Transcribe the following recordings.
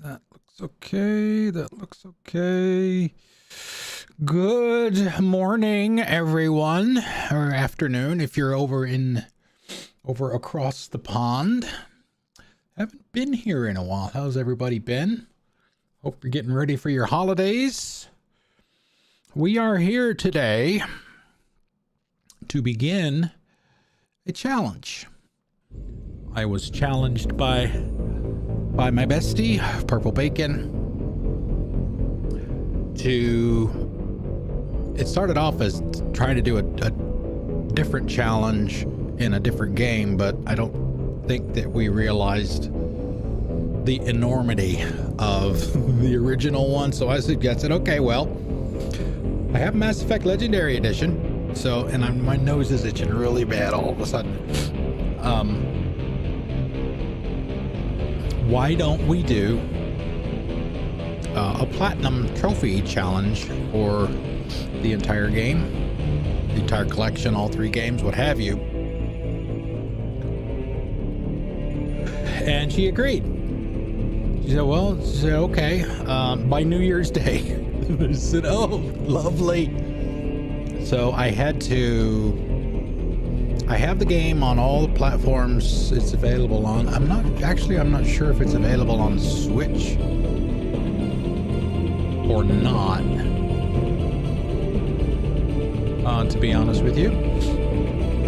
That looks okay. That looks okay. Good morning, everyone, or afternoon if you're over across the pond. Haven't been here in a while. How's everybody been? Hope you're getting ready for your holidays. We are here today to begin a challenge. I was challenged by my bestie, Purple Bacon, it started off as trying to do a different challenge in a different game, but I don't think that we realized the enormity of the original one. So I suggested, okay, well, I have Mass Effect Legendary Edition, so, and my nose is itching really bad all of a sudden. Why don't we do a platinum trophy challenge for the entire game, the entire collection, all 3 games, what have you? And she agreed. She said, well, okay, by New Year's Day. I said, oh, lovely. So I have the game on all the platforms it's available on. I'm not sure if it's available on Switch or not, to be honest with you.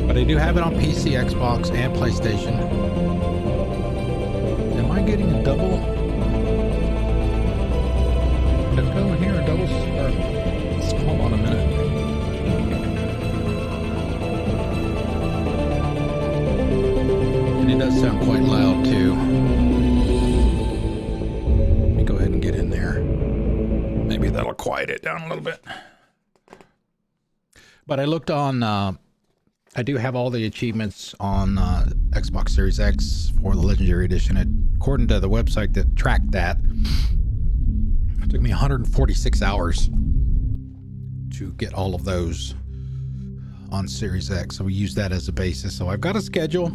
But I do have it on PC, Xbox, and PlayStation. Am I getting a double? Did I go in here a double? Hold on a minute. And it does sound quite loud too. Let me go ahead and get in there. Maybe that'll quiet it down a little bit. But I looked on I do have all the achievements on Xbox Series X for the Legendary Edition. According to the website that tracked that, it took me 146 hours to get all of those on Series X. So we use that as a basis. So I've got a schedule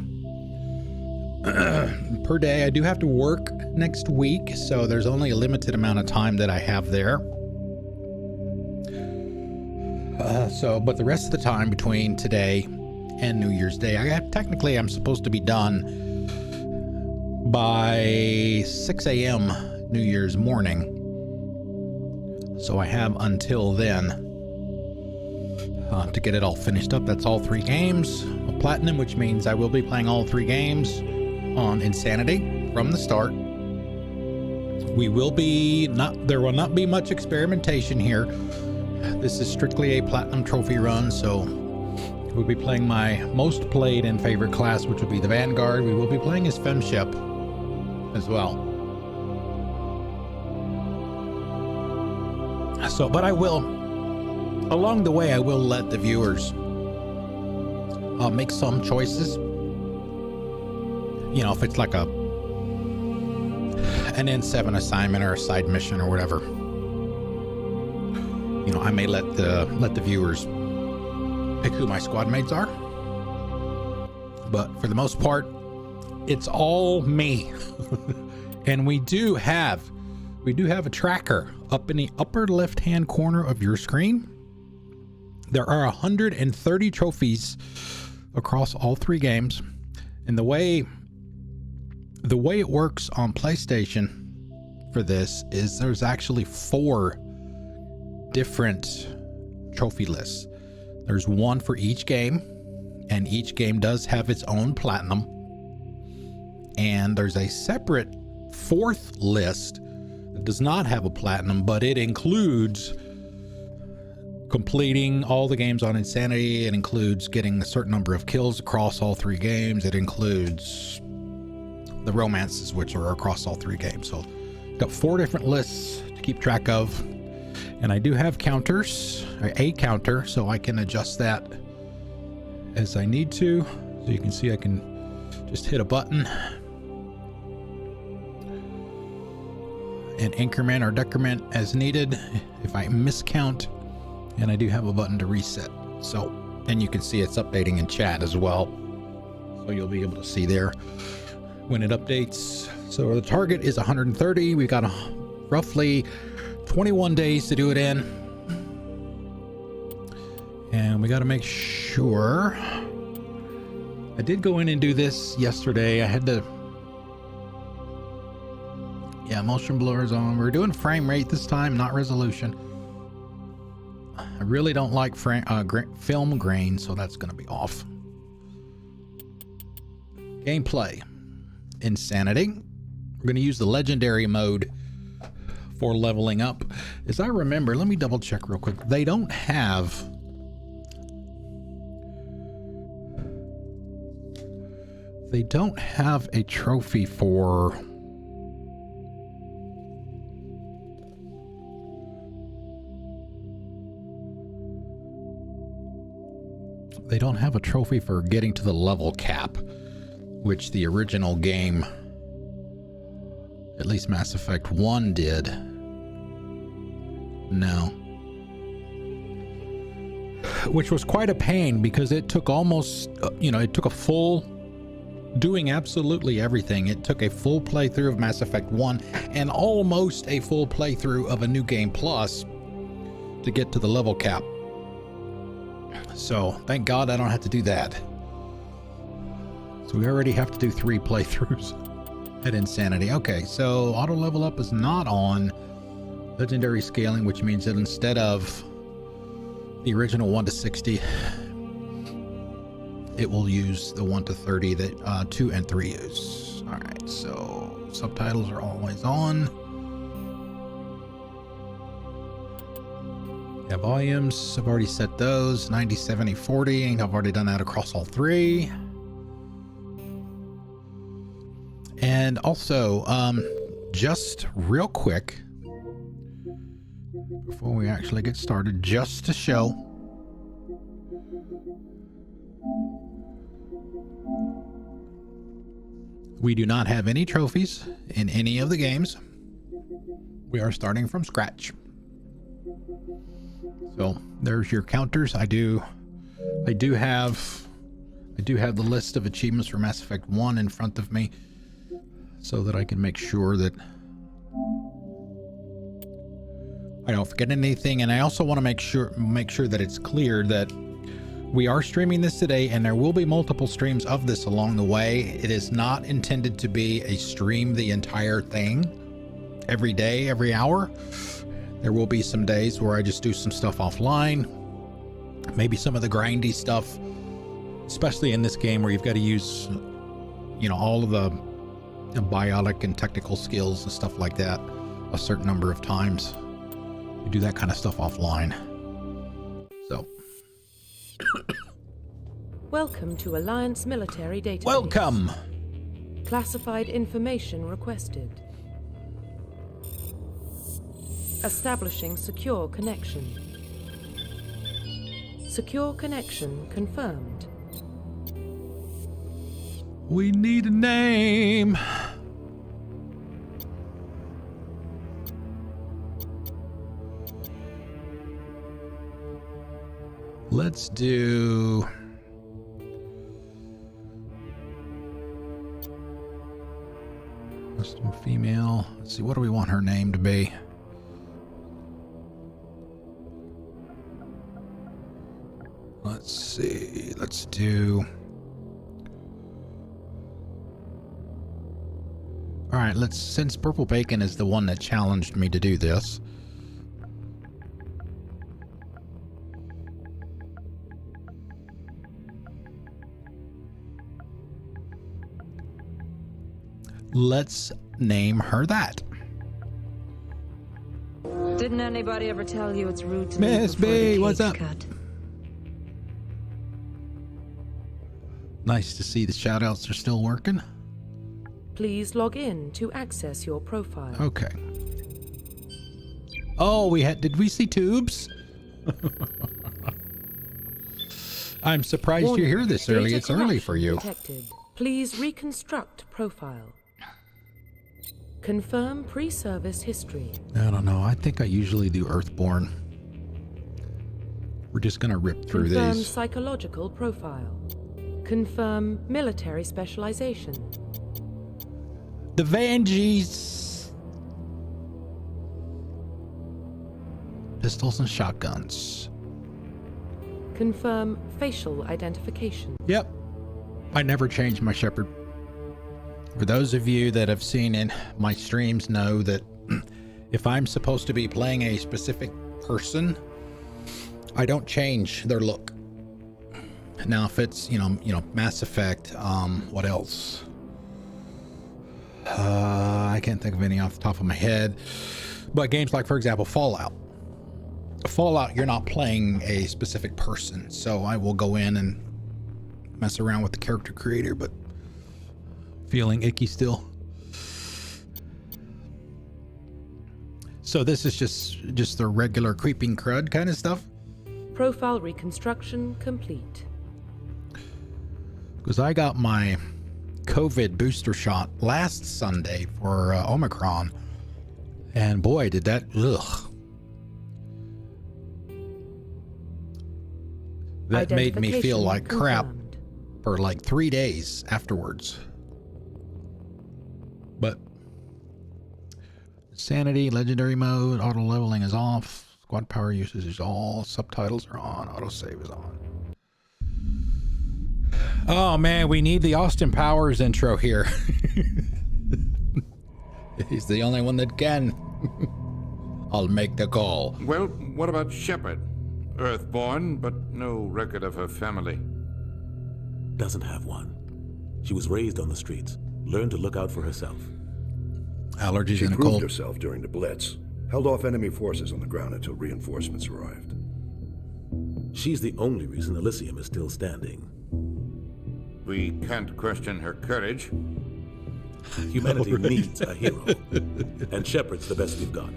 per day. I do have to work next week, so there's only a limited amount of time that I have there. But the rest of the time between today and New Year's Day, technically I'm supposed to be done by 6 a.m. New Year's morning. So I have until then to get it all finished up. That's all 3 games of Platinum, which means I will be playing all 3 games on Insanity from the start. There will not be much experimentation here. This is strictly a Platinum trophy run, so we'll be playing my most played and favorite class, which will be the Vanguard. We will be playing as Femship as well. So, but I will, along the way, I will let the viewers make some choices. You know, if it's like an N7 assignment or a side mission or whatever, you know, I may let the viewers pick who my squad mates are. But for the most part, it's all me. And we do have a tracker up in the upper left-hand corner of your screen. There are 130 trophies across all 3 games. And the way it works on PlayStation for this is there's actually 4 different trophy lists. There's one for each game, and each game does have its own platinum. And there's a separate 4th list that does not have a platinum, but it includes completing all the games on Insanity. It includes getting a certain number of kills across all 3 games. It includes the romances, which are across all 3 games. So got 4 different lists to keep track of. And I do have counters, or a counter, so I can adjust that as I need to. So you can see I can just hit a button and increment or decrement as needed if I miscount. And I do have a button to reset. So, and you can see it's updating in chat as well. So you'll be able to see there when it updates. So the target is 130. We got roughly 21 days to do it in, and we got to make sure. I did go in and do this yesterday. I had to, motion blur is on. We're doing frame rate this time, not resolution. I really don't like film grain, so that's going to be off. Gameplay. Insanity. We're going to use the legendary mode for leveling up. As I remember, let me double check real quick. They don't have a trophy for getting to the level cap, which the original game, at least Mass Effect 1, did. No. Which was quite a pain, because it took almost, it took a full, doing absolutely everything. It took a full playthrough of Mass Effect 1 and almost a full playthrough of a New Game Plus to get to the level cap. So thank God I don't have to do that. So we already have to do 3 playthroughs at Insanity. Okay, so auto level up is not on. Legendary scaling, which means that instead of the original 1 to 60, it will use the 1 to 30 that 2 and 3 use. All right, so subtitles are always on. Yeah, volumes, I've already set those. 90, 70, 40. I've already done that across all 3. And also, just real quick, before we actually get started, just to show, We do not have any trophies in any of the games. We are starting from scratch. So there's your counters. I do have the list of achievements for Mass Effect 1 in front of me so that I can make sure that I don't forget anything. And I also want to make sure that it's clear that we are streaming this today, and there will be multiple streams of this along the way. It is not intended to be a stream the entire thing every day, every hour. There will be some days where I just do some stuff offline, maybe some of the grindy stuff, especially in this game where you've got to use, you know, all of the biotic and technical skills and stuff like that a certain number of times. You do that kind of stuff offline. So welcome to Alliance Military Database. Welcome. Classified information requested. Establishing secure connection. Secure connection confirmed. We need a name. Let's do custom female. Let's see, what do we want her name to be? Let's see, let's do. All right, since Purple Bacon is the one that challenged me to do this. Let's name her that. Didn't anybody ever tell you it's rude to Miss B, what's up? Cut? Nice to see the shoutouts are still working. Please log in to access your profile. Okay. Oh, did we see tubes? I'm surprised Warning, you're here this early. data It's early for you. detected. Please reconstruct profile. Confirm pre-service history. I don't know. I think I usually do Earthborn. We're just gonna rip through Confirm these. psychological profile. Confirm military specialization. The Vangees. Pistols and shotguns. Confirm facial identification. Yep. I never changed my Shepherd. For those of you that have seen in my streams know that if I'm supposed to be playing a specific person, I don't change their look. Now, if it's, you know, Mass Effect, what else? I can't think of any off the top of my head. But games like, for example, Fallout. Fallout, you're not playing a specific person, so I will go in and mess around with the character creator, but feeling icky still. So this is just the regular creeping crud kind of stuff. Profile reconstruction complete. Because I got my COVID booster shot last Sunday for Omicron, and boy, did that that made me feel like crap confirmed. for like 3 days afterwards. But sanity, legendary mode, auto leveling is off, squad power usage is all, subtitles are on, autosave is on. Oh man, we need the Austin Powers intro here. He's the only one that can. I'll make the call. Well, what about Shepard? Earthborn, but no record of her family. Doesn't have one. She was raised on the streets, learned to look out for herself. Allergies She and a proved cold. herself during the Blitz, held off enemy forces on the ground until reinforcements arrived. She's the only reason Elysium is still standing. We can't question her courage. Humanity needs a hero, and Shepard's the best we've got.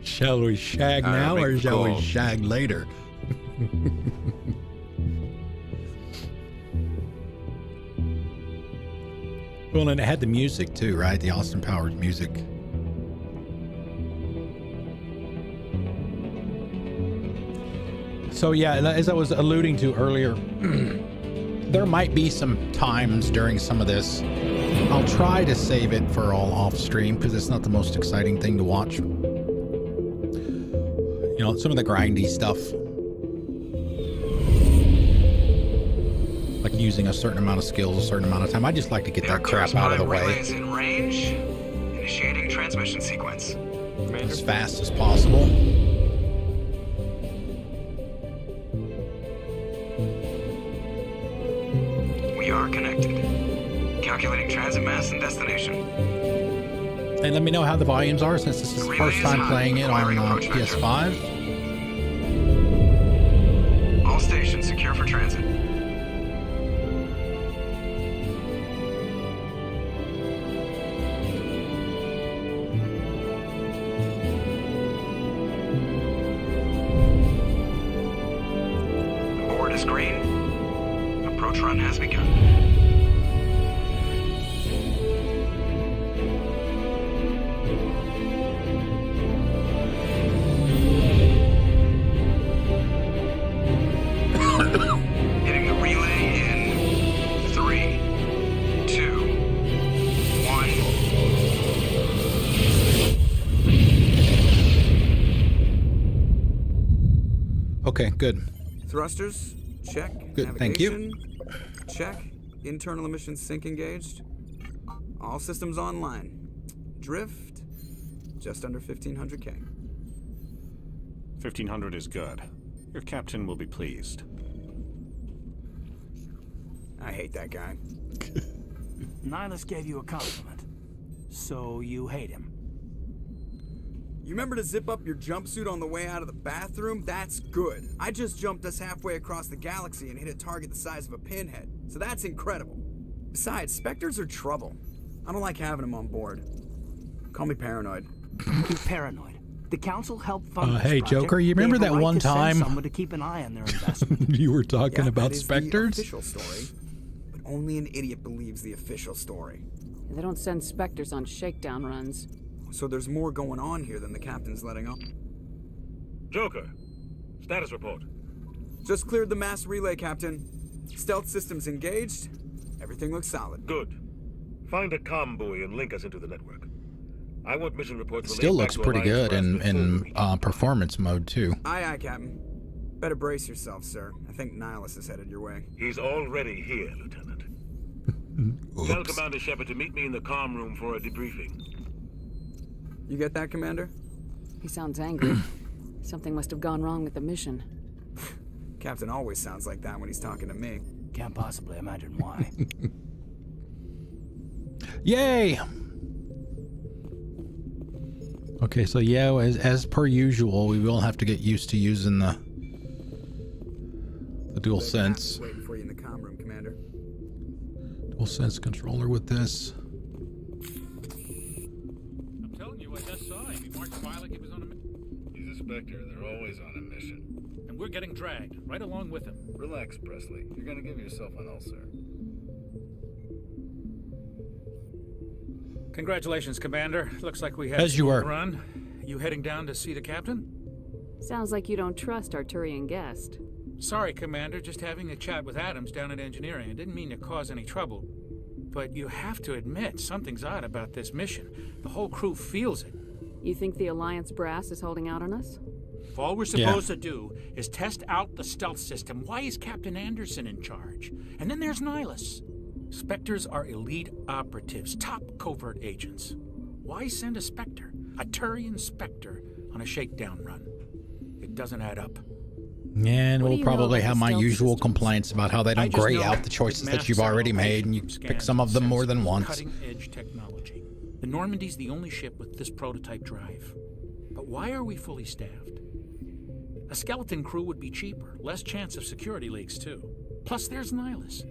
Shall we shag I'll now make or the shall we call. shag later? Well, and it had the music too, right? The Austin Powers music. So yeah, as I was alluding to earlier, there might be some times during some of this. I'll try to save it for all off stream because it's not the most exciting thing to watch. You know, some of the grindy stuff. Like using a certain amount of skills, a certain amount of time. I just like to get that crap out of the way. Relays in range. Initiating transmission sequence. As fast as possible. We are connected. Calculating transit mass and destination. And let me know how the volumes are since this is the first time playing it on PS5. All stations secure for transit. The board is green. Approach run has begun. Hitting the relay in 3, 2, 1. Okay, good. Thrusters, check. Good, thank you. Navigation, check. Internal emissions sync engaged. All systems online. Drift, just under 1500K. 1500 is good. Your captain will be pleased. I hate that guy. Nihilus gave you a compliment. So you hate him. You remember to zip up your jumpsuit on the way out of the bathroom? That's good. I just jumped us halfway across the galaxy and hit a target the size of a pinhead. So that's incredible. Besides, Spectres are trouble. I don't like having them on board. Call me paranoid. You're paranoid. The council helped fund this Hey, project. Joker, you remember They have a that right one to send time someone to keep an eye on their investment. you were talking Yeah, about that is Spectres? the official story, but only an idiot believes the official story. They don't send Spectres on shakedown runs. So there's more going on here than the captain's letting on. Joker, status report. Just cleared the mass relay, Captain. Stealth systems engaged. Everything looks solid. Good. Find a comm buoy and link us into the network. I want mission reports. Still looks pretty good in performance mode too. Aye, aye, Captain. Better brace yourself, sir. I think Nihilus is headed your way. He's already here, Lieutenant. Tell Commander Shepard to meet me in the comm room for a debriefing. You get that, Commander? He sounds angry. Something must have gone wrong with the mission. Captain always sounds like that when he's talking to me. Can't possibly imagine why. Yay! Okay, so yeah, as per usual, we will have to get used to using the dual sense. Waiting for you in the comm room, Commander. Dual sense controller with this. I'm telling you, I just saw him. He marched by like he was on a mission. He's a Spectre. They're always on a mission. And we're getting dragged right along with him. Relax, Presley. You're gonna give yourself an ulcer. Congratulations, Commander. Looks like we had As you were. a run. You heading down to see the captain? Sounds like you don't trust Arturian guest. Sorry, Commander. Just having a chat with Adams down at engineering. I didn't mean to cause any trouble. But you have to admit, something's odd about this mission. The whole crew feels it. You think the Alliance brass is holding out on us? If all we're supposed to do is test out the stealth system, why is Captain Anderson in charge? And then there's Nihilus. Spectres are elite operatives, top covert agents. Why send a Spectre, a Turian Spectre, on a shakedown run? It doesn't add up. And What do we'll you know probably about have the my stealth usual systems? complaints about how they I don't just gray know out the choices that that you've mass already made, and you satellite pick scans some of them more sense than once. Cutting-edge technology. The Normandy's the only ship with this prototype drive. But why are we fully staffed? A skeleton crew would be cheaper, less chance of security leaks too. Plus there's Nihilus.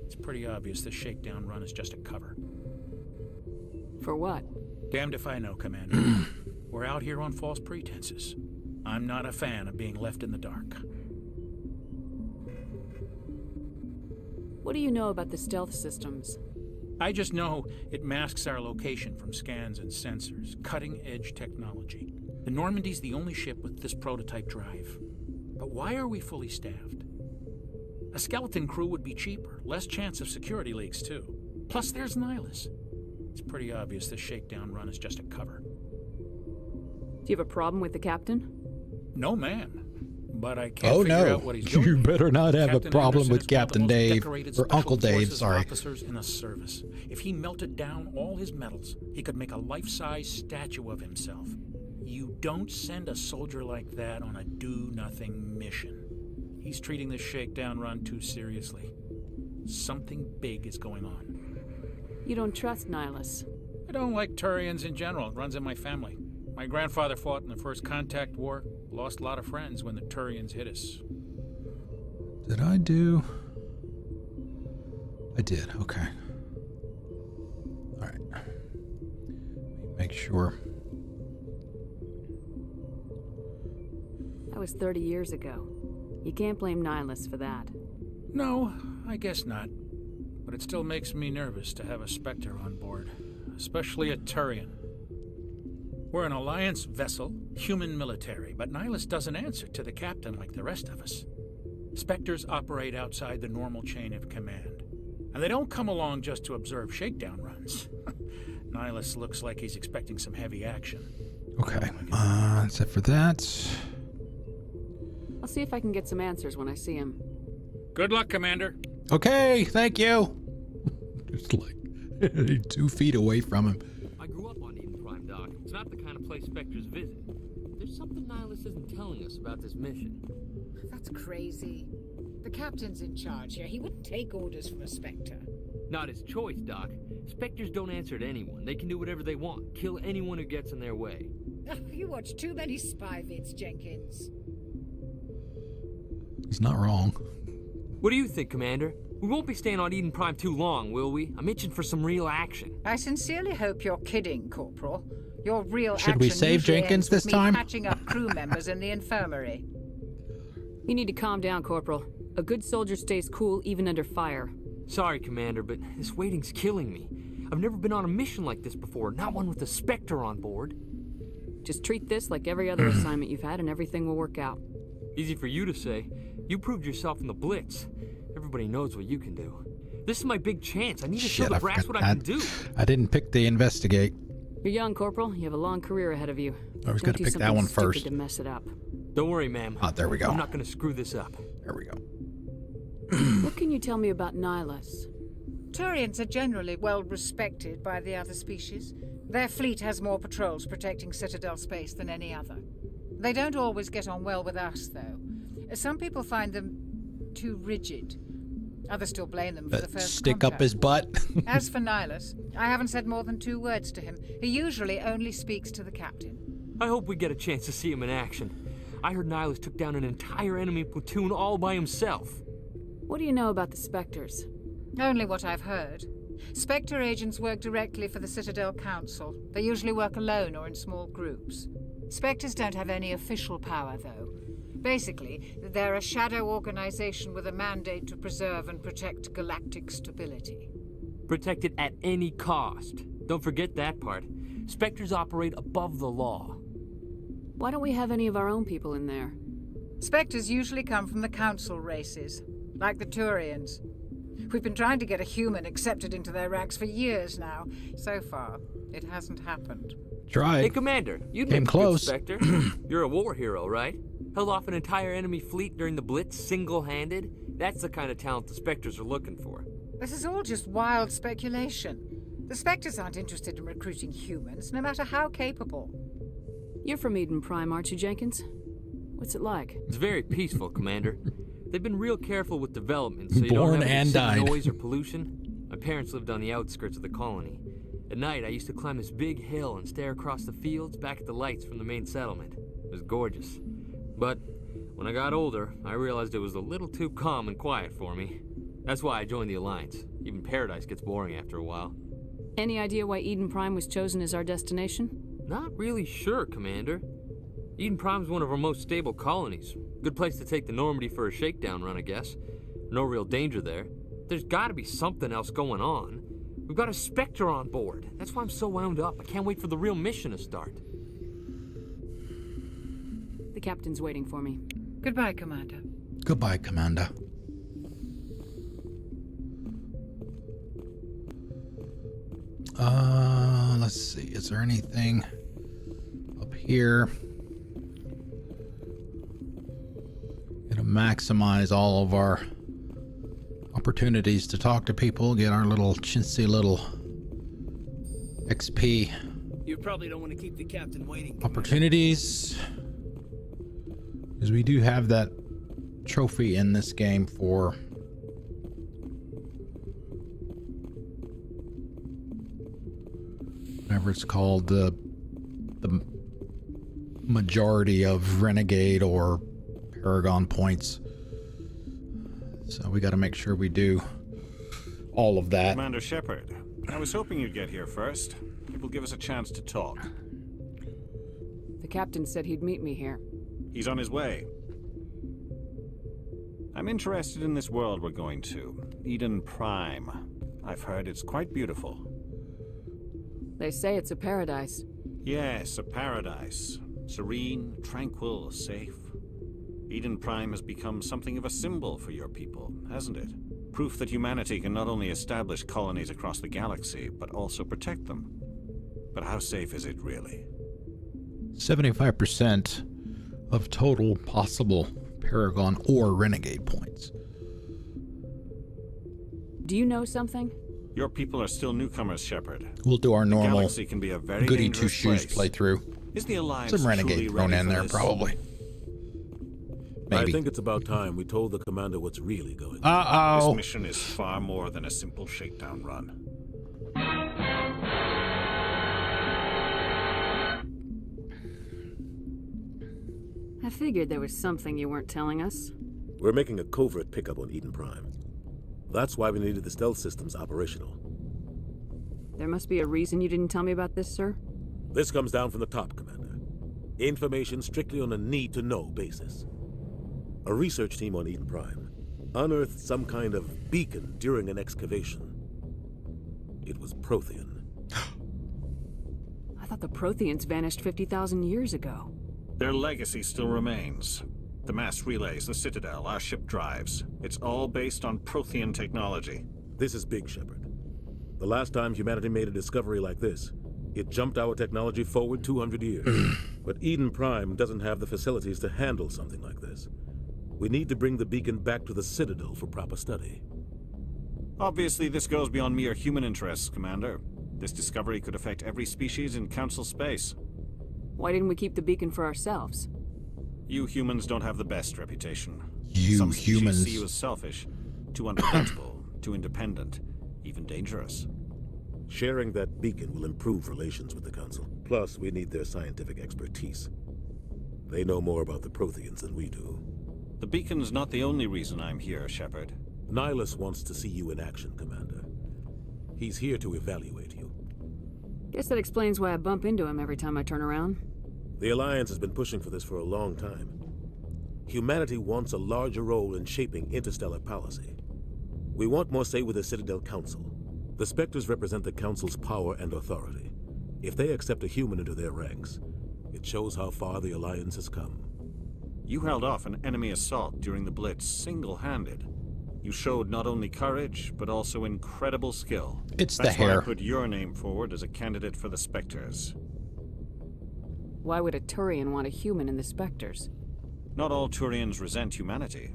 It's pretty obvious this shakedown run is just a cover. For what? Damned if I know, Commander. We're out here on false pretenses. I'm not a fan of being left in the dark. What do you know about the stealth systems? I just know it masks our location from scans and sensors. Cutting-edge technology. The Normandy's the only ship with this prototype drive. But why are we fully staffed? A skeleton crew would be cheaper, less chance of security leaks too. Plus there's Nihilus. It's pretty obvious this shakedown run is just a cover. Do you have a problem with the captain? No, ma'am. But I can't figure out what he's doing. You better not have Captain a problem Anderson with is one of the Captain most Dave, decorated or special Uncle Dave, forces sorry. officers in the service. If he melted down all his medals, he could make a life-size statue of himself. You don't send a soldier like that on a do-nothing mission. He's treating this shakedown run too seriously. Something big is going on. You don't trust Nihilus? I don't like Turians in general. It runs in my family. My grandfather fought in the First Contact War. Lost a lot of friends when the Turians hit us. Did I do? I did, okay. Alright. Let me make sure. That was 30 years ago. You can't blame Nihilus for that. No, I guess not. But it still makes me nervous to have a Spectre on board. Especially a Turian. We're an Alliance vessel, human military, but Nihilus doesn't answer to the captain like the rest of us. Spectres operate outside the normal chain of command. And they don't come along just to observe shakedown runs. Nihilus looks like he's expecting some heavy action. Okay, that's it for that. I'll see if I can get some answers when I see him. Good luck, Commander. Okay, thank you. Just like 2 feet away from him. I grew up on Eden Prime, Doc. It's not the kind of place Spectres visit. There's something Nihilus isn't telling us about this mission. That's crazy. The captain's in charge here. He wouldn't take orders from a Spectre. Not his choice, Doc. Spectres don't answer to anyone. They can do whatever they want. Kill anyone who gets in their way. You watch too many spy vids, Jenkins. He's not wrong. What do you think, Commander? We won't be staying on Eden Prime too long, will we? I'm itching for some real action. I sincerely hope you're kidding, Corporal. Your real Should we save Jenkins this time? Patching up crew members in the infirmary. You need to calm down, Corporal. A good soldier stays cool even under fire. Sorry, Commander, but this waiting's killing me. I've never been on a mission like this before, not one with a Spectre on board. Just treat this like every other assignment you've had and everything will work out. Easy for you to say. You proved yourself in the Blitz. Everybody knows what you can do. This is my big chance. I need to show the brass what I can do. I didn't pick the investigate. You're young, Corporal. You have a long career ahead of you. I was going to pick that one first. To mess it up. Don't worry, ma'am. Ah, there we go. I'm not going to screw this up. There we go. What can you tell me about Nihilus? Turians are generally well respected by the other species. Their fleet has more patrols protecting Citadel space than any other. They don't always get on well with us, though. Some people find them too rigid. Others still blame them for the first stick contact. up his butt. As for Nihilus, I haven't said more than 2 words to him. He usually only speaks to the captain. I hope we get a chance to see him in action. I heard Nihilus took down an entire enemy platoon all by himself. What do you know about the Spectres? Only what I've heard. Spectre agents work directly for the Citadel Council. They usually work alone or in small groups. Spectres don't have any official power, though. Basically, they're a shadow organization with a mandate to preserve and protect galactic stability. Protect it at any cost. Don't forget that part. Spectres operate above the law. Why don't we have any of our own people in there? Spectres usually come from the Council races, like the Turians. We've been trying to get a human accepted into their ranks for years now. So far, it hasn't happened. Tried. Hey, Commander, you'd Came make a close. good Spectre. You're a war hero, right? Held off an entire enemy fleet during the Blitz single-handed? That's the kind of talent the Spectres are looking for. This is all just wild speculation. The Spectres aren't interested in recruiting humans, no matter how capable. You're from Eden Prime, aren't you, Jenkins? What's it like? It's very peaceful, Commander. They've been real careful with development, so you Born don't have any and city died. noise or pollution. My parents lived on the outskirts of the colony. At night, I used to climb this big hill and stare across the fields back at the lights from the main settlement. It was gorgeous. But when I got older, I realized it was a little too calm and quiet for me. That's why I joined the Alliance. Even Paradise gets boring after a while. Any idea why Eden Prime was chosen as our destination? Not really sure, Commander. Eden Prime's one of our most stable colonies. Good place to take the Normandy for a shakedown run, I guess. No real danger there. There's gotta be something else going on. We've got a Spectre on board. That's why I'm so wound up. I can't wait for the real mission to start. The captain's waiting for me. Goodbye, Commander. Goodbye, Commander. Let's see. Is there anything up here? Gonna maximize all of our opportunities to talk to people, get our little chintzy little XP. You probably don't want to keep the captain waiting. Opportunities. Because we do have that trophy in this game for whatever it's called, the majority of Renegade or Paragon points. So we got to make sure we do all of that. Commander Shepard, I was hoping you'd get here first. It will give us a chance to talk. The captain said he'd meet me here. He's on his way. I'm interested in this world we're going to, Eden Prime. I've heard it's quite beautiful. They say it's a paradise. Yes, a paradise. Serene, tranquil, safe. Eden Prime has become something of a symbol for your people, hasn't it? Proof that humanity can not only establish colonies across the galaxy, but also protect them. But how safe is it really? 75% of total possible Paragon or Renegade points. Do you know something? Your people are still newcomers, Shepard. We'll do our normal Galaxy can be a very goody dangerous two-shoes place. playthrough. Is the Alliance some Renegade truly thrown ready in for there, this? probably. Maybe. I think it's about time we told the commander what's really going on. Uh-oh. This mission is far more than a simple shakedown run. I figured there was something you weren't telling us. We're making a covert pickup on Eden Prime. That's why we needed the stealth systems operational. There must be a reason you didn't tell me about this, sir? This comes down from the top, Commander. Information strictly on a need-to-know basis. A research team on Eden Prime unearthed some kind of beacon during an excavation. It was Prothean. I thought the Protheans vanished 50,000 years ago. Their legacy still remains. The mass relays, the Citadel, our ship drives. It's all based on Prothean technology. This is big, Shepard. The last time humanity made a discovery like this, it jumped our technology forward 200 years. But Eden Prime doesn't have the facilities to handle something like this. We need to bring the beacon back to the Citadel for proper study. Obviously, this goes beyond mere human interests, Commander. This discovery could affect every species in Council space. Why didn't we keep the beacon for ourselves? You humans don't have the best reputation. You Some species humans. see you as selfish, too unpredictable, too independent, even dangerous. Sharing that beacon will improve relations with the Council. Plus, we need their scientific expertise. They know more about the Protheans than we do. The beacon's not the only reason I'm here, Shepard. Nihilus wants to see you in action, Commander. He's here to evaluate you. Guess that explains why I bump into him every time I turn around. The Alliance has been pushing for this for a long time. Humanity wants a larger role in shaping interstellar policy. We want more say with the Citadel Council. The Spectres represent the Council's power and authority. If they accept a human into their ranks, it shows how far the Alliance has come. You held off an enemy assault during the Blitz single-handed. You showed not only courage, but also incredible skill. It's That's the hair. why I put your name forward as a candidate for the Spectres. Why would a Turian want a human in the Spectres? Not all Turians resent humanity.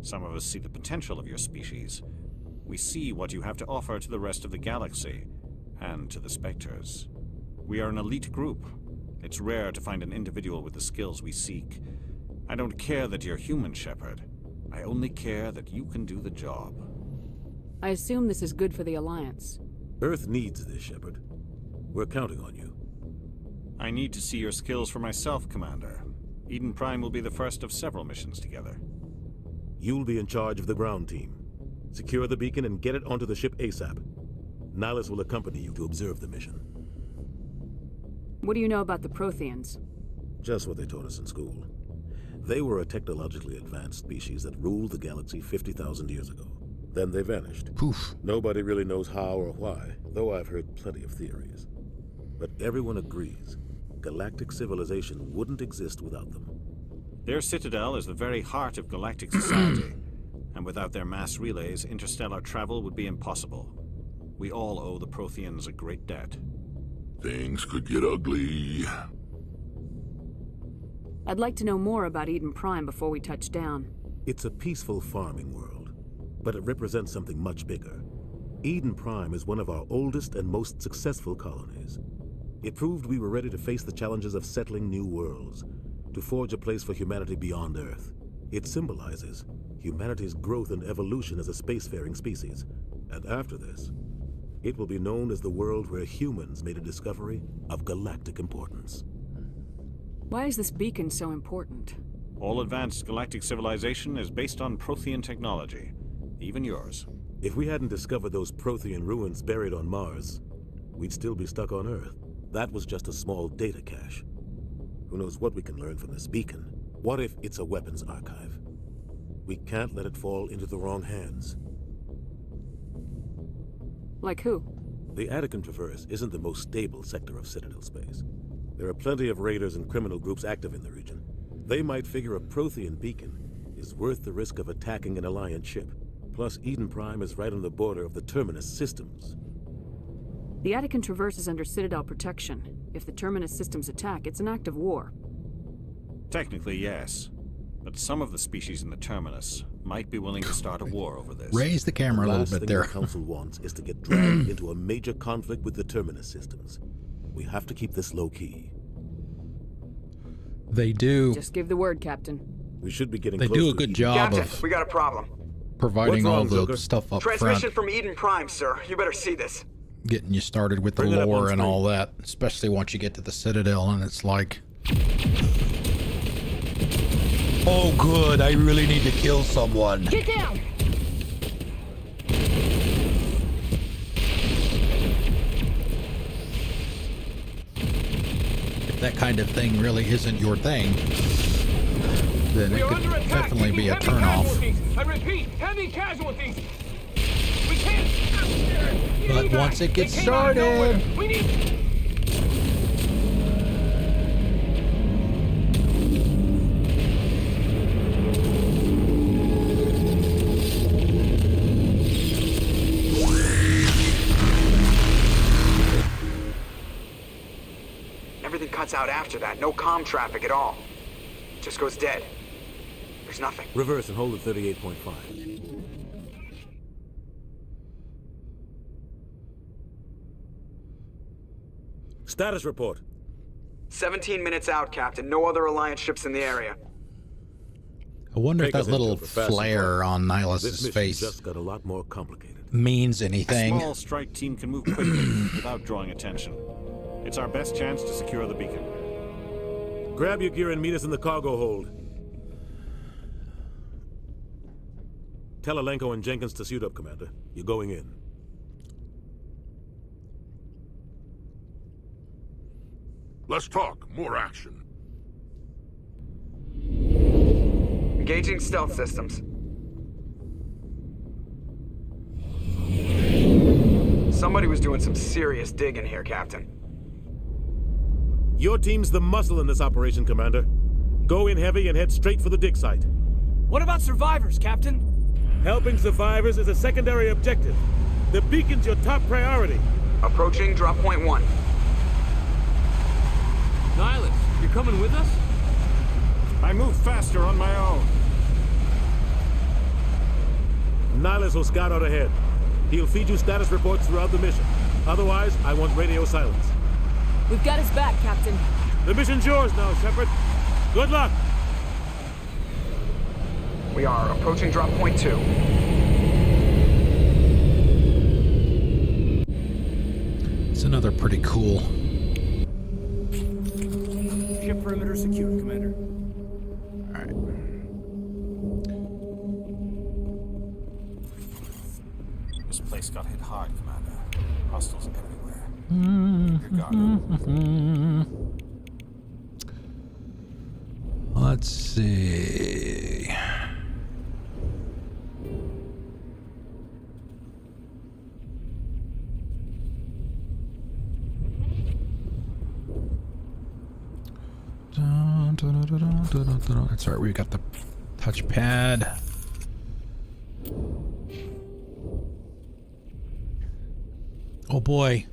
Some of us see the potential of your species. We see what you have to offer to the rest of the galaxy, and to the Spectres. We are an elite group. It's rare to find an individual with the skills we seek. I don't care that you're human, Shepard. I only care that you can do the job. I assume this is good for the Alliance. Earth needs this, Shepard. We're counting on you. I need to see your skills for myself, Commander. Eden Prime will be the first of several missions together. You'll be in charge of the ground team. Secure the beacon and get it onto the ship ASAP. Nihilus will accompany you to observe the mission. What do you know about the Protheans? Just what they taught us in school. They were a technologically advanced species that ruled the galaxy 50,000 years ago. Then they vanished. Poof. Nobody really knows how or why, though I've heard plenty of theories. But everyone agrees galactic civilization wouldn't exist without them. Their citadel is the very heart of galactic society, and without their mass relays, interstellar travel would be impossible. We all owe the Protheans a great debt. Things could get ugly. I'd like to know more about Eden Prime before we touch down. It's a peaceful farming world, but it represents something much bigger. Eden Prime is one of our oldest and most successful colonies. It proved we were ready to face the challenges of settling new worlds, to forge a place for humanity beyond Earth. It symbolizes humanity's growth and evolution as a spacefaring species. And after this, it will be known as the world where humans made a discovery of galactic importance. Why is this beacon so important? All advanced galactic civilization is based on Prothean technology, even yours. If we hadn't discovered those Prothean ruins buried on Mars, we'd still be stuck on Earth. That was just a small data cache. Who knows what we can learn from this beacon? What if it's a weapons archive? We can't let it fall into the wrong hands. Like who? The Attican Traverse isn't the most stable sector of Citadel space. There are plenty of raiders and criminal groups active in the region. They might figure a Prothean beacon is worth the risk of attacking an Alliance ship. Plus, Eden Prime is right on the border of the Terminus systems. The Attican Traverse is under Citadel protection. If the Terminus systems attack, it's an act of war. Technically, yes. But some of the species in the Terminus might be willing to start a war over this. Raise the camera a little bit there. The Council wants is to get dragged into a major conflict with the Terminus systems. We have to keep this low-key. They do. Just give the word, Captain. We should be getting They close do a to good Eden. job Captain, of we got a problem. providing What's all wrong, the Joker? stuff up Transmission front, from Eden Prime, sir. You better see this. getting you started with the Bring it up lore on and all screen. that, especially once you get to the Citadel and it's like, oh good, I really need to kill someone. Get down! If that kind of thing really isn't your thing, then it could definitely be a turnoff. I repeat, heavy casualties. We can't. But once it gets started, We need. Everything cuts out after that. No comm traffic at all. Just goes dead. There's nothing. Reverse and hold at 38.5. Status report. 17 minutes out, Captain. No other Alliance ships in the area. I wonder if Take that us little into the fast flare on This Nihilus's mission face just got a lot more complicated. means A anything. small strike team can move quickly without drawing attention. It's our best chance to secure the beacon. Grab your gear and meet us in the cargo hold. Tell Alenko and Jenkins to suit up, Commander. You're going in. Let's talk. More action. Engaging stealth systems. Somebody was doing some serious digging here, Captain. Your team's the muscle in this operation, Commander. Go in heavy and head straight for the dig site. What about survivors, Captain? Helping survivors is a secondary objective. The beacon's your top priority. Approaching drop point 1. Nihilus, you're coming with us? I move faster on my own. Nihilus will scout out ahead. He'll feed you status reports throughout the mission. Otherwise, I want radio silence. We've got his back, Captain. The mission's yours now, Shepard. Good luck. We are approaching drop point 2. It's another pretty cool. Ship perimeter secured, Commander. This place got hit hard, Commander. Hostiles everywhere. Keep your guard up. Let's see. That's right, we got the touchpad. Oh boy.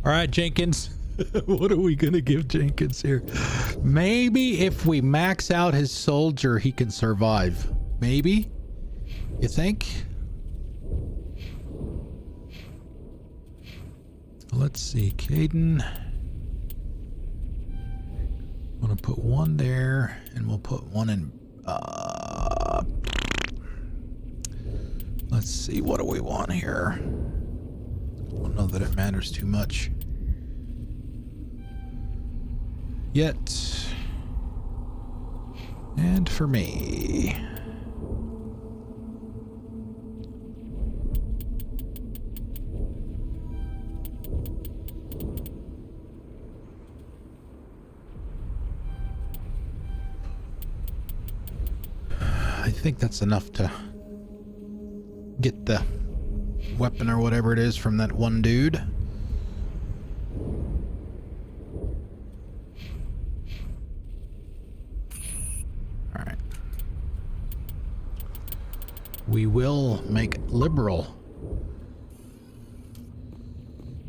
All right, Jenkins. What are we gonna give Jenkins here? Maybe if we max out his soldier, he can survive. Maybe? You think? Let's see, Caden. I'm gonna put one there, and we'll put one in. Let's see, what do we want here? I don't know that it matters too much yet. And for me, I think that's enough to get the weapon or whatever it is from that one dude. All right. We will make liberal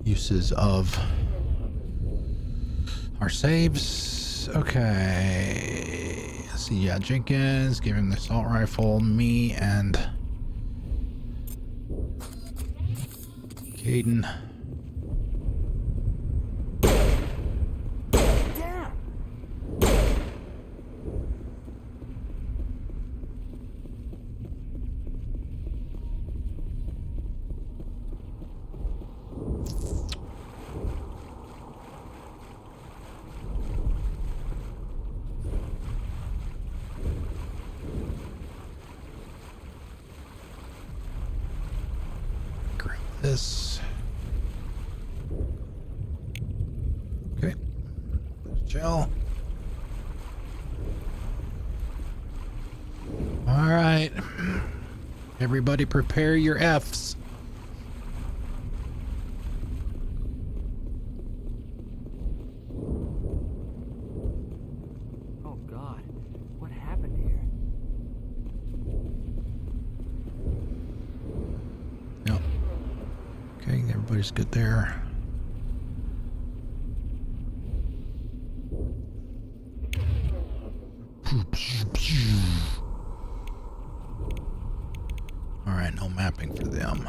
uses of our saves. Okay. Let's see. Yeah, Jenkins, give him the assault rifle. Me and Caden. Grab this. Okay. Gel. All right. Everybody prepare your Fs. Oh God, what happened here? Yep. Okay, everybody's good there. All right, no mapping for them.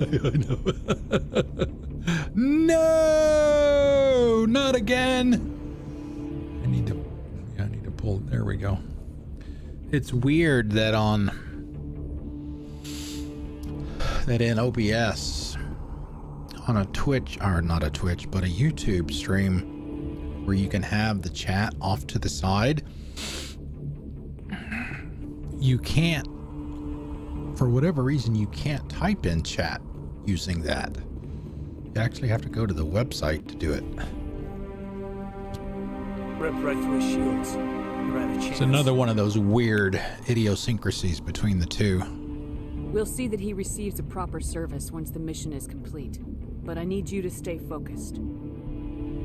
I know. No, not again. I need to pull. There we go. It's weird that in OBS on a Twitch, or not a Twitch, but a YouTube stream where you can have the chat off to the side, you can't, for whatever reason, you can't type in chat using that. You actually have to go to the website to do it. Ripped right through his shields. Never had a chance. It's another one of those weird idiosyncrasies between the two. We'll see that he receives a proper service once the mission is complete. But I need you to stay focused.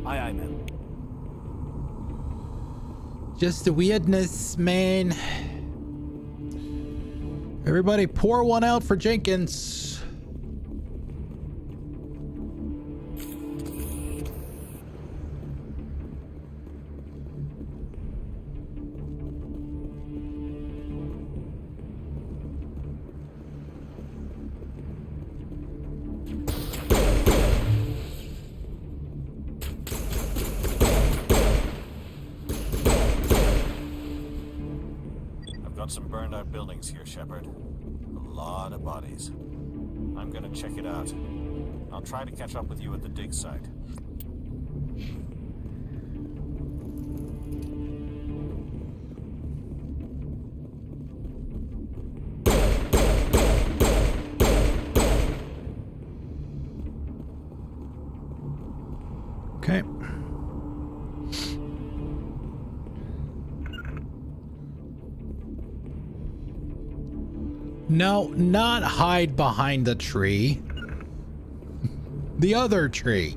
Aye, aye, ma'am. Just the weirdness, man. Everybody pour one out for Jenkins. got some burned out buildings here, Shepard. A lot of bodies. I'm gonna check it out. I'll try to catch up with you at the dig site. Okay. No, not hide behind the tree. The other tree.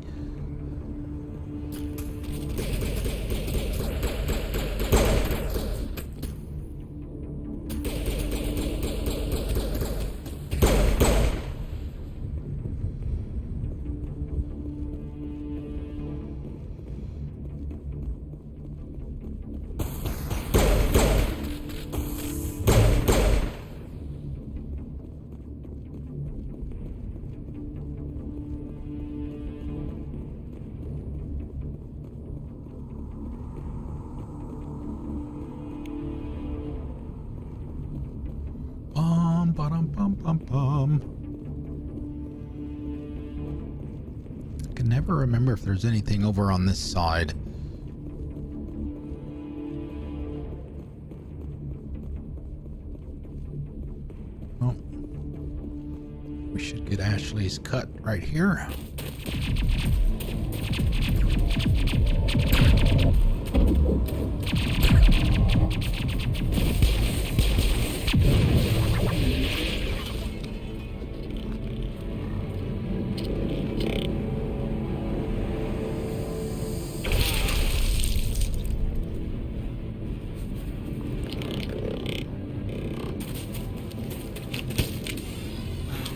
I can never remember if there's anything over on this side. Oh. We should get Ashley's cut right here.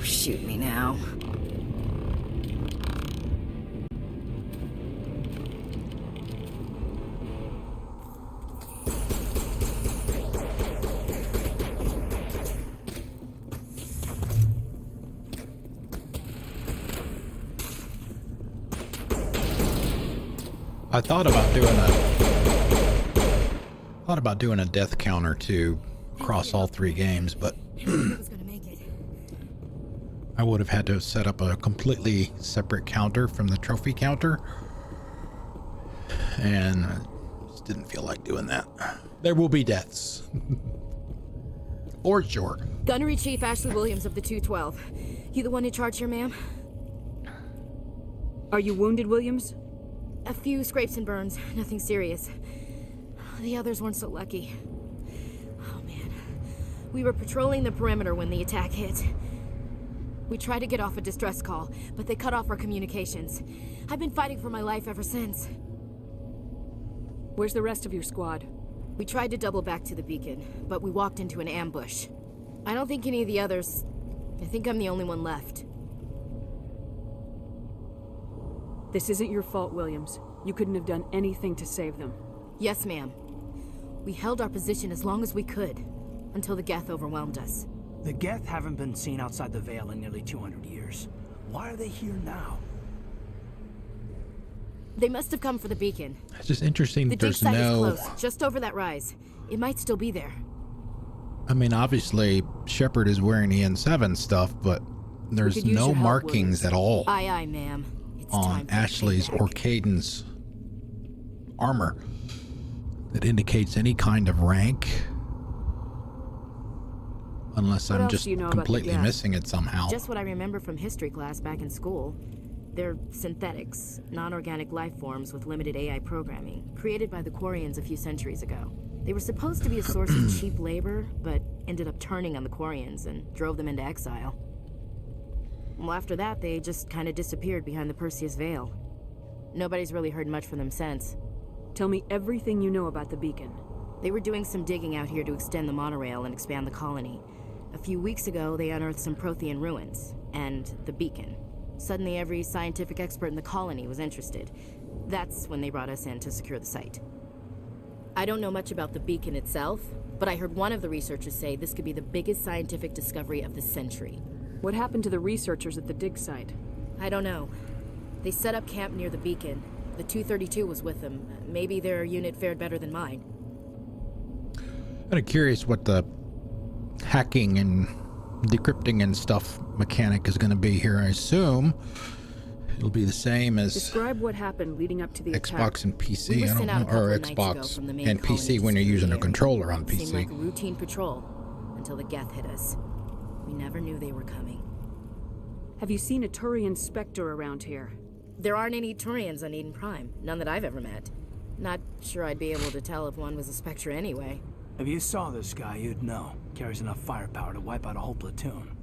Shoot me now. I thought about doing a death counter to across all 3 games, but I would have had to set up a completely separate counter from the trophy counter, and I just didn't feel like doing that. There will be deaths. Or sure. Gunnery Chief Ashley Williams of the 212. You the one in charge here, ma'am? Are you wounded, Williams? A few scrapes and burns, nothing serious. The others weren't so lucky. Oh man. We were patrolling the perimeter when the attack hit. We tried to get off a distress call, but they cut off our communications. I've been fighting for my life ever since. Where's the rest of your squad? We tried to double back to the beacon, but we walked into an ambush. I don't think any of the others... I think I'm the only one left. This isn't your fault, Williams. You couldn't have done anything to save them. Yes, ma'am. We held our position as long as we could, until the Geth overwhelmed us. The Geth haven't been seen outside the Veil in nearly 200 years. Why are they here now? They must have come for the beacon. It's just interesting that there's dig site no... is close, just over that rise. It might still be there. I mean, obviously, Shepard is wearing the N7 stuff, but there's no markings at all. Aye, aye, ma'am. On Ashley's or Caden's armor that indicates any kind of rank, unless I'm just completely missing it somehow. Just what I remember from history class back in school. They're synthetics, non-organic life forms with limited AI programming, created by the Quarians a few centuries ago. They were supposed to be a source of cheap labor, but ended up turning on the Quarians and drove them into exile. Well, after that, they just kind of disappeared behind the Perseus Veil. Nobody's really heard much from them since. Tell me everything you know about the beacon. They were doing some digging out here to extend the monorail and expand the colony. A few weeks ago, they unearthed some Prothean ruins, and the beacon. Suddenly, every scientific expert in the colony was interested. That's when they brought us in to secure the site. I don't know much about the beacon itself, but I heard one of the researchers say this could be the biggest scientific discovery of the century. What happened to the researchers at the dig site? I don't know. They set up camp near the beacon. The 232 was with them. Maybe their unit fared better than mine. I'm kind of curious what the hacking and decrypting and stuff mechanic is going to be here, I assume. It'll be the same as Describe what happened leading up to the Xbox attack. and PC. We were I don't sent out a know, couple or of nights ago Xbox from the main and colony PC to when you're secure using the a area. controller on Seemed PC. like a routine patrol until the Geth hit us. We never knew they were coming. Have you seen a Turian Spectre around here? There aren't any Turians on Eden Prime. None that I've ever met. Not sure I'd be able to tell if one was a Spectre anyway. If you saw this guy, you'd know. Carries enough firepower to wipe out a whole platoon.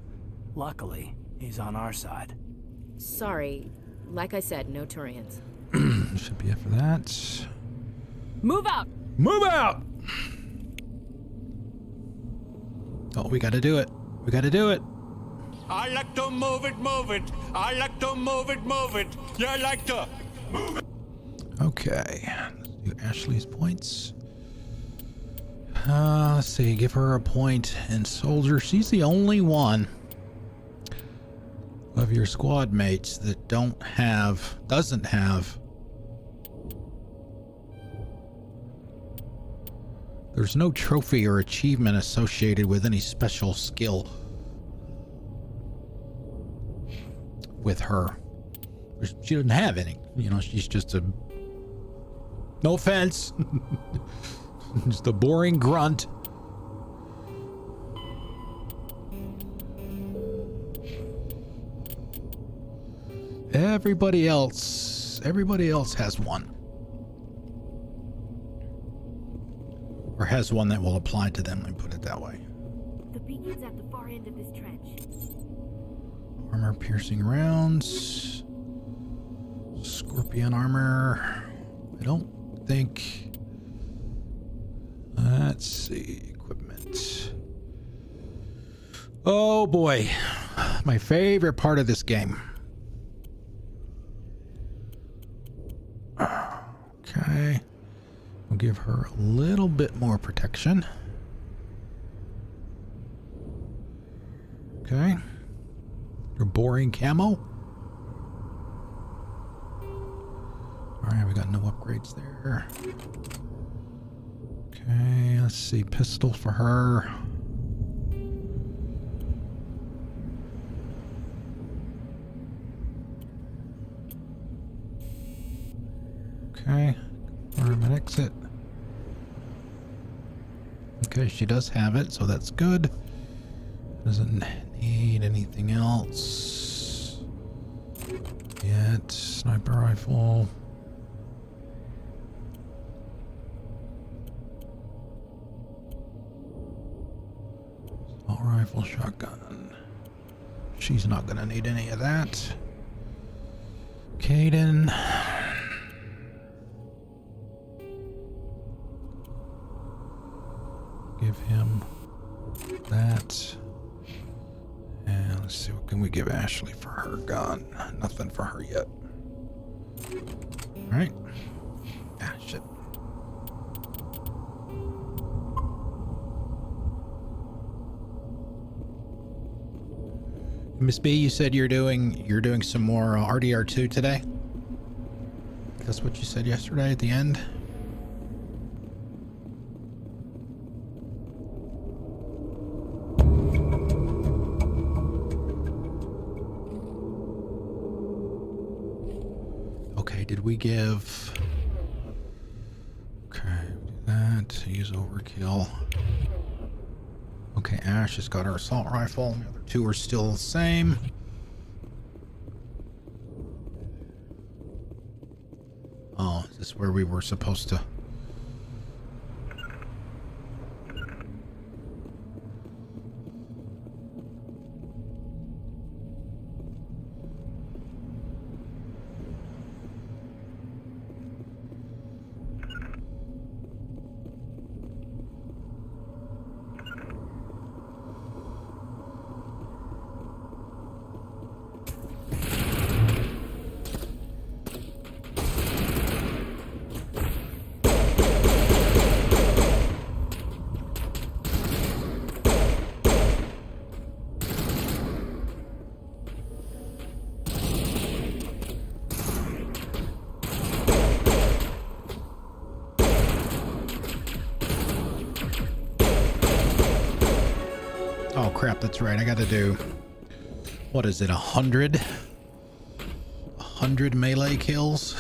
Luckily, he's on our side. Sorry. Like I said, no Turians. Should be it for that. Move out! Move out! Oh, we gotta do it. We gotta do it. I like to move it, move it. I like to move it, move it. You like to move it. Okay. Let's do Ashley's points. Let's see. Give her a point in soldier. She's the only one of your squad mates that doesn't have. There's no trophy or achievement associated with any special skill with her. She doesn't have any. You know, she's just a... No offense. Just a boring grunt. Everybody else has one. Or has one that will apply to them, let me put it that way. The beacon's at the far end of this trench. Armor piercing rounds. Scorpion armor. I don't think... Let's see. Equipment. Oh boy. My favorite part of this game. Okay. We'll give her a little bit more protection. Okay. Your boring camo. Alright, we got no upgrades there. Okay, let's see. Pistol for her. Okay. Confirm and exit. Okay, she does have it, so that's good. Doesn't need anything else yet. Sniper rifle. Assault rifle, shotgun. She's not gonna need any of that. Caden. Give him that. And let's see, what can we give Ashley for her gun? Nothing for her yet. Alright. Ah, shit. Miss B, you said you're doing some more RDR2 today? That's what you said yesterday at the end? Okay, did we give... Okay, do that. Use overkill. Okay, Ash has got her assault rifle. The other two are still the same. Oh, is this where we were supposed to... crap. That's right. I got to do, what is it, 100? 100 melee kills?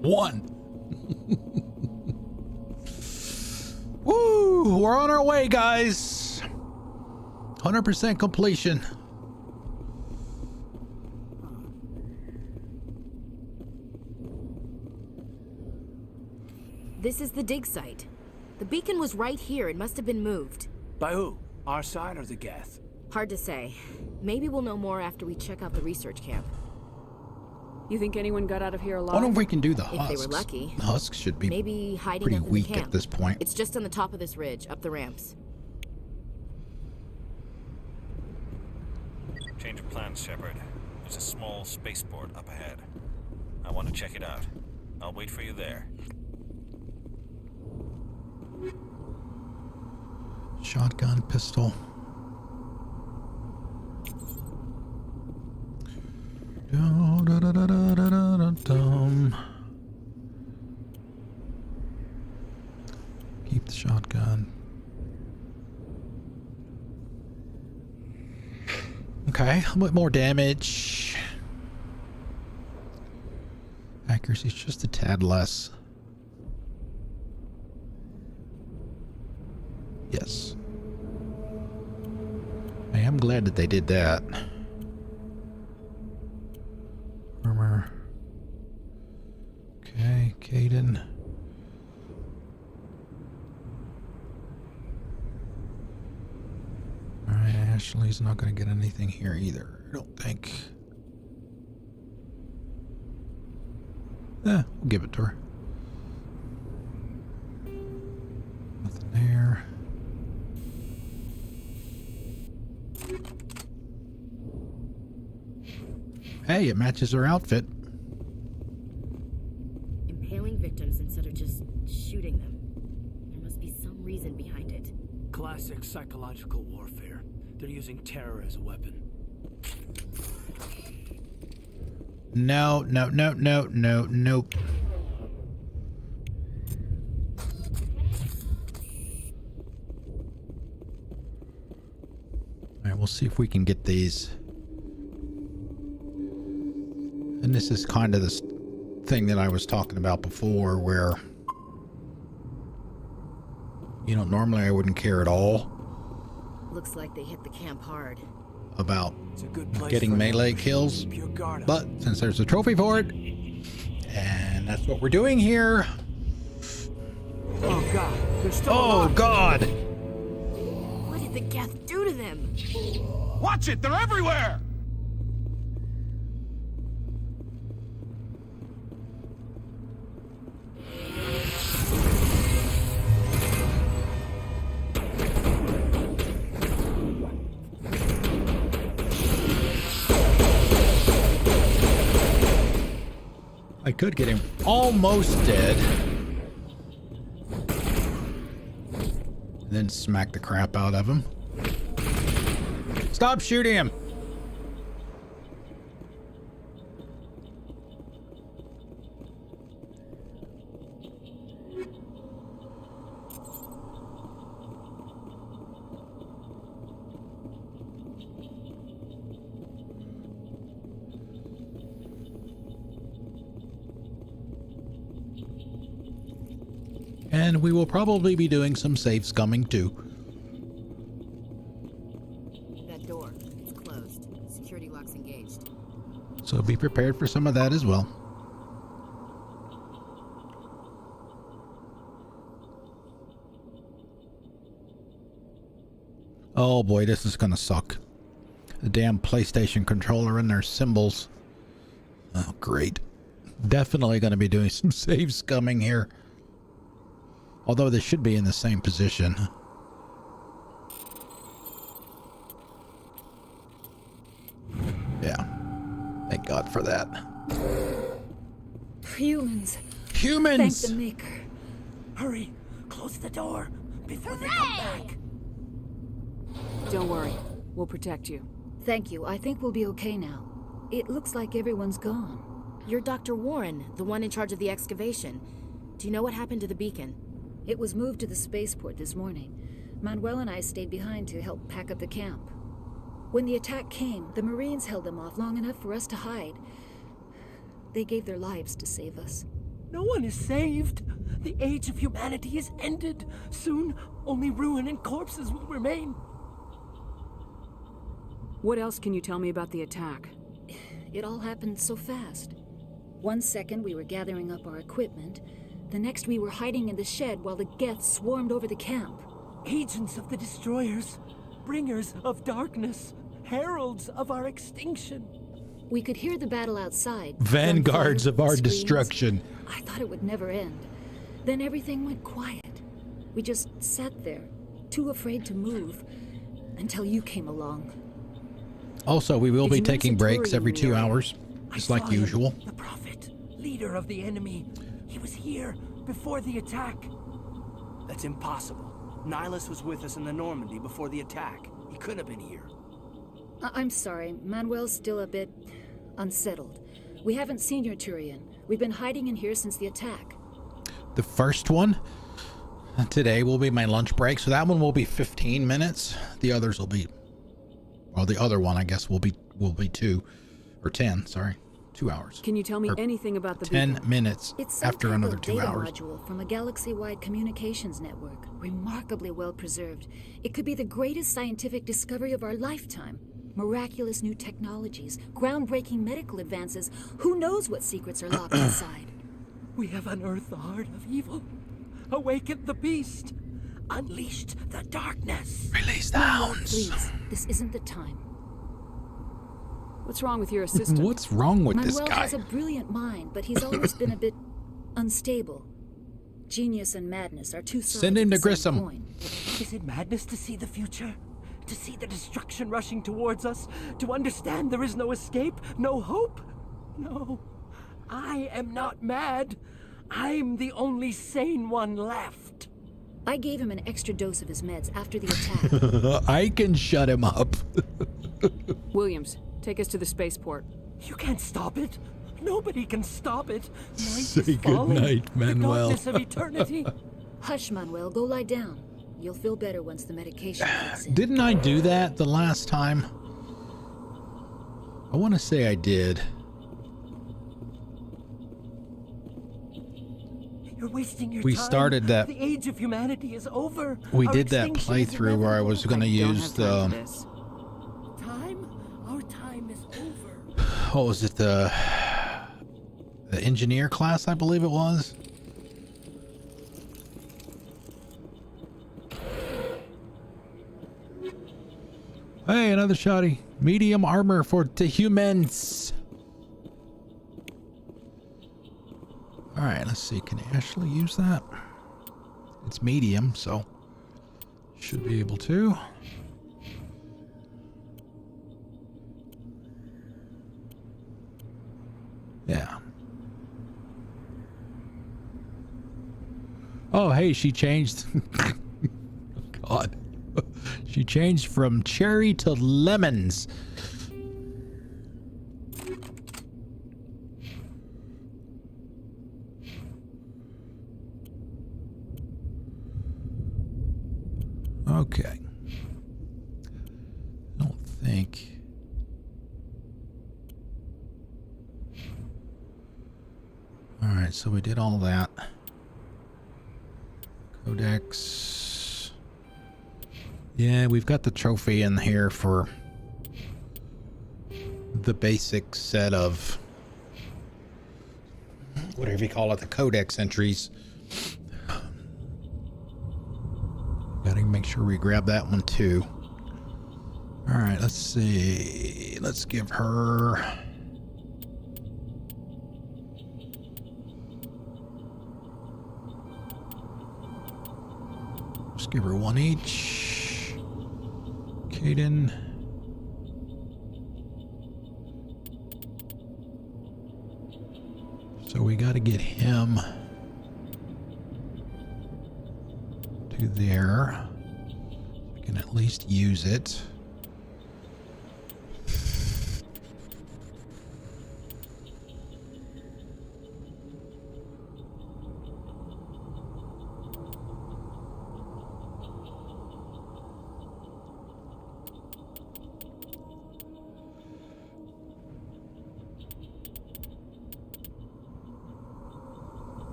One. Woo! We're on our way, guys. 100% completion. This is the dig site. The beacon was right here. It must have been moved. By who? Our side or the Geth? Hard to say. Maybe we'll know more after we check out the research camp. You think anyone got out of here alive? I wonder if we can do the husks. If they were lucky. The husks should be maybe hiding pretty up in weak the camp. at this point. It's just on the top of this ridge, up the ramps. Change of plans, Shepard. There's a small spaceport up ahead. I want to check it out. I'll wait for you there. Shotgun, pistol. Keep the shotgun. Okay, a little bit more damage. Accuracy's just a tad less. Yes. I am glad that they did that. Armor. Okay, Caden. Alright, Ashley's not going to get anything here either, I don't think. We'll give it to her. Nothing there. Hey, it matches her outfit. Impaling victims instead of just shooting them. There must be some reason behind it. Classic psychological warfare. They're using terror as a weapon. No, no, no, no, no, nope. Alright, we'll see if we can get these. And this is kind of this thing that I was talking about before where, you know, normally I wouldn't care at all. Looks like they hit the camp hard. About getting melee kills, but since there's a trophy for it, and that's what we're doing here. Oh God, they're still alive. God! What did the Geth do to them? Watch it, they're everywhere! I could get him almost dead. And then smack the crap out of him. Stop shooting him! And we will probably be doing some safe scumming too. That door, it's closed. Security lock's engaged. So be prepared for some of that as well. Oh boy, this is gonna suck. The damn PlayStation controller and their symbols. Oh great. Definitely gonna be doing some safe scumming here. Although they should be in the same position. Yeah. Thank God for that. Humans. Humans! Thank the Maker. Hurry, close the door before they come back. Don't worry. We'll protect you. Thank you. I think we'll be okay now. It looks like everyone's gone. You're Dr. Warren, the one in charge of the excavation. Do you know what happened to the beacon? It was moved to the spaceport this morning. Manuel and I stayed behind to help pack up the camp. When the attack came, the Marines held them off long enough for us to hide. They gave their lives to save us. No one is saved. The age of humanity is ended. Soon, only ruin and corpses will remain. What else can you tell me about the attack? It all happened so fast. 1 second we were gathering up our equipment. The next we were hiding in the shed while the Geth swarmed over the camp. Agents of the Destroyers, bringers of darkness, heralds of our extinction. We could hear the battle outside. Vanguards of our screams. destruction. I thought it would never end. Then everything went quiet. We just sat there, too afraid to move, until you came along. Also, we will be taking breaks every 2 hours, just like usual. The Prophet, leader of the enemy. He was here before the attack. That's impossible. Nihilus was with us in the Normandy before the attack. He couldn't have been here. I'm sorry. Manuel's still a bit unsettled. We haven't seen your Turian. We've been hiding in here since the attack. The first one today will be my lunch break, so that one will be 15 minutes. The others will be, well, the other one I guess will be 2 or 10. Sorry, 2 hours. Can you tell me anything about the 10 beacon? minutes It's after another 2 data hours. module from a galaxy-wide communications network, remarkably well preserved. It could be the greatest scientific discovery of our lifetime. Miraculous new technologies, groundbreaking medical advances. Who knows what secrets are locked inside? We have unearthed the heart of evil, awakened the beast, unleashed the darkness. Release the hounds. Please, this isn't the time. What's wrong with your assistant? What's wrong with Manuel this guy? has a brilliant mind, but he's always been a bit unstable. Genius and madness are two sides Send him of to the same Grissom. coin. Is it madness to see the future? To see the destruction rushing towards us? To understand there is no escape? No hope? No. I am not mad. I'm the only sane one left. I gave him an extra dose of his meds after the attack. I can shut him up. Williams, take us to the spaceport. You can't stop it. Nobody can stop it. Night Say is falling. good night, Manuel. The darkness of eternity. Hush, Manuel. Go lie down. You'll feel better once the medication kicks in. Didn't I do that the last time? I want to say I did. You're wasting your We time. started that. The age of humanity is over. We Our did that extinction is playthrough where I was going to use the. Time? Our time is over. What was it? The engineer class, I believe it was. Hey, another shoddy. Medium armor for the humans. All right, let's see. Can Ashley use that? It's medium, so should be able to. Yeah. Oh, hey, she changed. God. She changed from cherry to lemons. Okay. I don't think. All right, so we did all that. Codex. Yeah, we've got the trophy in here for the basic set of whatever you call it, the codex entries. Gotta make sure we grab that one too. All right, let's see. Let's give her. Let's give her one each. Caden. So we got to get him to there. We can at least use it.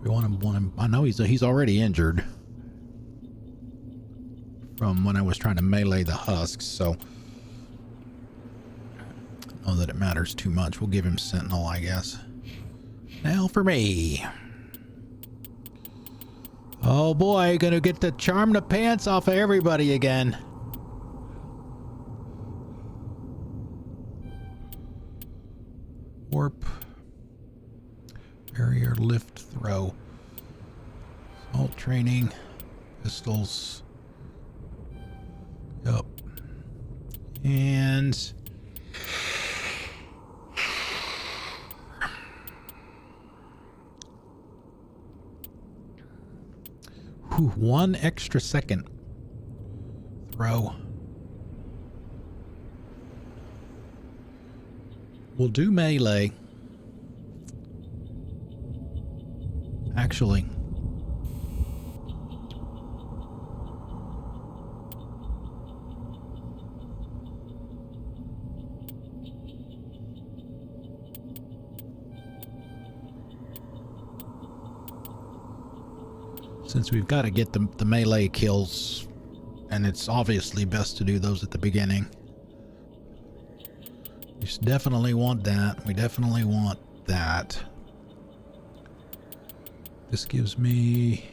We want him. I know he's already injured from when I was trying to melee the husks, so I don't know that it matters too much. We'll give him Sentinel, I guess. Now for me. Oh boy, gonna get to charm the pants off of everybody again. Warp. Barrier, lift, throw. Assault training. Pistols. Yup. And... whew, 1 extra second. Throw. We'll do melee. Actually. Since we've got to get the melee kills, and it's obviously best to do those at the beginning. We definitely want that. We definitely want that. This gives me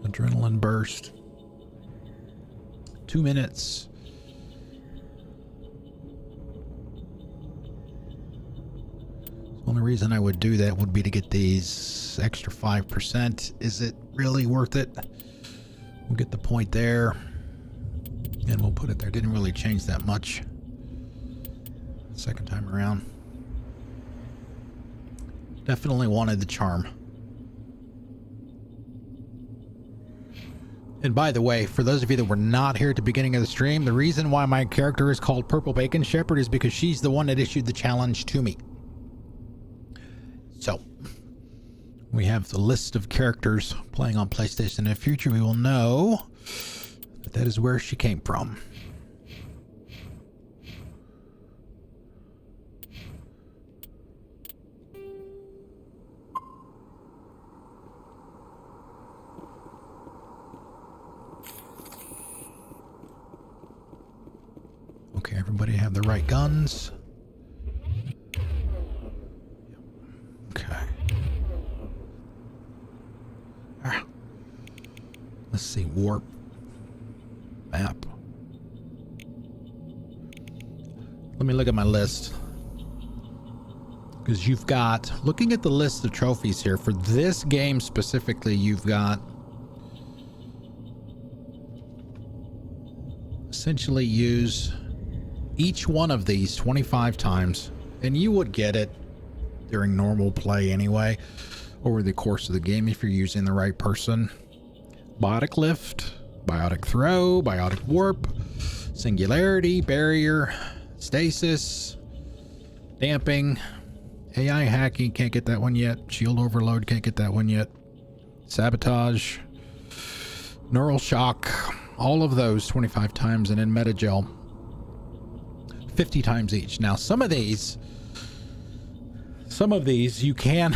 adrenaline burst. 2 minutes. The only reason I would do that would be to get these extra 5%. Is it really worth it? We'll get the point there. And we'll put it there. Didn't really change that much. Second time around. Definitely wanted the charm. And by the way, for those of you that were not here at the beginning of the stream, the reason why my character is called Purple Bacon Shepherd is because she's the one that issued the challenge to me. So, we have the list of characters playing on PlayStation. In the future, we will know that that is where she came from. Okay, everybody have the right guns. Okay. Let's see, warp. Map. Let me look at my list. Because you've got, looking at the list of trophies here, for this game specifically, you've got essentially use each one of these 25 times, and you would get it during normal play anyway, over the course of the game if you're using the right person. Biotic lift, biotic throw, biotic warp, singularity, barrier, stasis, damping, AI hacking, can't get that one yet. Shield overload, can't get that one yet. Sabotage, neural shock, all of those 25 times, and then metagel 50 times each. Now some of these you can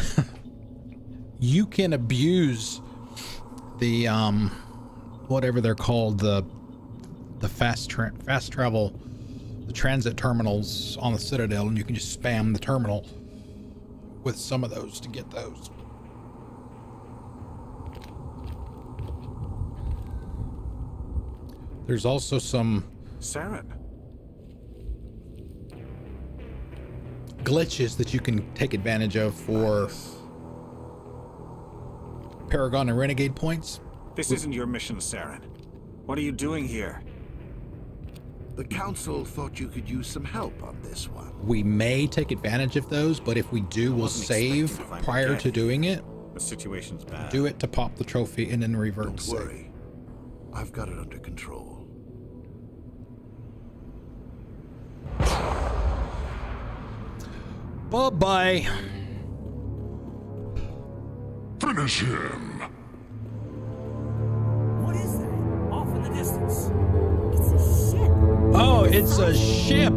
you can abuse the whatever they're called, the fast travel, the transit terminals on the Citadel, and you can just spam the terminal with some of those to get those. There's also some Saren. glitches that you can take advantage of for Paragon and Renegade points. This isn't your mission, Saren. What are you doing here? The Council thought you could use some help on this one. We may take advantage of those, but if we do, we'll save prior to doing it. The situation's bad. Do it to pop the trophy and then revert. Don't worry. I've got it under control. Bye-bye. Finish him. What is that? Off in the distance. It's a ship. Oh, it's a ship.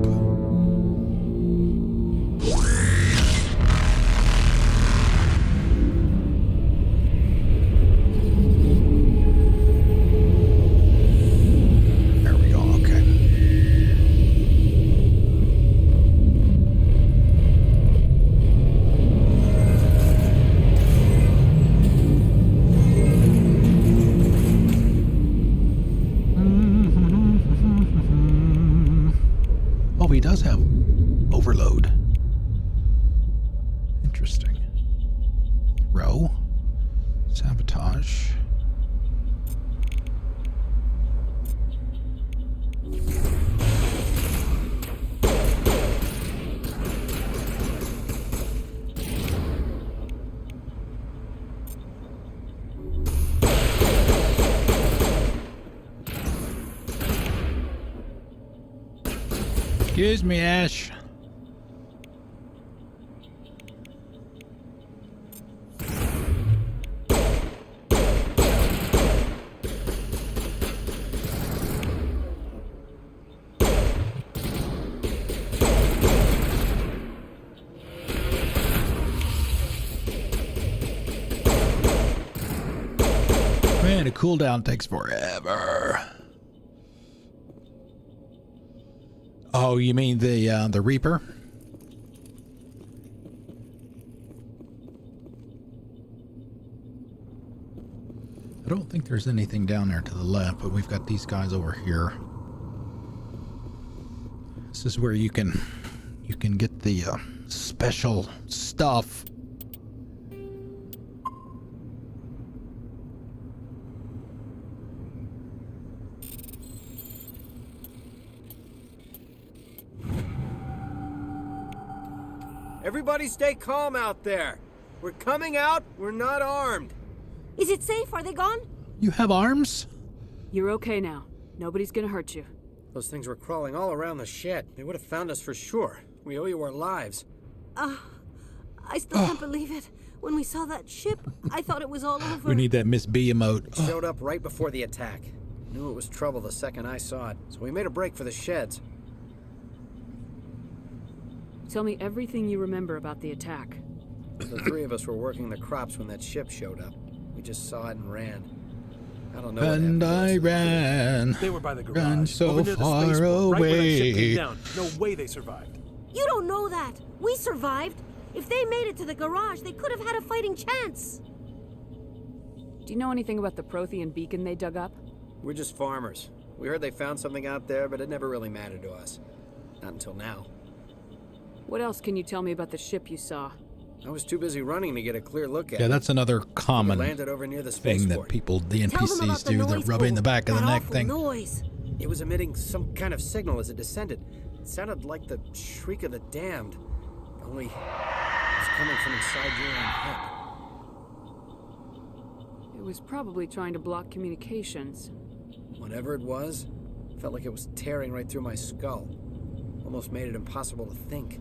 he does have overload. Interesting. Row. Sabotage. Excuse me, Ash. Man, a cooldown takes forever. Oh, you mean the Reaper? I don't think there's anything down there to the left, but we've got these guys over here. This is where you can get the special stuff. Everybody stay calm out there. We're coming out. We're not armed. Is it safe? Are they gone? You have arms? You're okay now. Nobody's gonna hurt you. Those things were crawling all around the shed. They would have found us for sure. We owe you our lives. I still can't believe it. When we saw that ship, I thought it was all over. We need that Miss B emote. It showed up right before the attack. Knew it was trouble the second I saw it, so we made a break for the sheds. Tell me everything you remember about the attack. The three of us were working the crops when that ship showed up. We just saw it and ran. I don't know. And I ran. They were by the garage. Ran so over near the far spaceport, right when that ship away. came down. No way they survived. You don't know that. We survived. If they made it to the garage, they could have had a fighting chance. Do you know anything about the Prothean beacon they dug up? We're just farmers. We heard they found something out there, but it never really mattered to us. Not until now. What else can you tell me about the ship you saw? I was too busy running to get a clear look at it. Yeah, that's another common landed over near the thing that spaceport. people, the NPCs do. They're rubbing the back of the neck thing. Noise. It was emitting some kind of signal as it descended. It sounded like the shriek of the damned. Only it was coming from inside your own head. It was probably trying to block communications. Whatever it was, felt like it was tearing right through my skull. Almost made it impossible to think.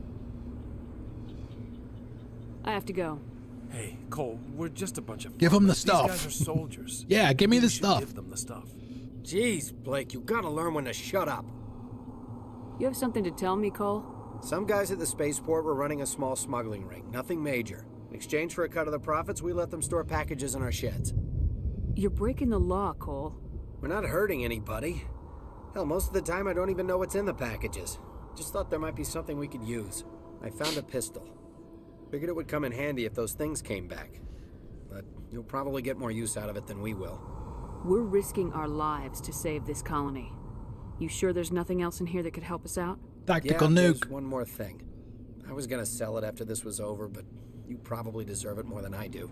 I have to go. Hey, Cole, we're just a bunch of Give them the farmers. stuff. These guys are soldiers. Yeah, give me the You should stuff. Give them the stuff. Jeez, Blake, you gotta learn when to shut up. You have something to tell me, Cole? Some guys at the spaceport were running a small smuggling ring. Nothing major. In exchange for a cut of the profits, we let them store packages in our sheds. You're breaking the law, Cole. We're not hurting anybody. Hell, most of the time I don't even know what's in the packages. Just thought there might be something we could use. I found a pistol. Figured it would come in handy if those things came back. But you'll probably get more use out of it than we will. We're risking our lives to save this colony. You sure there's nothing else in here that could help us out? Tactical There's nuke. one more thing. I was gonna sell it after this was over, but you probably deserve it more than I do.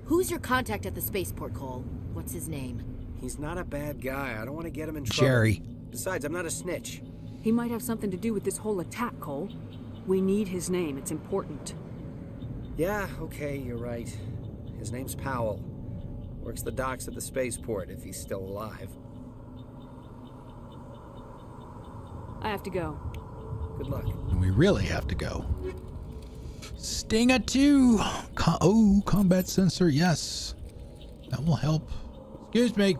Who's your contact at the spaceport, Cole? What's his name? He's not a bad guy. I don't want to get him in trouble. Jerry. Besides, I'm not a snitch. He might have something to do with this whole attack, Cole. We need his name. It's important. Yeah, okay, you're right. His name's Powell. Works the docks at the spaceport, if he's still alive. I have to go. Good luck. We really have to go. Stinger 2. Combat sensor, yes. That will help. Excuse me.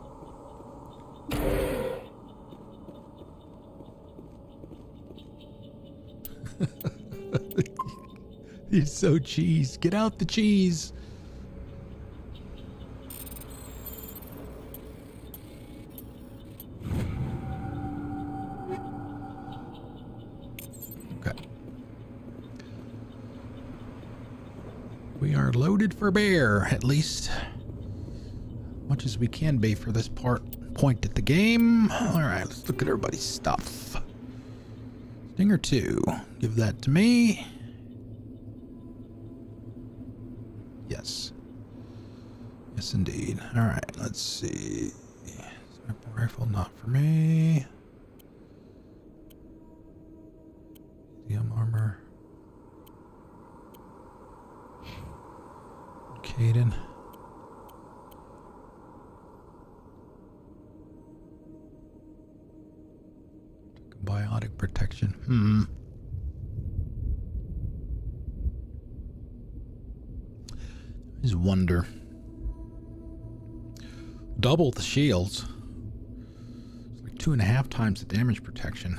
He's so cheese. Get out the cheese. Okay. We are loaded for bear, at least much as we can be for this part point at the game. All right, let's look at everybody's stuff. Stinger 2. Give that to me. Yes. Yes, indeed. All right, let's see. Sniper rifle, not for me. DM armor. Caden. Biotic protection. I just wonder. Double the shields. It's like 2.5 times the damage protection.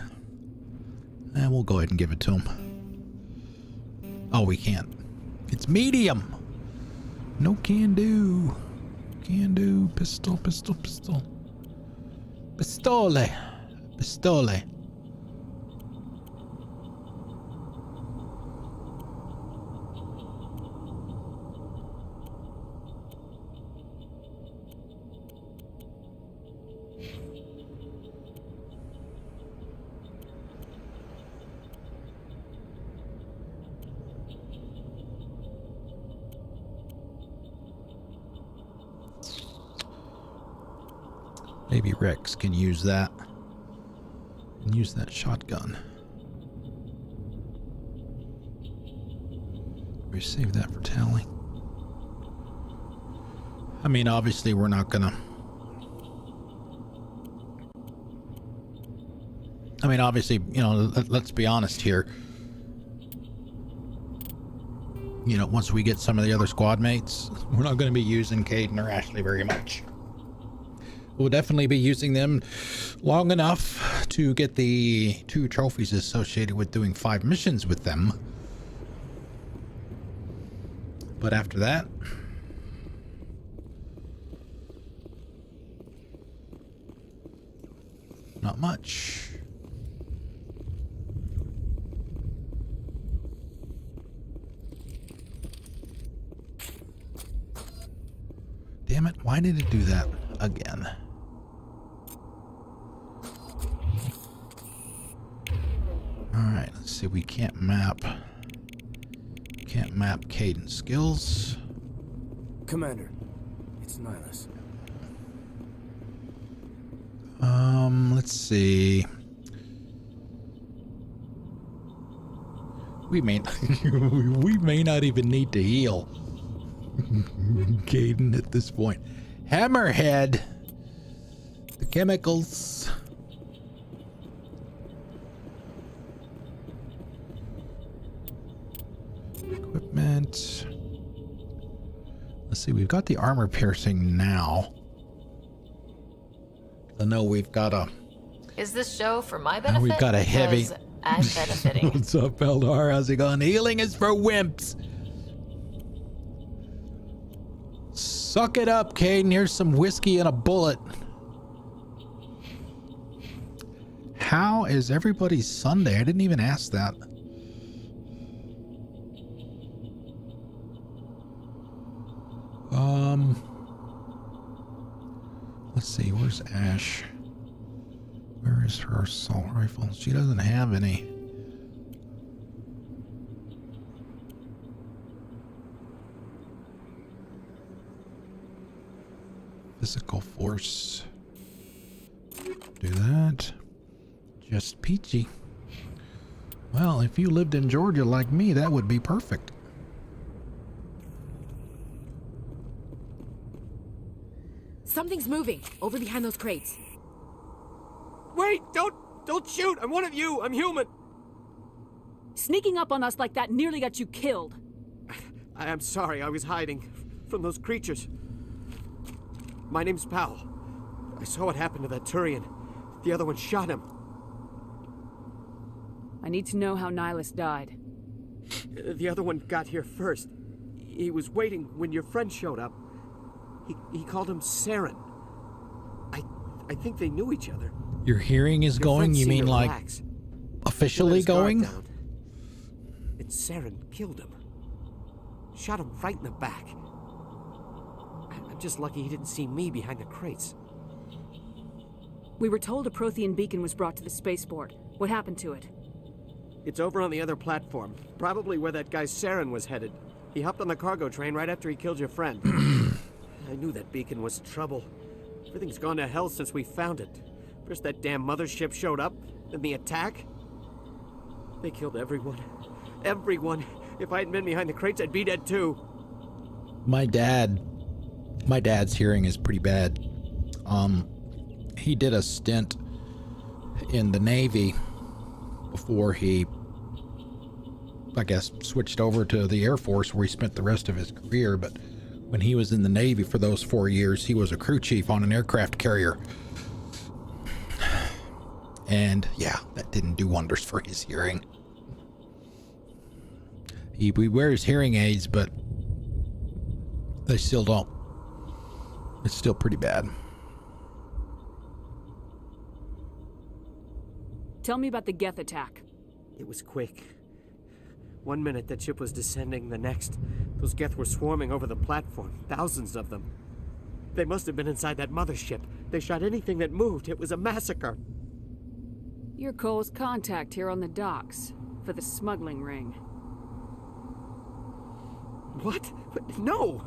And we'll go ahead and give it to him. Oh, we can't. It's medium. No can do. Can do. Pistol, pistol, pistol. Pistole. Pistole. Maybe Rex can use that. And use that shotgun. We save that for Tally. I mean, obviously we're not gonna... I mean, obviously, you know, let's be honest here. You know, once we get some of the other squad mates, we're not going to be using Caden or Ashley very much. We'll definitely be using them long enough to get the 2 trophies associated with doing 5 missions with them. But after that... not much. Damn it, why did it do that again? Alright, let's see, we can't map Caden skills. Commander, it's Nihilus. Let's see. We may not even need to heal Caden at this point. Hammerhead. The chemicals. Equipment. Let's see, we've got the armor piercing now. I know we've got a... Is this show for my benefit? We've got a heavy... Because I'm benefiting. What's up, Eldar? How's it going? Healing is for wimps. Suck it up, Caden. Here's some whiskey and a bullet. How is everybody's Sunday? I didn't even ask that. Let's see, where's Ash? Where is her assault rifle? She doesn't have any. Physical force. Do that. Just peachy. Well, if you lived in Georgia like me, that would be perfect. Something's moving over behind those crates. Wait, don't shoot. I'm one of you. I'm human. Sneaking up on us like that nearly got you killed. I am sorry. I was hiding from those creatures. My name's Powell. I saw what happened to that Turian. The other one shot him. I need to know how Nihilus died. The other one got here first. He was waiting when your friend showed up. He called him Saren. I think they knew each other. Your hearing is going? You mean like officially going? And Saren killed him. Shot him right in the back. I'm just lucky he didn't see me behind the crates. We were told a Prothean beacon was brought to the spaceport. What happened to it? It's over on the other platform. Probably where that guy Saren was headed. He hopped on the cargo train right after he killed your friend. I knew that beacon was trouble. Everything's gone to hell since we found it. First that damn mothership showed up, then the attack. They killed everyone. Everyone. If I hadn't been behind the crates, I'd be dead too. My dad's hearing is pretty bad. He did a stint in the Navy before he, I guess, switched over to the Air Force, where he spent the rest of his career. But when he was in the Navy for those 4 years, he was a crew chief on an aircraft carrier. And yeah, that didn't do wonders for his hearing. He wears hearing aids, but they still don't. It's still pretty bad. Tell me about the Geth attack. It was quick. 1 minute that ship was descending, the next, those Geth were swarming over the platform. Thousands of them. They must have been inside that mothership. They shot anything that moved. It was a massacre. You're Cole's contact here on the docks for the smuggling ring. What? No!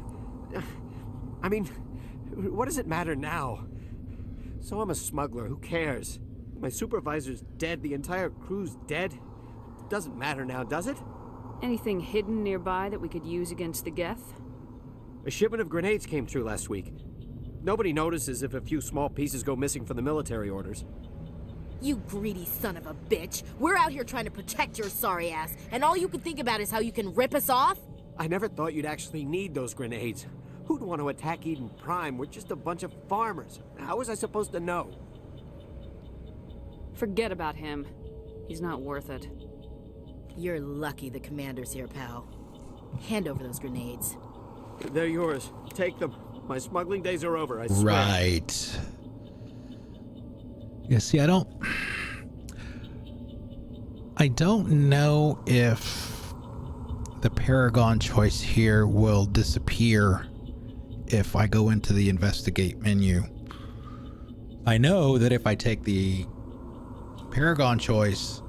I mean, what does it matter now? So I'm a smuggler. Who cares? My supervisor's dead. The entire crew's dead. It doesn't matter now, does it? Anything hidden nearby that we could use against the Geth? A shipment of grenades came through last week. Nobody notices if a few small pieces go missing from the military orders. You greedy son of a bitch. We're out here trying to protect your sorry ass, and all you can think about is how you can rip us off? I never thought you'd actually need those grenades. Who'd want to attack Eden Prime? We're just a bunch of farmers. How was I supposed to know? Forget about him. He's not worth it. You're lucky the commander's here, pal. Hand over those grenades. They're yours. Take them. My smuggling days are over, I swear. Right. Yeah, see, I don't know if the Paragon choice here will disappear if I go into the investigate menu. I know that if I take the Paragon choice,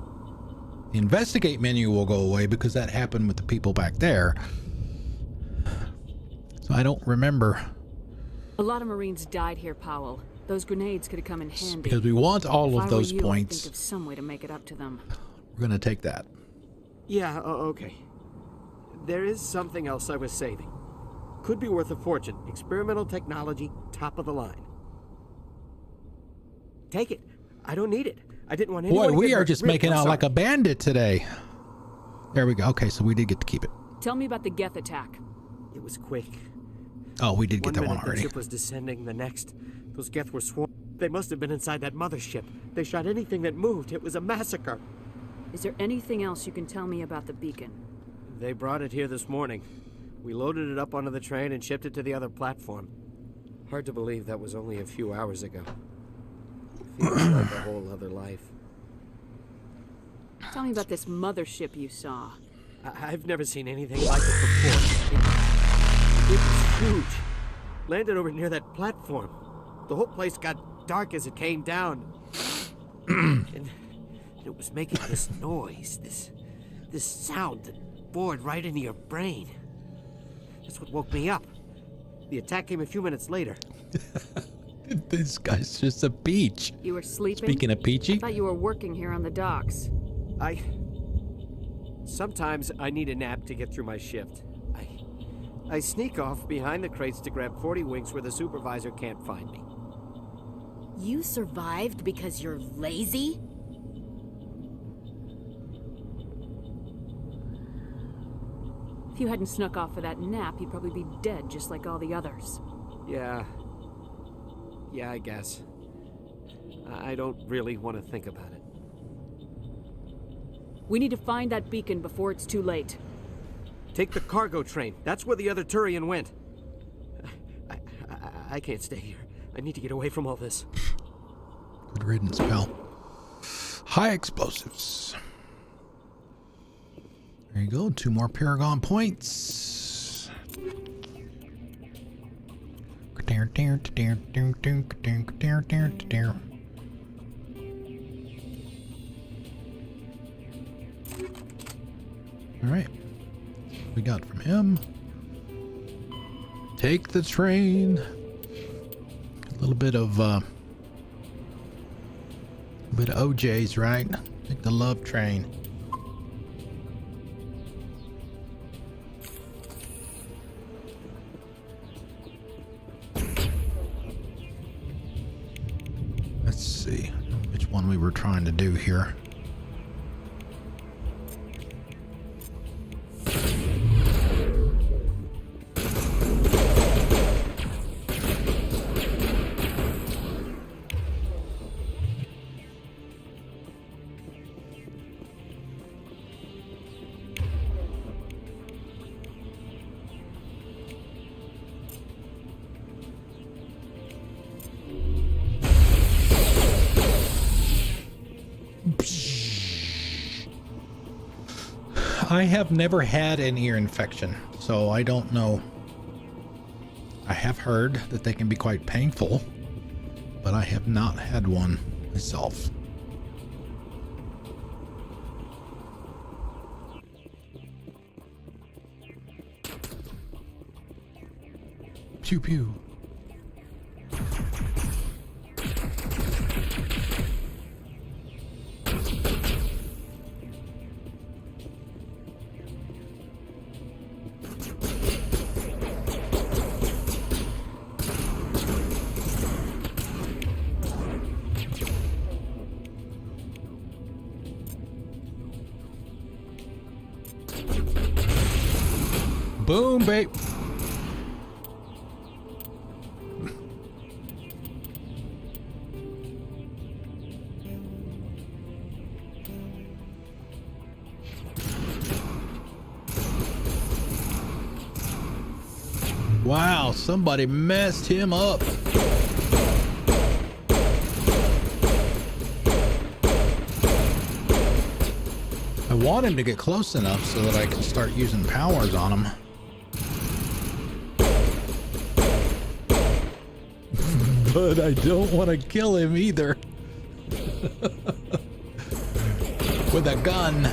the investigate menu will go away because that happened with the people back there. So I don't remember. A lot of Marines died here, Powell. Those grenades could have come in handy. Because we want all of those points. I'd think of some way to make it up to them. We're gonna take that. Yeah, okay. There is something else I was saving. Could be worth a fortune. Experimental technology, top of the line. Take it. I don't need it. I didn't want anyone Boy, to we get are hurt. just Really, making I'm out sorry. like a bandit today. There we go. Okay, so we did get to keep it. Tell me about the Geth attack. It was quick. Oh, we did get that one minute already. The ship was descending, the next, those Geth were swarming. They must have been inside that mothership. They shot anything that moved. It was a massacre. Is there anything else you can tell me about the beacon? They brought it here this morning. We loaded it up onto the train and shipped it to the other platform. Hard to believe that was only a few hours ago. Feels like a whole other life. Tell me about this mothership you saw. I've never seen anything like it before. It was huge. Landed over near that platform. The whole place got dark as it came down. And it was making this noise, this sound that bored right into your brain. That's what woke me up. The attack came a few minutes later. This guy's just a peach. You were sleeping? Speaking of peachy. I thought you were working here on the docks. Sometimes I need a nap to get through my shift. I sneak off behind the crates to grab 40 winks where the supervisor can't find me. You survived because you're lazy? If you hadn't snuck off for that nap, you'd probably be dead just like all the others. Yeah, I guess. I don't really want to think about it. We need to find that beacon before it's too late. Take the cargo train. That's where the other Turian went. I can't stay here. I need to get away from all this. Good riddance, pal. High explosives. There you go. 2 more Paragon points. All right. We got from him. Take the train. A little bit of OJ's, right? Take the love train. Let's see which one we were trying to do here. I have never had an ear infection, so I don't know. I have heard that they can be quite painful, but I have not had one myself. Pew pew. Boom, babe. Wow, somebody messed him up. I want him to get close enough so that I can start using powers on him. But I don't want to kill him either. With a gun.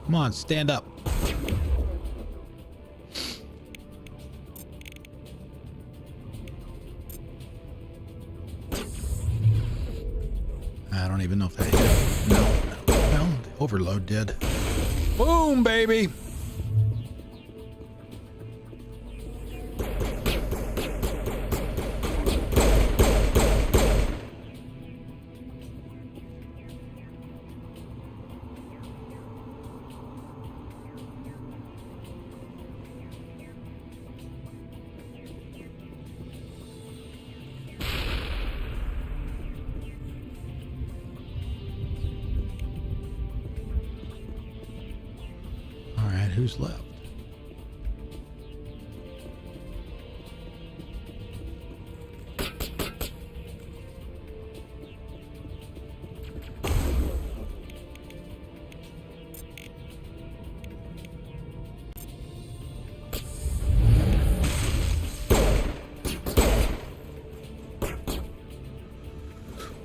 Come on, stand up. I don't even know if that hit. No. Well, the overload did. Boom, baby. Who's left?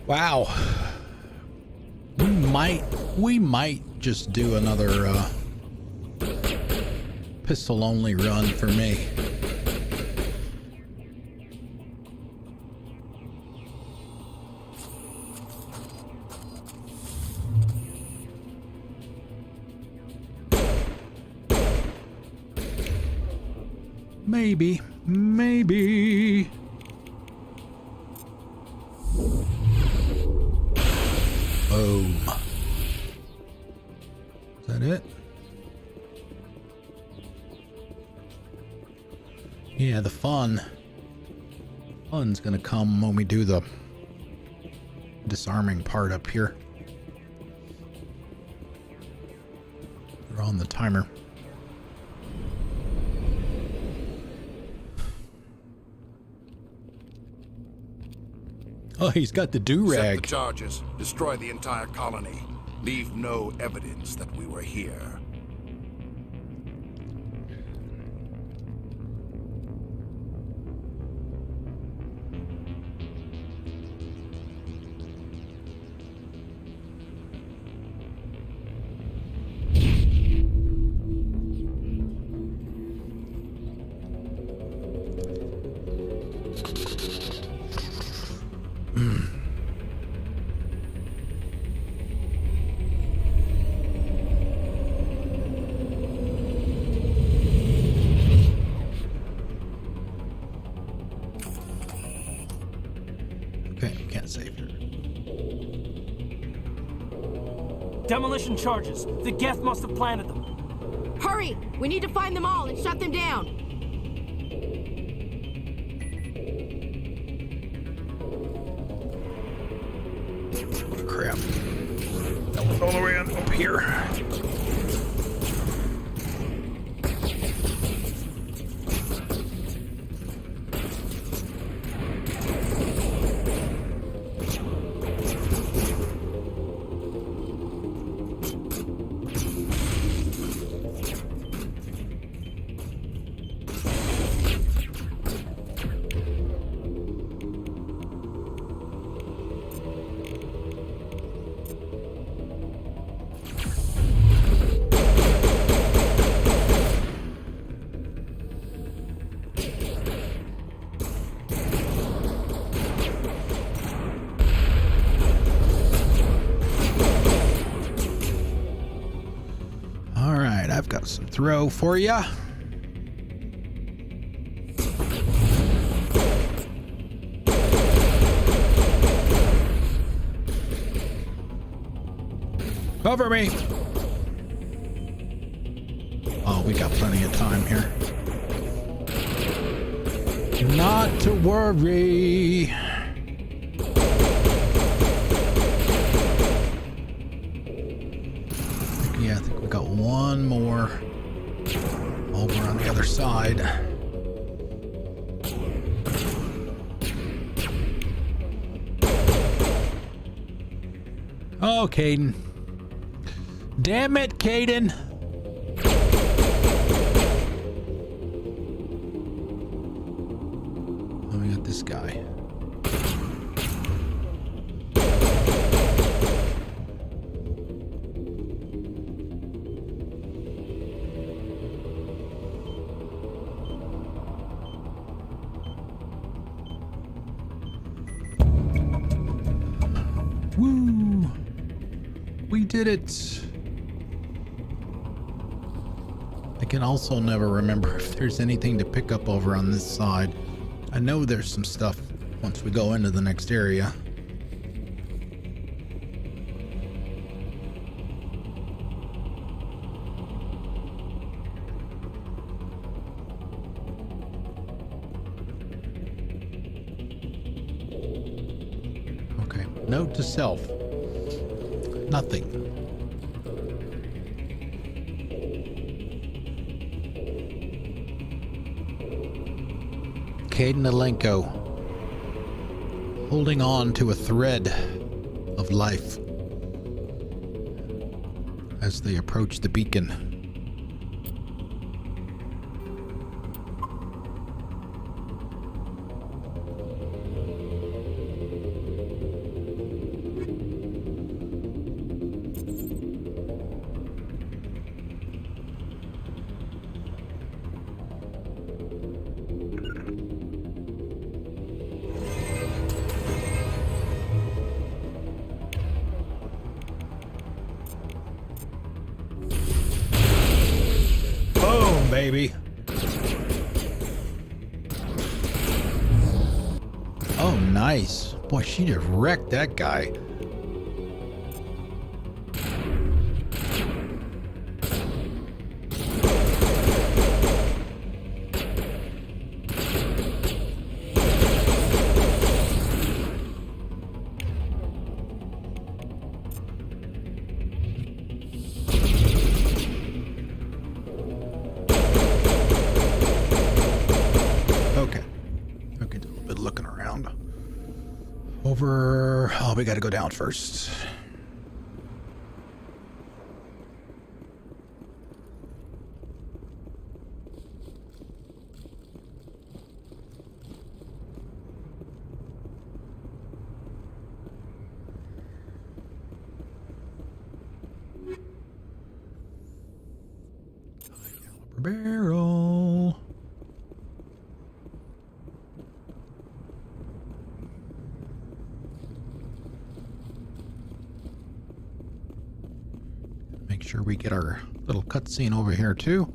Wow. We might just do another pistol only run for me. Maybe. Boom. Is that it? Yeah, the fun's gonna come when we do the disarming part up here. We're on the timer. Oh, he's got the Set do-rag. the charges. Destroy the entire colony. Leave no evidence that we were here. Okay, can't save here. Demolition charges. The Geth must have planted them. Hurry! We need to find them all and shut them down. Crap. That was all the way up here. I've got some throw for ya. Cover me. Oh, we got plenty of time here. Not to worry. Yeah, I think we got one more over on the other side. Oh, Caden. Damn it, Caden. Oh, we got this guy. Woo! We did it! I can also never remember if there's anything to pick up over on this side. I know there's some stuff once we go into the next area. Okay, note to self. Nothing. Caden Alenko, holding on to a thread of life as they approach the beacon. Baby. Oh, nice. Boy, she just wrecked that guy. been looking around. Over... Oh, we gotta go down first. Barrel. Make sure we get our little cutscene over here too.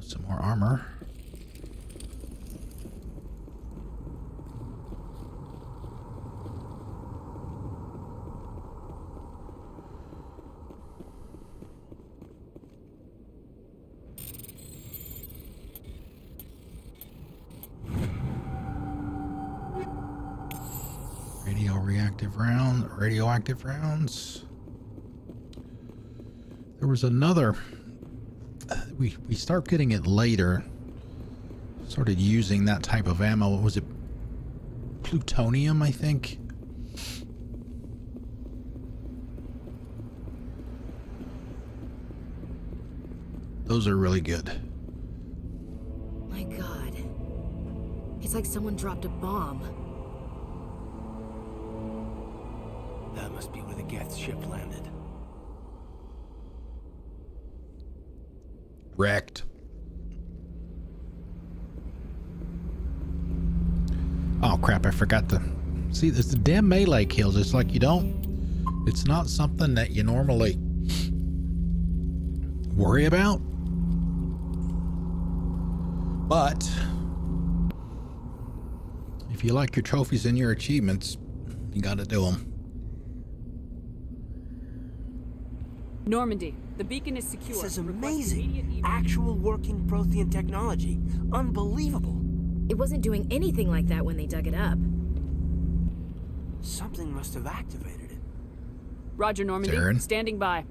Some more armor. Radioactive rounds. There was another. We start getting it later. Started using that type of ammo. What was it? Plutonium, I think. Those are really good. My God. It's like someone dropped a bomb. That must be where the Geth ship landed. Wrecked. Oh crap, I forgot to see. It's the damn melee kills. It's like it's not something that you normally worry about, but if you like your trophies and your achievements, you gotta do them. Normandy, the beacon is secure. This is amazing. Actual working Prothean technology. Unbelievable. It wasn't doing anything like that when they dug it up. Something must have activated it. Roger, Normandy. Saren. Standing by.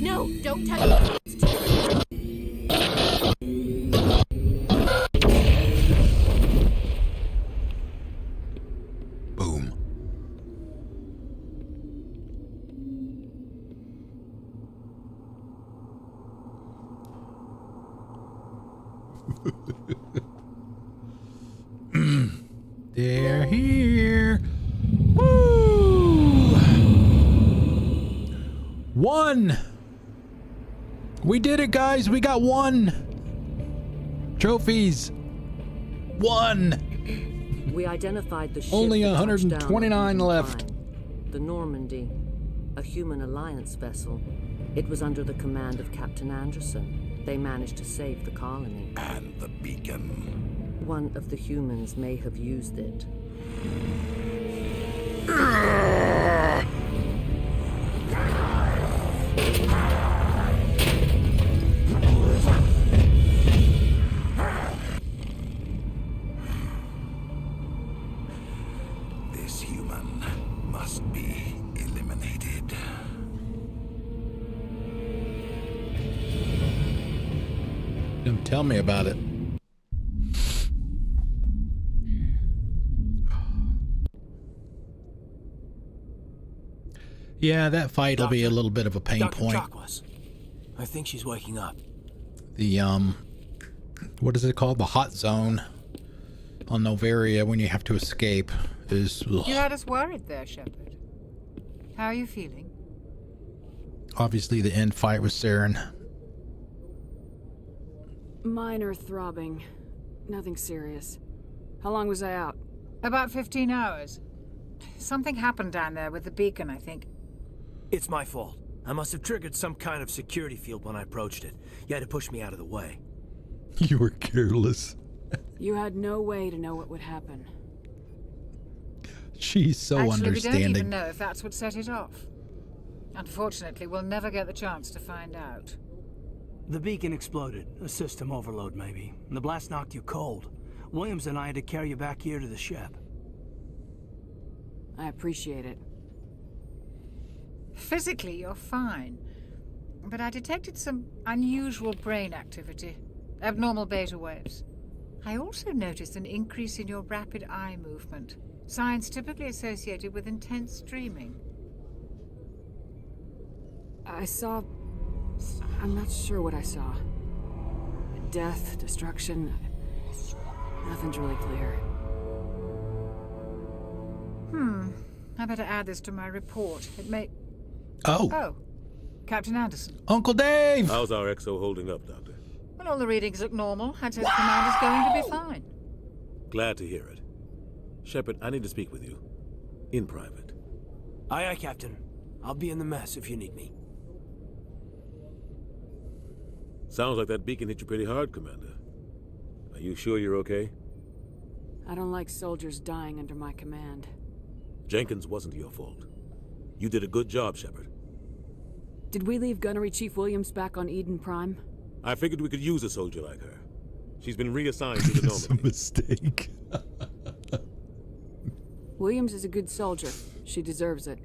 No, don't touch it. Boom. They're here. Woo! One. We did it, guys. We got one. Trophies. One. We identified the ship. Only that touched down 129 on left. The Normandy, a human alliance vessel. It was under the command of Captain Anderson. They managed to save the colony. And the beacon. One of the humans may have used it. This human must be eliminated. Don't tell me about it. Yeah, that fight will be a little bit of a pain point. Chakwas. I think she's waking up. The what is it called? The hot zone on Novaria when you have to escape is ugh. You had us worried there, Shepard. How are you feeling? Obviously the end fight with Saren. Minor throbbing. Nothing serious. How long was I out? About 15 hours. Something happened down there with the beacon, I think. It's my fault. I must have triggered some kind of security field when I approached it. You had to push me out of the way. You were careless. You had no way to know what would happen. She's so Actually, understanding. we don't even know if that's what set it off. Unfortunately, we'll never get the chance to find out. The beacon exploded. A system overload, maybe. The blast knocked you cold. Williams and I had to carry you back here to the ship. I appreciate it. Physically, you're fine. But I detected some unusual brain activity. Abnormal beta waves. I also noticed an increase in your rapid eye movement. Signs typically associated with intense dreaming. I saw... I'm not sure what I saw. Death, destruction... Nothing's really clear. I better add this to my report. It may... Oh, Captain Anderson. Uncle Dave! How's our XO holding up, Doctor? Well, all the readings look normal. I'd say the command is going to be fine. Glad to hear it. Shepard, I need to speak with you. In private. Aye, aye, Captain. I'll be in the mess if you need me. Sounds like that beacon hit you pretty hard, Commander. Are you sure you're okay? I don't like soldiers dying under my command. Jenkins wasn't your fault. You did a good job, Shepard. Did we leave Gunnery Chief Williams back on Eden Prime? I figured we could use a soldier like her. She's been reassigned to the Normandy. It's a mistake. Williams is a good soldier. She deserves it.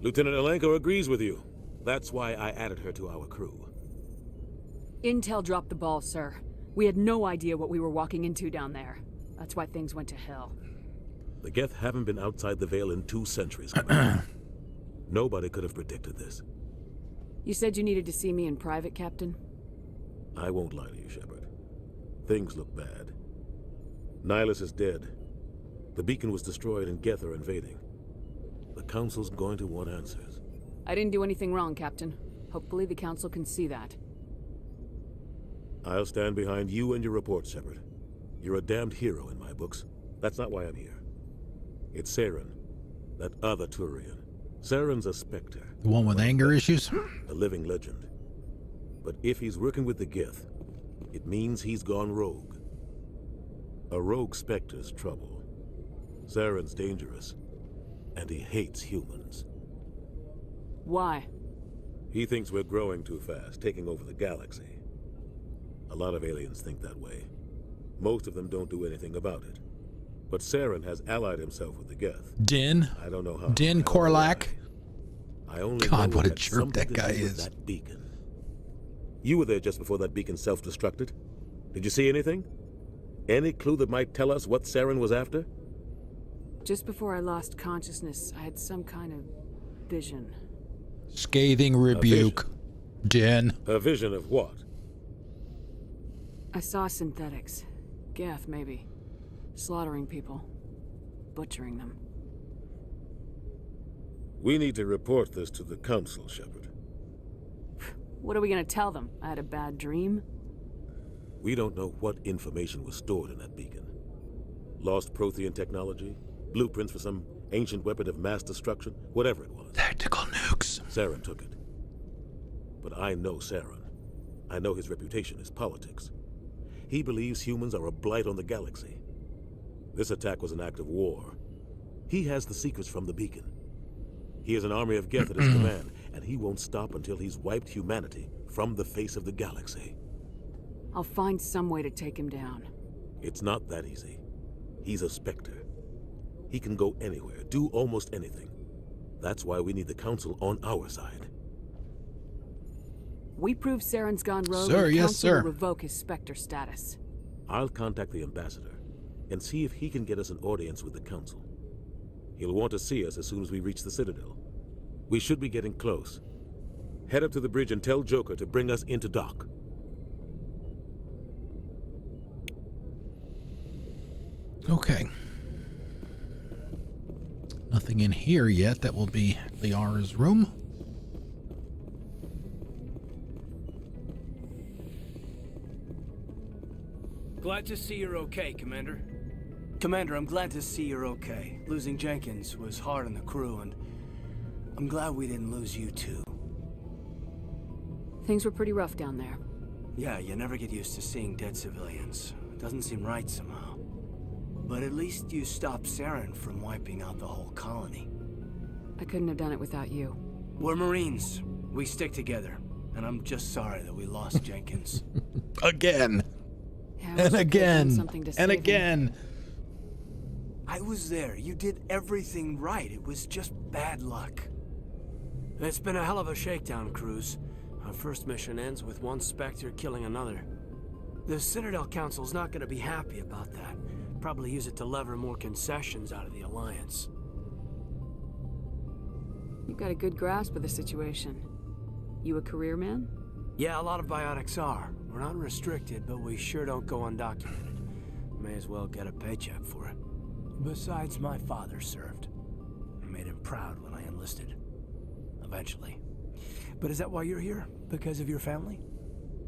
Lieutenant Alenko agrees with you. That's why I added her to our crew. Intel dropped the ball, sir. We had no idea what we were walking into down there. That's why things went to hell. The Geth haven't been outside the Veil in 2 centuries, Commander. Nobody could have predicted this. You said you needed to see me in private, Captain? I won't lie to you, Shepard. Things look bad. Nihilus is dead. The beacon was destroyed and Geth are invading. The Council's going to want answers. I didn't do anything wrong, Captain. Hopefully the Council can see that. I'll stand behind you and your report, Shepard. You're a damned hero in my books. That's not why I'm here. It's Saren, that other Turian. Saren's a Spectre. The one with anger issues? A living legend. But if he's working with the Geth, it means he's gone rogue. A rogue Spectre's trouble. Saren's dangerous, and he hates humans. Why? He thinks we're growing too fast, taking over the galaxy. A lot of aliens think that way. Most of them don't do anything about it. But Saren has allied himself with the Geth. Din. I don't know how. Din Korlak. I only God, know what a it had jerk something that to guy do with is. That beacon. You were there just before that beacon self-destructed. Did you see anything? Any clue that might tell us what Saren was after? Just before I lost consciousness, I had some kind of vision. Scathing rebuke. Din. A vision of what? I saw synthetics. Geth, maybe. Slaughtering people. Butchering them. We need to report this to the Council, Shepard. What are we gonna tell them? I had a bad dream? We don't know what information was stored in that beacon. Lost Prothean technology? Blueprints for some ancient weapon of mass destruction? Whatever it was. Tactical nukes. Saren took it. But I know Saren. I know his reputation is politics. He believes humans are a blight on the galaxy. This attack was an act of war. He has the secrets from the beacon. He has an army of Geth at his command, and he won't stop until he's wiped humanity from the face of the galaxy. I'll find some way to take him down. It's not that easy. He's a Spectre. He can go anywhere, do almost anything. That's why we need the Council on our side. We prove Saren's gone rogue, Sir, and the yes, Council sir. will revoke his Spectre status. I'll contact the Ambassador and see if he can get us an audience with the Council. He'll want to see us as soon as we reach the Citadel. We should be getting close. Head up to the bridge and tell Joker to bring us into dock. Okay. Nothing in here yet. That will be Liara's room. Glad to see you're okay, Commander. Commander, I'm glad to see you're okay. Losing Jenkins was hard on the crew, and I'm glad we didn't lose you too. Things were pretty rough down there. Yeah, you never get used to seeing dead civilians. It doesn't seem right somehow. But at least you stopped Saren from wiping out the whole colony. I couldn't have done it without you. We're Marines. We stick together. And I'm just sorry that we lost Jenkins. Again. Yeah, And again. And again. I was there. You did everything right. It was just bad luck. It's been a hell of a shakedown, Cruz. Our first mission ends with one Spectre killing another. The Citadel Council's not going to be happy about that. Probably use it to lever more concessions out of the Alliance. You've got a good grasp of the situation. You a career man? Yeah, a lot of biotics are. We're not restricted, but we sure don't go undocumented. May as well get a paycheck for it. Besides, my father served. I made him proud when I enlisted. Eventually. But is that why you're here? Because of your family?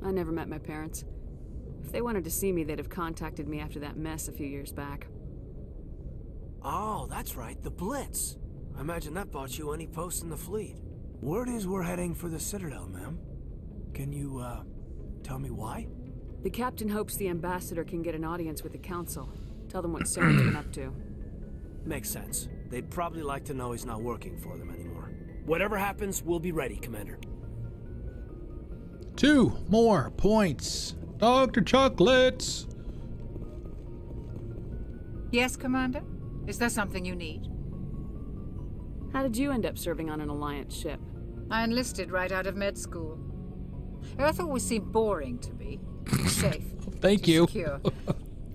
I never met my parents. If they wanted to see me, they'd have contacted me after that mess a few years back. Oh, that's right, the Blitz. I imagine that bought you any post in the fleet. Word is we're heading for the Citadel, ma'am. Can you, tell me why? The captain hopes the ambassador can get an audience with the council. Tell them what Saren's been up to. Makes sense. They'd probably like to know he's not working for them anymore. Whatever happens, we'll be ready, Commander. 2 more points. Dr. Chocolates. Yes, Commander? Is there something you need? How did you end up serving on an Alliance ship? I enlisted right out of med school. Earth always seemed boring to me. Safe. Thank you. Secure.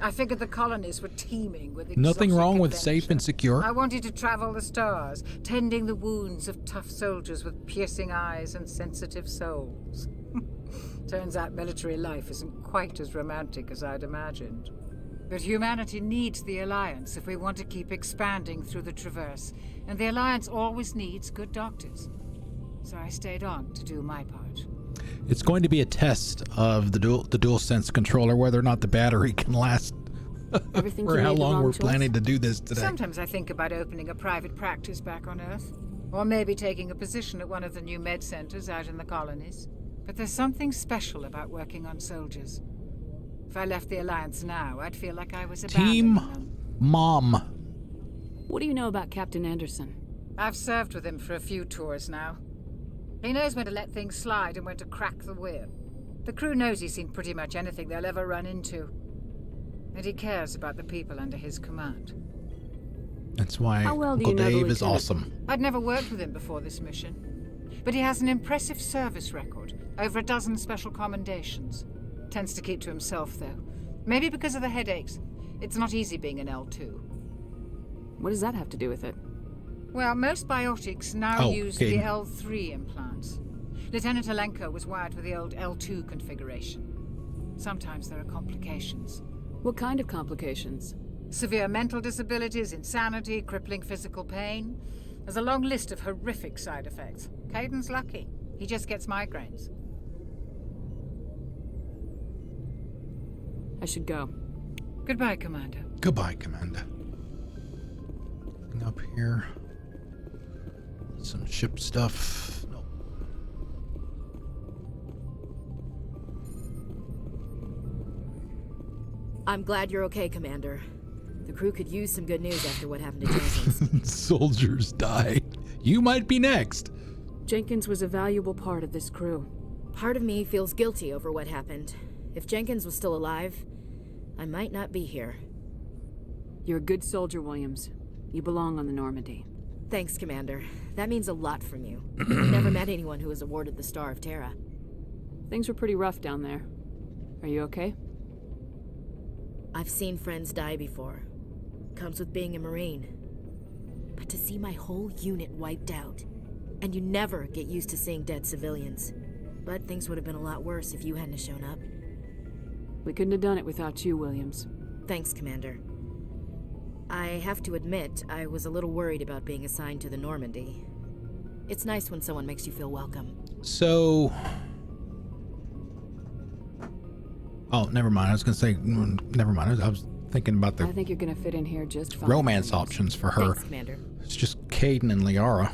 I figured the colonies were teeming with Nothing exotic wrong with adventure. safe and secure. I wanted to travel the stars, tending the wounds of tough soldiers with piercing eyes and sensitive souls. Turns out military life isn't quite as romantic as I'd imagined. But humanity needs the Alliance if we want to keep expanding through the Traverse, and the Alliance always needs good doctors. So I stayed on to do my part. It's going to be a test of the DualSense controller, whether or not the battery can last for how long we're planning to do this today. Sometimes I think about opening a private practice back on Earth, or maybe taking a position at one of the new med centers out in the colonies. But there's something special about working on soldiers. If I left the Alliance now, I'd feel like I was abandoning them. Mom. What do you know about Captain Anderson? I've served with him for a few tours now. He knows when to let things slide and when to crack the whip. The crew knows he's seen pretty much anything they'll ever run into. And he cares about the people under his command. That's why How well do Uncle you know the Dave is lieutenant? awesome. I'd never worked with him before this mission. But he has an impressive service record. Over a dozen special commendations. Tends to keep to himself, though. Maybe because of the headaches. It's not easy being an L2. What does that have to do with it? Well, most biotics now Oh, use okay. the L3 implants. Lieutenant Alenko was wired with the old L2 configuration. Sometimes there are complications. What kind of complications? Severe mental disabilities, insanity, crippling physical pain. There's a long list of horrific side effects. Caden's lucky. He just gets migraines. I should go. Goodbye, Commander. Goodbye, Commander. Up here. Some ship stuff. No. I'm glad you're okay, Commander. The crew could use some good news after what happened to Jenkins. Soldiers die. You might be next. Jenkins was a valuable part of this crew. Part of me feels guilty over what happened. If Jenkins was still alive, I might not be here. You're a good soldier, Williams. You belong on the Normandy. Thanks, Commander. That means a lot from you. I've never met anyone who was awarded the Star of Terra. Things were pretty rough down there. Are you okay? I've seen friends die before. Comes with being a Marine. But to see my whole unit wiped out, and you never get used to seeing dead civilians. But things would have been a lot worse if you hadn't shown up. We couldn't have done it without you, Williams. Thanks, Commander. I have to admit, I was a little worried about being assigned to the Normandy. It's nice when someone makes you feel welcome. So Oh, never mind. I was gonna say, never mind. I was thinking about I the think you're gonna fit in here just fine. romance options for her. Thanks, Commander. It's just Caden and Liara.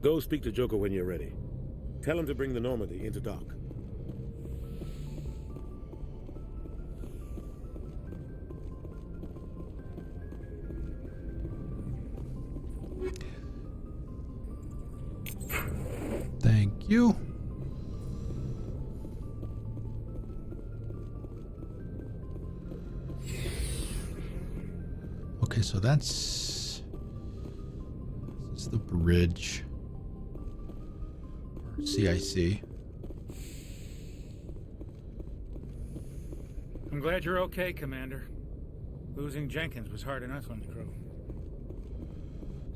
Go speak to Joker when you're ready. Tell him to bring the Normandy into dock. Thank you. Okay, so that's the bridge. Or CIC. I'm glad you're okay, Commander. Losing Jenkins was hard enough on the crew.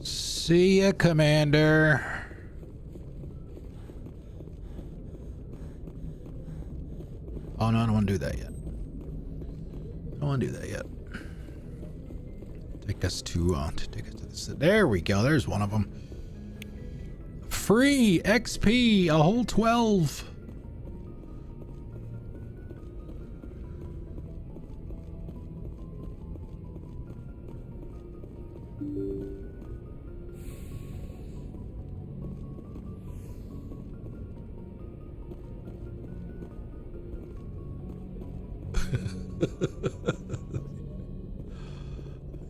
See ya, Commander. Oh no, I don't want to do that yet. I don't want to do that yet. Take us to the. There we go. There's one of them. Free XP, a whole 12.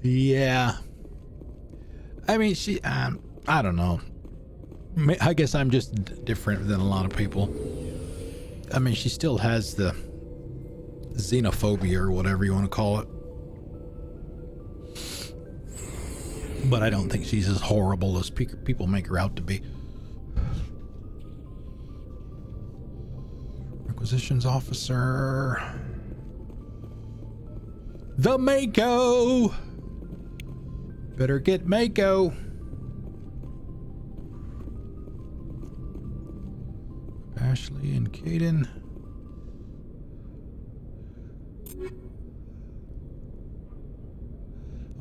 Yeah. I mean, I don't know. I guess I'm just different than a lot of people. I mean, she still has the xenophobia or whatever you want to call it. But I don't think she's as horrible as people make her out to be. Requisitions officer. The Mako! Better get Mako. Ashley and Caden.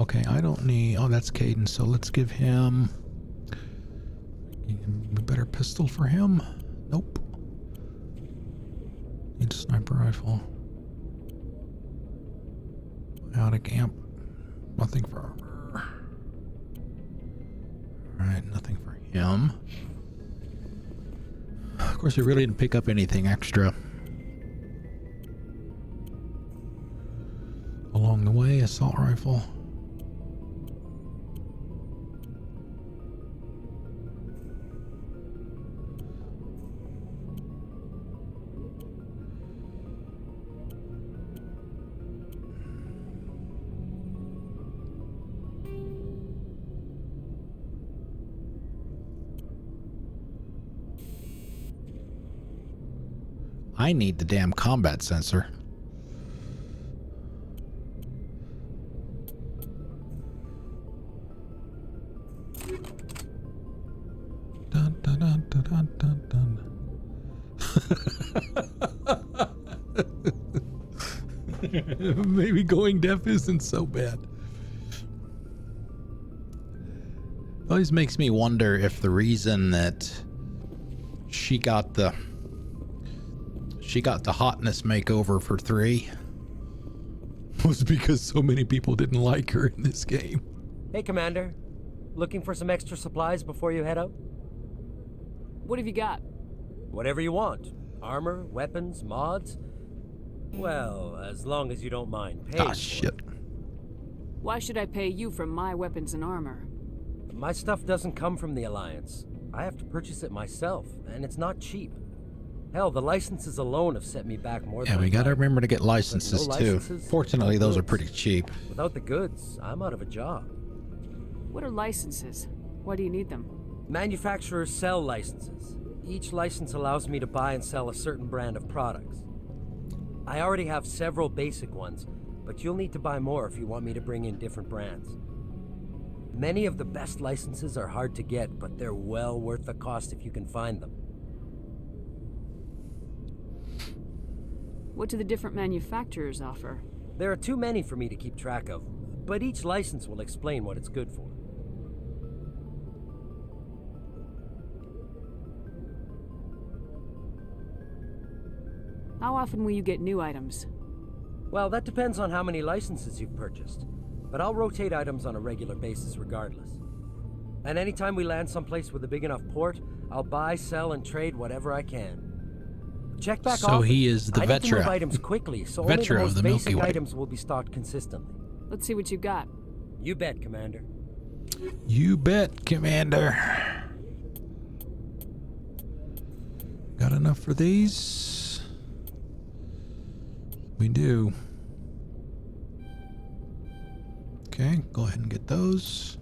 Okay, I don't need... Oh, that's Caden, so let's give him... a better pistol for him. Nope. Need a sniper rifle. Out of camp. Nothing for armor. Alright, nothing for him. Of course, we really didn't pick up anything extra. Along the way, assault rifle. I need the damn combat sensor. Dun, dun, dun, dun, dun, dun. Maybe going deaf isn't so bad. Always makes me wonder if the reason that she got the hotness makeover for 3 was because so many people didn't like her in this game. Hey, Commander. Looking for some extra supplies before you head out? What have you got? Whatever you want. Armor, weapons, mods. Well, as long as you don't mind paying. Ah, shit. Why should I pay you for my weapons and armor? My stuff doesn't come from the Alliance. I have to purchase it myself, and it's not cheap. Hell, the licenses alone have set me back more than Yeah, we gotta remember to get licenses no too. licenses, Fortunately, no those are goods. pretty cheap. Without the goods, I'm out of a job. What are licenses? Why do you need them? Manufacturers sell licenses. Each license allows me to buy and sell a certain brand of products. I already have several basic ones, but you'll need to buy more if you want me to bring in different brands. Many of the best licenses are hard to get, but they're well worth the cost if you can find them. What do the different manufacturers offer? There are too many for me to keep track of, but each license will explain what it's good for. How often will you get new items? Well, that depends on how many licenses you've purchased. But I'll rotate items on a regular basis regardless. And anytime we land someplace with a big enough port, I'll buy, sell, and trade whatever I can. Check back So often. he is the I need to move Vetra. items quickly, so only the Vetra of most the Milky basic Way. items will be stocked consistently. Let's see what you got. You bet, Commander. You bet, Commander. Got enough for these? We do. Okay, go ahead and get those.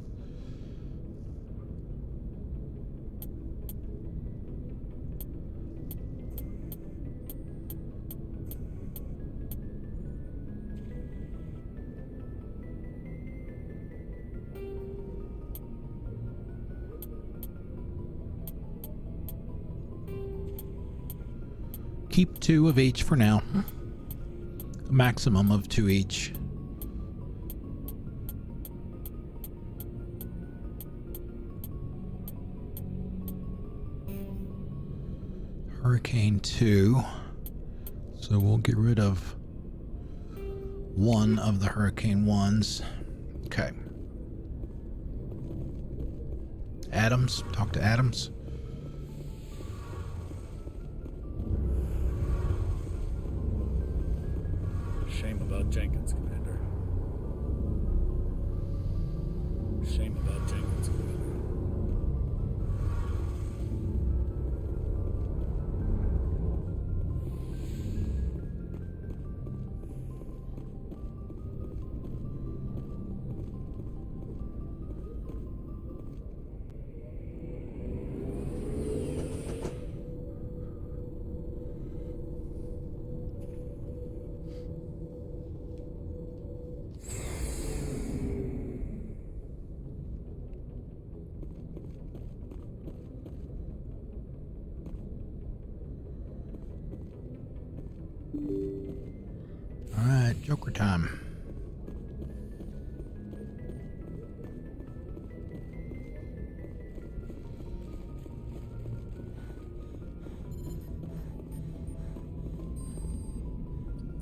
Keep 2 of each for now. A maximum of 2 each. Hurricane 2. So we'll get rid of 1 of the Hurricane 1s. Okay. Adams. Talk to Adams. Shame about Jenkins, Commander. Shame about Jenkins, Commander. Alright, Joker time.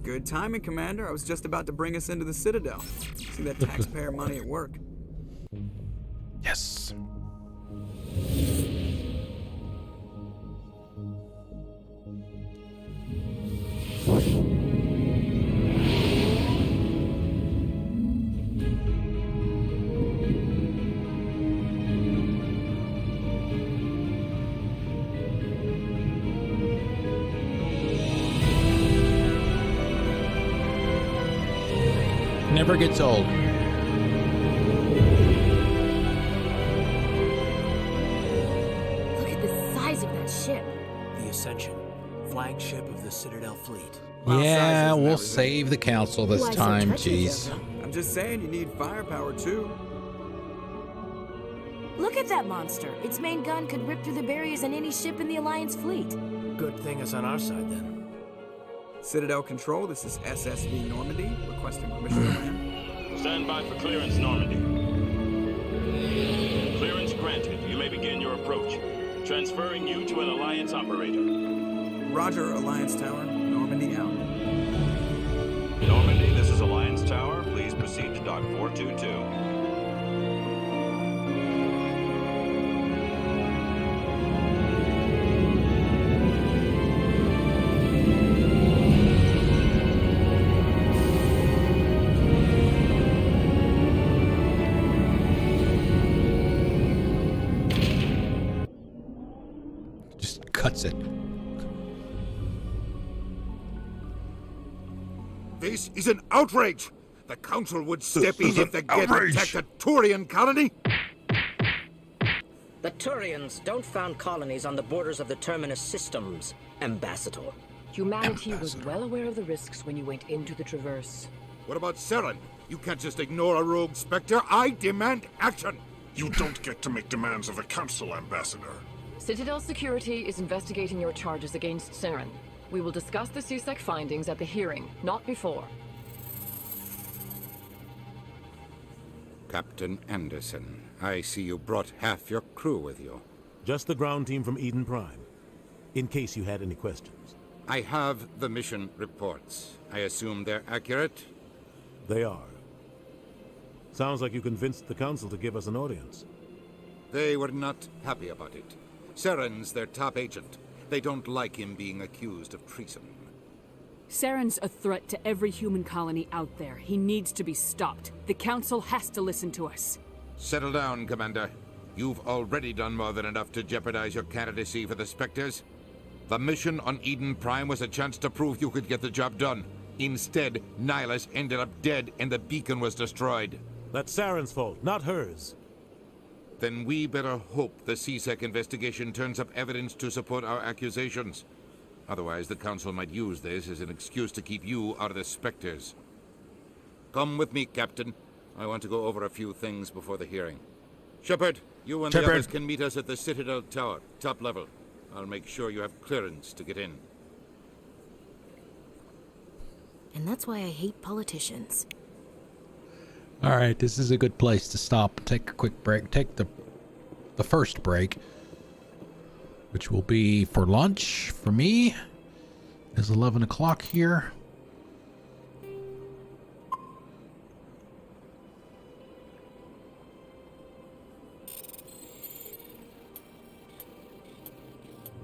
Good timing, Commander. I was just about to bring us into the Citadel. See that taxpayer money at work. Yes. Never gets old. Look at the size of that ship. The Ascension, flagship of the Citadel fleet. Yeah, we'll save the council this Why so time, touchy, jeez. Joker? I'm just saying you need firepower too. Look at that monster. Its main gun could rip through the barriers in any ship in the Alliance fleet. Good thing it's on our side then. Citadel Control, this is SSV Normandy, requesting permission to land. Stand by for clearance, Normandy. Clearance granted. You may begin your approach. Transferring you to an Alliance operator. Roger, Alliance Tower. Normandy out. Normandy, this is Alliance Tower. Please proceed to Dock 422. Cuts it. This is an outrage! The Council would step in if the Geth attacked a Turian colony! The Turians don't found colonies on the borders of the Terminus systems, Ambassador. Humanity was well aware of the risks when you went into the Traverse. What about Seren? You can't just ignore a rogue Spectre. I demand action! You don't get to make demands of the Council, Ambassador. Citadel Security is investigating your charges against Saren. We will discuss the CSEC findings at the hearing, not before. Captain Anderson, I see you brought half your crew with you. Just the ground team from Eden Prime, in case you had any questions. I have the mission reports. I assume they're accurate? They are. Sounds like you convinced the Council to give us an audience. They were not happy about it. Saren's their top agent. They don't like him being accused of treason. Saren's a threat to every human colony out there. He needs to be stopped. The Council has to listen to us. Settle down, Commander. You've already done more than enough to jeopardize your candidacy for the Spectres. The mission on Eden Prime was a chance to prove you could get the job done. Instead, Nihilus ended up dead and the beacon was destroyed. That's Saren's fault, not hers. Then we better hope the CSEC investigation turns up evidence to support our accusations. Otherwise, the Council might use this as an excuse to keep you out of the Spectres. Come with me, Captain. I want to go over a few things before the hearing. Shepard, you and the others can meet us at the Citadel Tower, top level. I'll make sure you have clearance to get in. And that's why I hate politicians. All right, this is a good place to stop and take a quick break. Take the first break, which will be for lunch for me. It's 11 o'clock here.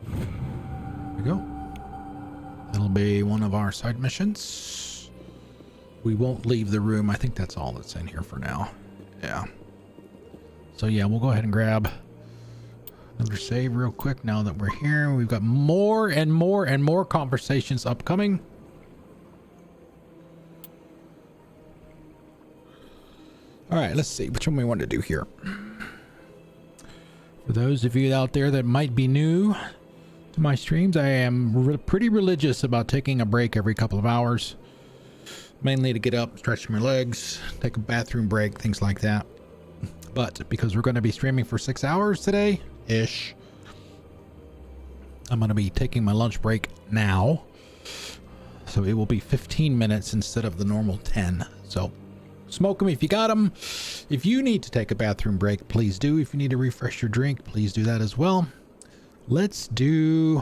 There we go. That'll be one of our side missions. We won't leave the room. I think that's all that's in here for now. Yeah. So yeah, we'll go ahead and grab another save real quick now that we're here. We've got more and more and more conversations upcoming. All right, let's see which one we want to do here. For those of you out there that might be new to my streams, I am pretty religious about taking a break every couple of hours. Mainly to get up, stretch my legs, take a bathroom break, things like that. But because we're going to be streaming for 6 hours today-ish, I'm going to be taking my lunch break now. So it will be 15 minutes instead of the normal 10. So smoke them if you got them. If you need to take a bathroom break, please do. If you need to refresh your drink, please do that as well. Let's do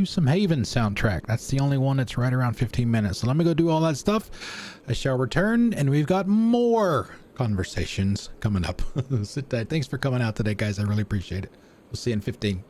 some Haven soundtrack. That's the only one that's right around 15 minutes. So let me go do all that stuff. I shall return, and we've got more conversations coming up. Sit tight. Thanks for coming out today, guys. I really appreciate it. We'll see you in 15.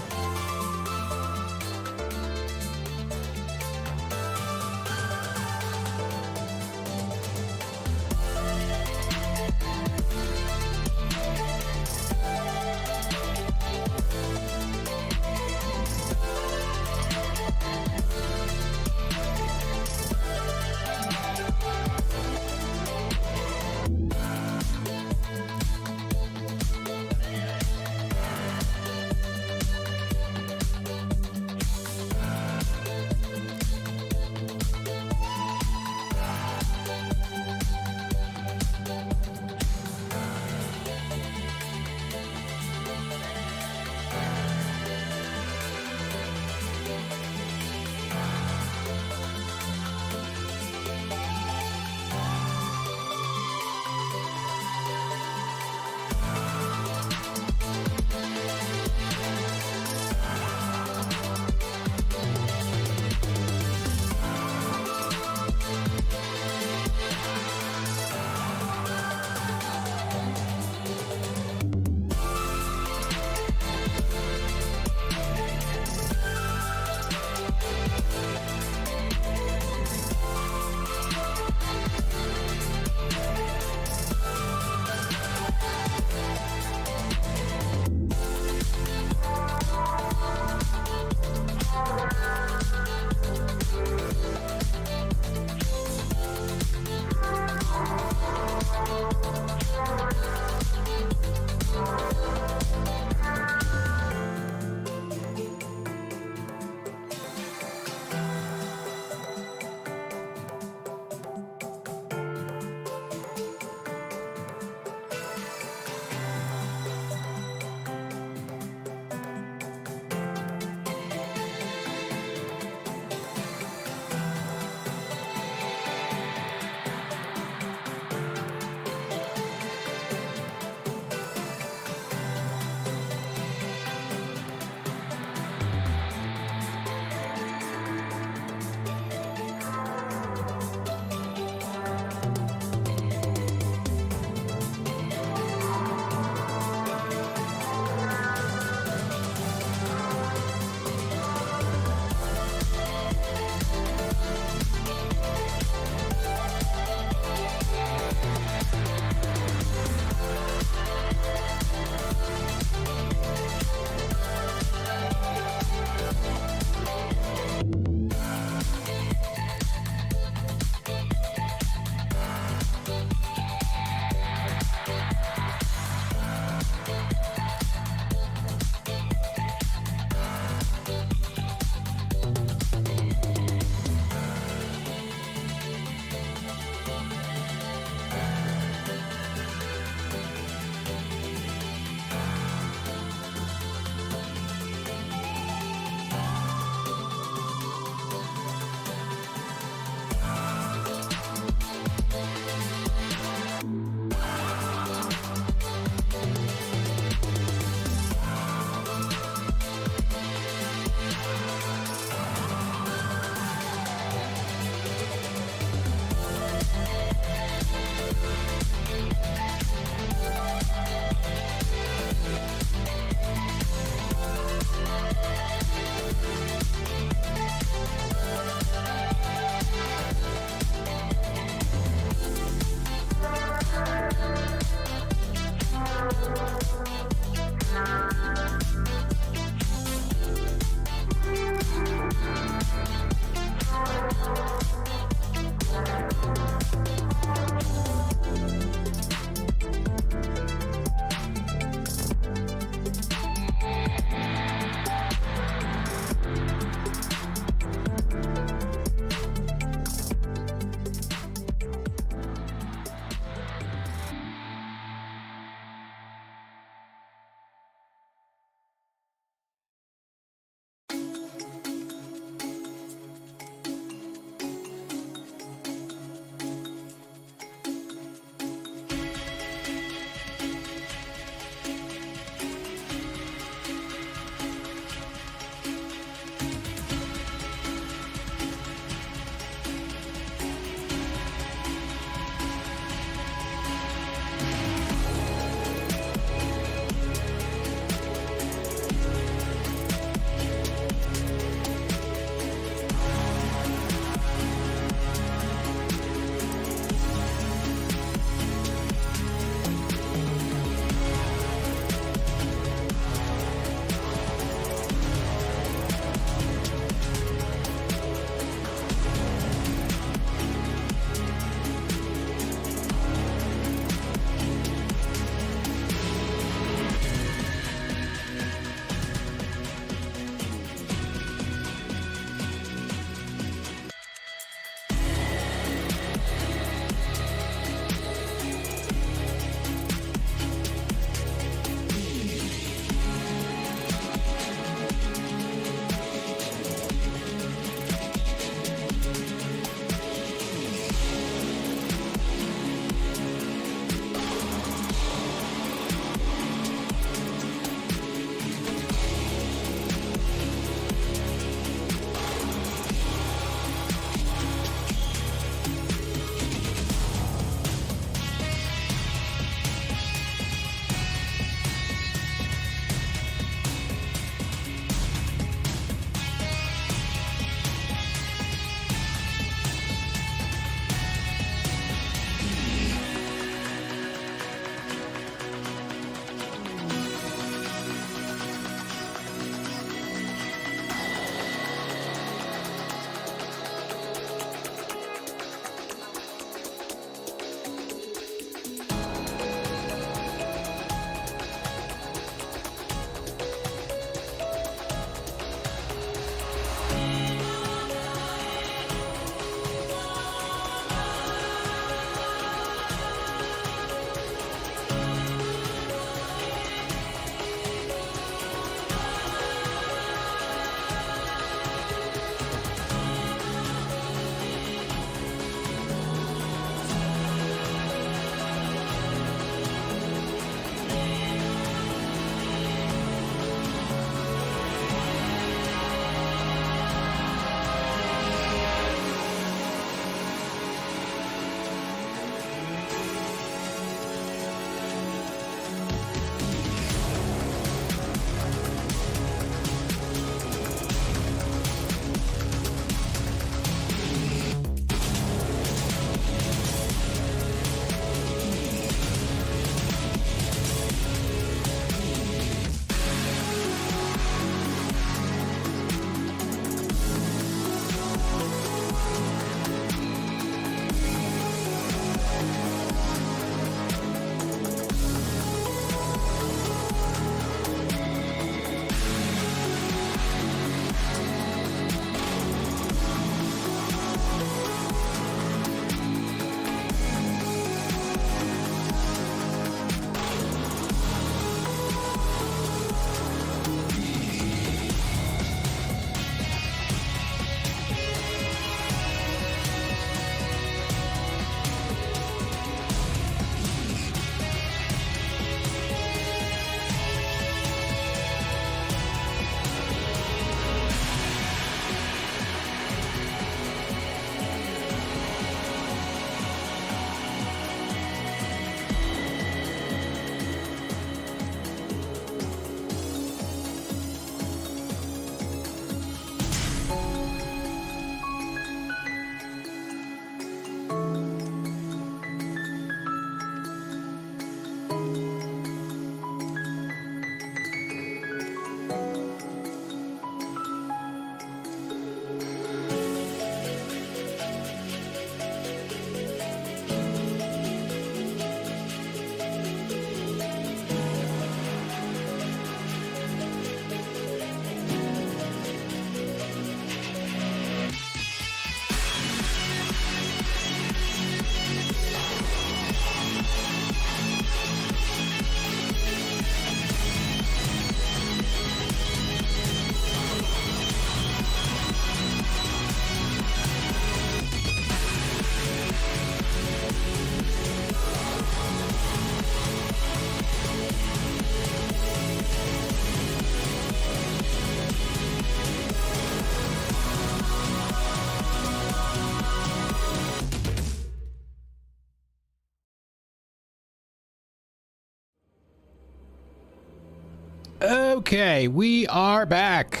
Okay, we are back.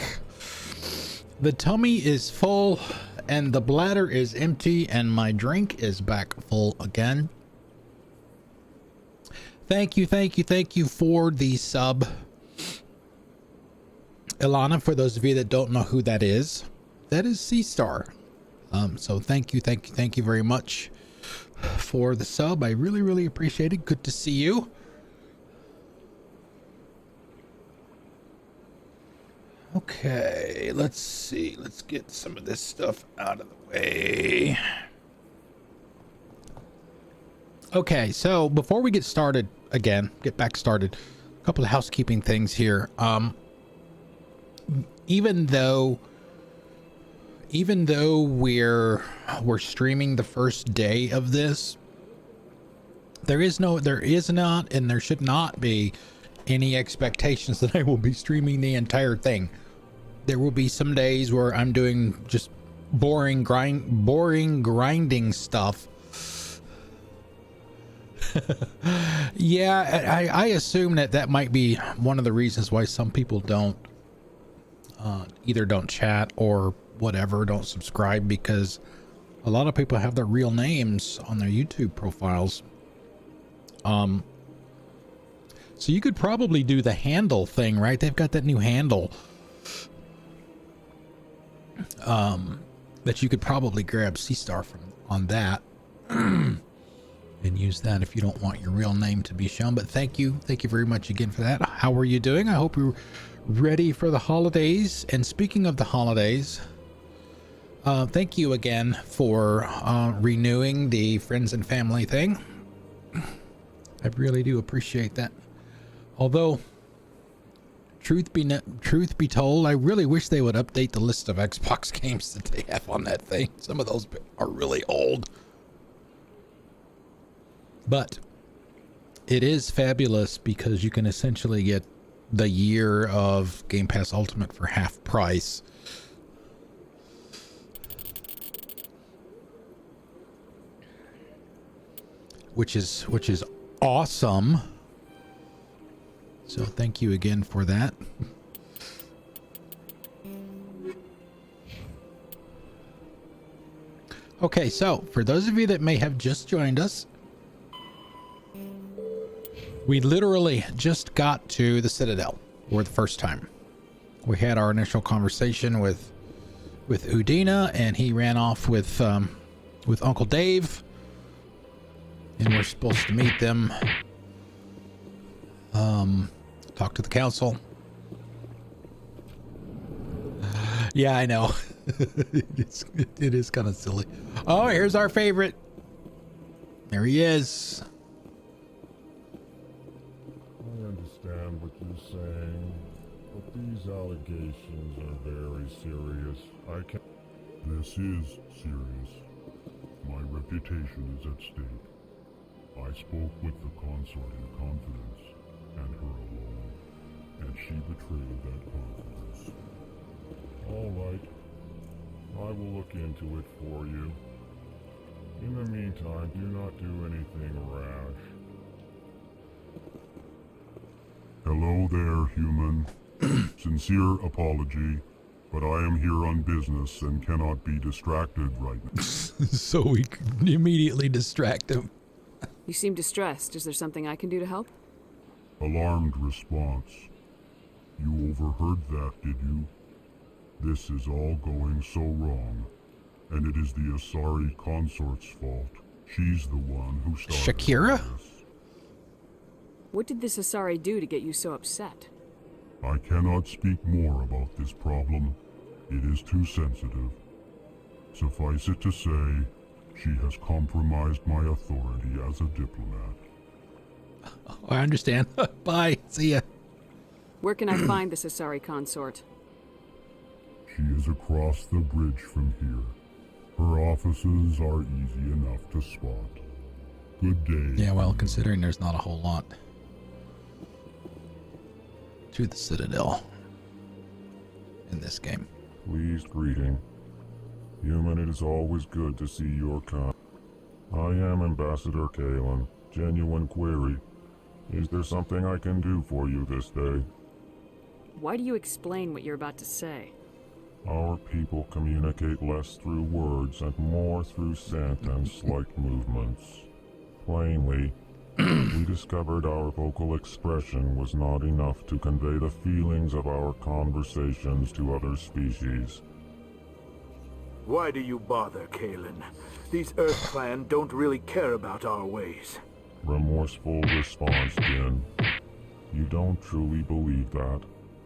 The tummy is full and the bladder is empty and my drink is back full again. Thank you for the sub, Ilana. For those of you that don't know who that is Sea Star. So thank you very much for the sub. I really appreciate it. Good to see you. Okay, let's see. Let's get some of this stuff out of the way. Okay, so before we get started again, get back started, a couple of housekeeping things here. Even though we're streaming the first day of this, there is not and there should not be any expectations that I will be streaming the entire thing. There will be some days where I'm doing just boring grinding stuff. Yeah, I assume that might be one of the reasons why some people don't either don't chat or whatever, don't subscribe, because a lot of people have their real names on their YouTube profiles. So you could probably do the handle thing, right? They've got that new handle that you could probably grab Sea Star from on that and use that if you don't want your real name to be shown. But thank you very much again for that. How are you doing? I hope you're ready for the holidays. And speaking of the holidays, thank you again for renewing the friends and family thing. I really do appreciate that. Although, truth be told, I really wish they would update the list of Xbox games that they have on that thing. Some of those are really old. But it is fabulous because you can essentially get the year of Game Pass Ultimate for half price. Which is awesome. So thank you again for that. Okay, so for those of you that may have just joined us, we literally just got to the Citadel for the first time. We had our initial conversation with Udina, and he ran off with Uncle Dave, and we're supposed to meet them. Talk to the council. Yeah, I know. It is kind of silly. Oh, here's our favorite. There he is. I understand what you're saying, but these allegations are very serious. This is serious. My reputation is at stake. I spoke with the consort in confidence, and her alone, and she betrayed that confidence. All right. I will look into it for you. In the meantime, do not do anything rash. Hello there, human. Sincere apology, but I am here on business and cannot be distracted right now. So we could immediately distract him. You seem distressed. Is there something I can do to help? Alarmed response. You overheard that, did you? This is all going so wrong, and it is the Asari consort's fault. She's the one who started Shakira? this. What did this Asari do to get you so upset? I cannot speak more about this problem. It is too sensitive. Suffice it to say, she has compromised my authority as a diplomat. Oh, I understand. Bye. See ya. Where can I find this Asari consort? She is across the bridge from here. Her offices are easy enough to spot. Good day. Yeah, well, considering there's not a whole lot to the Citadel in this game. Pleased greeting. Human, it is always good to see your kind. I am Ambassador Kalen. Genuine query. Is there something I can do for you this day? Why do you explain what you're about to say? Our people communicate less through words and more through scent and slight movements. Plainly, we discovered our vocal expression was not enough to convey the feelings of our conversations to other species. Why do you bother, Kalen? These Earth Clan don't really care about our ways. Remorseful response, Din. You don't truly believe that,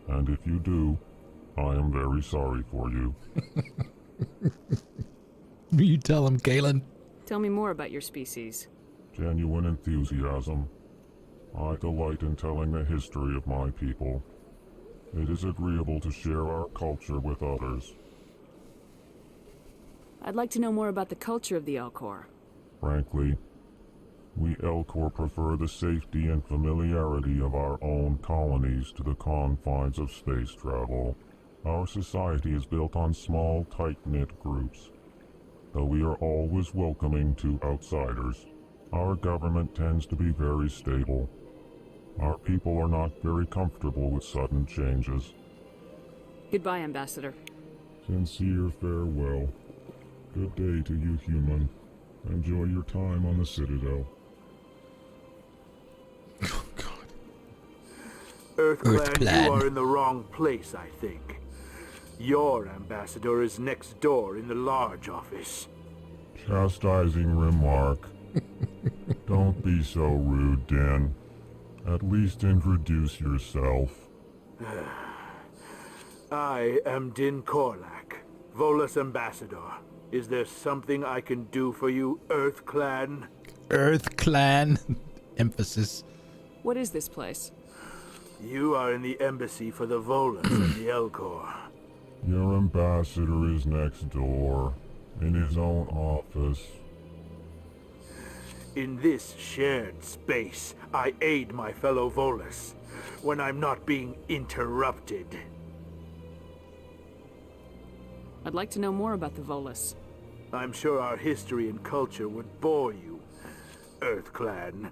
and if you do, I am very sorry for you. You tell him, Galen. Tell me more about your species. Genuine enthusiasm. I delight in telling the history of my people. It is agreeable to share our culture with others. I'd like to know more about the culture of the Elcor. Frankly, we Elcor prefer the safety and familiarity of our own colonies to the confines of space travel. Our society is built on small, tight-knit groups. Though we are always welcoming to outsiders, our government tends to be very stable. Our people are not very comfortable with sudden changes. Goodbye, Ambassador. Sincere farewell. Good day to you, human. Enjoy your time on the Citadel. Oh, God. Earth Clan, you are in the wrong place, I think. Your ambassador is next door in the large office. Chastising remark. Don't be so rude, Din. At least introduce yourself. I am Din Korlak, Volus ambassador. Is there something I can do for you, Earth Clan? Earth Clan. Emphasis. What is this place? You are in the embassy for the Volus and the Elcor. Your ambassador is next door, in his own office. In this shared space, I aid my fellow Volus when I'm not being interrupted. I'd like to know more about the Volus. I'm sure our history and culture would bore you, Earth Clan.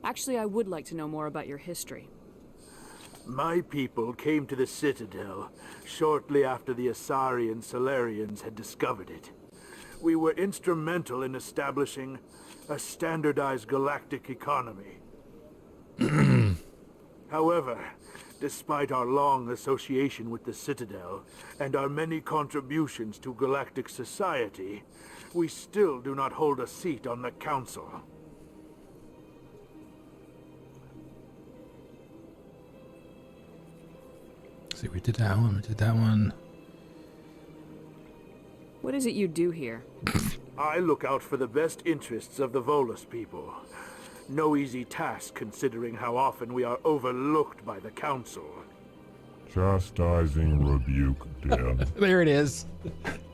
Actually, I would like to know more about your history. My people came to the Citadel shortly after the Asari and Solarians had discovered it. We were instrumental in establishing a standardized galactic economy. However, despite our long association with the Citadel and our many contributions to galactic society, we still do not hold a seat on the Council. See, we did that one. We did that one. What is it you do here? I look out for the best interests of the Volus people. No easy task considering how often we are overlooked by the Council. Chastising rebuke, Din. There it is.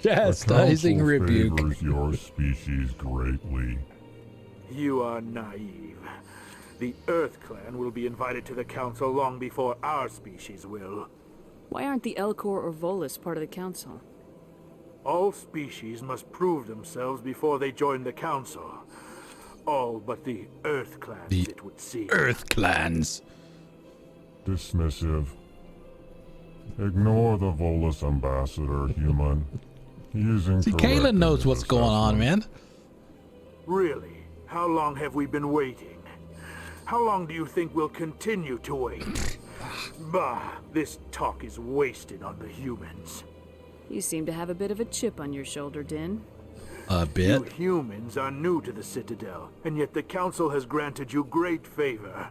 Chastising the council rebuke. favors your species greatly. You are naive. The Earth Clan will be invited to the Council long before our species will. Why aren't the Elcor or Volus part of the Council? All species must prove themselves before they join the Council. All but the Earth Clans, it would seem. Earth Clans. Dismissive. Ignore the Volus ambassador, human. He is incorrect. See, Kalen knows what's going on, man. Really? How long have we been waiting? How long do you think we'll continue to wait? Bah, this talk is wasted on the humans. You seem to have a bit of a chip on your shoulder, Din. A bit? You humans are new to the Citadel, and yet the Council has granted you great favor.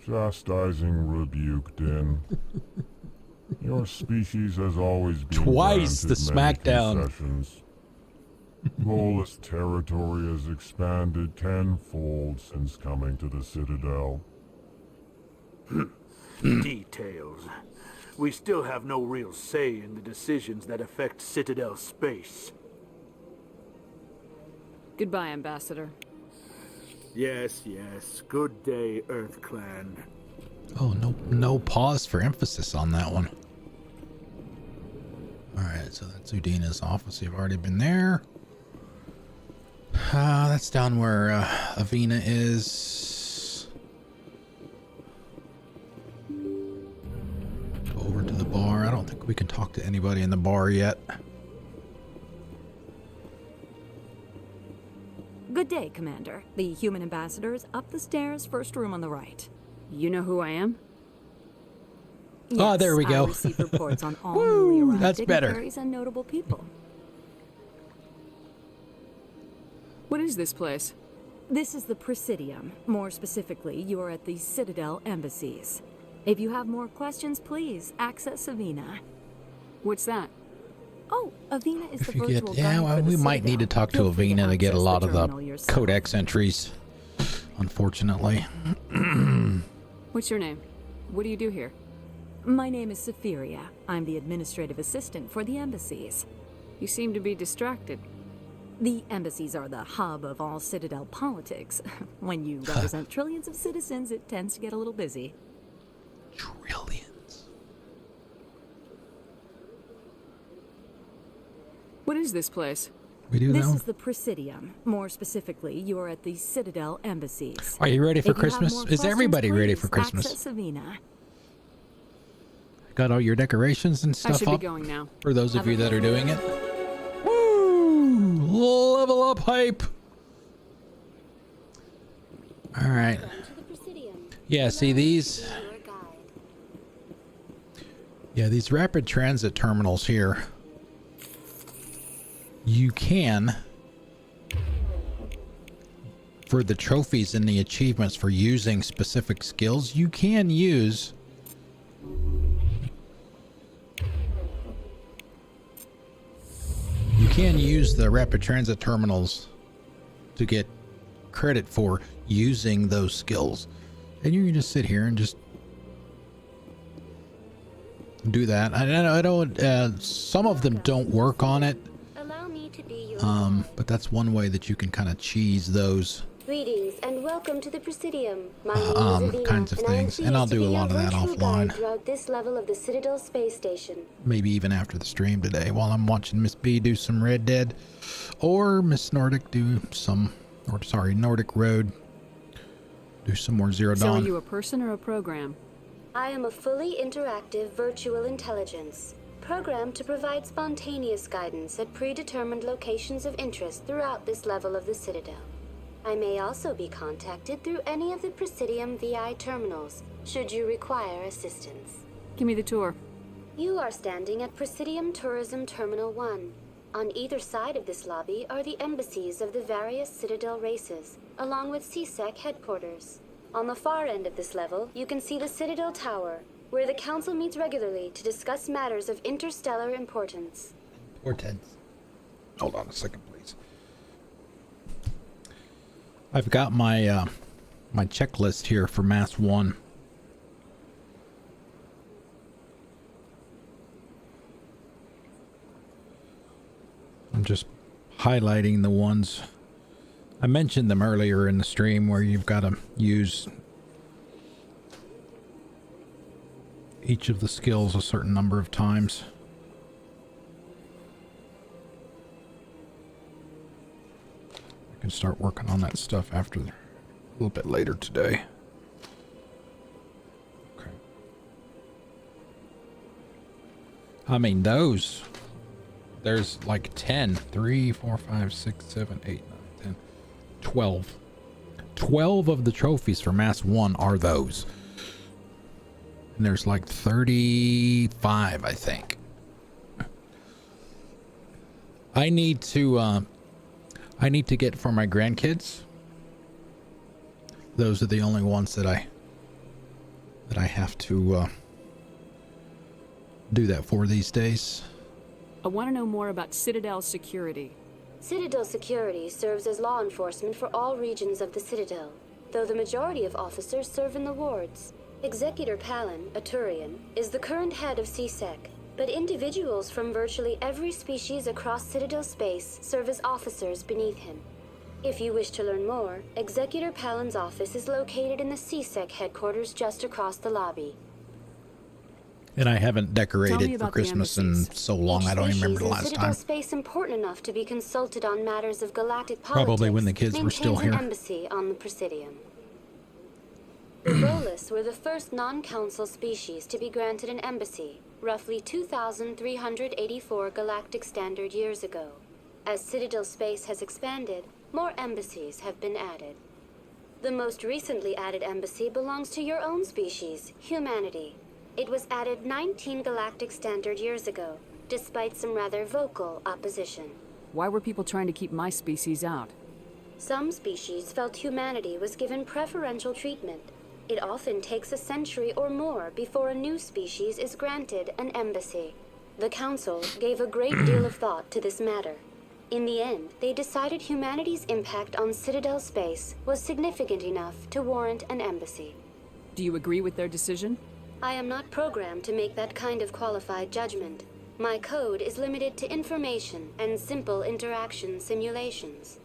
Chastising rebuke, Din. Your species has always been Twice the granted many smackdown. concessions. Volus territory has expanded tenfold since coming to the Citadel. Details. We still have no real say in the decisions that affect Citadel space. Goodbye, Ambassador. Yes, yes. Good day, Earth Clan. Oh, no pause for emphasis on that one. Alright, so that's Udina's office. We've already been there. That's down where Avina is. talked to anybody in the bar yet. Good day, Commander. The human ambassador is up the stairs, first room on the right. You know who I am? Yes, Oh, there we go. I receive reports on all newly arrived that's better. dignitaries and notable people. What is this place? This is the Presidium. More specifically, you are at the Citadel embassies. If you have more questions, please access Avina. What's that? Oh, Avina is If the you virtual get, yeah, guide well, for the we might need to Citadel. talk to Feel free Avina to get a access lot of the terminal yourself. codex entries, unfortunately. What's your name? What do you do here? My name is Saphiria. I'm the administrative assistant for the embassies. You seem to be distracted. The embassies are the hub of all Citadel politics. When you represent trillions of citizens, it tends to get a little busy. Trillions. What is this place? We do This know. is the Presidium. More specifically, you are at the Citadel embassies. Are you ready for If you have Christmas? more Is questions, everybody ready please for Christmas? access Avina. Got all your decorations and I stuff should up? be going now. For those of you that are doing it. Woo! Level up hype. All right. Yeah, see these. Yeah, these rapid transit terminals here. You can, for the trophies and the achievements for using specific skills, you can use the rapid transit terminals to get credit for using those skills. And you can just sit here and just do that. I don't some of them don't work on it. Allow me to be your But that's one way that you can kind of cheese those Greetings and welcome to the Presidium. My name is Avina, kinds of and I am things. And I'll pleased to do a be lot your of that virtual guide offline. throughout this level of the Citadel space station. Maybe even after the stream today while I'm watching Miss B do some Red Dead, or Miss Nordic do some, or sorry, Nordic Road do some more Zero So Dawn. are you a person or a program? I am a fully interactive virtual intelligence, programmed to provide spontaneous guidance at predetermined locations of interest throughout this level of the Citadel. I may also be contacted through any of the Presidium VI terminals, should you require assistance. Give me the tour. You are standing at Presidium Tourism Terminal 1. On either side of this lobby are the embassies of the various Citadel races, along with CSEC headquarters. On the far end of this level, you can see the Citadel Tower, where the Council meets regularly to discuss matters of interstellar importance. Hold on a second, please. I've got my my checklist here for Mass 1. I'm just highlighting the ones. I mentioned them earlier in the stream where you've got to use each of the skills a certain number of times. I can start working on that stuff after a little bit later today. Okay. I mean, there's like 10, 3, 4, 5, 6, 7, 8, 9, 10, 12. 12 of the trophies for Mass 1 are those. And there's like 35, I think. I need to get for my grandkids. Those are the only ones that I have to do that for these days. I want to know more about Citadel security. Citadel security serves as law enforcement for all regions of the Citadel, though the majority of officers serve in the wards. Executor Palin, a Turian, is the current head of CSEC, but individuals from virtually every species across Citadel space serve as officers beneath him. If you wish to learn more, Executor Palin's office is located in the CSEC headquarters just across the lobby. And I haven't Tell me decorated for about the Christmas in so long, I don't even remember the last Citadel time. space important enough to be consulted on matters of galactic politics Probably when the kids were still maintains here. an embassy on the Presidium. The Volus were the first non-council species to be granted an embassy, roughly 2,384 galactic standard years ago. As Citadel space has expanded, more embassies have been added. The most recently added embassy belongs to your own species, humanity. It was added 19 galactic standard years ago, despite some rather vocal opposition. Why were people trying to keep my species out? Some species felt humanity was given preferential treatment. It often takes a century or more before a new species is granted an embassy. The Council gave a great deal of thought to this matter. In the end, they decided humanity's impact on Citadel space was significant enough to warrant an embassy. Do you agree with their decision? I am not programmed to make that kind of qualified judgment. My code is limited to information and simple interaction simulations.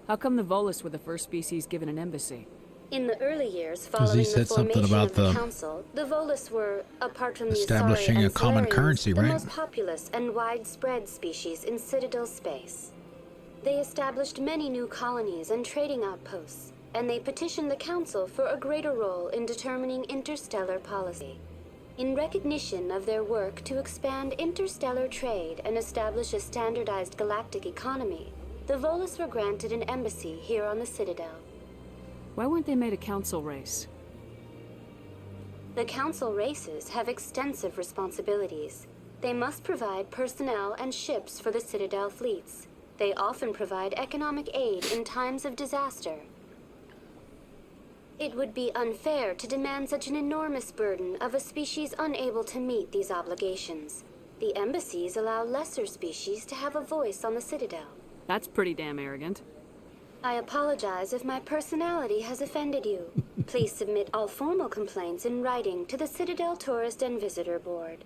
How come the Volus were the first species given an embassy? In the early years following the formation of the Council, the Volus were, apart from the establishing Asari a and common Solarians, currency, the right? most populous and widespread species in Citadel space. They established many new colonies and trading outposts, and they petitioned the Council for a greater role in determining interstellar policy. In recognition of their work to expand interstellar trade and establish a standardized galactic economy, the Volus were granted an embassy here on the Citadel. Why weren't they made a council race? The Council races have extensive responsibilities. They must provide personnel and ships for the Citadel fleets. They often provide economic aid in times of disaster. It would be unfair to demand such an enormous burden of a species unable to meet these obligations. The embassies allow lesser species to have a voice on the Citadel. That's pretty damn arrogant. I apologize if my personality has offended you. Please submit all formal complaints in writing to the Citadel Tourist and Visitor Board.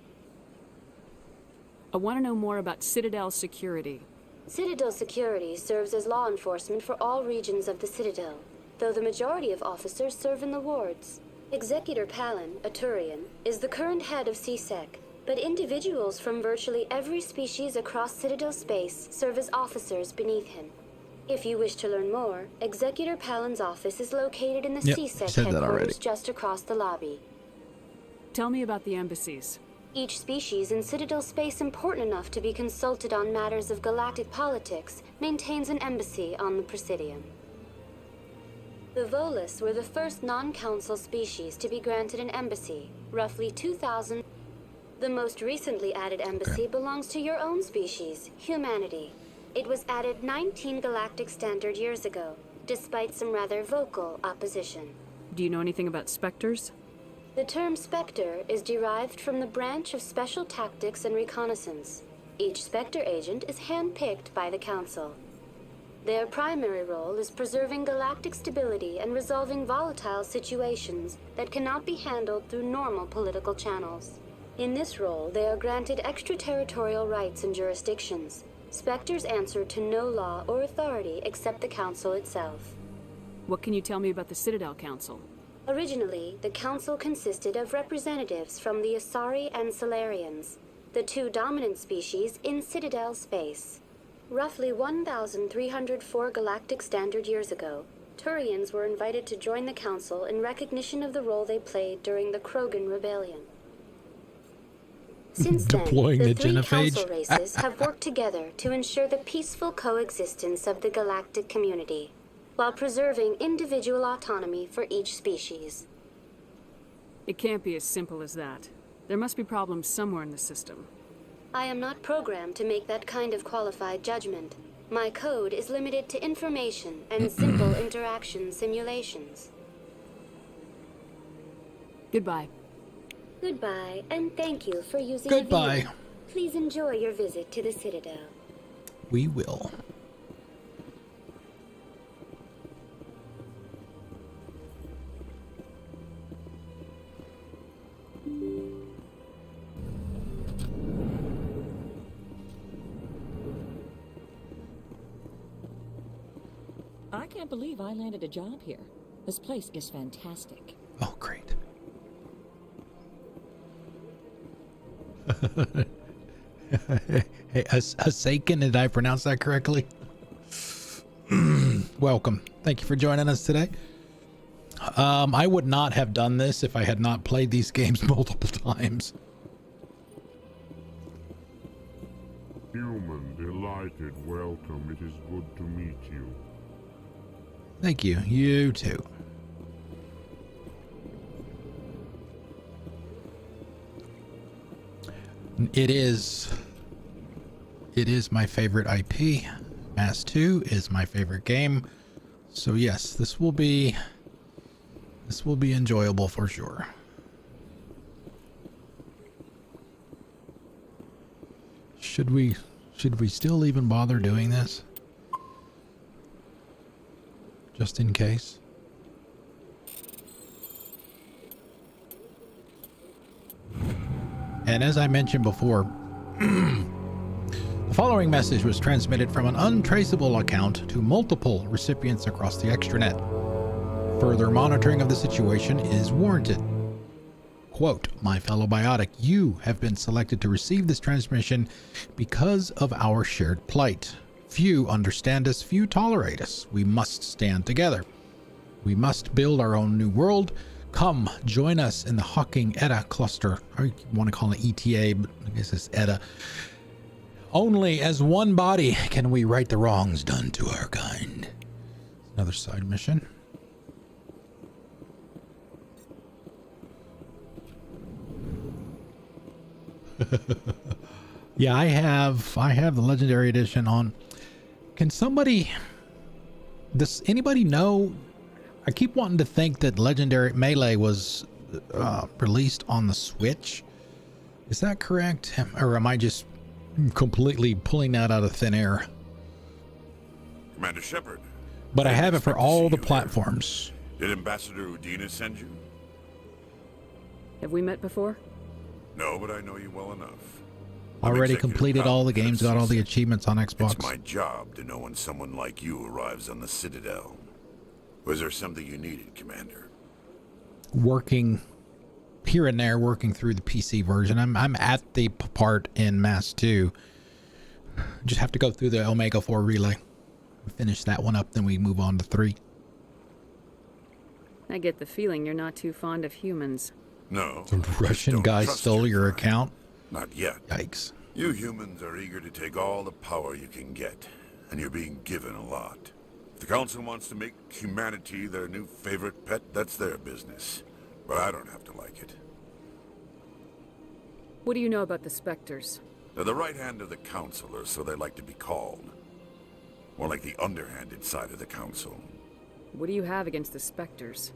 I want to know more about Citadel security. Citadel security serves as law enforcement for all regions of the Citadel, though the majority of officers serve in the wards. Executor Palin, a Turian, is the current head of CSEC, but individuals from virtually every species across Citadel space serve as officers beneath him. If you wish to learn more, Executor Palin's office is located in the CSEC headquarters just across the lobby. Tell me about the embassies. Each species in Citadel space important enough to be consulted on matters of galactic politics maintains an embassy on the Presidium. The Volus were the first non-council species to be granted an embassy, roughly 2,000. The most recently added embassy belongs to your own species, humanity. It was added 19 galactic standard years ago, despite some rather vocal opposition. Do you know anything about Spectres? The term Spectre is derived from the branch of Special Tactics and Reconnaissance. Each Spectre agent is handpicked by the Council. Their primary role is preserving galactic stability and resolving volatile situations that cannot be handled through normal political channels. In this role, they are granted extraterritorial rights and jurisdictions. Spectres answer to no law or authority except the Council itself. What can you tell me about the Citadel Council? Originally, the Council consisted of representatives from the Asari and Solarians, the two dominant species in Citadel space. Roughly 1,304 galactic standard years ago, Turians were invited to join the Council in recognition of the role they played during the Krogan Rebellion. Since then, the three council races have worked together to ensure the peaceful coexistence of the galactic community, while preserving individual autonomy for each species. It can't be as simple as that. There must be problems somewhere in the system. I am not programmed to make that kind of qualified judgment. My code is limited to information and simple interaction simulations. Goodbye. Goodbye, and thank you for using Goodbye. Avena. Please enjoy your visit to the Citadel. We will. I can't believe I landed a job here. This place is fantastic. Oh, great. Hey, Asaken, did I pronounce that correctly? Welcome. Thank you for joining us today. I would not have done this if I had not played these games multiple times. Human, delighted, welcome. It is good to meet you. Thank you. You too. It is my favorite IP. Mass 2 is my favorite game. So yes, this will be enjoyable for sure. Should we still even bother doing this? Just in case. And as I mentioned before, the following message was transmitted from an untraceable account to multiple recipients across the extranet. Further monitoring of the situation is warranted. Quote, my fellow biotic, you have been selected to receive this transmission because of our shared plight. Few understand us, few tolerate us. We must stand together. We must build our own new world. Come, join us in the Hawking Eta cluster. I want to call it ETA, but I guess it's Eta. Only as one body can we right the wrongs done to our kind. Another side mission. Yeah, I have the legendary edition on. Can somebody, does anybody know? I keep wanting to think that Legendary Melee was released on the Switch. Is that correct? Or am I just completely pulling that out of thin air? Commander Shepard. But I have it for all the platforms. Did Ambassador Udina send you? Have we met before? No, but I know you well enough. Already completed all the games, got all the achievements on Xbox. It's my job to know when someone like you arrives on the Citadel. Was there something you needed, Commander? Working here and there, working through the PC version. I'm at the part in Mass 2. Just have to go through the Omega 4 relay. Finish that one up, then we move on to 3. I get the feeling you're not too fond of humans. No. The Russian guy stole your account? Not yet. Yikes. You humans are eager to take all the power you can get, and you're being given a lot. If the Council wants to make humanity their new favorite pet, that's their business. But I don't have to like it. What do you know about the Spectres? They're the right hand of the Council, or so they like to be called. More like the underhanded side of the Council. What do you have against the Spectres?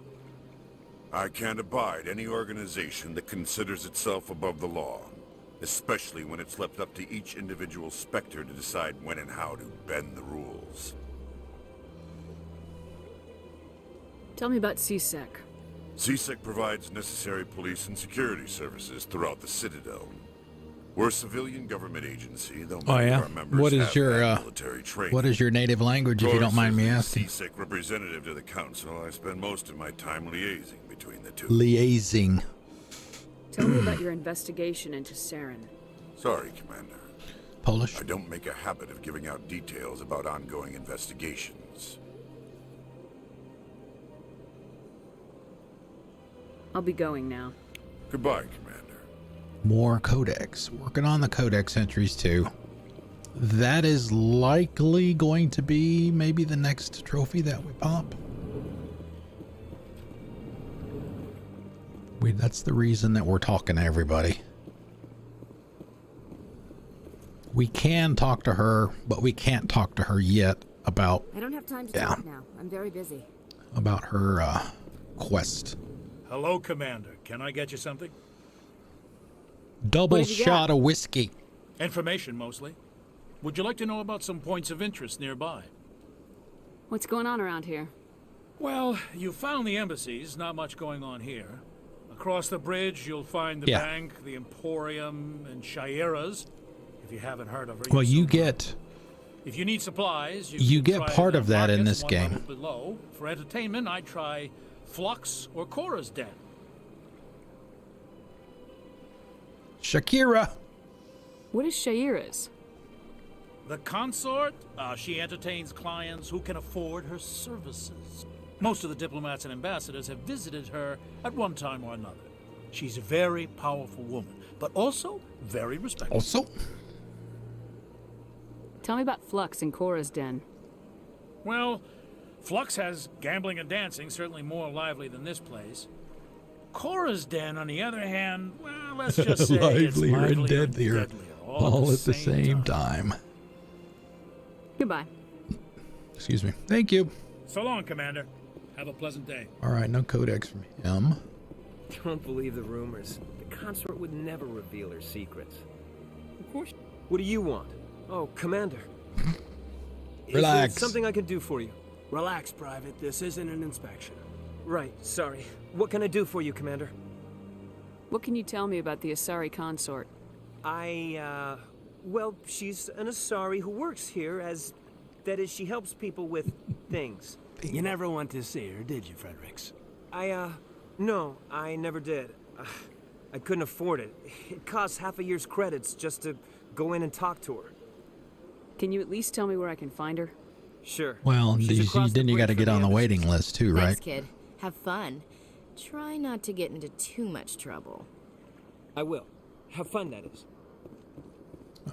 I can't abide any organization that considers itself above the law. Especially when it's left up to each individual Spectre to decide when and how to bend the rules. Tell me about CSEC. CSEC provides necessary police and security services throughout the Citadel. We're a civilian government agency, though many of our members what is have your had military training. what is your native language, if you don't mind me asking? As the CSEC representative to the Council, I spend most of my time liaising between the two. Liaising. Tell me about your investigation into Saren. Sorry, Commander. Polish? I don't make a habit of giving out details about ongoing investigations. I'll be going now. Goodbye, Commander. More codex. Working on the codex entries too. That is likely going to be maybe the next trophy that we pop. That's the reason that we're talking to everybody. We can talk to her, but we can't talk to her yet about... I don't have time to talk now. I'm very busy. About her quest. Hello, Commander. Can I get you something? Double shot of whiskey. Information, mostly. Would you like to know about some points of interest nearby? What's going on around here? Well, you found the embassies. Not much going on here. Across the bridge, you'll find the bank, the Emporium, and Shaira's. If you haven't heard of her, well, you get... If you need supplies, you get part of that in this game. Below. For entertainment, I'd try Flux or Cora's Den. Shakira. What is Shaira's? The consort, she entertains clients who can afford her services. Most of the diplomats and ambassadors have visited her at one time or another. She's a very powerful woman, but also very respectful. Also? Tell me about Flux and Cora's den. Well, Flux has gambling and dancing, certainly more lively than this place. Cora's den, on the other hand, well, let's just say it's livelier and livelier deadlier, all at the same time. Goodbye. Excuse me. Thank you. So long, Commander. Have a pleasant day. All right, no codex from him. Don't believe the rumors. The consort would never reveal her secrets. Of course. What do you want? Oh, Commander. Relax. Is there something I can do for you? Relax, Private. This isn't an inspection. Right, sorry. What can I do for you, Commander? What can you tell me about the Asari consort? Well, she's an Asari who works here as... That is, she helps people with things. You never went to see her, did you, Fredericks? No, I never did. I couldn't afford it. It costs half a year's credits just to go in and talk to her. Can you at least tell me where I can find her? Sure. Well, then you got to get on the waiting list too, right? Thanks, kid. Have fun. Try not to get into too much trouble. I will. Have fun, that is.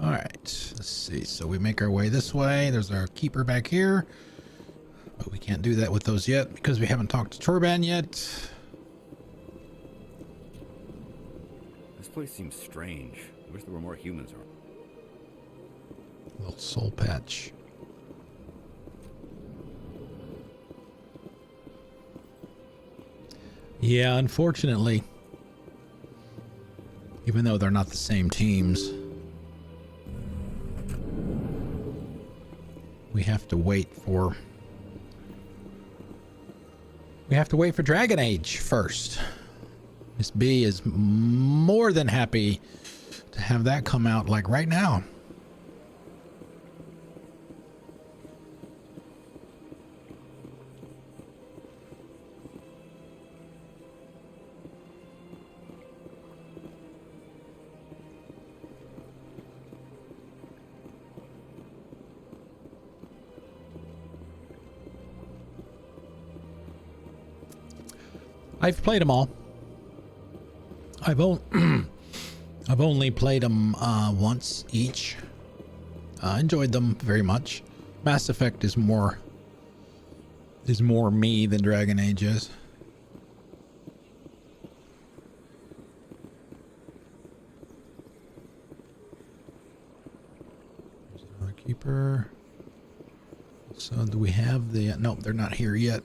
All right, let's see. So we make our way this way. There's our keeper back here. But we can't do that with those yet because we haven't talked to Turban yet. This place seems strange. I wish there were more humans around. Little soul patch. Yeah, unfortunately, even though they're not the same teams, we have to wait for Dragon Age first. Miss B is more than happy to have that come out like right now. I've played them all. I've only played them once each. Enjoyed them very much. Mass Effect is more me than Dragon Age is. There's another keeper. So do we have the... Nope, they're not here yet.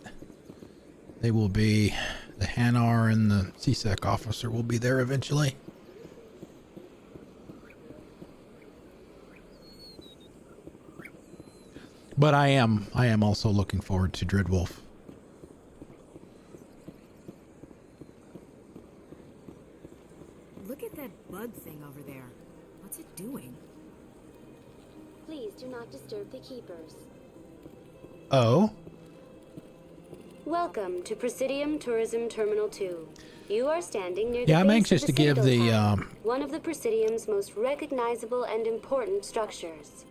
They will be... The Hanar and the CSEC officer will be there eventually. But I am also looking forward to Dreadwolf. Look at that bug thing over there. What's it doing? Please do not disturb the keepers. Oh? Welcome to Presidium Tourism Terminal 2. You are standing near the Yeah, I'm base anxious of to the give Citadel the Tower, one of the Presidium's most recognizable and important structures.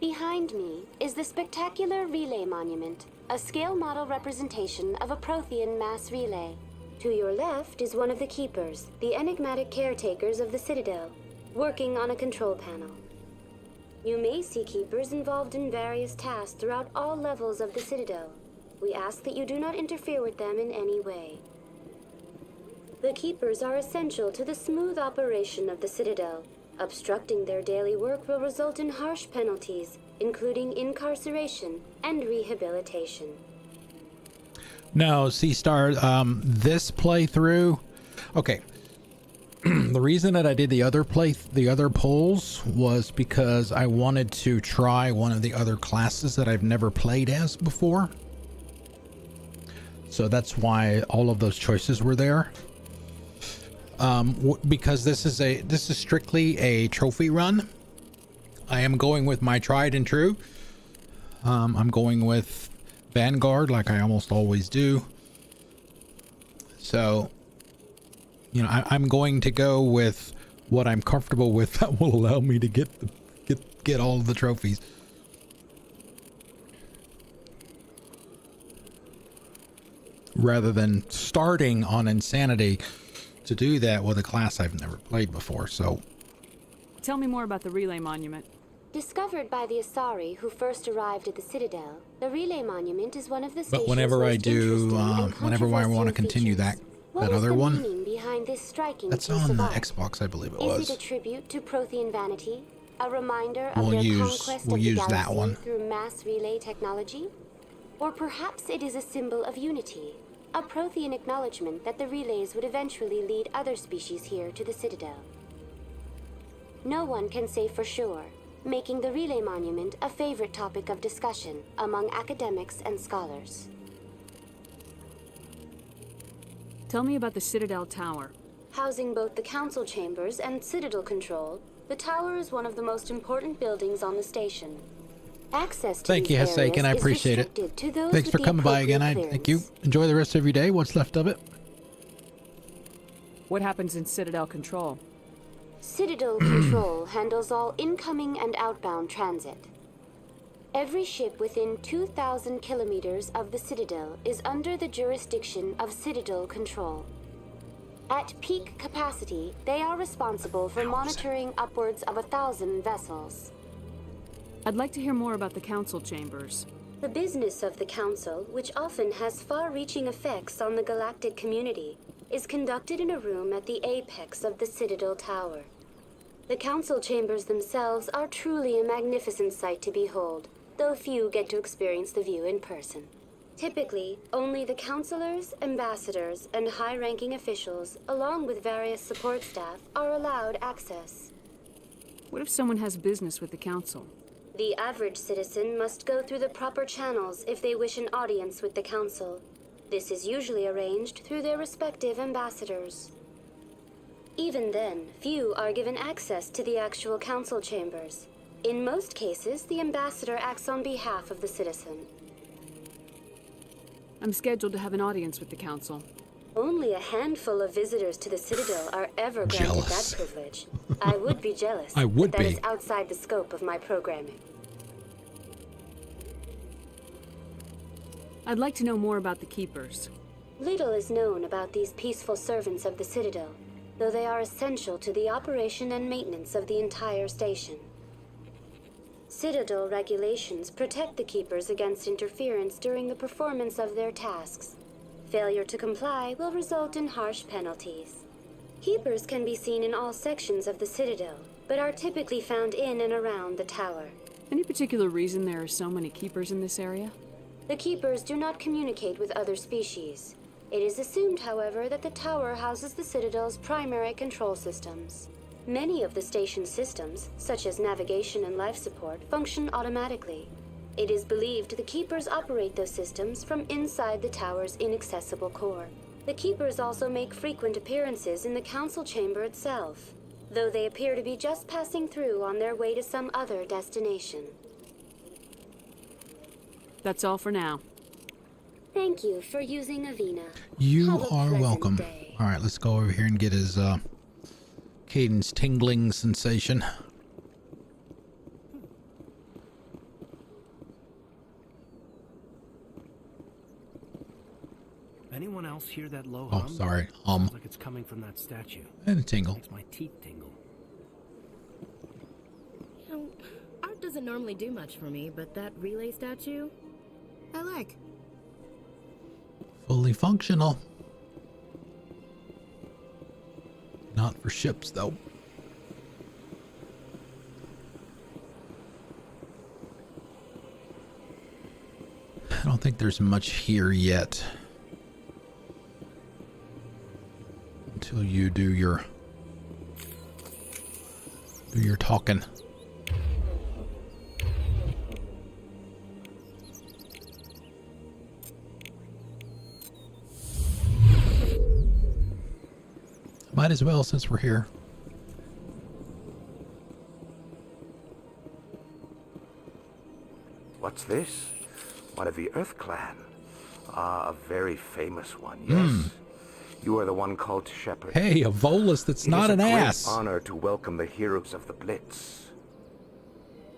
Behind me is the spectacular relay monument, a scale model representation of a Prothean mass relay. To your left is one of the keepers, the enigmatic caretakers of the Citadel, working on a control panel. You may see keepers involved in various tasks throughout all levels of the Citadel. We ask that you do not interfere with them in any way. The keepers are essential to the smooth operation of the Citadel. Obstructing their daily work will result in harsh penalties, including incarceration and rehabilitation. No, C-Star, this playthrough... Okay. The reason that I did the other polls was because I wanted to try one of the other classes that I've never played as before. So that's why all of those choices were there. Because this is strictly a trophy run. I am going with my tried and true. I'm going with Vanguard like I almost always do. So, you know, I'm going to go with what I'm comfortable with that will allow me to get all of the trophies. rather than starting on insanity to do that with a class I've never played before. So Tell me more about the relay monument. Discovered by the Asari who first arrived at the Citadel, the Relay Monument is one of the but station's whenever I most do, interesting and whenever I want to controversial continue features. that other the one, meaning behind this striking that's piece on of the art? Xbox, I believe it Is was. it a tribute to Prothean vanity? A reminder of We'll their use conquest of the that galaxy one. through mass relay technology? Or perhaps it is a symbol of unity, a Prothean acknowledgement that the relays would eventually lead other species here to the Citadel. No one can say for sure, making the Relay Monument a favorite topic of discussion among academics and scholars. Tell me about the Citadel Tower. Housing both the council chambers and Citadel control, the tower is one of the most important buildings on the station. Access to Thank you, these Hesake, and I areas is appreciate it. restricted to those Thanks with for the coming by again. appropriate Thank you. clearance. Enjoy the rest of your day. What's left of it. What happens in Citadel Control? Citadel Control handles all incoming and outbound transit. Every ship within 2,000 kilometers of the Citadel is under the jurisdiction of Citadel Control. At peak capacity, they are responsible for monitoring upwards of 1,000 vessels. I'd like to hear more about the council chambers. The business of the Council, which often has far-reaching effects on the galactic community, is conducted in a room at the apex of the Citadel Tower. The Council chambers themselves are truly a magnificent sight to behold, though few get to experience the view in person. Typically, only the councilors, ambassadors, and high-ranking officials, along with various support staff, are allowed access. What if someone has business with the council? The average citizen must go through the proper channels if they wish an audience with the Council. This is usually arranged through their respective ambassadors. Even then, few are given access to the actual Council chambers. In most cases, the ambassador acts on behalf of the citizen. I'm scheduled to have an audience with the council. Only a handful of visitors to the Citadel are ever granted that privilege. I would be jealous. I would but that be. is outside the scope of my programming. I'd like to know more about the Keepers. Little is known about these peaceful servants of the Citadel, though they are essential to the operation and maintenance of the entire station. Citadel regulations protect the Keepers against interference during the performance of their tasks. Failure to comply will result in harsh penalties. Keepers can be seen in all sections of the Citadel, but are typically found in and around the tower. Any particular reason there are so many Keepers in this area? The Keepers do not communicate with other species. It is assumed, however, that the tower houses the Citadel's primary control systems. Many of the station's systems, such as navigation and life support, function automatically. It is believed the Keepers operate those systems from inside the tower's inaccessible core. The Keepers also make frequent appearances in the Council chamber itself, though they appear to be just passing through on their way to some other destination. That's all for now. Thank you for using Avina. You Have a are pleasant welcome. day. All right, let's go over here and get his cadence tingling sensation. Anyone else hear that low Oh, hum? sorry. Sounds like it's coming from that statue. And a tingle. Makes my teeth tingle. You know, art doesn't normally do much for me, but that relay statue, I like. Fully functional. Not for ships, though. I don't think there's much here yet. Until you do your talking. Might as well since we're here. What's this? One of the Earth Clan. Ah, a very famous one, yes. You are the one called Shepherd. Hey, a Volus that's not an ass. It is a great honor to welcome the heroes of the Blitz.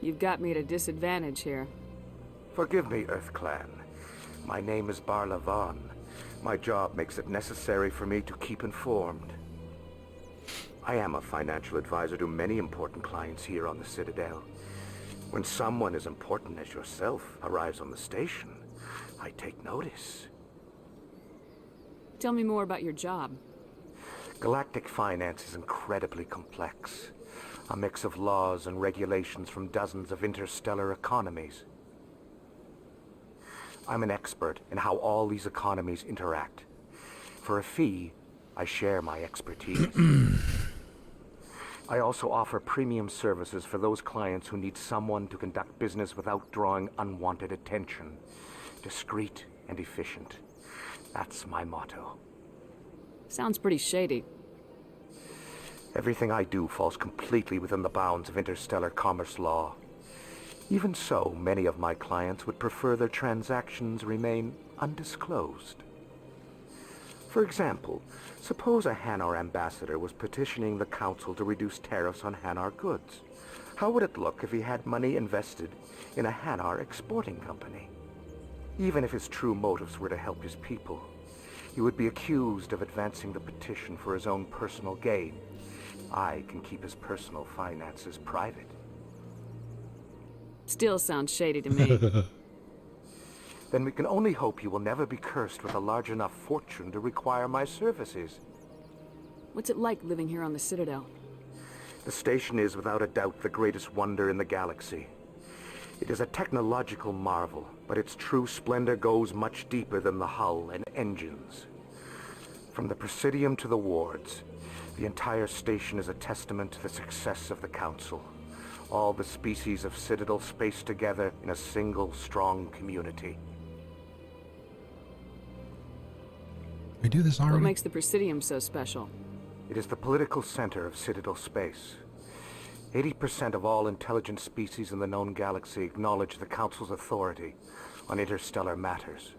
You've got me at a disadvantage here. Forgive me, Earth Clan. My name is Barla Vaughn, My job makes it necessary for me to keep informed. I am a financial advisor to many important clients here on the Citadel. When someone as important as yourself arrives on the station, I take notice. Tell me more about your job. Galactic finance is incredibly complex. A mix of laws and regulations from dozens of interstellar economies. I'm an expert in how all these economies interact. For a fee, I share my expertise. I also offer premium services for those clients who need someone to conduct business without drawing unwanted attention. Discreet and efficient. That's my motto. Sounds pretty shady. Everything I do falls completely within the bounds of interstellar commerce law. Even so, many of my clients would prefer their transactions remain undisclosed. For example, suppose a Hanar ambassador was petitioning the council to reduce tariffs on Hanar goods. How would it look if he had money invested in a Hanar exporting company? Even if his true motives were to help his people, he would be accused of advancing the petition for his own personal gain. I can keep his personal finances private. Still sounds shady to me. Then we can only hope you will never be cursed with a large enough fortune to require my services. What's it like living here on the Citadel? The station is without a doubt the greatest wonder in the galaxy. It is a technological marvel, but its true splendor goes much deeper than the hull and engines. From the Presidium to the wards, the entire station is a testament to the success of the Council. All the species of Citadel spaced together in a single strong community. We do this already? What makes the Presidium so special? It is the political center of Citadel space. 80% of all intelligent species in the known galaxy acknowledge the Council's authority on interstellar matters.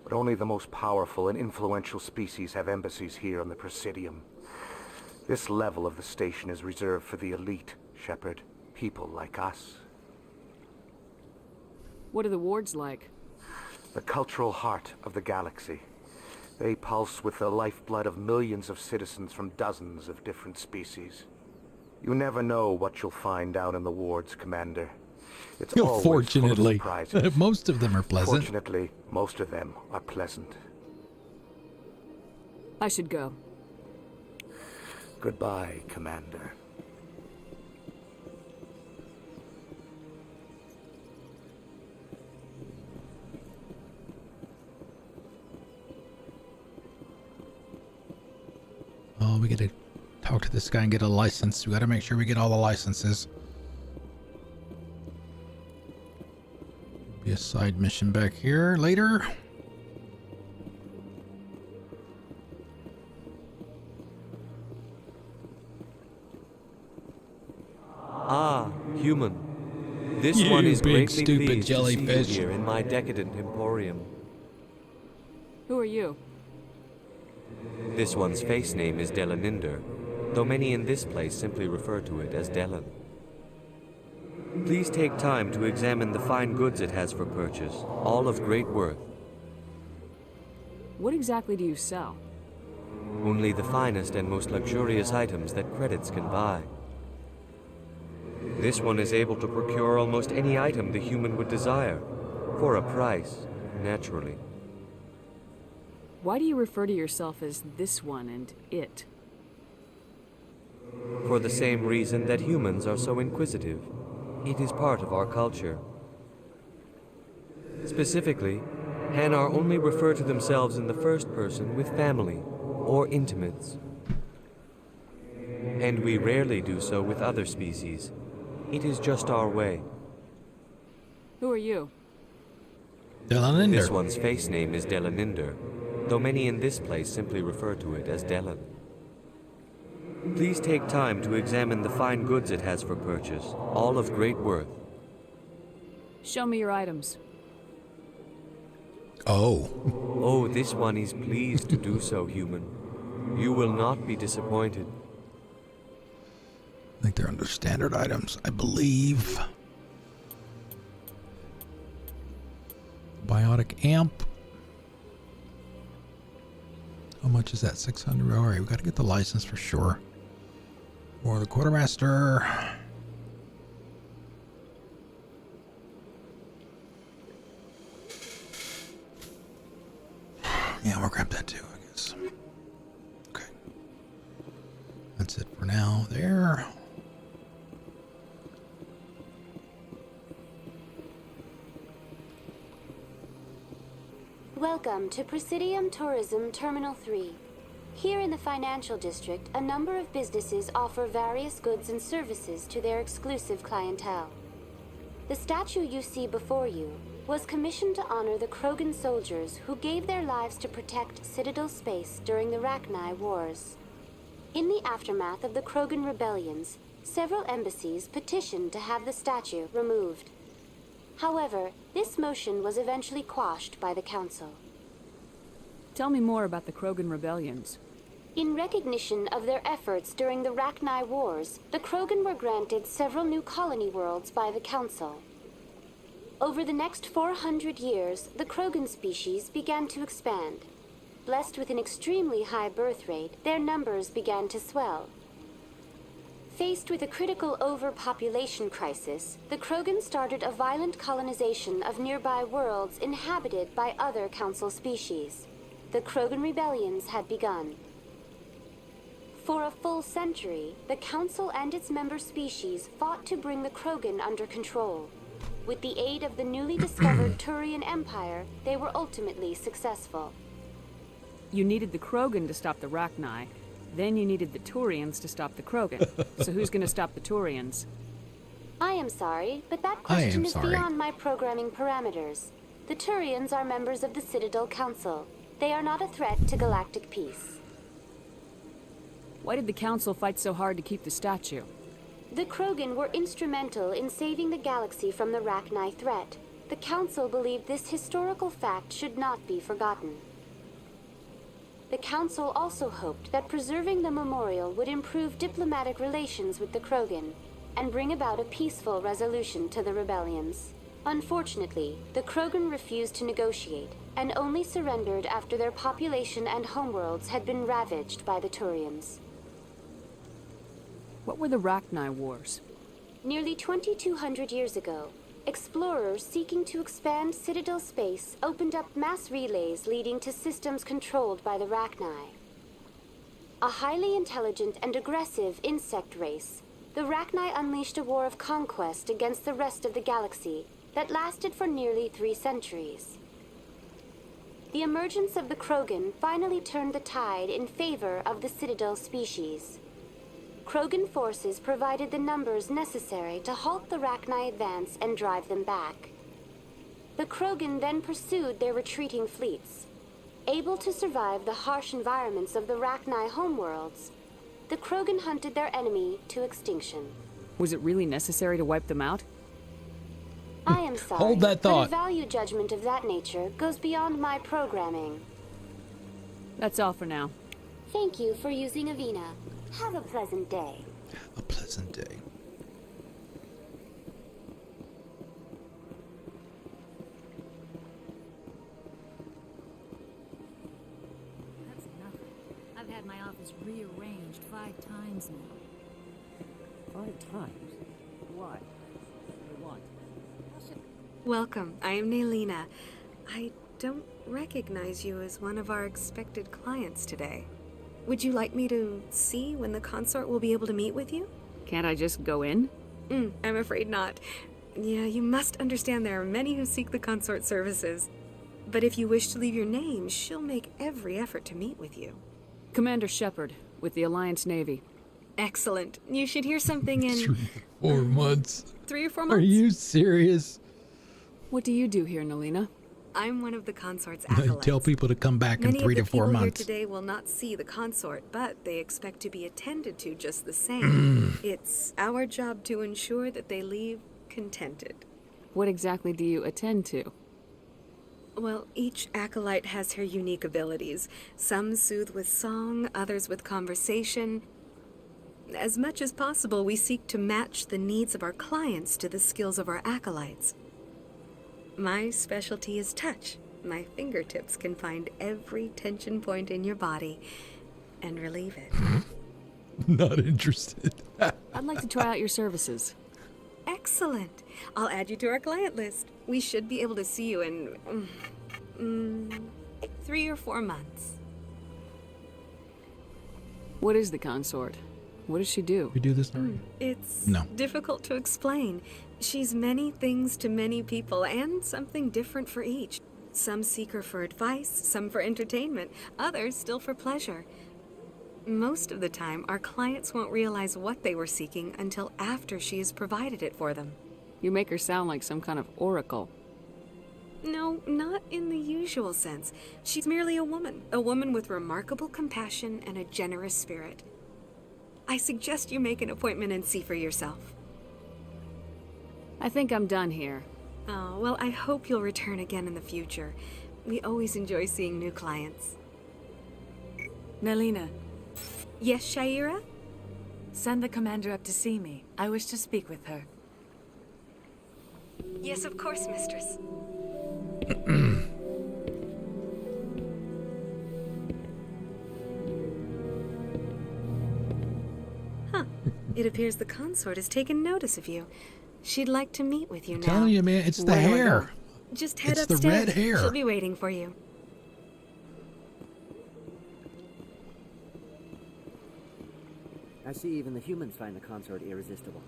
But only the most powerful and influential species have embassies here on the Presidium. This level of the station is reserved for the elite, Shepard. People like us. What are the wards like? The cultural heart of the galaxy. They pulse with the lifeblood of millions of citizens from dozens of different species. You never know what you'll find down in the wards, Commander. It's always fortunately, full of surprises. most of them are pleasant. Fortunately, most of them are pleasant. I should go. Goodbye, Commander. Oh, we gotta talk to this guy and get a license. We gotta make sure we get all the licenses. Be a side mission back here later. Ah, human. This You one is big, greatly stupid pleased to see jellyfish. you here in my decadent emporium. Who are you? This one's face name is Delaninder, though many in this place simply refer to it as Delan. Please take time to examine the fine goods it has for purchase, all of great worth. What exactly do you sell? Only the finest and most luxurious items that credits can buy. This one is able to procure almost any item the human would desire, for a price, naturally. Why do you refer to yourself as this one and it? For the same reason that humans are so inquisitive. It is part of our culture. Specifically, Hanar only refer to themselves in the first person with family or intimates. And we rarely do so with other species. It is just our way. Who are you? Delaninder. This one's face name is Delaninder, though many in this place simply refer to it as Delan. Please take time to examine the fine goods it has for purchase, all of great worth. Show me your items. Oh. Oh, this one is pleased to do so, human. You will not be disappointed. I think they're under standard items, I believe. Biotic amp. How much is that? 600. All right, we got to get the license for sure. Or the quartermaster. Yeah, we'll grab that too, I guess. Okay. That's it for now. There. Welcome to Presidium Tourism Terminal 3. Here in the financial district, a number of businesses offer various goods and services to their exclusive clientele. The statue you see before you was commissioned to honor the Krogan soldiers who gave their lives to protect Citadel space during the Rachni Wars. In the aftermath of the Krogan rebellions, several embassies petitioned to have the statue removed. However, this motion was eventually quashed by the Council. Tell me more about the Krogan rebellions. In recognition of their efforts during the Rachni Wars, the Krogan were granted several new colony worlds by the Council. Over the next 400 years, the Krogan species began to expand. Blessed with an extremely high birth rate, their numbers began to swell. Faced with a critical overpopulation crisis, the Krogan started a violent colonization of nearby worlds inhabited by other Council species. The Krogan rebellions had begun. For a full century, the Council and its member species fought to bring the Krogan under control. With the aid of the newly discovered Turian Empire, they were ultimately successful. You needed the Krogan to stop the Rachni. Then you needed the Turians to stop the Krogan. So who's going to stop the Turians? I am sorry, but that question is beyond my programming parameters. The Turians are members of the Citadel Council. They are not a threat to galactic peace. Why did the Council fight so hard to keep the statue? The Krogan were instrumental in saving the galaxy from the Rachni threat. The Council believed this historical fact should not be forgotten. The Council also hoped that preserving the memorial would improve diplomatic relations with the Krogan and bring about a peaceful resolution to the rebellions. Unfortunately, the Krogan refused to negotiate and only surrendered after their population and homeworlds had been ravaged by the Turians. What were the Rachni Wars? Nearly 2,200 years ago, explorers seeking to expand Citadel space opened up mass relays leading to systems controlled by the Rachni. A highly intelligent and aggressive insect race, the Rachni unleashed a war of conquest against the rest of the galaxy that lasted for nearly 3 centuries. The emergence of the Krogan finally turned the tide in favor of the Citadel species. Krogan forces provided the numbers necessary to halt the Rachni advance and drive them back. The Krogan then pursued their retreating fleets. Able to survive the harsh environments of the Rachni homeworlds, the Krogan hunted their enemy to extinction. Was it really necessary to wipe them out? I am sorry, Hold that thought. but a value judgment of that nature goes beyond my programming. That's all for now. Thank you for using Avina. Have a pleasant day. Have a pleasant day. That's enough. I've had my office rearranged 5 times now. 5 times? Why? What do you want? Welcome. I am Naylina. I don't recognize you as one of our expected clients today. Would you like me to see when the consort will be able to meet with you? Can't I just go in? I'm afraid not. Yeah, you must understand there are many who seek the consort services. But if you wish to leave your name, she'll make every effort to meet with you. Commander Shepard, with the Alliance Navy. Excellent. You should hear something in... 4 months. 3 or 4 months? Are you serious? What do you do here, Nalina? I'm one of the consort's I acolytes. tell people to come back in 3 to 4 Many of the people here months. today will not see the consort, but they expect to be attended to just the same. It's our job to ensure that they leave contented. What exactly do you attend to? Well, each acolyte has her unique abilities. Some soothe with song, others with conversation. As much as possible, we seek to match the needs of our clients to the skills of our acolytes. My specialty is touch, My fingertips can find every tension point in your body and relieve it. Not interested. I'd like to try out your services. Excellent. I'll add you to our client list. We should be able to see you in 3 or 4 months. What is the consort? What does she do? We do this already? It's No. difficult to explain. She's many things to many people, and something different for each. Some seek her for advice, some for entertainment, others still for pleasure. Most of the time, our clients won't realize what they were seeking until after she has provided it for them. You make her sound like some kind of oracle. No, not in the usual sense. She's merely a woman with remarkable compassion and a generous spirit. I suggest you make an appointment and see for yourself. I think I'm done here. Oh, well, I hope you'll return again in the future. We always enjoy seeing new clients. Nelina. Yes, Shaira? Send the commander up to see me. I wish to speak with her. Yes, of course, mistress. Huh. It appears the consort has taken notice of you. She'd like to meet with you now. Telling you, man, it's the Where do I go? hair. Just head It's the upstairs. red hair. She'll be waiting for you. I see even the humans find the consort irresistible.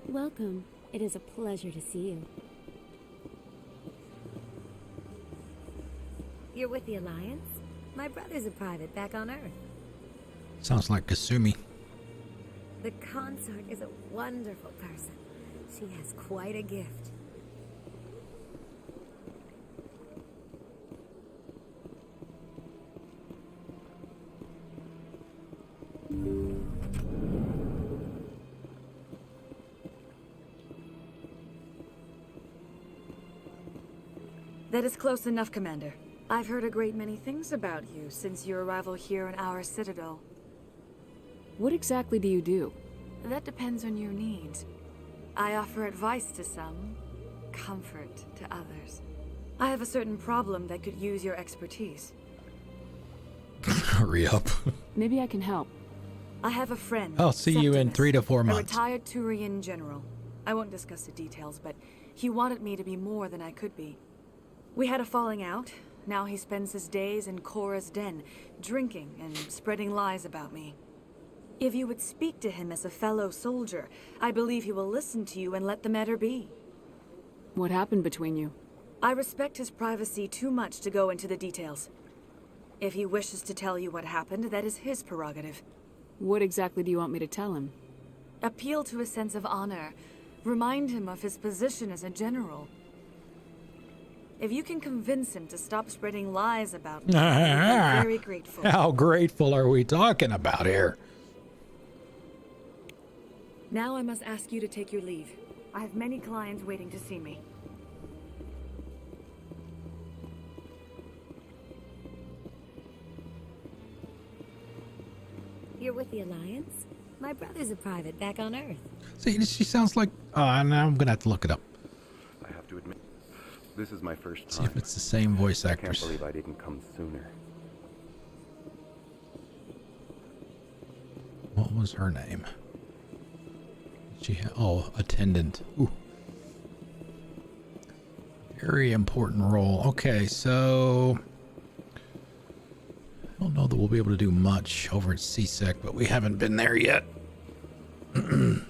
Welcome. It is a pleasure to see you. You're with the Alliance? My brother's a private back on Earth. Sounds like Kasumi. The consort is a wonderful person. She has quite a gift. That is close enough, Commander. I've heard a great many things about you since your arrival here in our citadel. What exactly do you do? That depends on your needs. I offer advice to some, comfort to others. I have a certain problem that could use your expertise. Hurry up. Maybe I can help. I have a friend. I'll see you in 3 to 4 A months. retired Turian general. I won't discuss the details, but he wanted me to be more than I could be. We had a falling out. Now he spends his days in Korra's den, drinking and spreading lies about me. If you would speak to him as a fellow soldier, I believe he will listen to you and let the matter be. What happened between you? I respect his privacy too much to go into the details. If he wishes to tell you what happened, that is his prerogative. What exactly do you want me to tell him? Appeal to his sense of honor. Remind him of his position as a general. If you can convince him to stop spreading lies about me, I'm very grateful. How grateful are we talking about here? Now I must ask you to take your leave. I have many clients waiting to see me. You're with the Alliance? My brother's a private back on Earth. See, she sounds like... now I'm gonna have to look it up. I have to admit, this is my first See time. if it's the same voice I actress. can't believe I didn't come sooner. What was her name? Attendant. Ooh. Very important role. Okay, so... I don't know that we'll be able to do much over at CSEC, but we haven't been there yet. Be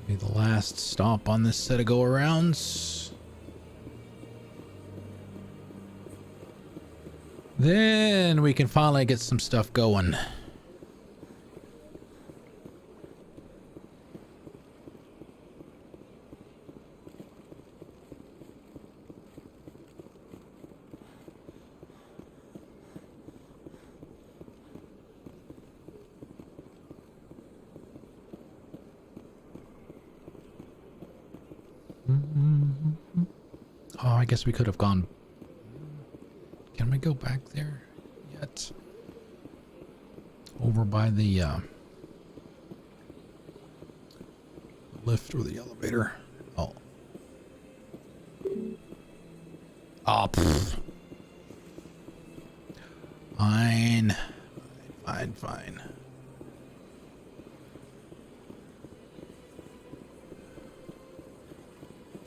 the last stop on this set of go-arounds. Then we can finally get some stuff going. Oh, I guess we could have gone. Can we go back there yet? Over by the Lift or the elevator? Oh. Oh, pfft. Fine. Fine.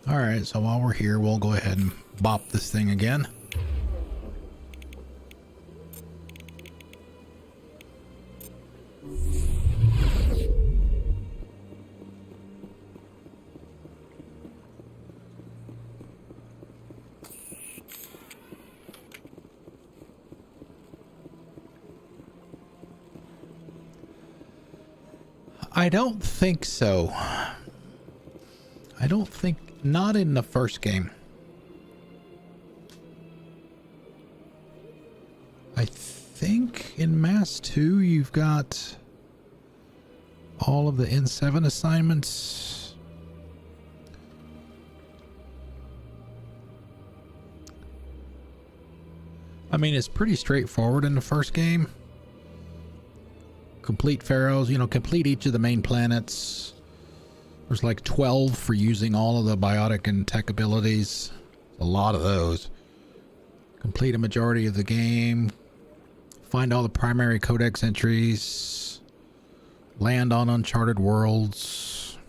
Alright, so while we're here, we'll go ahead and bop this thing again. I don't think so. I don't think, not in the first game. I think in Mass 2 you've got all of the N7 assignments. I mean, it's pretty straightforward in the first game. Complete Pharaohs, you know, complete each of the main planets. There's like 12 for using all of the biotic and tech abilities. A lot of those. Complete a majority of the game. Find all the primary codex entries. Land on uncharted worlds.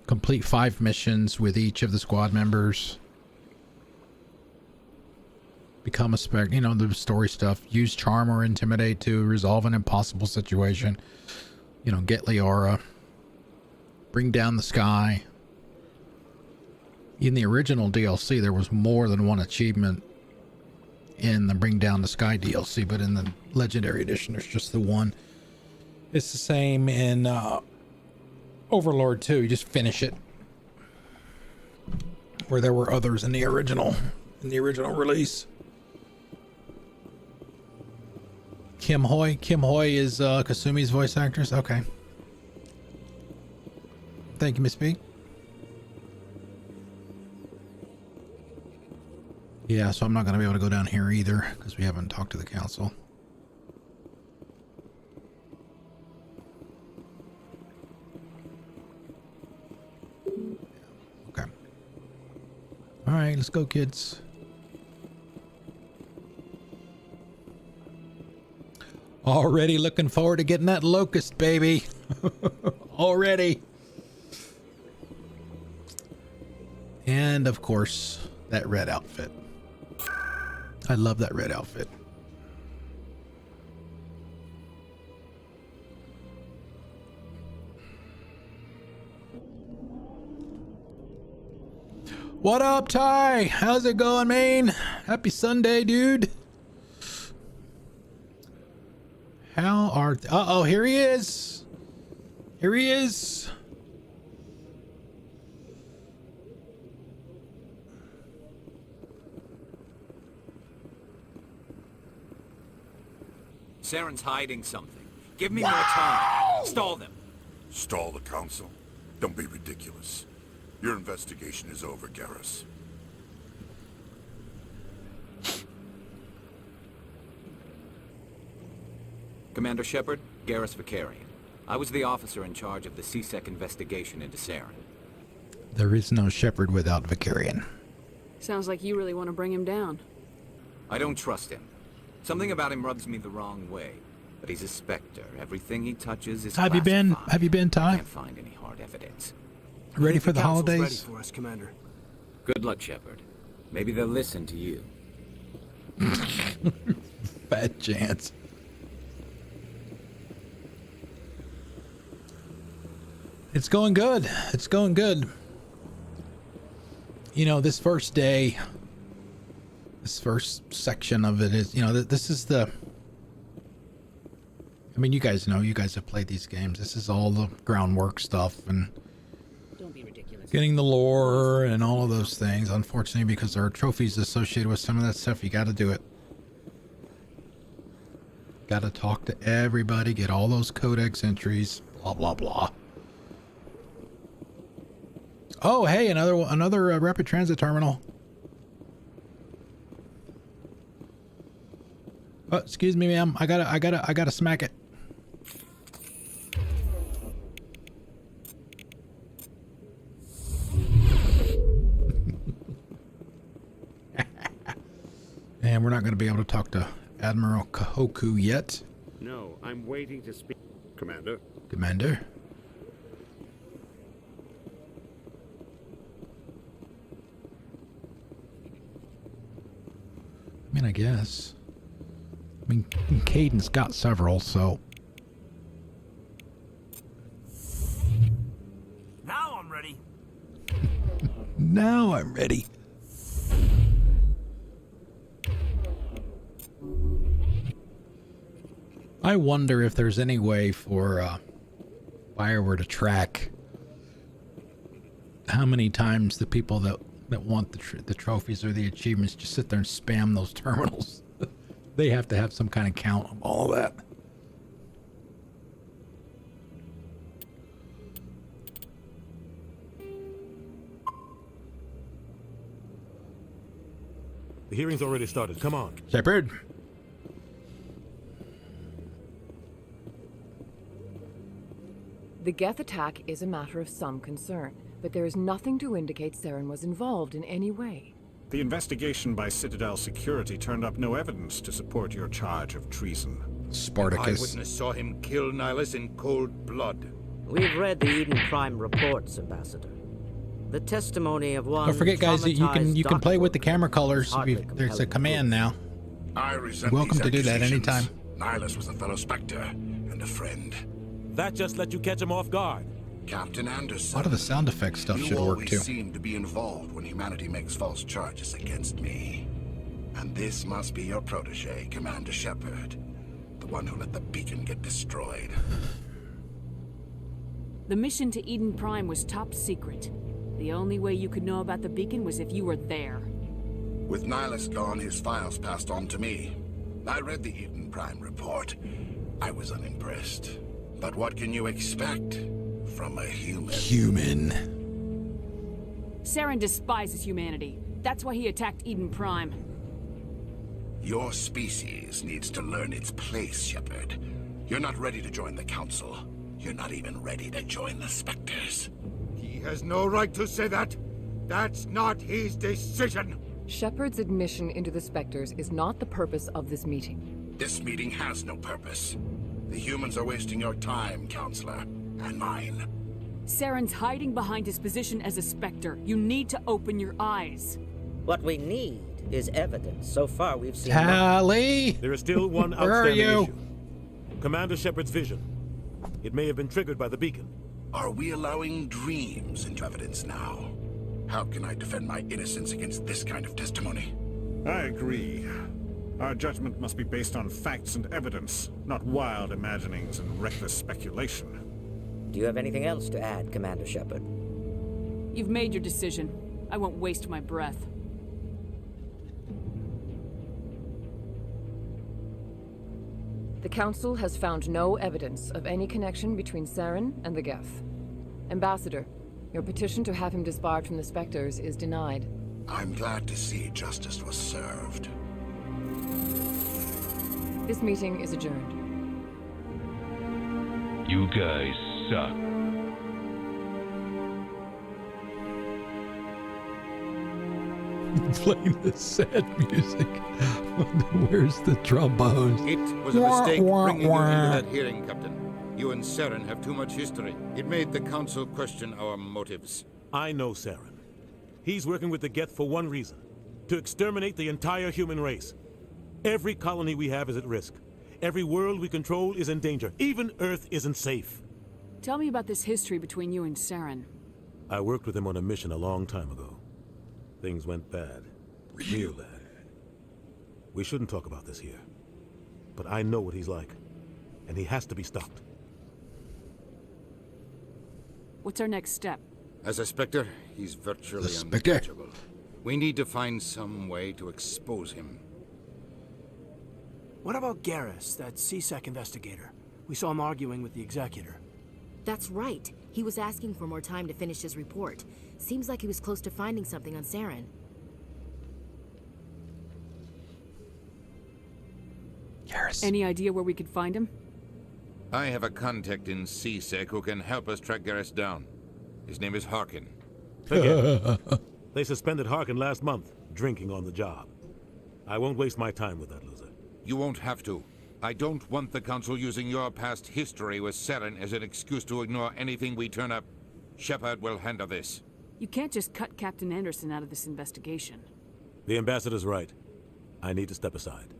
Complete 5 missions with each of the squad members. Become a spec, you know, the story stuff. Use charm or intimidate to resolve an impossible situation. You know, get Leora. Bring down the sky. In the original DLC, there was more than one achievement in the Bring Down the Sky DLC, but in the Legendary Edition, there's just the one. It's the same in Overlord 2. You just finish it. Where there were others in the original release. Kim Hoy. Kim Hoy is Kasumi's voice actress. Okay. Thank you, Miss B. Yeah, so I'm not going to be able to go down here either because we haven't talked to the council. Okay. All right, let's go, kids. Already looking forward to getting that locust, baby. Already. And of course, that red outfit. I love that red outfit. What up, Ty? How's it going, man? Happy Sunday, dude. How are... Uh-oh, here he is. Here he is. Saren's hiding something. Give me more time. Stall them. Stall the council? Don't be ridiculous. Your investigation is over, Garrus. Commander Shepard, Garrus Vicarian. I was the officer in charge of the CSEC investigation into Saren. There is no Shepard without Vicarian. Sounds like you really want to bring him down. I don't trust him. Something about him rubs me the wrong way. But he's a Spectre. Everything he touches is Have you been, Ty? Can't find any hard evidence. Ready for the holidays? Ready for us, Commander. Good luck, Shepard. Maybe they'll listen to you. Bad chance. It's going good. It's going good. You know, this first day, this first section of it is, you know, this is the... I mean, you guys know, you guys have played these games. This is all the groundwork stuff and Don't be ridiculous. getting the lore and all of those things. Unfortunately, because there are trophies associated with some of that stuff, you got to do it. Got to talk to everybody, get all those codex entries, blah, blah, blah. Oh, hey, another rapid transit terminal. Oh, excuse me, ma'am. I gotta smack it. And we're not going to be able to talk to Admiral Kahoku yet. No, I'm waiting to speak. Commander. Commander. I mean, I guess. I mean, Caden's got several, so. Now I'm ready. Now I'm ready. I wonder if there's any way for Bioware to track how many times the people that want the trophies or the achievements just sit there and spam those terminals. They have to have some kind of count of all of that. The hearing's already started. Come on. Shepard. The Geth attack is a matter of some concern, but there is nothing to indicate Saren was involved in any way. The investigation by Citadel Security turned up no evidence to support your charge of treason. Spartacus. Eyewitness saw him kill Nihilus in cold blood. We've read the Eden Prime reports, Ambassador. The testimony of one. Don't forget, guys, that you can play with the camera colors. There's a command now. I resent You're welcome these to do that accusations. anytime. Nihilus was a fellow Spectre and a friend. That just let you catch him off guard. Captain Anderson. A lot of the sound effect stuff should work You too. always seem to be involved when humanity makes false charges against me. And this must be your protege, Commander Shepard. The one who let the beacon get destroyed. The mission to Eden Prime was top secret. The only way you could know about the beacon was if you were there. With Nihilus gone, his files passed on to me. I read the Eden Prime report. I was unimpressed. But what can you expect from a human? Human. Saren despises humanity. That's why he attacked Eden Prime. Your species needs to learn its place, Shepard. You're not ready to join the Council. You're not even ready to join the Spectres. He has no right to say that. That's not his decision. Shepard's admission into the Spectres is not the purpose of this meeting. This meeting has no purpose. The humans are wasting your time, Counselor, and mine. Saren's hiding behind his position as a Spectre. You need to open your eyes. What we need is evidence. So far, we've seen. Tally! There is still one Where are outstanding you? issue. Commander Shepard's vision. It may have been triggered by the beacon. Are we allowing dreams into evidence now? How can I defend my innocence against this kind of testimony? I agree. Our judgment must be based on facts and evidence, not wild imaginings and reckless speculation. Do you have anything else to add, Commander Shepard? You've made your decision. I won't waste my breath. The Council has found no evidence of any connection between Saren and the Geth. Ambassador, your petition to have him disbarred from the Spectres is denied. I'm glad to see justice was served. This meeting is adjourned. You guys suck. Playing the sad music. Where's the trombones? It was a mistake bringing you into that hearing, Captain. You and Saren have too much history. It made the Council question our motives. I know Saren. He's working with the Geth for one reason. To exterminate the entire human race. Every colony we have is at risk. Every world we control is in danger. Even Earth isn't safe. Tell me about this history between you and Saren. I worked with him on a mission a long time ago. Things went bad. Real bad. We shouldn't talk about this here. But I know what he's like. And he has to be stopped. What's our next step? As a Spectre, he's virtually Spectre. untouchable. We need to find some way to expose him. What about Garrus, that CSEC investigator? We saw him arguing with the Executor. That's right. He was asking for more time to finish his report. Seems like he was close to finding something on Saren. Any idea where we could find him? I have a contact in CSEC who can help us track Garrus down. His name is Harkin. Again. They suspended Harkin last month, drinking on the job. I won't waste my time with that loser. You won't have to. I don't want the Council using your past history with Saren as an excuse to ignore anything we turn up. Shepard will handle this. You can't just cut Captain Anderson out of this investigation. The ambassador's right. I need to step aside.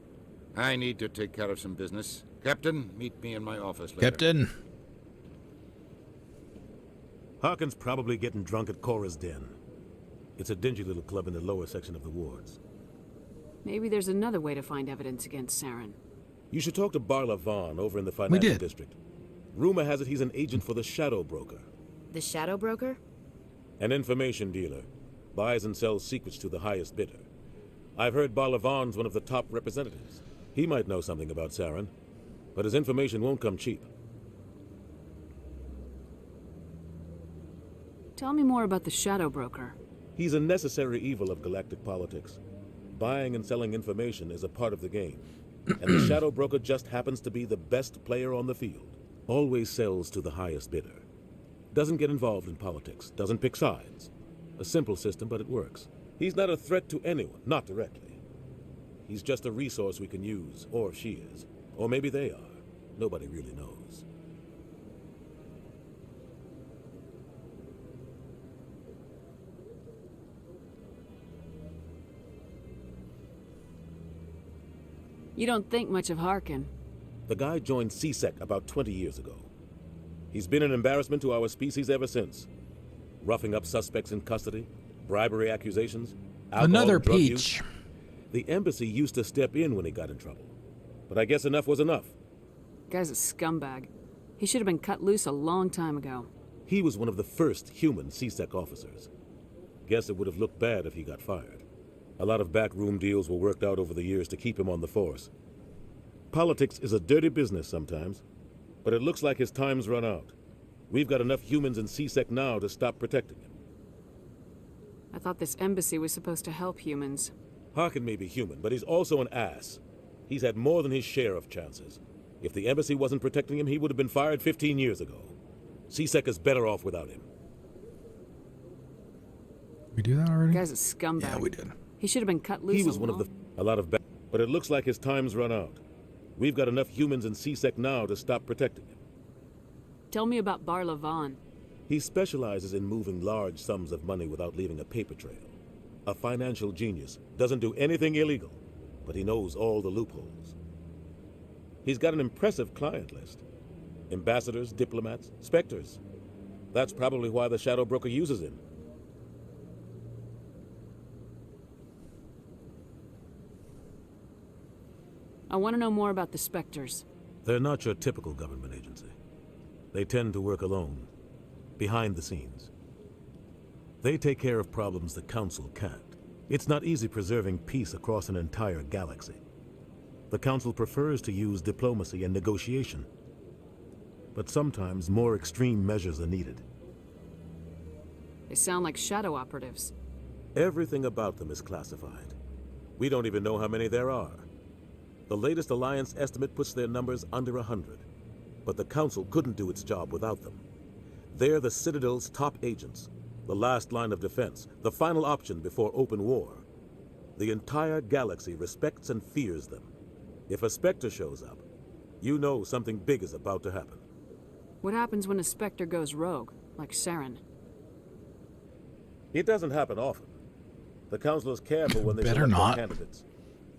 I need to take care of some business. Captain, meet me in my office later. Captain. Harkin's probably getting drunk at Cora's Den. It's a dingy little club in the lower section of the wards. Maybe there's another way to find evidence against Saren. You should talk to Barla Vaughn over in the financial district. Rumor has it he's an agent for the Shadow Broker. The Shadow Broker? An information dealer. Buys and sells secrets to the highest bidder. I've heard Barla Vaughn's one of the top representatives. He might know something about Saren, but his information won't come cheap. Tell me more about the Shadow Broker. He's a necessary evil of galactic politics. Buying and selling information is a part of the game. And the Shadow Broker just happens to be the best player on the field. Always sells to the highest bidder. Doesn't get involved in politics, doesn't pick sides. A simple system, but it works. He's not a threat to anyone, not directly. He's just a resource we can use, or she is. Or maybe they are. Nobody really knows. You don't think much of Harkin. The guy joined CSEC about 20 years ago. He's been an embarrassment to our species ever since. Roughing up suspects in custody, bribery accusations, alcohol Another and drug peach. use. The embassy used to step in when he got in trouble. But I guess enough was enough. Guy's a scumbag. He should have been cut loose a long time ago. He was one of the first human CSEC officers. Guess it would have looked bad if he got fired. A lot of backroom deals were worked out over the years to keep him on the force. Politics is a dirty business sometimes, but it looks like his time's run out. We've got enough humans in CSEC now to stop protecting him. I thought this embassy was supposed to help humans. Harkin may be human, but he's also an ass. He's had more than his share of chances. If the embassy wasn't protecting him, he would have been fired 15 years ago. CSEC is better off without him. We do that already? Guy's a scumbag. Yeah, we did. He should have been cut loose. He was one of a lot of but it looks like his time's run out. We've got enough humans in CSEC now to stop protecting him. Tell me about Barla Vaughn. He specializes in moving large sums of money without leaving a paper trail. A financial genius, doesn't do anything illegal, but he knows all the loopholes. He's got an impressive client list. Ambassadors, diplomats, specters. That's probably why the Shadow Broker uses him. I want to know more about the Spectres. They're not your typical government agency. They tend to work alone, behind the scenes. They take care of problems the Council can't. It's not easy preserving peace across an entire galaxy. The Council prefers to use diplomacy and negotiation. But sometimes more extreme measures are needed. They sound like shadow operatives. Everything about them is classified. We don't even know how many there are. The latest Alliance estimate puts their numbers under 100. But the Council couldn't do its job without them. They're the Citadel's top agents, the last line of defense, the final option before open war. The entire galaxy respects and fears them. If a Spectre shows up, you know something big is about to happen. What happens when a Spectre goes rogue, like Saren? It doesn't happen often. The Council is careful when they Better select their not. candidates.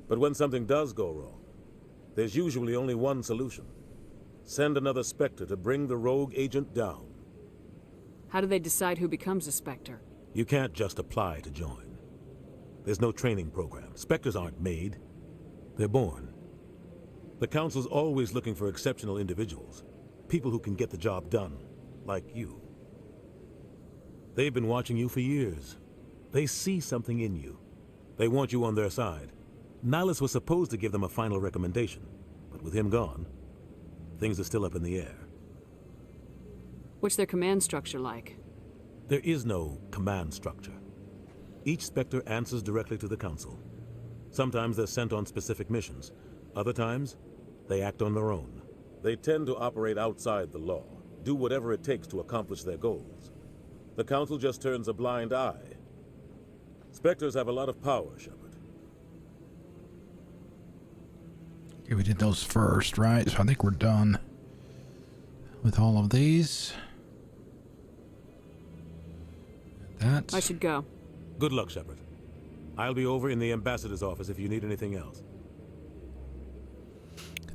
But when something does go wrong, there's usually only one solution. Send another Spectre to bring the rogue agent down. How do they decide who becomes a Spectre? You can't just apply to join. There's no training program. Spectres aren't made. They're born. The Council's always looking for exceptional individuals. People who can get the job done, like you. They've been watching you for years. They see something in you. They want you on their side. Nihilus was supposed to give them a final recommendation, but with him gone, things are still up in the air. What's their command structure like? There is no command structure. Each Spectre answers directly to the Council. Sometimes they're sent on specific missions. Other times, they act on their own. They tend to operate outside the law, do whatever it takes to accomplish their goals. The Council just turns a blind eye. Spectres have a lot of power, Shepard. Okay, we did those first, right? So I think we're done with all of these. That. I should go. Good luck, Shepard. I'll be over in the ambassador's office if you need anything else.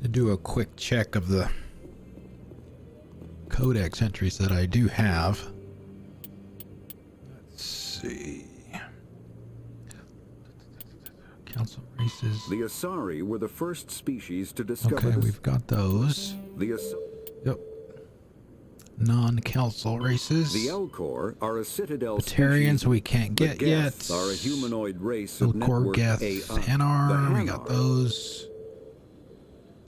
To do a quick check of the codex entries that I do have. Let's see. Council races. The Asari were the first species to discover. Okay, we've got those. Yep. Non-council races. The Elcor are a citadel Batarians we can't get yet. Are a humanoid race of Elcor, network Geth, AI. Hanar, we got those.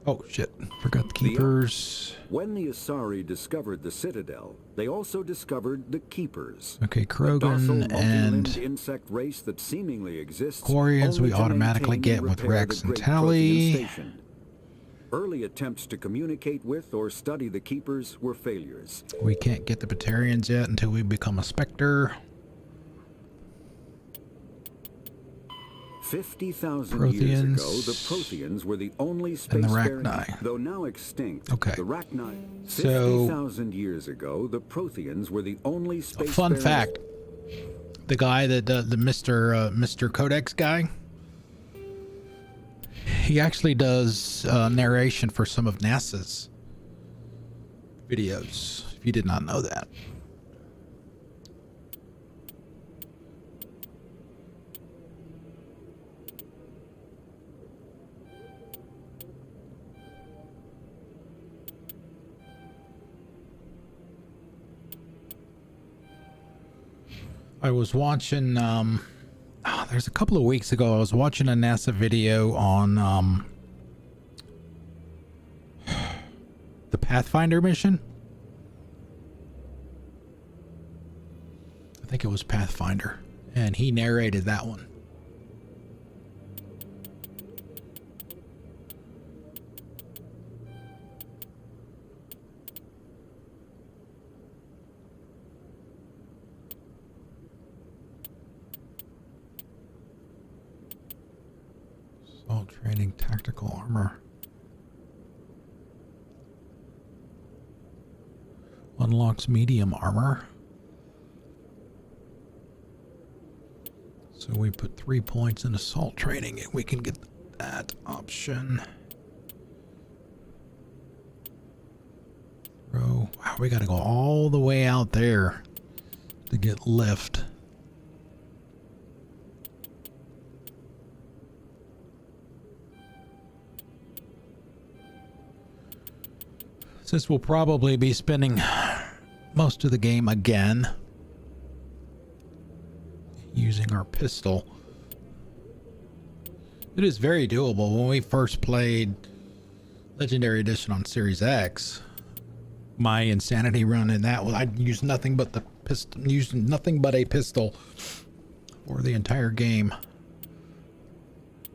Oh shit, forgot the Keepers. When the Asari discovered the Citadel, they also discovered the Keepers. Okay, A Krogan docile, and multi-limbed insect race that seemingly exists Quarians only we to automatically maintain get and with repair Rex the and great Tally. Prothean station. Early attempts to communicate with or study the Keepers were failures. We can't get the Batarians yet until we become a Spectre. 50,000 years ago, the Protheans were the only spacefaring, though now extinct. Okay. The Rachni. So, 50,000 years ago, the Protheans were the only spacefaring. Fun fact: the guy that the Mr. Codex guy, he actually does narration for some of NASA's videos. If you did not know that. I was watching, there's a couple of weeks ago, I was watching a NASA video on the Pathfinder mission. I think it was Pathfinder, and he narrated that one. Assault training, tactical armor. Unlocks medium armor. So we put 3 points in assault training and we can get that option. Wow, we gotta go all the way out there to get lift. Since we'll probably be spending most of the game again using our pistol, it is very doable. When we first played Legendary Edition on Series X, my insanity run in that, I used nothing but the pistol, used nothing but a pistol for the entire game.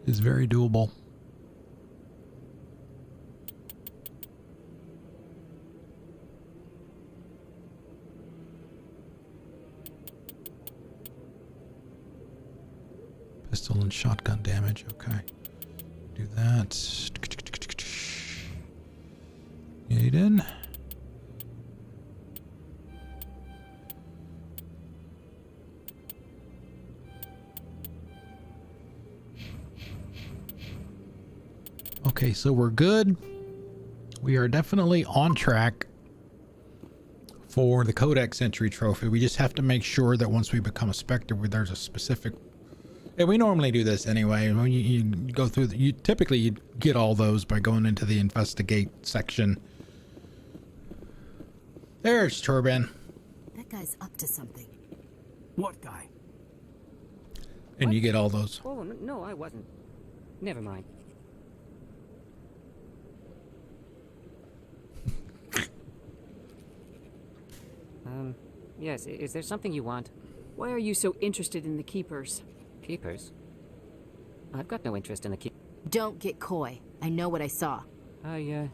It's very doable. Pistol and shotgun damage, okay. Do that. Aiden. Okay, so we're good. We are definitely on track for the Codex entry trophy. We just have to make sure that once we become a Spectre, there's a specific... And we normally do this anyway. When you go through, you typically get all those by going into the investigate section. There's Turbin. That guy's up to something. What guy? And you get all those. Oh, no, I wasn't. Never mind. Yes, is there something you want? Why are you so interested in the Keepers? Keepers? I've got no interest in the Don't get coy. I know what I saw. I'm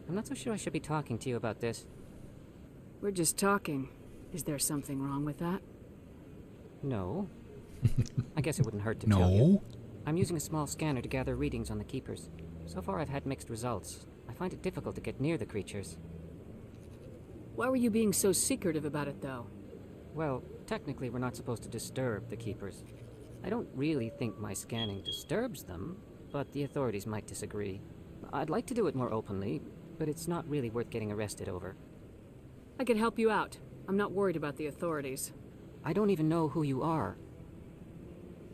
not so sure I should be talking to you about this. We're just talking. Is there something wrong with that? No. I guess it wouldn't hurt to tell you. No. I'm using a small scanner to gather readings on the Keepers. So far I've had mixed results. I find it difficult to get near the creatures. Why were you being so secretive about it, though? Well, technically we're not supposed to disturb the Keepers. I don't really think my scanning disturbs them, but the authorities might disagree. I'd like to do it more openly, but it's not really worth getting arrested over. I can help you out. I'm not worried about the authorities. I don't even know who you are.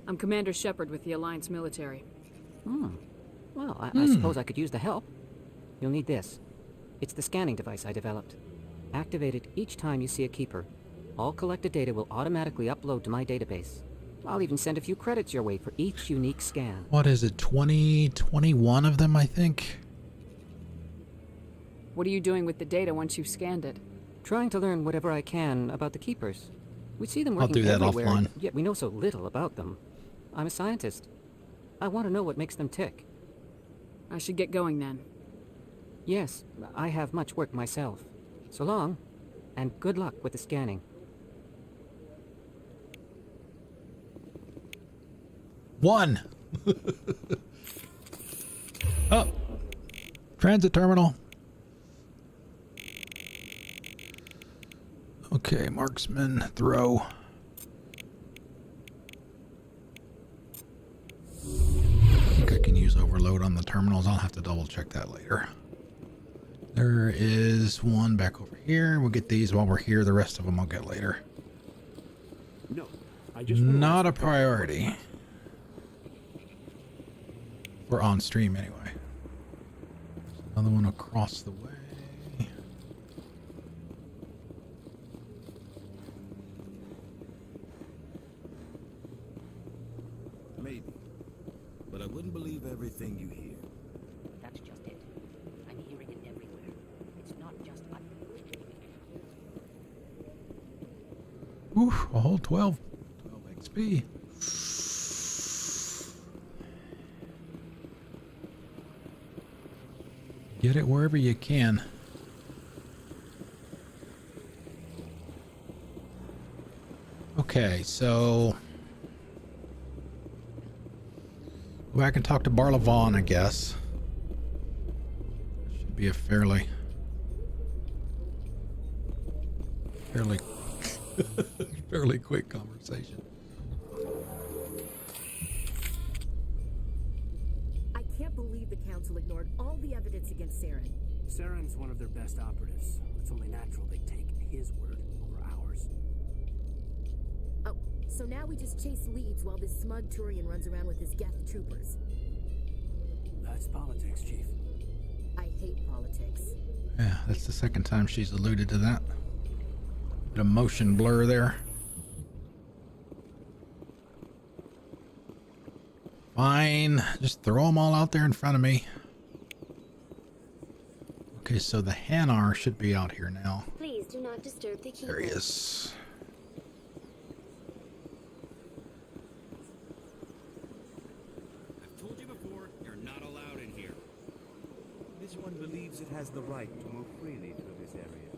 I'm Commander Shepard with the Alliance military. Well, I suppose I could use the help. You'll need this. It's the scanning device I developed. Activate it each time you see a Keeper. All collected data will automatically upload to my database. I'll even send a few credits your way for each unique scan. What is it, 21 of them, I think? What are you doing with the data once you've scanned it? Trying to learn whatever I can about the Keepers. We see them I'll working do that everywhere, offline. yet we know so little about them. I'm a scientist. I want to know what makes them tick. I should get going then. Yes, I have much work myself. So long, and good luck with the scanning. One. Oh, transit terminal. Okay, marksman, throw. I think I can use overload on the terminals. I'll have to double check that later. There is one back over here. We'll get these while we're here. The rest of them I'll get later. No, I just Not a priority. We're on stream anyway. Another one across the way. Maybe. But I wouldn't believe everything you hear. That's just it. I'm hearing it everywhere. It's not just us. Oof, a whole 12 XP. Get it wherever you can. Okay, so go back and talk to Barlavon, I guess. Should be a fairly fairly quick conversation. I can't believe the Council ignored all the evidence against Saren. Saren's one of their best operatives. It's only natural they take his word over ours. Oh, so now we just chase leads while this smug Turian runs around with his Geth troopers. That's politics, Chief. I hate politics. Yeah, that's the second time she's alluded to that. Bit of motion blur there. Fine, just throw them all out there in front of me. Okay, so the Hanar should be out here now. Please do not disturb the keeper. There he is. I've told you before, you're not allowed in here. This one believes it has the right to move freely through this area.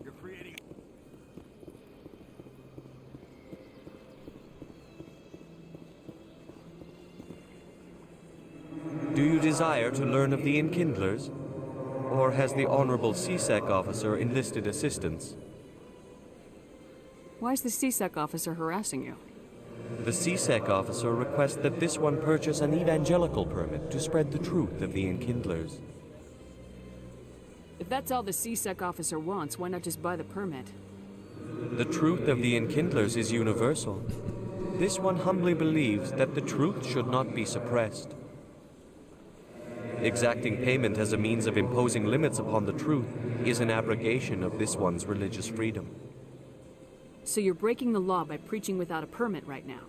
You're creating... Do you desire to learn of the Enkindlers? Or has the Honorable CSEC officer enlisted assistance? Why is the CSEC officer harassing you? The CSEC officer requests that this one purchase an evangelical permit to spread the truth of the Enkindlers. If that's all the CSEC officer wants, why not just buy the permit? The truth of the Enkindlers is universal. This one humbly believes that the truth should not be suppressed. Exacting payment as a means of imposing limits upon the truth is an abrogation of this one's religious freedom. So you're breaking the law by preaching without a permit right now?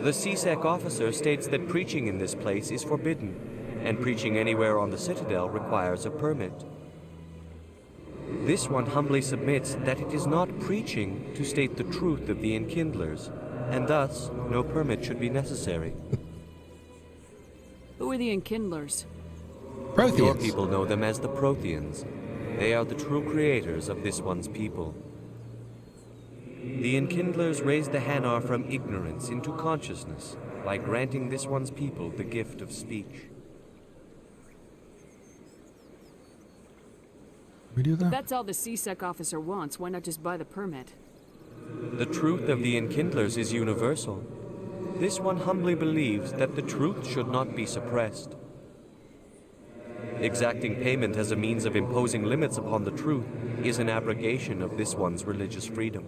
The CSEC officer states that preaching in this place is forbidden, and preaching anywhere on the Citadel requires a permit. This one humbly submits that it is not preaching to state the truth of the Enkindlers, and thus no permit should be necessary. Who are the Enkindlers? Protheans. Your people know them as the Protheans. They are the true creators of this one's people. The Enkindlers raised the Hanar from ignorance into consciousness by granting this one's people the gift of speech. We do If that? that's all the C-Sec officer wants, why not just buy the permit? The truth of the Enkindlers is universal. This one humbly believes that the truth should not be suppressed. Exacting payment as a means of imposing limits upon the truth is an abrogation of this one's religious freedom.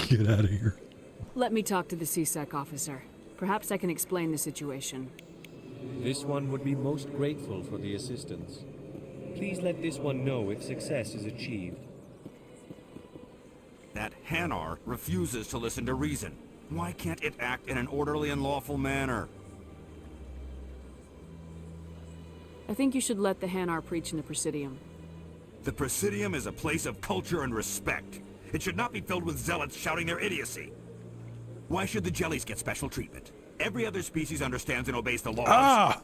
Get out of here. Let me talk to the C-Sec officer. Perhaps I can explain the situation. This one would be most grateful for the assistance. Please let this one know if success is achieved. That Hanar refuses to listen to reason. Why can't it act in an orderly and lawful manner? I think you should let the Hanar preach in the Presidium. The Presidium is a place of culture and respect. It should not be filled with zealots shouting their idiocy. Why should the jellies get special treatment? Every other species understands and obeys the laws. Ah!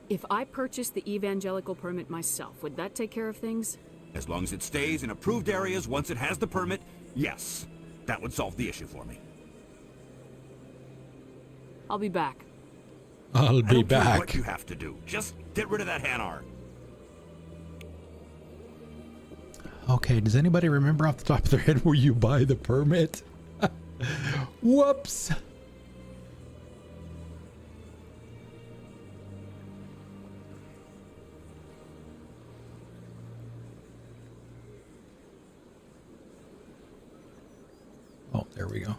If I purchased the evangelical permit myself, would that take care of things? As long as it stays in approved areas once it has the permit, yes. That would solve the issue for me. I'll be back. I'll I be don't care back. what you have to do. Just get rid of that Hanar. Okay, does anybody remember off the top of their head where you buy the permit? Whoops. Oh, there we go.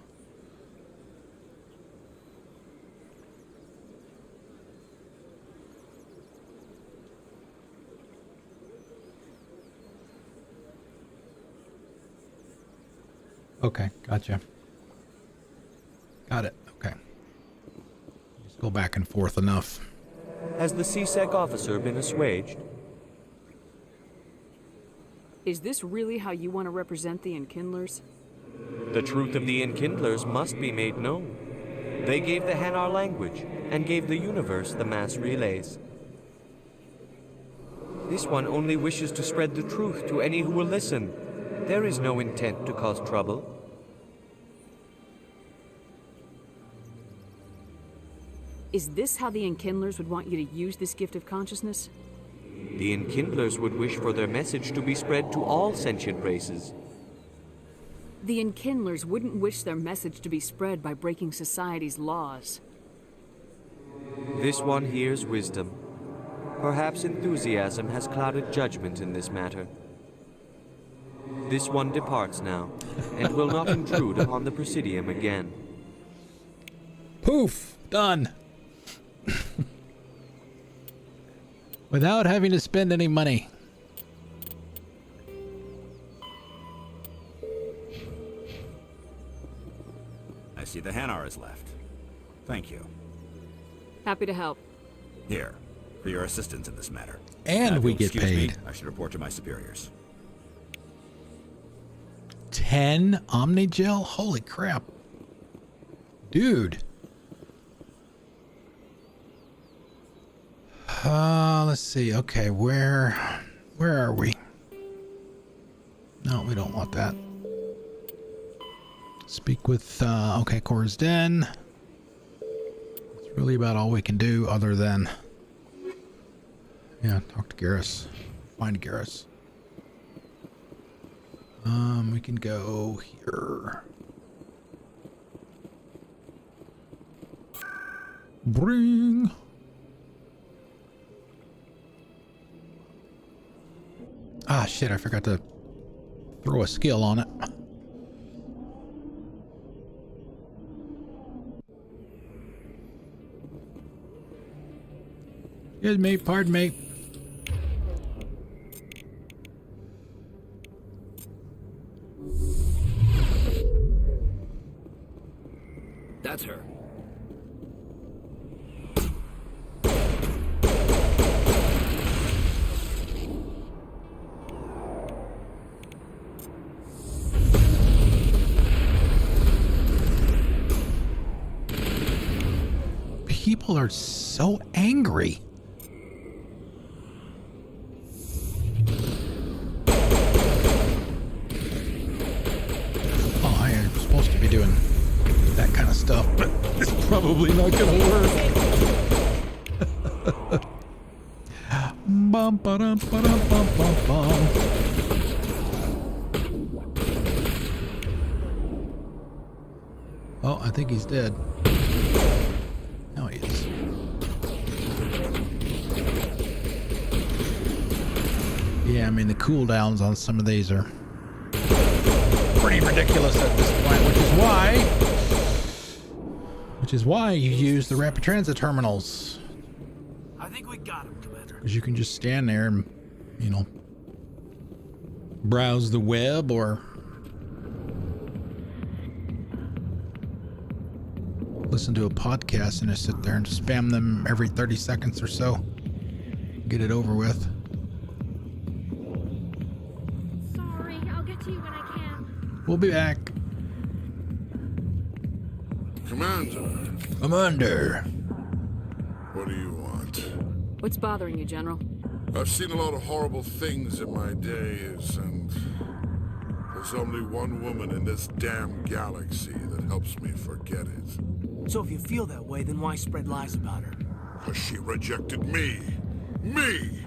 Okay, gotcha. Got it. Okay. Just go back and forth enough. Has the C-Sec officer been assuaged? Is this really how you want to represent the Enkindlers? The truth of the Enkindlers must be made known. They gave the Hanar language and gave the universe the mass relays. This one only wishes to spread the truth to any who will listen. There is no intent to cause trouble. Is this how the Enkindlers would want you to use this gift of consciousness? The Enkindlers would wish for their message to be spread to all sentient races. The Enkindlers wouldn't wish their message to be spread by breaking society's laws. This one hears wisdom. Perhaps enthusiasm has clouded judgment in this matter. This one departs now, and will not intrude upon the Presidium again. Poof! Done. Without having to spend any money. I see the Hanar is left. Thank you. Happy to help. Here, for your assistance in this matter. And Now, if we you'll get excuse me, paid. I should report to my superiors. 10 Omnigel? Holy crap. Dude. Let's see. Okay, where are we? No, we don't want that. Speak with, okay, Cora's Den. It's really about all we can do other than, yeah, talk to Garrus. Find Garrus. We can go here. Bring. Ah, shit, I forgot to throw a skill on it. Excuse me, pardon me. That's her. People are so angry. probably not gonna work. Bum, ba-dum, ba-dum, bum, bum, bum. Oh, I think he's dead. No, he is. Yeah, I mean, the cooldowns on some of these are pretty ridiculous at this point, which is why you use the rapid transit terminals. I think we got him, Commander. Because you can just stand there and, you know, browse the web or listen to a podcast and just sit there and spam them every 30 seconds or so. Get it over with. Sorry, I'll get to you when I can. We'll be back. Commander. What do you want? What's bothering you, General? I've seen a lot of horrible things in my days, and there's only one woman in this damn galaxy that helps me forget it. So if you feel that way, then why spread lies about her? Because she rejected me. Me!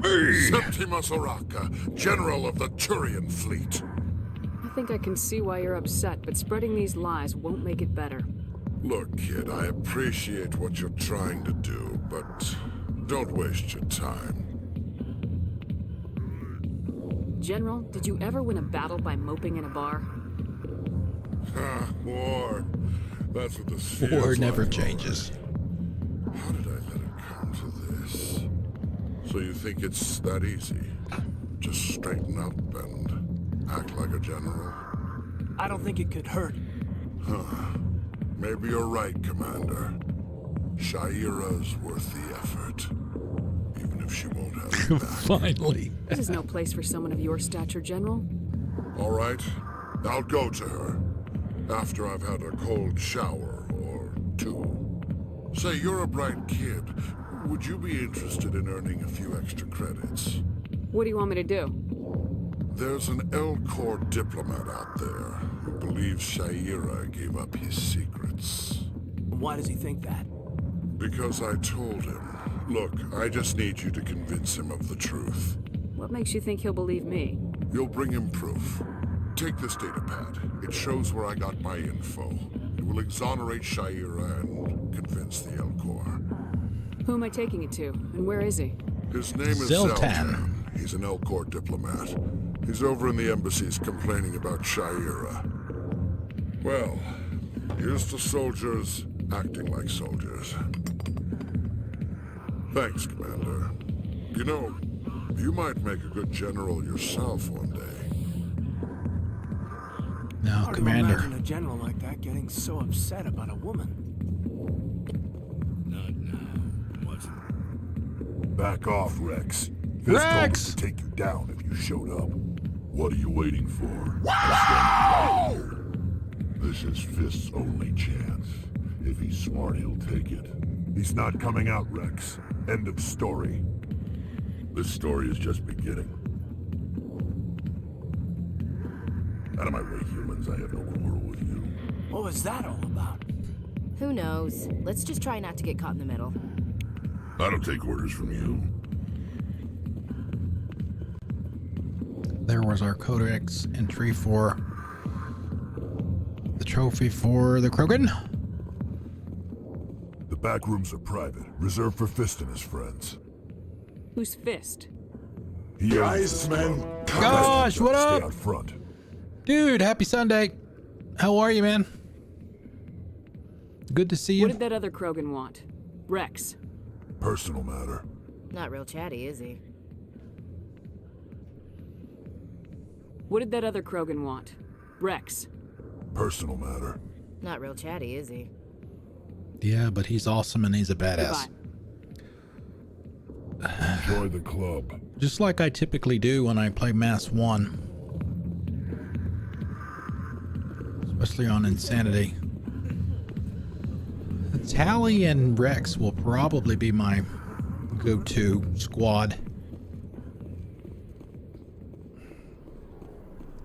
Septimus Oraka, General of the Turian Fleet. I think I can see why you're upset, but spreading these lies won't make it better. Look, kid, I appreciate what you're trying to do, but don't waste your time. General, did you ever win a battle by moping in a bar? War. That's what this War feels never like. changes. How did I let it come to this? So you think it's that easy? Just straighten up and act like a general? I don't think it could hurt. Huh. Maybe you're right, Commander. Shaira's worth the effort. Even if she won't have it back. Finally. This is no place for someone of your stature, General. All right. I'll go to her. After I've had a cold shower or two. Say, you're a bright kid. Would you be interested in earning a few extra credits? What do you want me to do? There's an L-Corps diplomat out there who believes Shaira gave up his secrets. Why does he think that? Because I told him. Look, I just need you to convince him of the truth. What makes you think he'll believe me? You'll bring him proof. Take this data pad. It shows where I got my info. It will exonerate Shaira and convince the L-Corps. Who am I taking it to, and where is he? His name is Zeltan. He's an L-Corps diplomat. He's over in the embassies complaining about Shaira. Well, here's to soldiers acting like soldiers. Thanks, Commander. You know, you might make a good general yourself one day. Now, Hard Commander. to imagine a general like that getting so upset about a woman. Not now. What? Back off, Rex. Rex! Would take you down if you showed up. What are you waiting for? Wow! This is Fist's only chance. If he's smart, he'll take it. He's not coming out, Rex. End of story. This story is just beginning. Out of my way, humans. I have no quarrel with you. What was that all about? Who knows? Let's just try not to get caught in the middle. I don't take orders from you. There was our codex entry for the trophy for the Krogan. The back rooms are private, reserved for Fist and his friends. Who's Fist? Guys, man. Gosh, what up? Stay out front. Dude, happy Sunday. How are you, man? Good to see you. What did that other Krogan want? Rex. Personal matter. Not real chatty, is he? What did that other Krogan want? Rex. Personal matter. Not real chatty, is he? Yeah, but he's awesome and he's a badass. Enjoy the club. Just like I typically do when I play Mass 1. Especially on Insanity. Tally and Rex will probably be my go-to squad.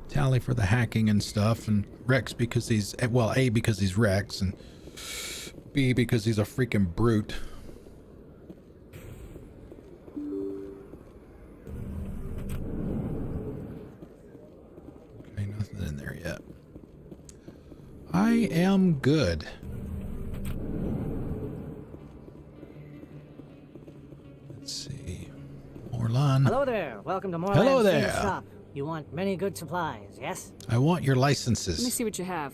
Tally for the hacking and stuff, and Rex because he's, well, A, because he's Rex, and B, be because he's a freaking brute. Okay, nothing in there yet. I am good. Let's see. Morlan. Hello there. Welcome to Morlan's Hello famous there. shop. You want many good supplies, yes? I want your Let me licenses. see what you have.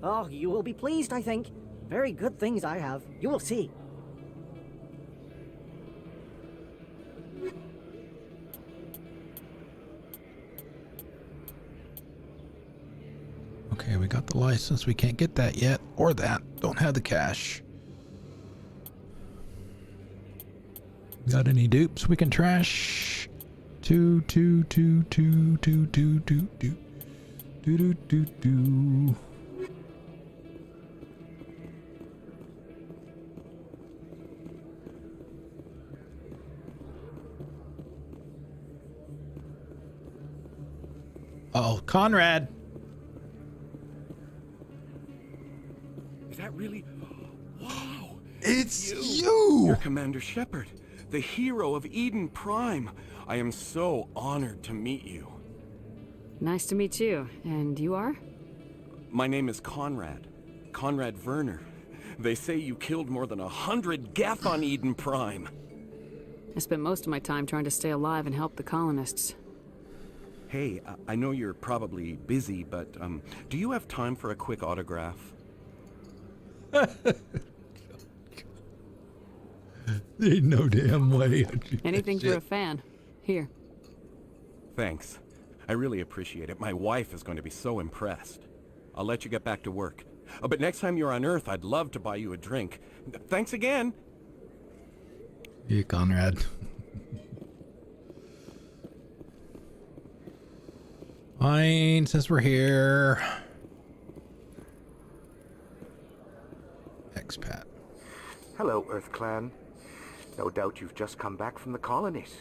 Oh, you will be pleased, I think. Very good things I have. You will see. Okay, we got the license. We can't get that yet. Or that. Don't have the cash. Got any dupes we can trash? Two. Oh, Conrad. Is that really? Wow! It's you! You're Commander Shepard, the hero of Eden Prime. I am so honored to meet you. Nice to meet you. And you are? My name is Conrad. Conrad Werner. They say you killed more than 100 Geth on Eden Prime. I spent most of my time trying to stay alive and help the colonists. Hey, I know you're probably busy, but do you have time for a quick autograph? Ain't no damn way. Anything for a fan. Here. Thanks. I really appreciate it. My wife is going to be so impressed. I'll let you get back to work. But next time you're on Earth, I'd love to buy you a drink. Thanks again. Here, Conrad. Fine, since we're here. Expat. Hello, Earth Clan. No doubt you've just come back from the colonies.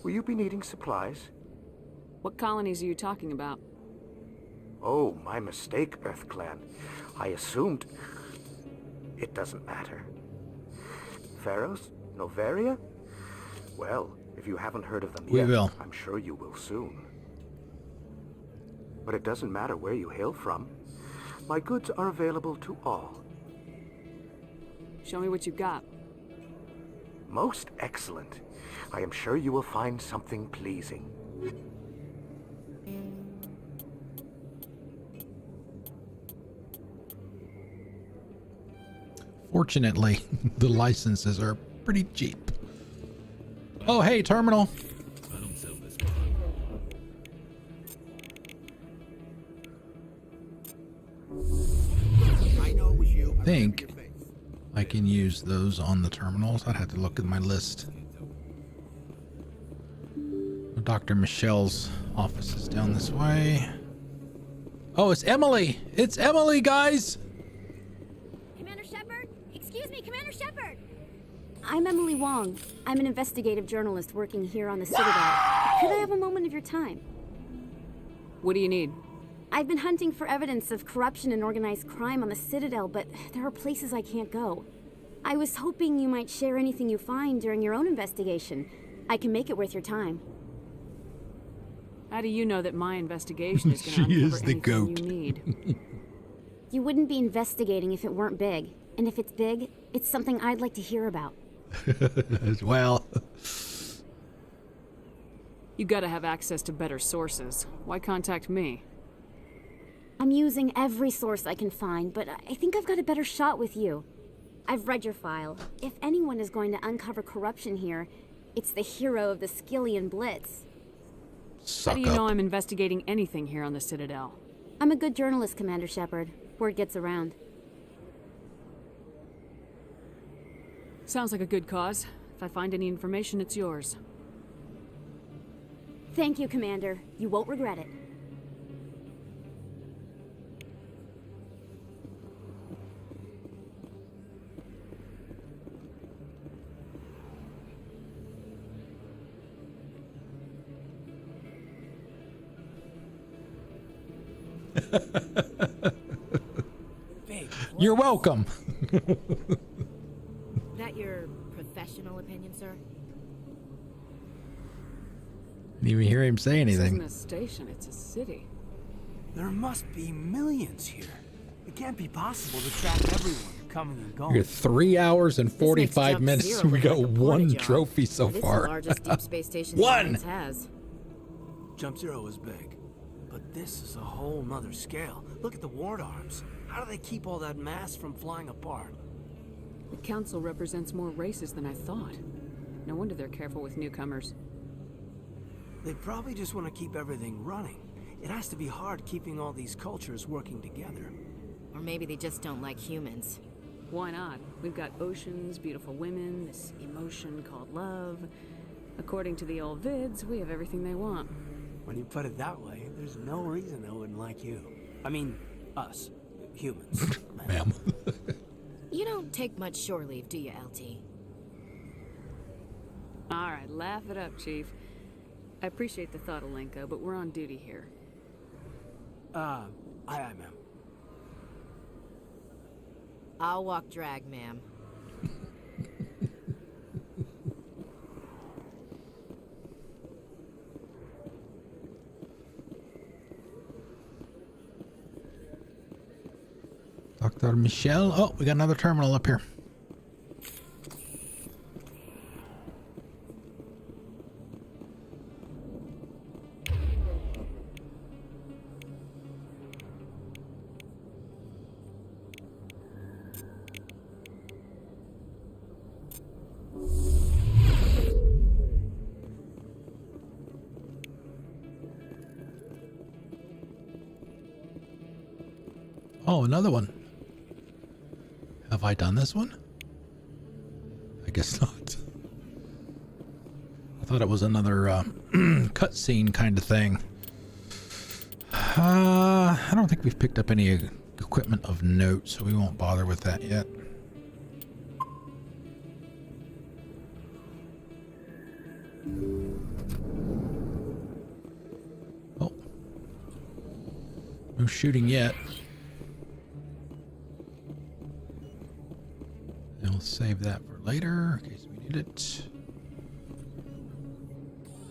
Will you be needing supplies? What colonies are you talking about? Oh, my mistake, Earth Clan. I assumed... It doesn't matter. Pharaohs? Novaria? Well, if you haven't heard of them We yet, will. I'm sure you will soon. But it doesn't matter where you hail from. My goods are available to all. Show me what you've got. Most excellent. I am sure you will find something pleasing. Fortunately, the licenses are pretty cheap. Oh, hey, terminal. I don't sell this I know it was you. I think I can use those on the terminals. I'd have to look at my list. Dr. Michelle's office is down this way. Oh, it's Emily. It's Emily, guys. Commander Shepard? Excuse me, Commander Shepard! I'm Emily Wong. I'm an investigative journalist working here on the Citadel. Could I have a moment of your time? What do you need? I've been hunting for evidence of corruption and organized crime on the Citadel, but there are places I can't go. I was hoping you might share anything you find during your own investigation. I can make it worth your time. How do you know that my investigation is going to She uncover is the anything goat. you need? You wouldn't be investigating if it weren't big. And if it's big, it's something I'd like to hear about. Well, You gotta have access to better sources. Why contact me? I'm using every source I can find, but I think I've got a better shot with you. I've read your file. If anyone is going to uncover corruption here, it's the hero of the Skillian Blitz. How do you know I'm investigating anything here on the Citadel? I'm a good journalist, Commander Shepard. Word gets around. Sounds like a good cause. If I find any information, it's yours. Thank you, Commander. You won't regret it. you're welcome. That your professional opinion, sir? Didn't even hear him say This anything. isn't a station, it's a city. There must be millions here. It can't be possible to track everyone coming and going. We're 3 hours and 45 minutes. We got one trophy so It is far. the largest deep space station One! science has. Jump Zero is big, but this is a whole nother scale. Look at the ward arms. How do they keep all that mass from flying apart? The council represents more races than I thought. No wonder they're careful with newcomers. They probably just want to keep everything running. It has to be hard keeping all these cultures working together. Or maybe they just don't like humans. Why not? We've got oceans, beautiful women, this emotion called love. According to the old vids, we have everything they want. When you put it that way, there's no reason they wouldn't like you. I mean, us. Humans. Ma'am. You don't take much shore leave, do you, LT? Alright, laugh it up, Chief. I appreciate the thought, Alenko, but we're on duty here. Aye, ma'am. I'll walk drag, ma'am. Dr. Michelle. Oh, we got another terminal up here. Oh, another one. Have I done this one? I guess not. I thought it was another cutscene kind of thing. I don't think we've picked up any equipment of note, so we won't bother with that yet. Oh. No shooting yet. We'll save that for later, in case we need it.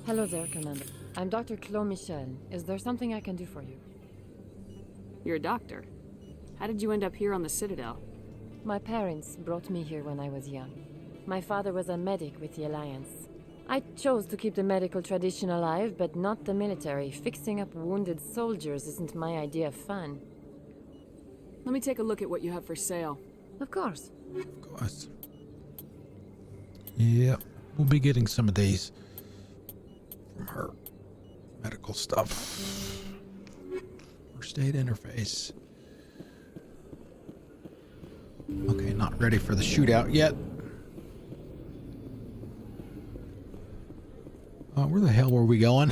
Hello there, Commander. I'm Dr. Claude Michel. Is there something I can do for you? You're a doctor. How did you end up here on the Citadel? My parents brought me here when I was young. My father was a medic with the Alliance. I chose to keep the medical tradition alive, but not the military. Fixing up wounded soldiers isn't my idea of fun. Let me take a look at what you have for sale. Of course. Of course. Yep, we'll be getting some of these from her. Medical stuff. First aid interface. Okay, not ready for the shootout yet. Where the hell were we going?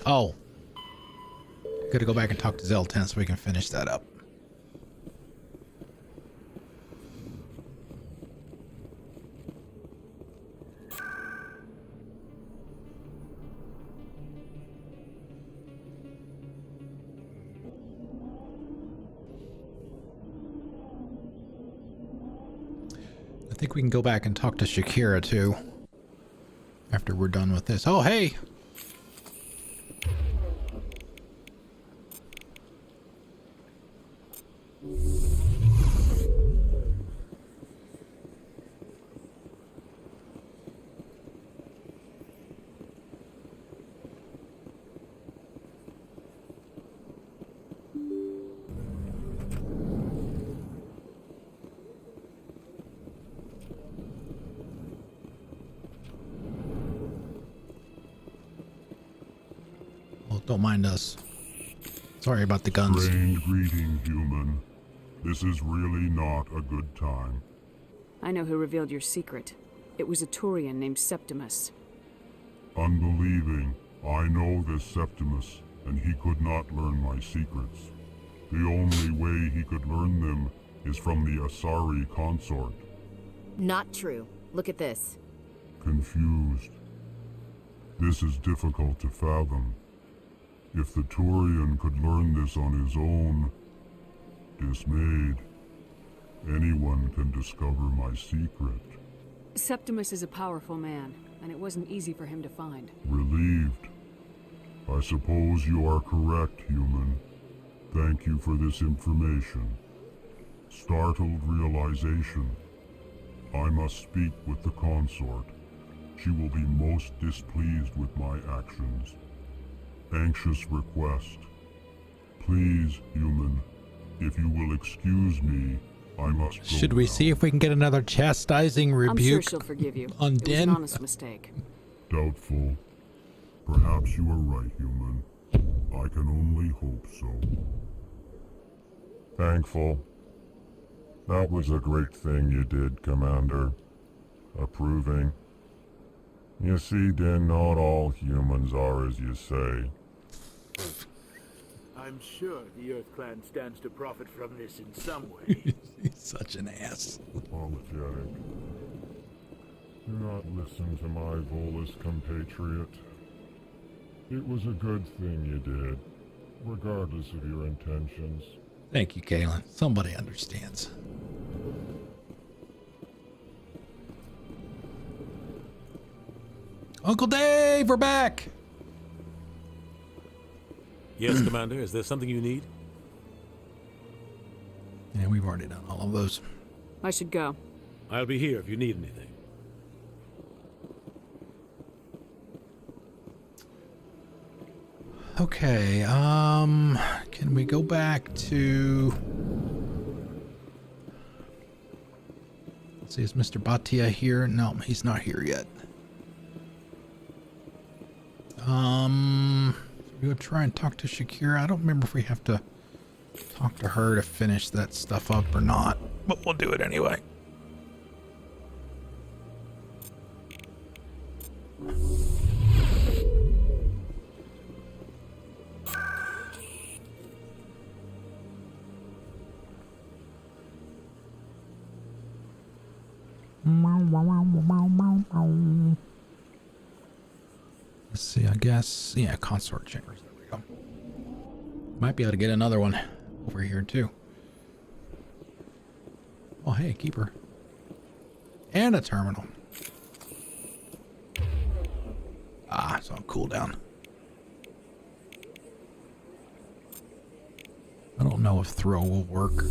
Oh. Gotta go back and talk to Zell-10 so we can finish that up. I think we can go back and talk to Shakira too. After we're done with this. Oh, hey! Don't mind us. Sorry about the guns. Strange greeting, human. This is really not a good time. I know who revealed your secret. It was a Turian named Septimus. Unbelieving, I know this Septimus, and he could not learn my secrets. The only way he could learn them is from the Asari consort. Not true. Look at this. Confused. This is difficult to fathom. If the Turian could learn this on his own, dismayed, anyone can discover my secret. Septimus is a powerful man, and it wasn't easy for him to find. Relieved. I suppose you are correct, human. Thank you for this information. Startled realization. I must speak with the consort. She will be most displeased with my actions. Anxious request. Please, human, if you will excuse me, I must go. Should we see if we can get another chastising rebuke? I'm sure she'll forgive you. On It was Den? an honest mistake. Doubtful. Perhaps you are right, human. I can only hope so. Thankful. That was a great thing you did, Commander. Approving. You see, Din, not all humans are as you say. I'm sure the Earth Clan stands to profit from this in some way. He's such an ass. Apologetic. Do not listen to my Volus compatriot. It was a good thing you did, regardless of your intentions. Thank you, Kalen. Somebody understands. Uncle Dave, we're back. Yes, Commander. Is there something you need? Yeah, we've already done all of those. I should go. I'll be here if you need anything. Okay, can we go back to... Let's see, is Mr. Bhatia here? No, he's not here yet. We go try and talk to Shakira. I don't remember if we have to talk to her to finish that stuff up or not, but we'll do it anyway. Let's see, I guess, yeah, consort chambers, there we go. Might be able to get another one over here too. Oh, hey, keeper. And a terminal. Ah, it's on cooldown. I don't know if throw will work.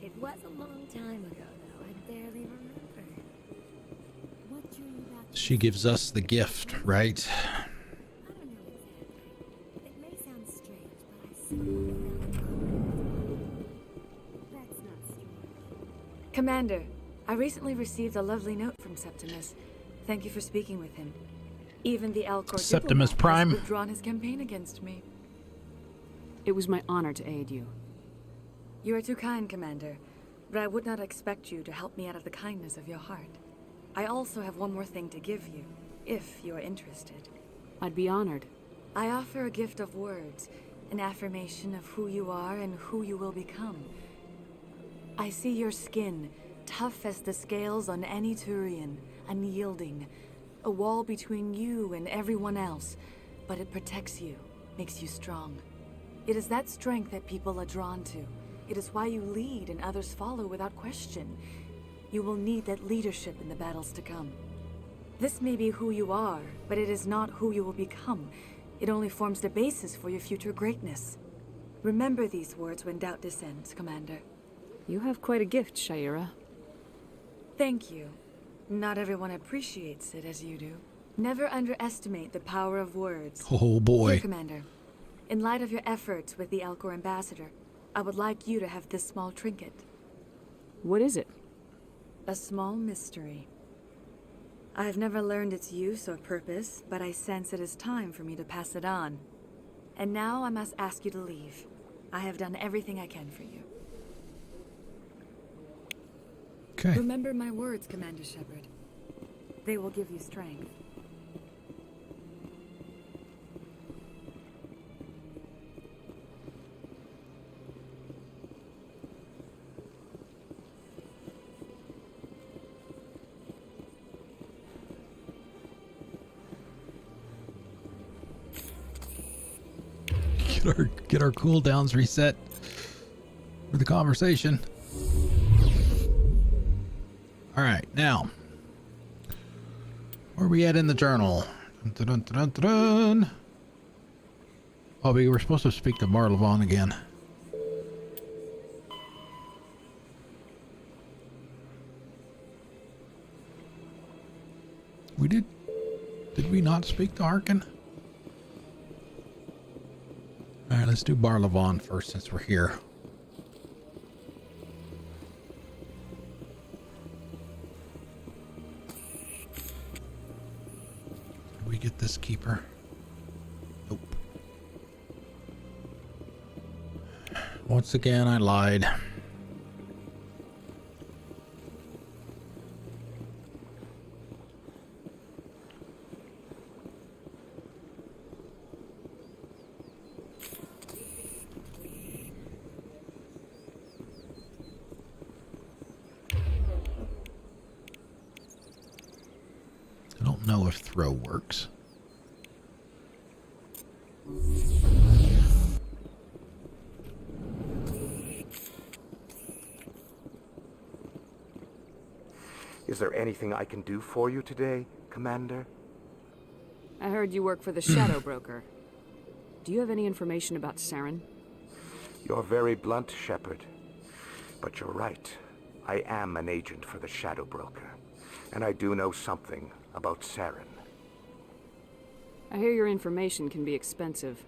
It was a long time ago, though. I barely remember. What drew you back? She gives us the gift, right? I don't know exactly. It may sound strange, but I suddenly found That's not strange. Commander, I recently received a lovely note from Septimus. Thank you for speaking with him. Even the Alcor Septimus diplomat Prime. has withdrawn his campaign against me. It was my honor to aid you. You are too kind, Commander, but I would not expect you to help me out of the kindness of your heart. I also have one more thing to give you, if you are interested. I'd be honored. I offer a gift of words, an affirmation of who you are and who you will become. I see your skin, tough as the scales on any Turian, unyielding, a wall between you and everyone else, but it protects you, makes you strong. It is that strength that people are drawn to. It is why you lead and others follow without question. You will need that leadership in the battles to come. This may be who you are, but it is not who you will become. It only forms the basis for your future greatness. Remember these words when doubt descends, Commander. You have quite a gift, Shaira. Thank you. Not everyone appreciates it as you do. Never underestimate the power of words. Oh boy. Here, Commander. In light of your efforts with the Alcor ambassador, I would like you to have this small trinket. What is it? A small mystery. I have never learned its use or purpose, but I sense it is time for me to pass it on. And now I must ask you to leave. I have done everything I can for you. Okay. Remember my words, Commander Shepard. They will give you strength. get our cooldowns reset for the conversation. All right, now where are we at in the journal? Dun, dun, dun, dun, dun. Oh, we were supposed to speak to Barlavon again. We did. Did we not speak to Arkin? All right, let's do Barlavon first since we're here. Did we get this keeper? Nope. Once again, I lied. I don't know if throw works. Is there anything I can do for you today, Commander? I heard you work for the Shadow Broker. Do you have any information about Saren? You're very blunt, Shepard. But you're right. I am an agent for the Shadow Broker. And I do know something about Saren. I hear your information can be expensive.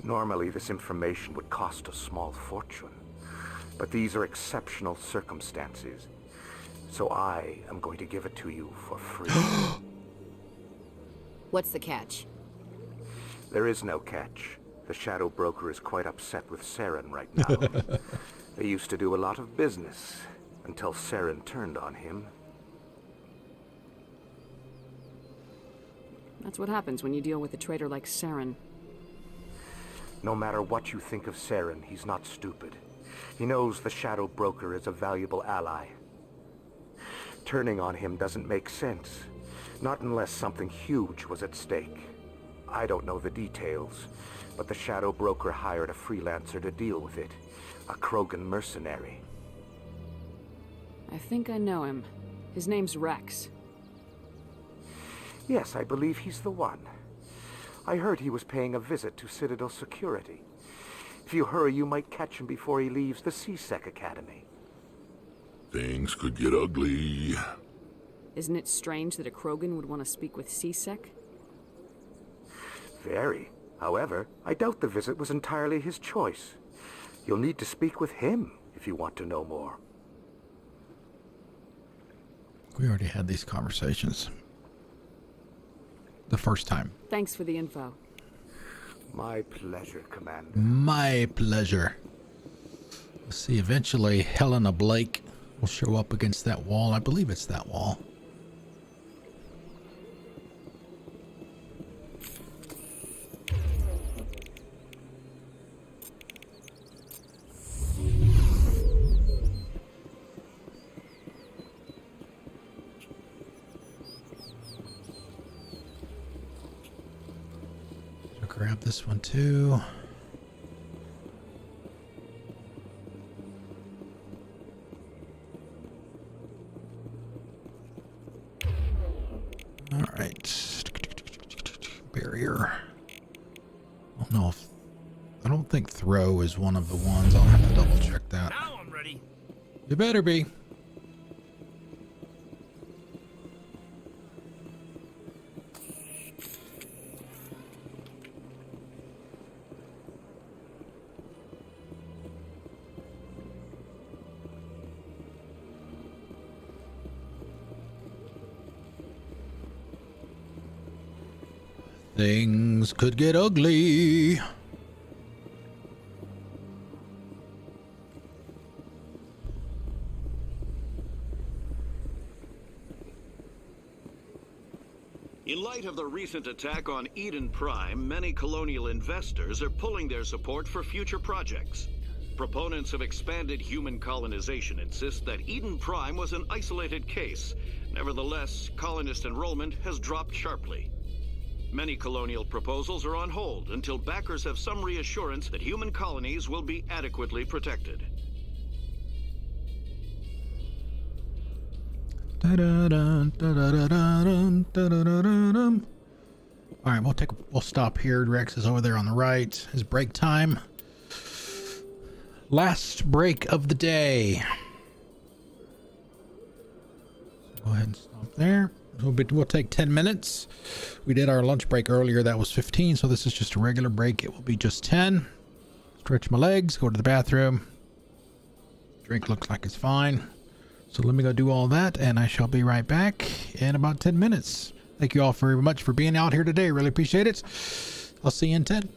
Normally, this information would cost a small fortune. But these are exceptional circumstances. So I am going to give it to you for free. What's the catch? There is no catch. The Shadow Broker is quite upset with Saren right now. They used to do a lot of business until Saren turned on him. That's what happens when you deal with a traitor like Saren. No matter what you think of Saren, he's not stupid. He knows the Shadow Broker is a valuable ally. Turning on him doesn't make sense. Not unless something huge was at stake. I don't know the details, but the Shadow Broker hired a freelancer to deal with it. A Krogan mercenary. I think I know him. His name's Rex. Yes, I believe he's the one. I heard he was paying a visit to Citadel Security. If you hurry, you might catch him before he leaves the CSEC Academy. Things could get ugly. Isn't it strange that a Krogan would want to speak with CSEC? Very. However, I doubt the visit was entirely his choice. You'll need to speak with him if you want to know more. We already had these conversations. The first time. Thanks for the info. My pleasure, Commander. My pleasure. Let's see, eventually Helena Blake will show up against that wall. I believe it's that wall. Grab this one too. All right. Barrier. I don't think throw is one of the ones. I'll have to double check that. Now I'm ready. You better be. Things could get ugly. In light of the recent attack on Eden Prime, many colonial investors are pulling their support for future projects. Proponents of expanded human colonization insist that Eden Prime was an isolated case. Nevertheless, colonist enrollment has dropped sharply. Many colonial proposals are on hold until backers have some reassurance that human colonies will be adequately protected. All right, we'll stop here. Rex is over there on the right. His break time. Last break of the day. Go ahead and stop there. We'll take 10 minutes. We did our lunch break earlier. That was 15, so this is just a regular break. It will be just 10. Stretch my legs, go to the bathroom. Drink looks like it's fine. So let me go do all that, and I shall be right back in about 10 minutes. Thank you all very much for being out here today. Really appreciate it. I'll see you in 10.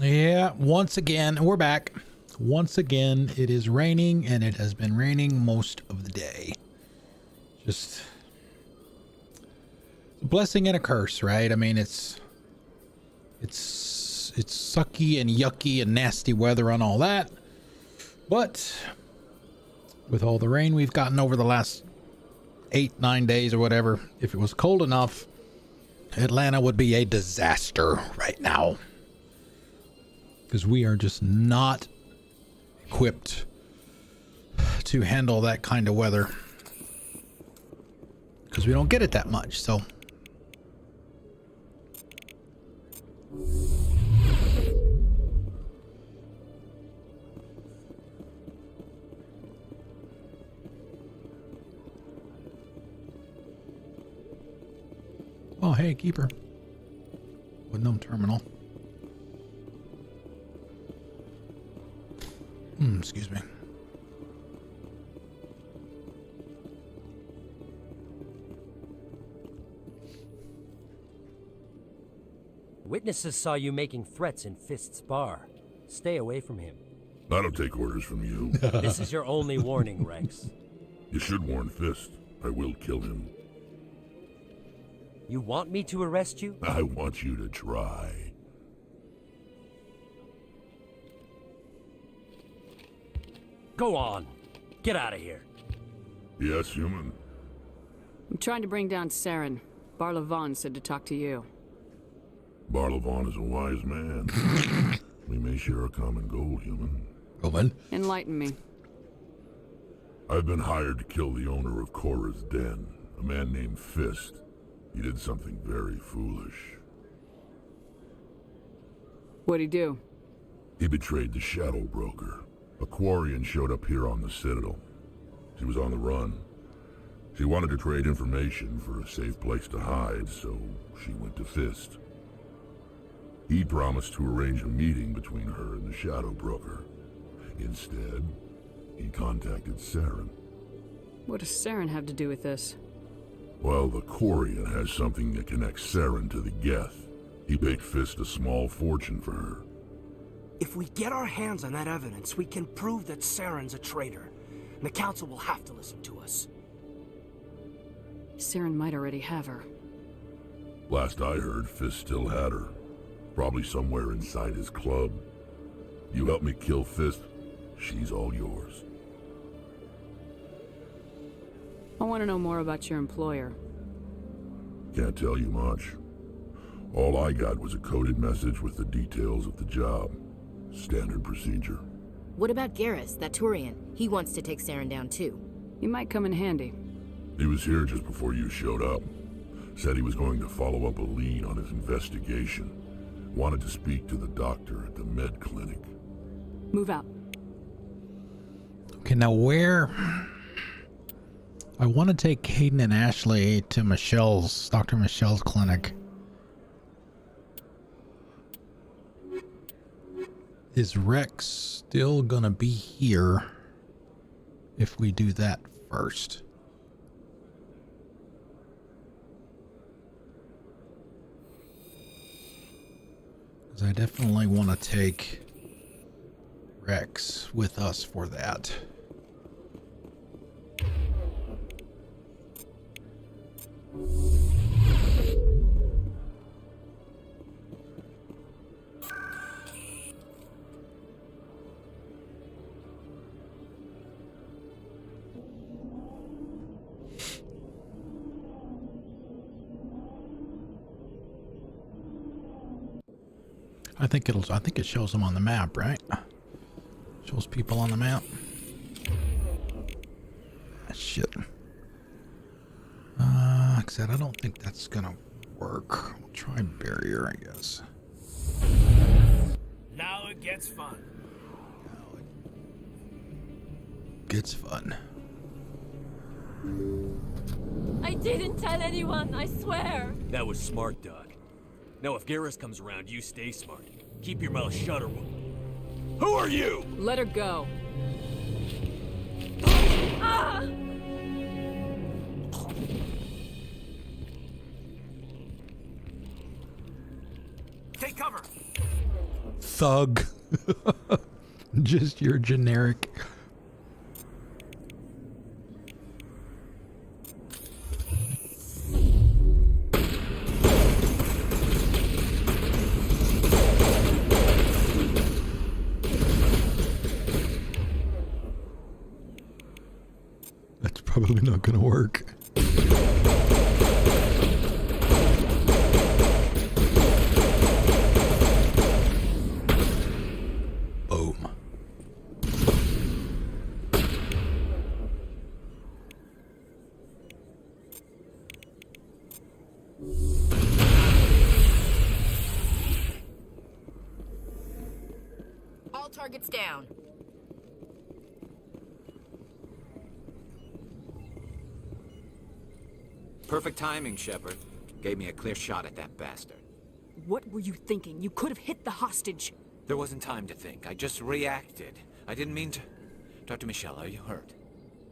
Yeah, once again, we're back. Once again, it is raining, and it has been raining most of the day. Just a blessing and a curse, right? I mean, it's sucky and yucky and nasty weather and all that. But with all the rain we've gotten over the last 8-9 days or whatever, if it was cold enough, Atlanta would be a disaster right now. Because we are just not equipped to handle that kind of weather. Because we don't get it that much, so. Oh, hey, Keeper. Window terminal. Excuse me. Witnesses saw you making threats in Fist's bar. Stay away from him. I don't take orders from you. This is your only warning, Rex. You should warn Fist. I will kill him. You want me to arrest you? I want you to try. Go on. Get out of here. Yes, human. I'm trying to bring down Saren. Barlavon said to talk to you. Barlavon is a wise man. We may share a common goal, human. Woman? Enlighten me. I've been hired to kill the owner of Cora's Den, a man named Fist. He did something very foolish. What'd he do? He betrayed the Shadow Broker. A Quarian showed up here on the Citadel. She was on the run. She wanted to trade information for a safe place to hide, so she went to Fist. He promised to arrange a meeting between her and the Shadow Broker. Instead, he contacted Saren. What does Saren have to do with this? Well, the Quarian has something that connects Saren to the Geth. He paid Fist a small fortune for her. If we get our hands on that evidence, we can prove that Saren's a traitor. And the Council will have to listen to us. Saren might already have her. Last I heard, Fist still had her. Probably somewhere inside his club. You help me kill Fist, she's all yours. I want to know more about your employer. Can't tell you much. All I got was a coded message with the details of the job. Standard procedure. What about Garrus, that Turian? He wants to take Saren down too. He might come in handy. He was here just before you showed up. Said he was going to follow up a lead on his investigation. Wanted to speak to the doctor at the med clinic. Move out. Okay, now where... I want to take Caden and Ashley to Dr. Michelle's clinic. Is Rex still gonna be here if we do that first? Because I definitely want to take Rex with us for that. I think it shows them on the map, right? Shows people on the map. Shit. Like I said, I don't think that's gonna work. We'll try barrier, I guess. Now it gets fun. Gets fun. I didn't tell anyone, I swear. That was smart, Doug. Now if Garrus comes around, you stay smart. Keep your mouth shut or we'll... Who are you? Let her go. Ah! Take cover. Thug. Just your generic. That's probably not gonna work. Boom. All targets down. Perfect timing, Shepard. Gave me a clear shot at that bastard. What were you thinking? You could have hit the hostage. There wasn't time to think. I just reacted. I didn't mean to... Dr. Michelle, are you hurt?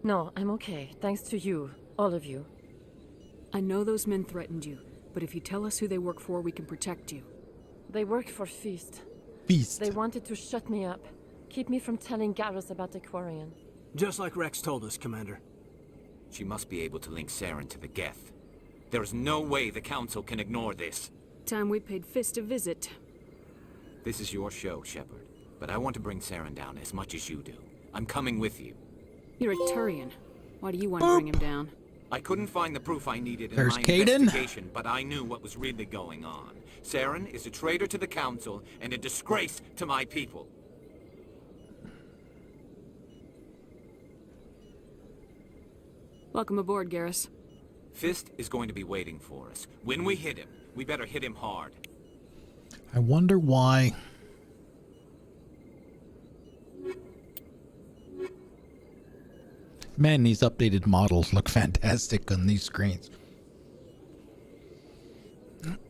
No, I'm okay. Thanks to you. All of you. I know those men threatened you, but if you tell us who they work for, we can protect you. They work for Feast. Feast. They wanted to shut me up. Keep me from telling Garrus about the Quarian. Just like Rex told us, Commander. She must be able to link Saren to the Geth. There is no way the Council can ignore this. Time we paid Fist a visit. This is your show, Shepard. But I want to bring Saren down as much as you do. I'm coming with you. You're a Turian. Why do you want to bring him down? I couldn't find the proof I needed in There's my Caden. investigation, but I knew what was really going on. Saren is a traitor to the Council and a disgrace to my people. Welcome aboard, Garrus. Fist is going to be waiting for us. When we hit him, we better hit him hard. I wonder why. Man, these updated models look fantastic on these screens.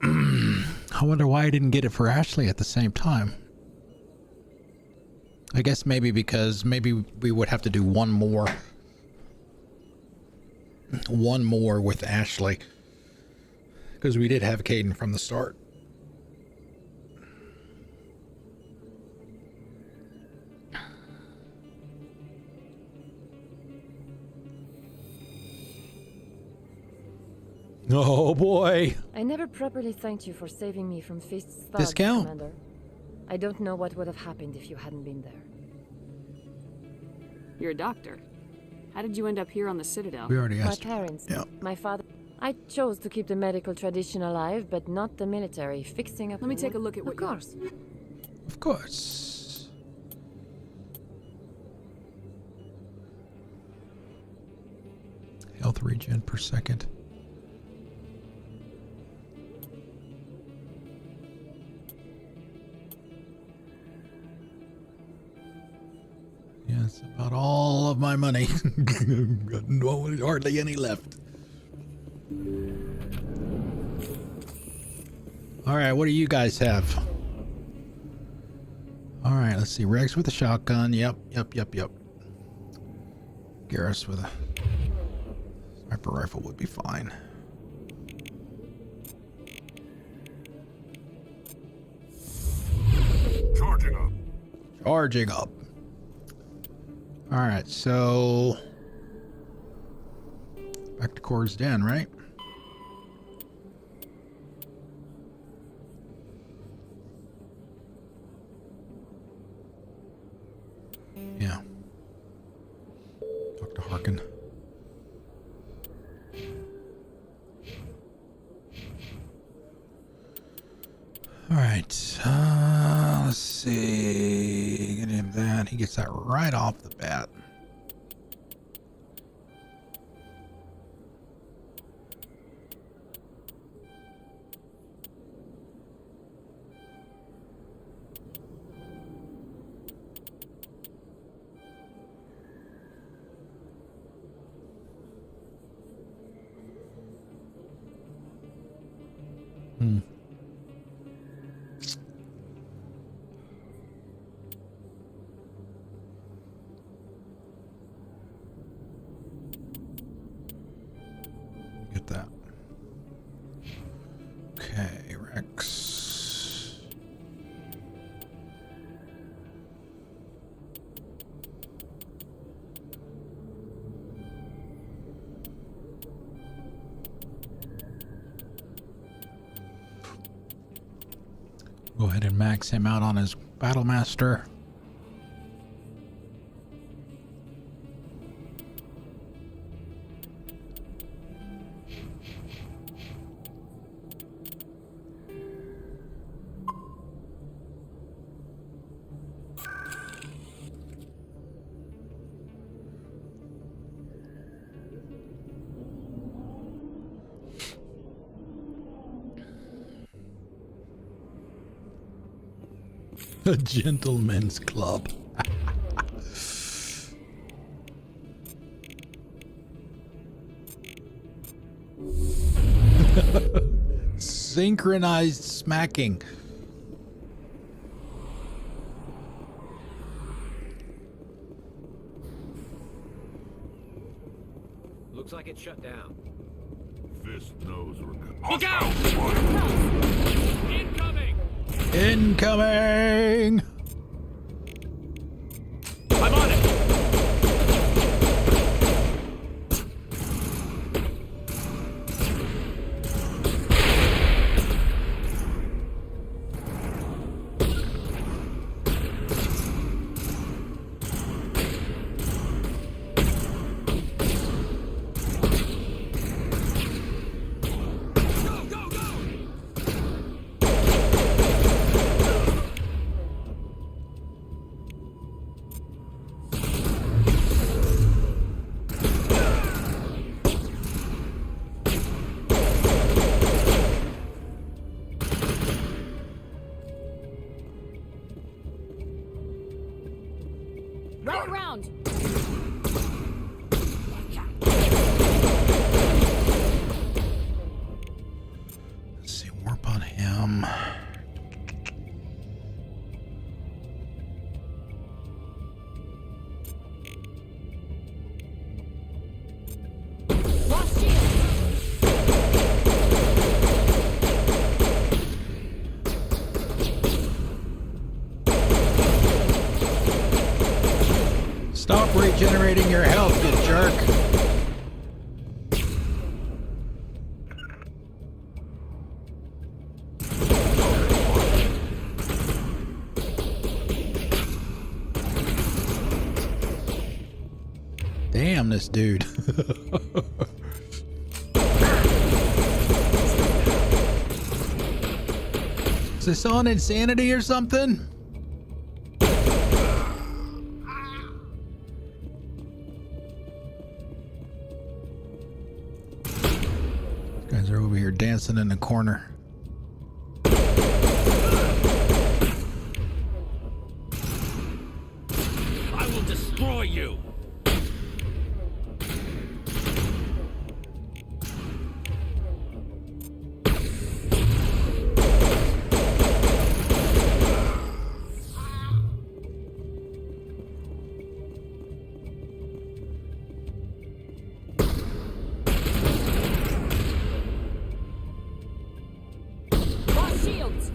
I wonder why I didn't get it for Ashley at the same time. I guess maybe because maybe we would have to do one more with Ashley, because we did have Caden from the start. Oh boy. I never properly thanked you for saving me from Feast's thugs, Discount. Commander. I don't know what would have happened if you hadn't been there. You're a doctor. How did you end up here on the Citadel? We already asked. My parents, Yeah. my father. I chose to keep the medical tradition alive, but not the military. Fixing up. Let me take a look at what. Of course. Of course. Health regen per second. Yeah, it's about all of my money. Got hardly any left. All right, what do you guys have? All right, let's see. Rex with a shotgun. Yep. Garrus with a sniper rifle would be fine. Charging up. Charging up. All right, so back to Kor's Den, right? Yeah. Talk to Harkin. All right. Let's see. Get him that. He gets that right off the bat. Get that. Okay, Rex. Go ahead and max him out on his Battle Master. A gentleman's club. Synchronized smacking. Looks like it's shut down. Fist knows we're good. Look out! Incoming! Incoming! I'm on it! Right around. Let's see, warp on him. Lost shield. Stop regenerating your health, you jerk. Damn, this dude. Is this on insanity or something? Guys are over here dancing in the corner. I will destroy you! Lost shields.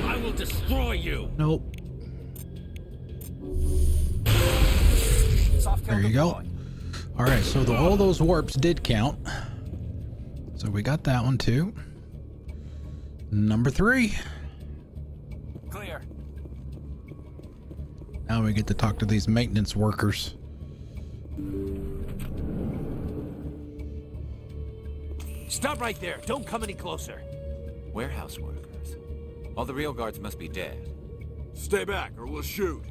I will destroy you! Nope. There you go. All right, so all those warps did count. So we got that one too. Number 3. Clear. Now we get to talk to these maintenance workers. Stop right there. Don't come any closer. Warehouse workers. All the real guards must be dead. Stay back or we'll shoot.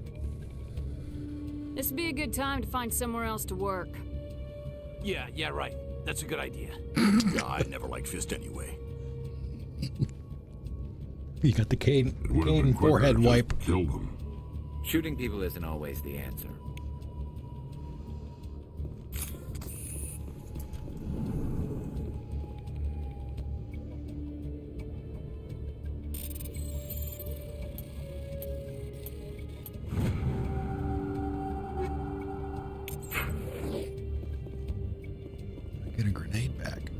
This would be a good time to find somewhere else to work. Yeah, right. That's a good idea. Yeah, I never liked Fist anyway. You got the Caden forehead wipe. Killed him. Shooting people isn't always the answer. Get a grenade back.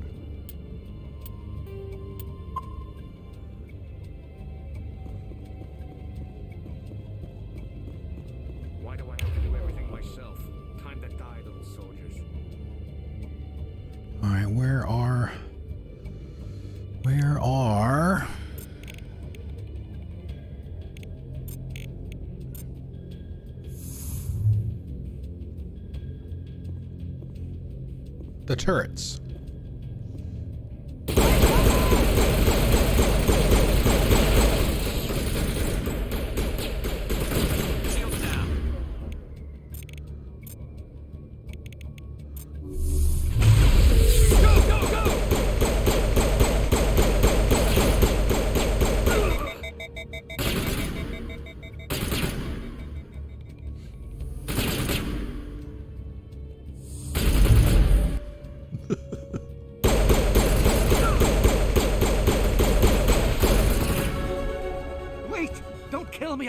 the turrets.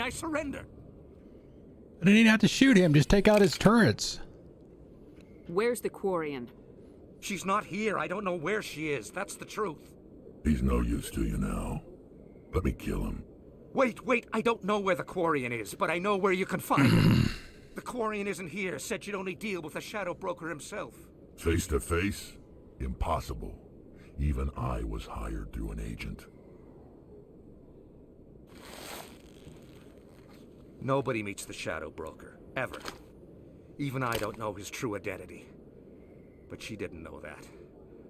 I surrender. I didn't even have to shoot him. Just take out his turrets. Where's the Quarian? She's not here. I don't know where she is. That's the truth. He's no use to you now. Let me kill him. Wait. I don't know where the Quarian is, but I know where you can find him. The Quarian isn't here. Said you'd only deal with the Shadow Broker himself. Face to face? Impossible. Even I was hired through an agent. Nobody meets the Shadow Broker, ever. Even I don't know his true identity. But she didn't know that.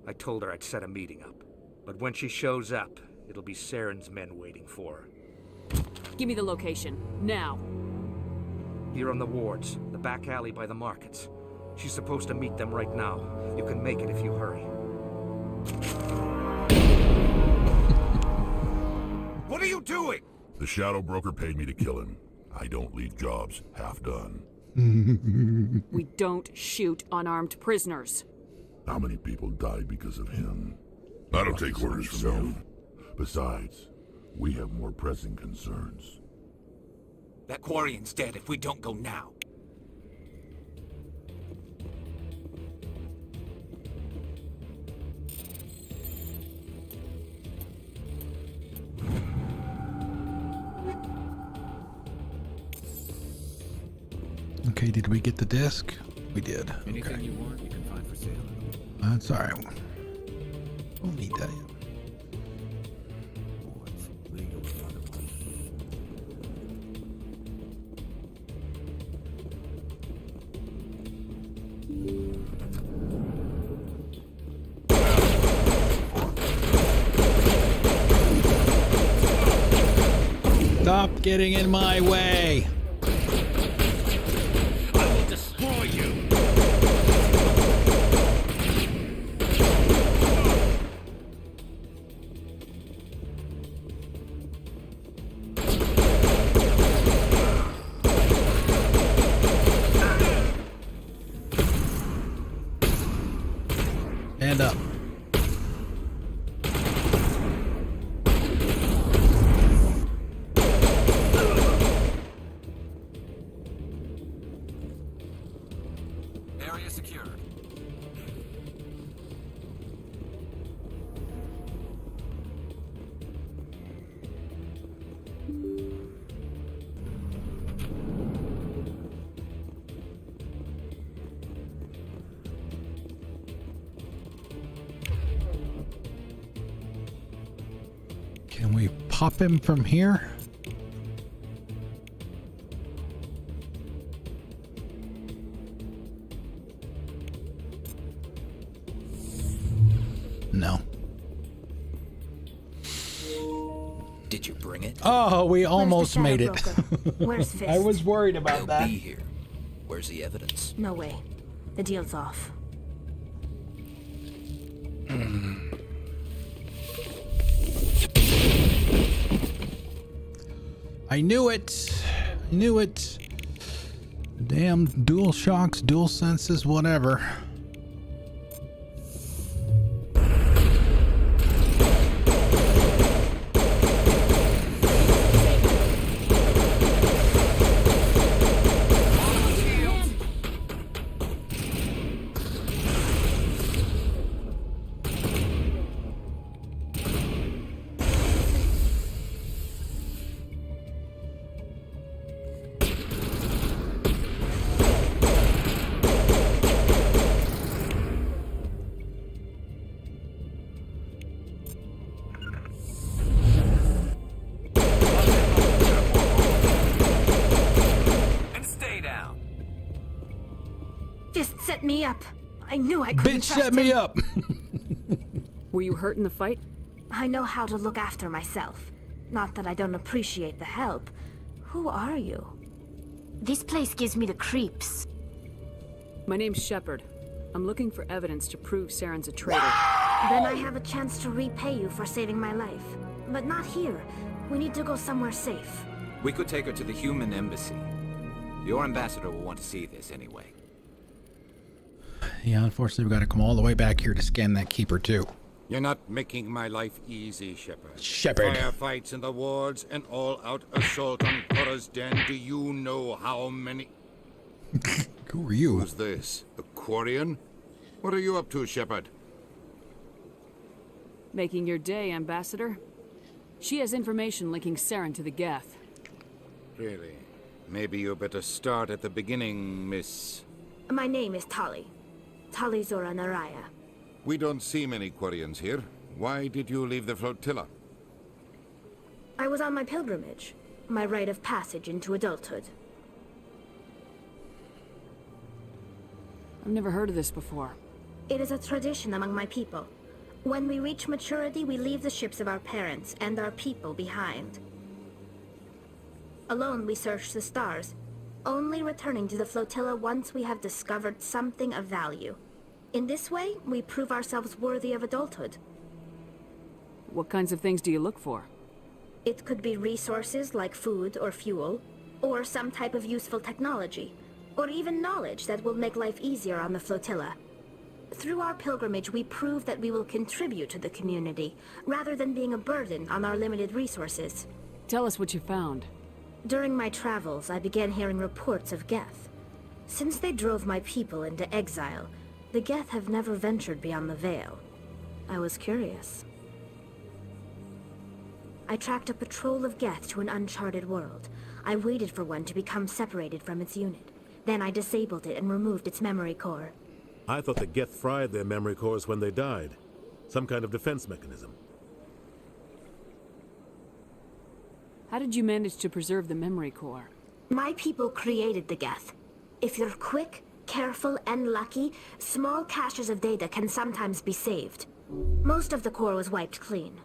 I told her I'd set a meeting up. But when she shows up, it'll be Saren's men waiting for her. Give me the location, now. Here on the wards, the back alley by the markets. She's supposed to meet them right now. You can make it if you hurry. What are you doing? The Shadow Broker paid me to kill him. I don't leave jobs half done. We don't shoot unarmed prisoners. How many people died because of him? I don't take orders from you. Besides, we have more pressing concerns. That Quarian's dead if we don't go now. Okay, did we get the disc? We did. Anything okay. you want, you can find for sale. That's all right. Don't need that yet. Stop getting in my way. I will destroy you. Stand up. Area secured. Can we pop him from here? No. Did you bring it? Oh, we almost Shadow made it. Broker? Where's Fist? I was worried about He'll that. be here. Where's the evidence? No way. The deal's off. I knew it. I knew it. Damn dual shocks, dual senses, whatever. And stay down. Fist set me up. I knew I couldn't Bitch, trust set me him. up! Were you hurt in the fight? I know how to look after myself. Not that I don't appreciate the help. Who are you? This place gives me the creeps. My name's Shepard. I'm looking for evidence to prove Saren's a traitor. Then I have a chance to repay you for saving my life. But not here. We need to go somewhere safe. We could take her to the human embassy. Your ambassador will want to see this anyway. Yeah, unfortunately, we've got to come all the way back here to scan that keeper, too. You're not making my life easy, Shepard. Shepard. Firefights in the wards, an all-out assault on Korra's den. Do you know how many... Who are you? Who's this? A Quarian? What are you up to, Shepard? Making your day, Ambassador. She has information linking Saren to the Geth. Really? Maybe you better start at the beginning, Miss... My name is Tali. Tali Zora Naraya. We don't see many Quarians here. Why did you leave the flotilla? I was on my pilgrimage. My rite of passage into adulthood. I've never heard of this before. It is a tradition among my people. When we reach maturity, we leave the ships of our parents and our people behind. Alone, we search the stars, only returning to the flotilla once we have discovered something of value. In this way, we prove ourselves worthy of adulthood. What kinds of things do you look for? It could be resources like food or fuel, or some type of useful technology, or even knowledge that will make life easier on the flotilla. Through our pilgrimage, we prove that we will contribute to the community, rather than being a burden on our limited resources. Tell us what you found. During my travels, I began hearing reports of Geth. Since they drove my people into exile, the Geth have never ventured beyond the Veil. I was curious. I tracked a patrol of Geth to an uncharted world. I waited for one to become separated from its unit. Then I disabled it and removed its memory core. I thought the Geth fried their memory cores when they died. Some kind of defense mechanism. How did you manage to preserve the memory core? My people created the Geth. If you're quick, careful, and lucky, small caches of data can sometimes be saved. Most of the core was wiped clean,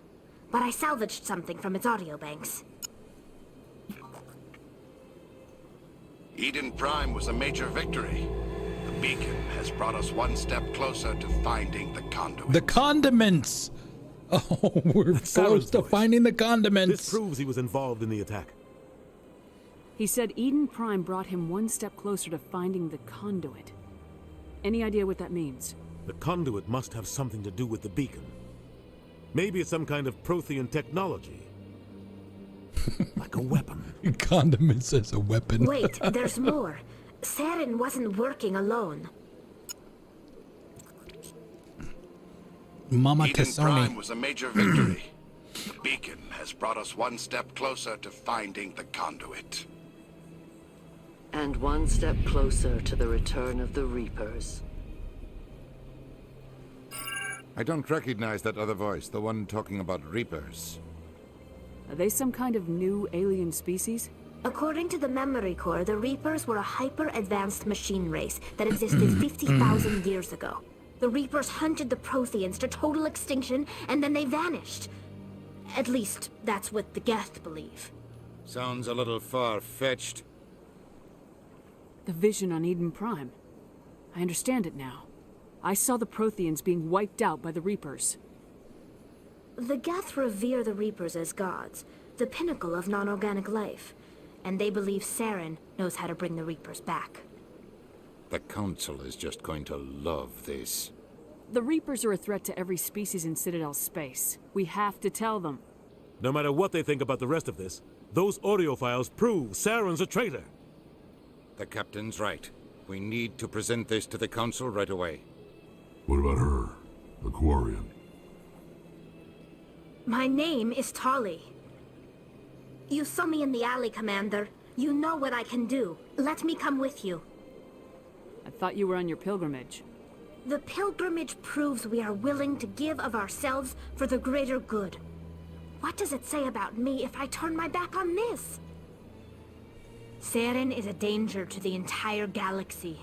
but I salvaged something from its audio banks. Eden Prime was a major victory. The beacon has brought us one step closer to finding the conduit. The condiments! Oh, we're close to finding the condiments. This proves he was involved in the attack. He said Eden Prime brought him one step closer to finding the conduit. Any idea what that means? The conduit must have something to do with the beacon. Maybe it's some kind of Prothean technology. Like a weapon. Condiments as a weapon. Wait, there's more. Saren wasn't working alone. Mama Eden Prime Tassoni. was a major victory. The beacon has brought us one step closer to finding the conduit. And one step closer to the return of the Reapers. I don't recognize that other voice, the one talking about Reapers. Are they some kind of new alien species? According to the memory core, the Reapers were a hyper-advanced machine race that existed 50,000 years ago. The Reapers hunted the Protheans to total extinction, and then they vanished. At least, that's what the Geth believe. Sounds a little far-fetched. The vision on Eden Prime. I understand it now. I saw the Protheans being wiped out by the Reapers. The Geth revere the Reapers as gods, the pinnacle of non-organic life, and they believe Saren knows how to bring the Reapers back. The Council is just going to love this. The Reapers are a threat to every species in Citadel space. We have to tell them. No matter what they think about the rest of this, those audio files prove Saren's a traitor. The Captain's right. We need to present this to the Council right away. What about her? The Quarian? My name is Tali. You saw me in the alley, Commander. You know what I can do. Let me come with you. I thought you were on your pilgrimage. The pilgrimage proves we are willing to give of ourselves for the greater good. What does it say about me if I turn my back on this? Saren is a danger to the entire galaxy.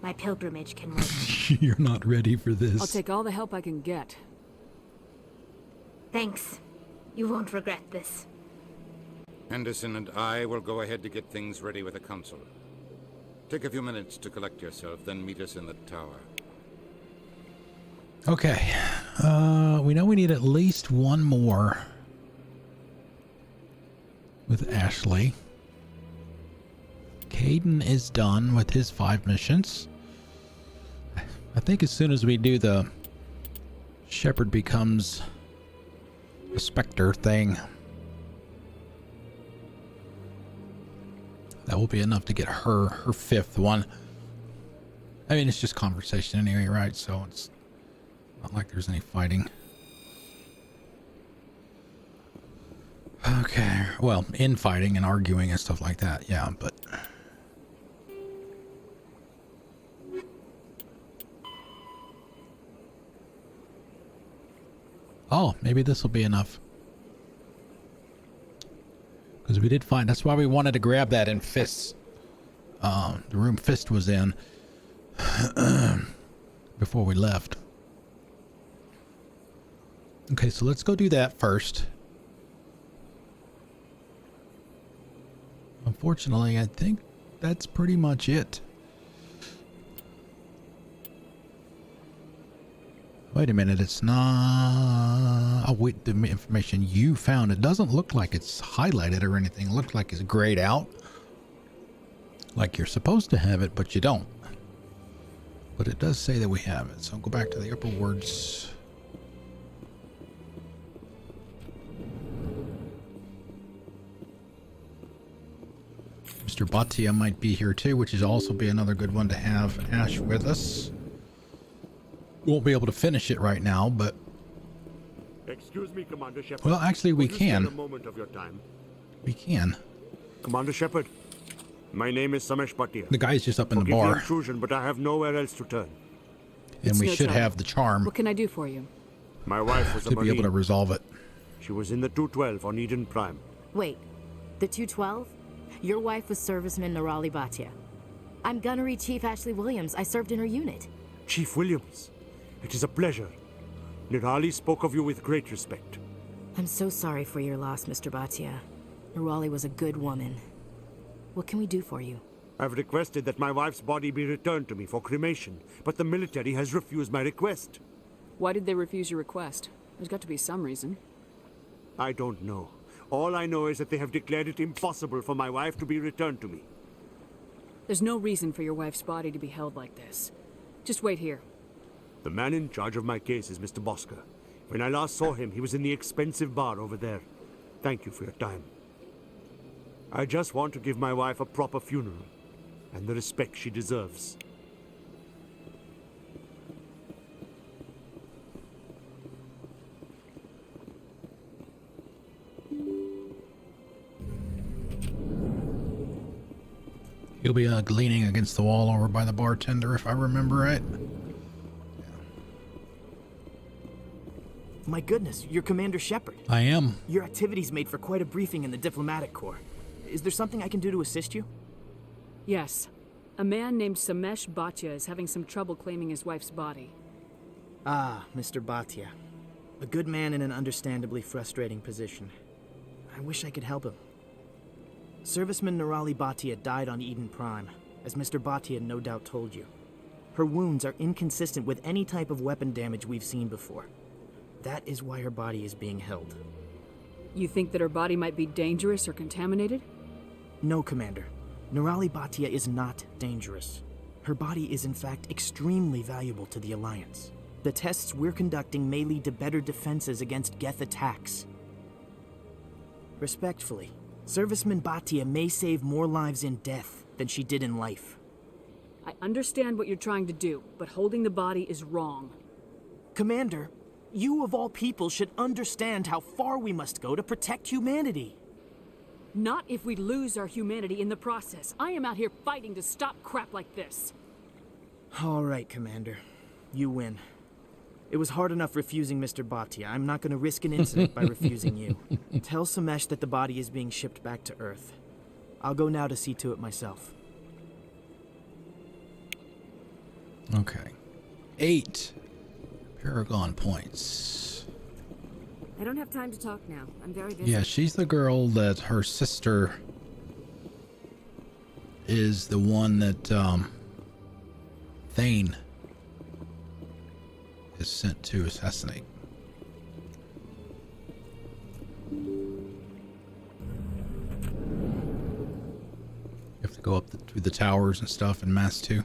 My pilgrimage can wait. You're not ready for this. I'll take all the help I can get. Thanks. You won't regret this. Henderson and I will go ahead to get things ready with the council. Take a few minutes to collect yourself, then meet us in the tower. Okay. We know we need at least one more with Ashley. Caden is done with his 5 missions. I think as soon as we do the Shepherd becomes a Spectre thing, that will be enough to get her 5th one. I mean, it's just conversation anyway, right? So it's not like there's any fighting. Okay. Well, infighting and arguing and stuff like that, yeah, but... Oh, maybe this will be enough. Because we did find... That's why we wanted to grab that in Fist. The room Fist was in. Before we left. Okay, so let's go do that first. Unfortunately, I think that's pretty much it. Wait a minute, it's not... Oh, wait, the information you found, it doesn't look like it's highlighted or anything. It looks like it's grayed out. Like you're supposed to have it, but you don't. But it does say that we have it. So I'll go back to the upper words. Mr. Bhatia might be here too, which is also be another good one to have Ash with us. Won't be able to finish it right now, but... Excuse me, Commander Shepard. Well, actually, we Would you spend can. a moment of your time? We can. Commander Shepard, my name is Samesh Bhatia. The guy's just up in the Forgive bar. the intrusion, but I have nowhere else to turn. And we should have the charm What can I do for you? My wife was a to be able to Marine. resolve it. She was in the 212 on Eden Prime. Wait, the 212? Your wife was serviceman Nirali Bhatia. I'm Gunnery Chief Ashley Williams. I served in her unit. Chief Williams, it is a pleasure. Nirali spoke of you with great respect. I'm so sorry for your loss, Mr. Bhatia. Nirali was a good woman. What can we do for you? I've requested that my wife's body be returned to me for cremation, but the military has refused my request. Why did they refuse your request? There's got to be some reason. I don't know. All I know is that they have declared it impossible for my wife to be returned to me. There's no reason for your wife's body to be held like this. Just wait here. The man in charge of my case is Mr. Bosker. When I last saw him, he was in the expensive bar over there. Thank you for your time. I just want to give my wife a proper funeral, and the respect she deserves. He'll be leaning against the wall over by the bartender, if I remember right. My goodness, you're Commander Shepard. I am. Your activities made for quite a briefing in the diplomatic corps. Is there something I can do to assist you? Yes. A man named Samesh Bhatia is having some trouble claiming his wife's body. Ah, Mr. Bhatia. A good man in an understandably frustrating position. I wish I could help him. Serviceman Nirali Bhatia died on Eden Prime, as Mr. Bhatia no doubt told you. Her wounds are inconsistent with any type of weapon damage we've seen before. That is why her body is being held. You think that her body might be dangerous or contaminated? No, Commander. Nirali Bhatia is not dangerous. Her body is in fact extremely valuable to the Alliance. The tests we're conducting may lead to better defenses against Geth attacks. Respectfully, Serviceman Bhatia may save more lives in death than she did in life. I understand what you're trying to do, but holding the body is wrong. Commander, you of all people should understand how far we must go to protect humanity. Not if we lose our humanity in the process. I am out here fighting to stop crap like this. All right, Commander. You win. It was hard enough refusing Mr. Bhatia. I'm not going to risk an incident by refusing you. Tell Samesh that the body is being shipped back to Earth. I'll go now to see to it myself. Okay. 8 Paragon points. I don't have time to talk now. I'm very busy. Yeah, she's the girl that her sister is the one that Thane is sent to assassinate. You have to go up through the towers and stuff in Mass 2.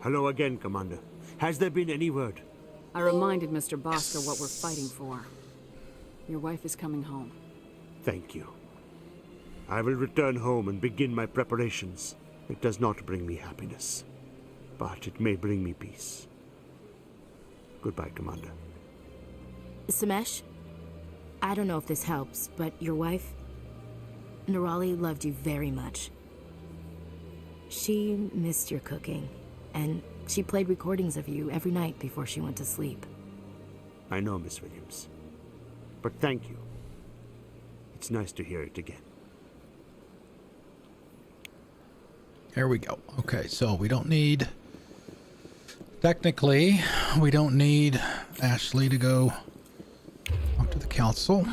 Hello again, Commander. Has there been any word? I reminded Mr. Bosco what we're fighting for. Your wife is coming home. Thank you. I will return home and begin my preparations. It does not bring me happiness, but it may bring me peace. Goodbye, Commander. Samesh, I don't know if this helps, but your wife, Nerali, loved you very much. She missed your cooking, and she played recordings of you every night before she went to sleep. I know, Miss Williams. But thank you. It's nice to hear it again. Here we go. Okay, so we don't need... Technically, we don't need Ashley to go up to the council.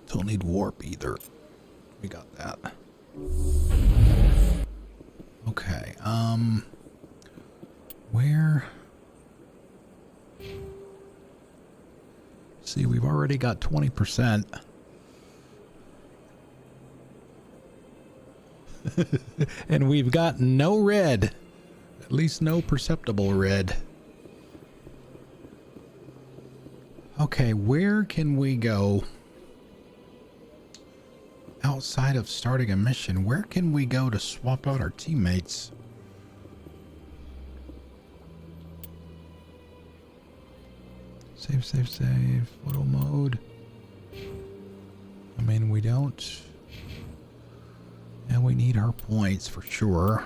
Don't need warp either. We got that. Okay, where... See, we've already got 20%. And we've got no red. At least no perceptible red. Okay, where can we go outside of starting a mission? Where can we go to swap out our teammates? Save. Photo mode. I mean, we don't... And we need our points for sure.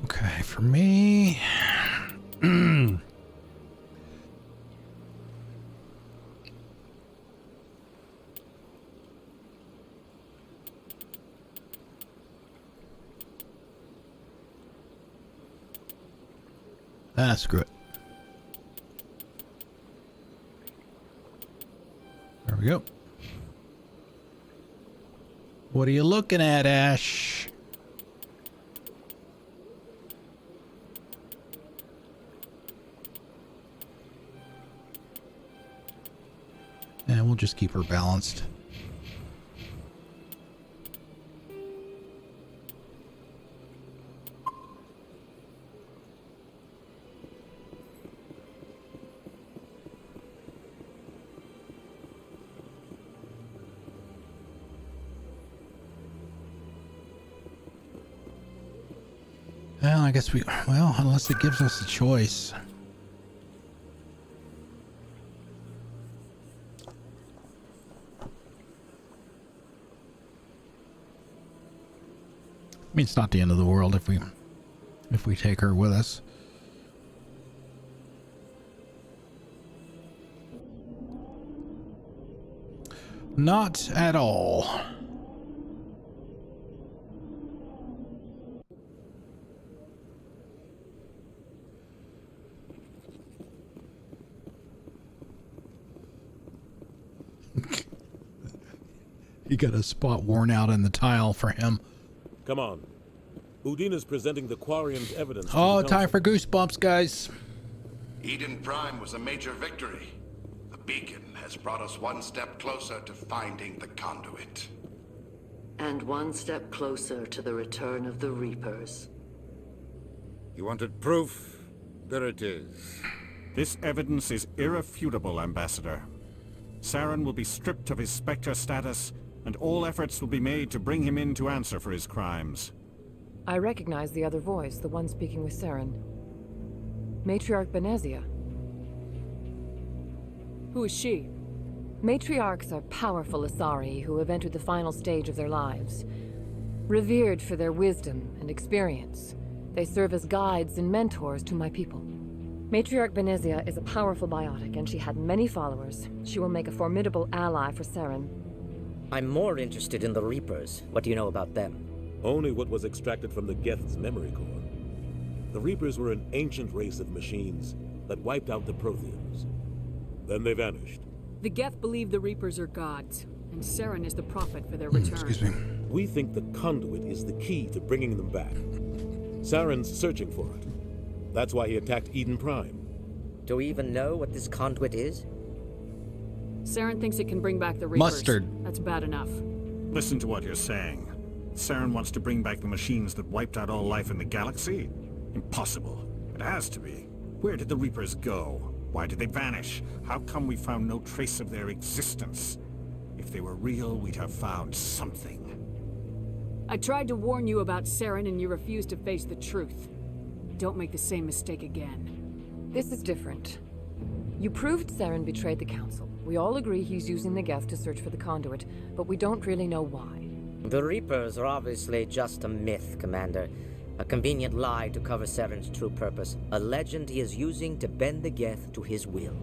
Okay, for me... screw it. There we go. What are you looking at, Ash? And we'll just keep her balanced. Well, I guess well, unless it gives us a choice. I mean, it's not the end of the world if we take her with us. Not at all. You got a spot worn out in the tile for him. Come on. Udina's presenting the Quarian's evidence. Oh, time for goosebumps, guys. Eden Prime was a major victory. The beacon has brought us one step closer to finding the conduit. And one step closer to the return of the Reapers. You wanted proof? There it is. This evidence is irrefutable, Ambassador. Saren will be stripped of his Spectre status, and all efforts will be made to bring him in to answer for his crimes. I recognize the other voice, the one speaking with Saren. Matriarch Benezia. Who is she? Matriarchs are powerful Asari who have entered the final stage of their lives. Revered for their wisdom and experience, they serve as guides and mentors to my people. Matriarch Benezia is a powerful biotic, and she had many followers. She will make a formidable ally for Saren. I'm more interested in the Reapers. What do you know about them? Only what was extracted from the Geth's memory core. The Reapers were an ancient race of machines that wiped out the Protheans. Then they vanished. The Geth believe the Reapers are gods, and Saren is the prophet for their return. Excuse me. We think the conduit is the key to bringing them back. Saren's searching for it. That's why he attacked Eden Prime. Do we even know what this conduit is? Saren thinks it can bring back the Reapers. Mustard. That's bad enough. Listen to what you're saying. Saren wants to bring back the machines that wiped out all life in the galaxy? Impossible. It has to be. Where did the Reapers go? Why did they vanish? How come we found no trace of their existence? If they were real, we'd have found something. I tried to warn you about Saren, and you refused to face the truth. Don't make the same mistake again. This is different. You proved Saren betrayed the Council. We all agree he's using the Geth to search for the conduit, but we don't really know why. The Reapers are obviously just a myth, Commander. A convenient lie to cover Saren's true purpose. A legend he is using to bend the Geth to his will.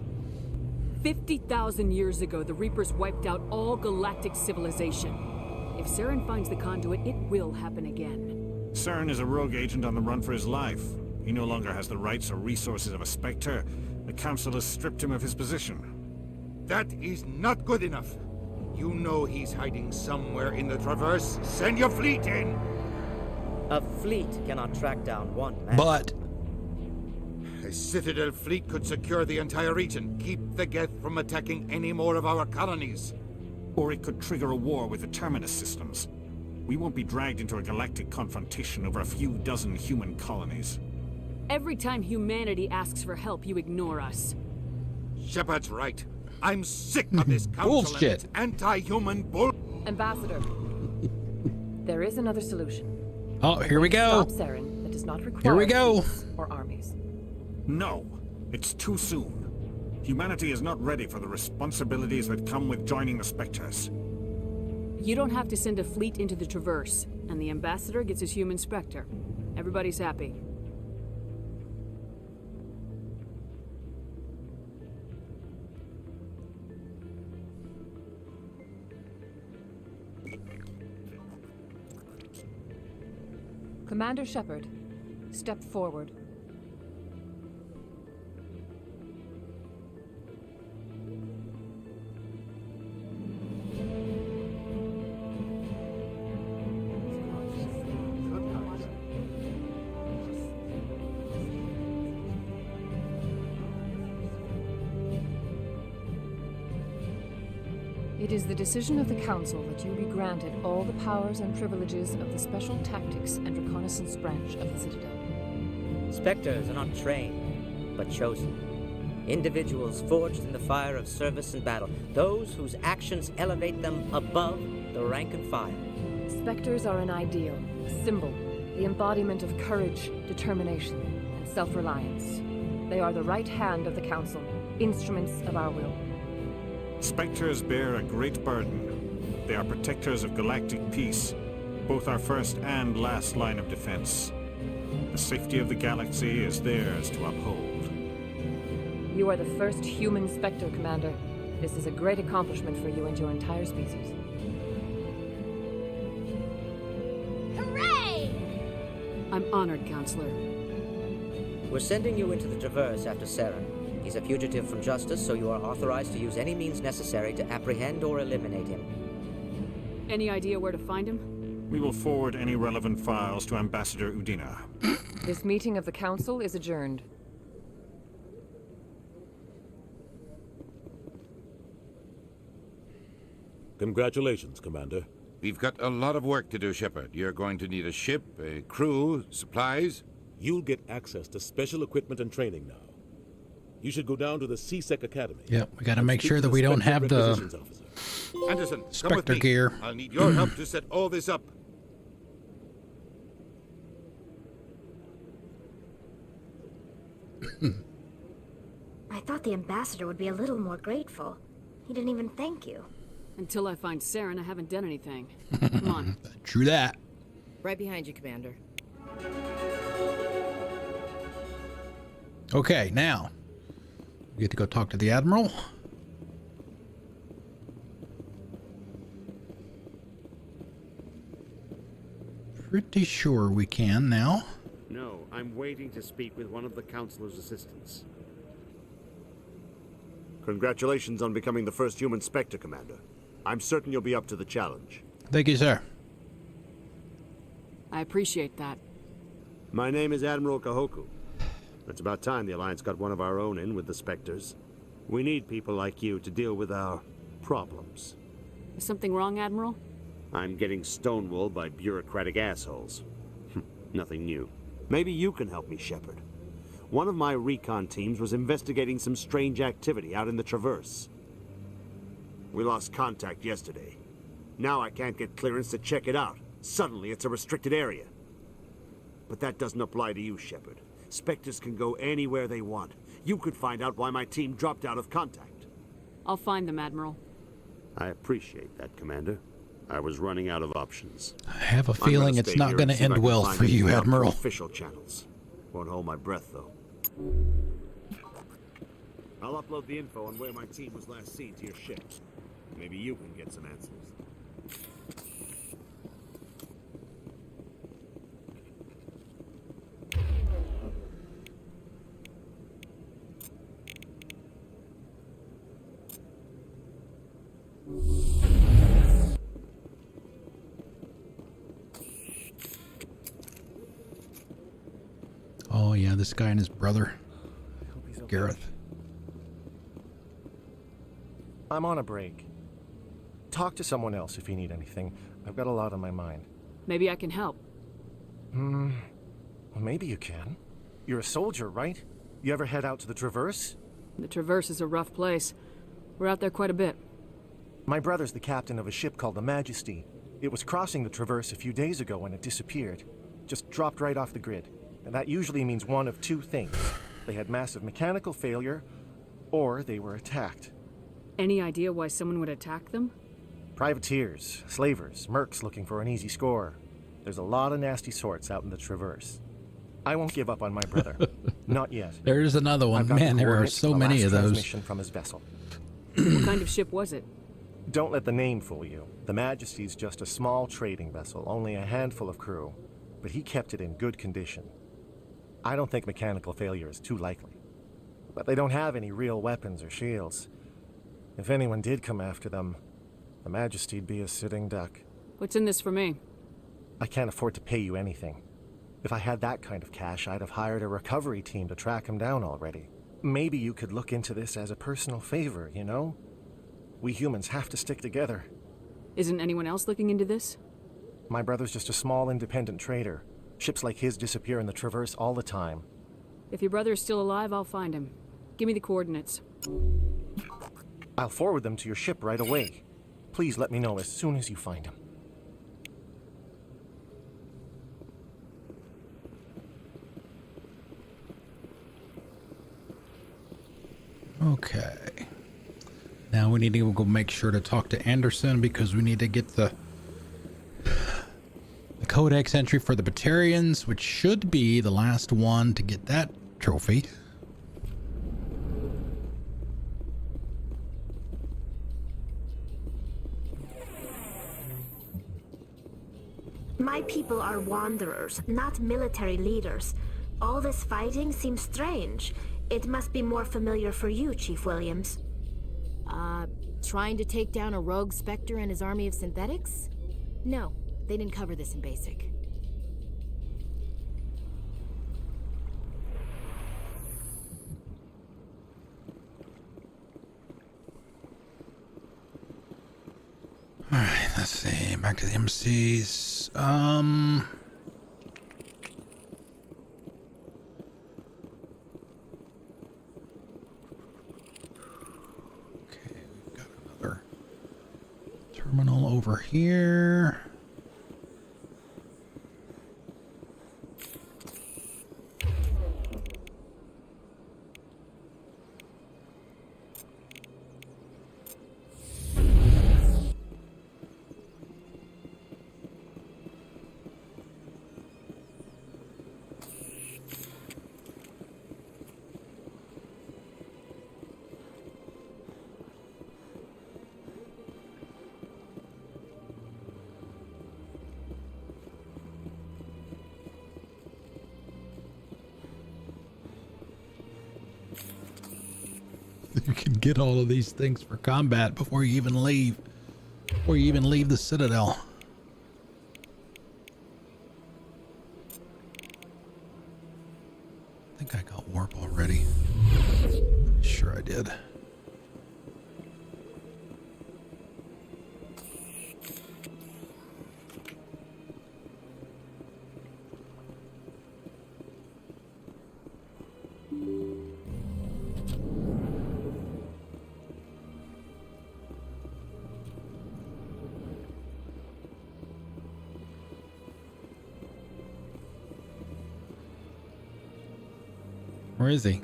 50,000 years ago, the Reapers wiped out all galactic civilization. If Saren finds the conduit, it will happen again. Saren is a rogue agent on the run for his life. He no longer has the rights or resources of a Spectre. The Council has stripped him of his position. That is not good enough. You know he's hiding somewhere in the Traverse. Send your fleet in! A fleet cannot track down one man. But a Citadel fleet could secure the entire region, keep the Geth from attacking any more of our colonies. Or it could trigger a war with the Terminus systems. We won't be dragged into a galactic confrontation over a few dozen human colonies. Every time humanity asks for help, you ignore us. Shepard's right. I'm sick of this council Bullshit. and its anti-human bull. Ambassador, there is another solution. oh, here we go. Stop Saren that does not require Here we go. fleets or armies. No, it's too soon. Humanity is not ready for the responsibilities that come with joining the Spectres. You don't have to send a fleet into the Traverse, and the Ambassador gets his human Spectre. Everybody's happy. Commander Shepard, step forward. It is the decision of the Council that you be granted all the powers and privileges of the Special Tactics and Reconnaissance branch of the Citadel. Spectres are not trained, but chosen. Individuals forged in the fire of service and battle. Those whose actions elevate them above the rank and file. Spectres are an ideal, a symbol, the embodiment of courage, determination, and self-reliance. They are the right hand of the Council, instruments of our will. Spectres bear a great burden. They are protectors of galactic peace, both our first and last line of defense. The safety of the galaxy is theirs to uphold. You are the first human Spectre, Commander. This is a great accomplishment for you and your entire species. Hooray! I'm honored, Counselor. We're sending you into the Traverse after Saren. He's a fugitive from justice, so you are authorized to use any means necessary to apprehend or eliminate him. Any idea where to find him? We will forward any relevant files to Ambassador Udina. This meeting of the Council is adjourned. Congratulations, Commander. We've got a lot of work to do, Shepard. You're going to need a ship, a crew, supplies. You'll get access to special equipment and training now. You should go down to the CSEC Academy. Yep, we gotta and make speak sure to that the we don't Spectre have the Requisitions Officer. Anderson, come with Spectre me. gear. I'll need your help to set all this up. I thought the ambassador would be a little more grateful. He didn't even thank you. Until I find Saren, I haven't done anything. Come on. True that. Right behind you, Commander. Okay, now we get to go talk to the Admiral. Pretty sure we can now. No, I'm waiting to speak with one of the Councilor's assistants. Congratulations on becoming the first human Spectre, Commander. I'm certain you'll be up to the challenge. Thank you, sir. I appreciate that. My name is Admiral Kahoku. It's about time the Alliance got one of our own in with the Spectres. We need people like you to deal with our problems. Is something wrong, Admiral? I'm getting stonewalled by bureaucratic assholes. Nothing new. Maybe you can help me, Shepard. One of my recon teams was investigating some strange activity out in the Traverse. We lost contact yesterday. Now I can't get clearance to check it out. Suddenly it's a restricted area. But that doesn't apply to you, Shepard. Spectres can go anywhere they want. You could find out why my team dropped out of contact. I'll find them, Admiral. I appreciate that, Commander. I was running out of options. I have a feeling it's not going to end well for you, Admiral. Official channels. Won't hold my breath, though. I'll upload the info on where my team was last seen to your ship. Maybe you can get some answers. Oh yeah, this guy and his brother, Gareth. I'm on a break. Talk to someone else if you need anything. I've got a lot on my mind. Maybe I can help. Well, maybe you can. You're a soldier, right? You ever head out to the Traverse? The Traverse is a rough place. We're out there quite a bit. My brother's the captain of a ship called the Majesty. It was crossing the Traverse a few days ago when it disappeared. Just dropped right off the grid. And that usually means one of two things. They had massive mechanical failure, or they were attacked. Any idea why someone would attack them? Privateers, slavers, mercs looking for an easy score. There's a lot of nasty sorts out in the Traverse. I won't give up on my brother. Not yet. There's another one. Man, there are so many of those. Transmission from his vessel. What kind of ship was it? Don't let the name fool you. The Majesty's just a small trading vessel, only a handful of crew. But he kept it in good condition. I don't think mechanical failure is too likely. But they don't have any real weapons or shields. If anyone did come after them, the Majesty'd be a sitting duck. What's in this for me? I can't afford to pay you anything. If I had that kind of cash, I'd have hired a recovery team to track him down already. Maybe you could look into this as a personal favor, you know? We humans have to stick together. Isn't anyone else looking into this? My brother's just a small independent trader. Ships like his disappear in the Traverse all the time. If your brother is still alive, I'll find him. Give me the coordinates. I'll forward them to your ship right away. Please let me know as soon as you find him. Okay. Now we need to go make sure to talk to Anderson because we need to get the codex entry for the Batarians, which should be the last one to get that trophy. My people are wanderers, not military leaders. All this fighting seems strange. It must be more familiar for you, Chief Williams. Trying to take down a rogue Spectre and his army of synthetics? No, they didn't cover this in basic. Alright, let's see. Back to the embassies. over here. You can get all of these things for combat before you even leave. Before you even leave the Citadel. I think I got warp already. Sure I did. Where is he?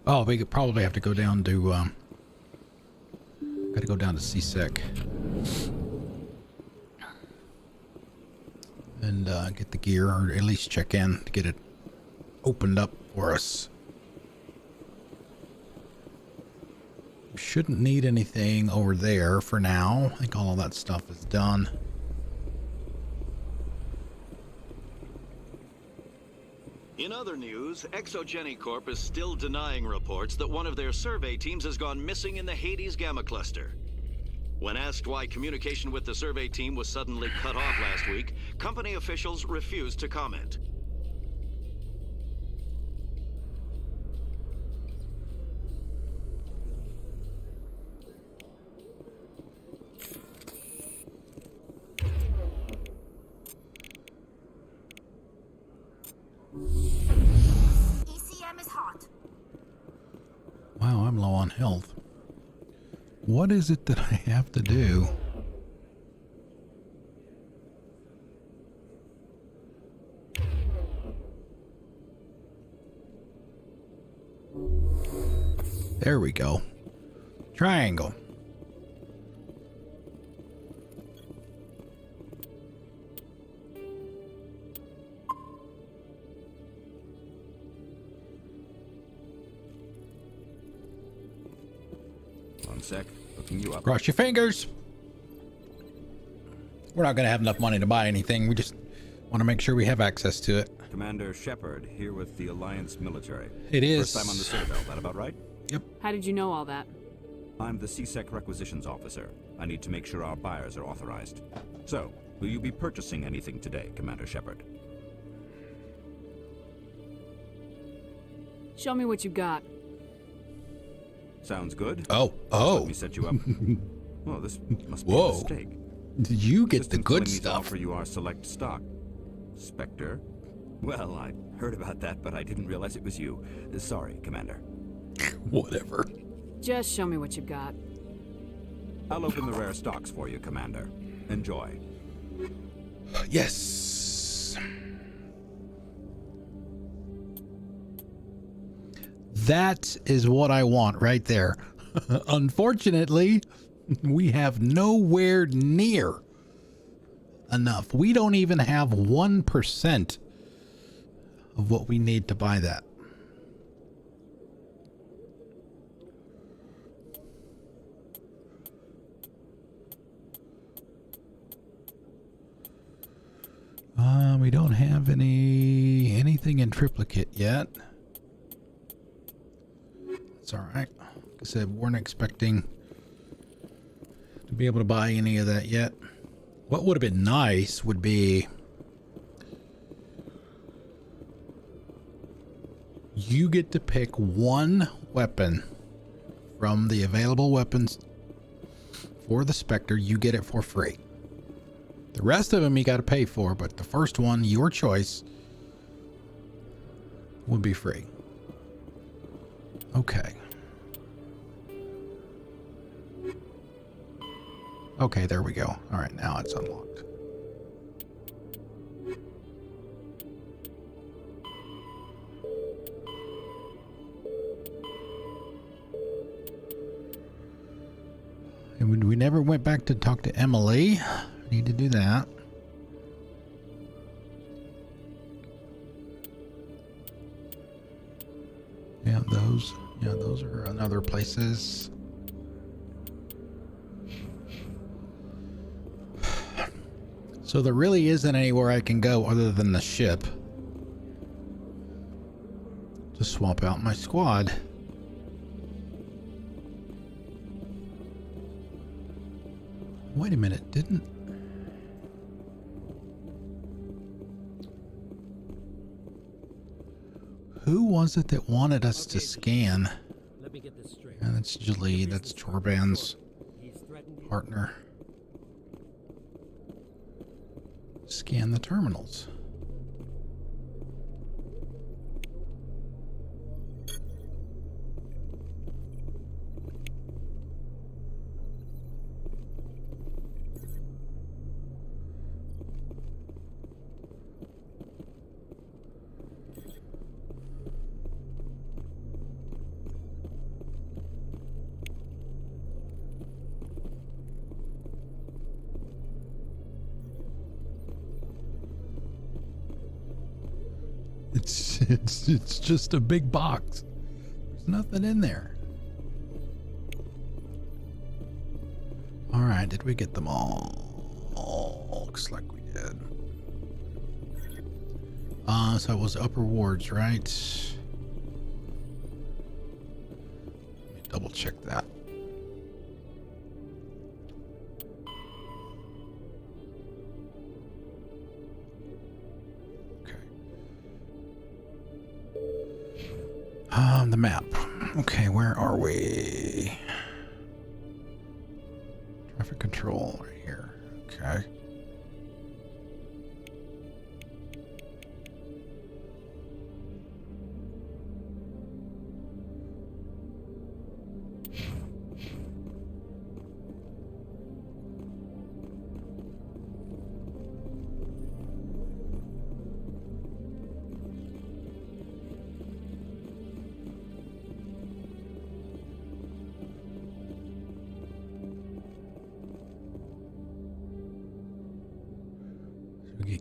Oh, we could probably have to go down to, gotta go down to CSEC. And, get the gear, or at least check in to get it opened up for us. Shouldn't need anything over there for now. I think all of that stuff is done. In other news, Exogeny Corp is still denying reports that one of their survey teams has gone missing in the Hades Gamma Cluster. When asked why communication with the survey team was suddenly cut off last week, company officials refused to comment. ECM is hot. Wow, I'm low on health. What is it that I have to do? There we go. Triangle. One sec. Looking you up. Cross your fingers. We're not going to have enough money to buy anything. We just want to make sure we have access to it. Commander Shepard, here with the Alliance military. It is. First time on the Citadel, that about right? Yep. How did you know all that? I'm the CSEC requisitions officer. I need to make sure our buyers are authorized. So, will you be purchasing anything today, Commander Shepard? Show me what you got. Sounds good. Oh. Let me set you up. Oh, this must be a mistake. You get the System's good telling me to stuff. offer you our select stock. Spectre? Well, I heard about that, but I didn't realize it was you. Sorry, Commander. Whatever. Just show me what you got. I'll open the rare stocks for you, Commander. Enjoy. Yes. That is what I want right there. Unfortunately, we have nowhere near enough. We don't even have 1% of what we need to buy that. We don't have anything in triplicate yet. It's all right. Like I said, weren't expecting to be able to buy any of that yet. What would have been nice would be you get to pick one weapon from the available weapons for the Spectre. You get it for free. The rest of them you got to pay for, but the first one, your choice, would be free. Okay. Okay, there we go. All right, now it's unlocked. And we never went back to talk to Emily. Need to do that. Yeah, those are in other places. So there really isn't anywhere I can go other than the ship to swap out my squad. Wait a minute, didn't... Who was it that wanted us to scan? Let me get this straight. And that's Jalid, that's Torban's partner. Scan the terminals. It's just a big box. There's nothing in there. All right, did we get them all? Looks like we did. So it was upper wards, right? Let me double check that. The map. Okay, where are we? Traffic control right here. Okay.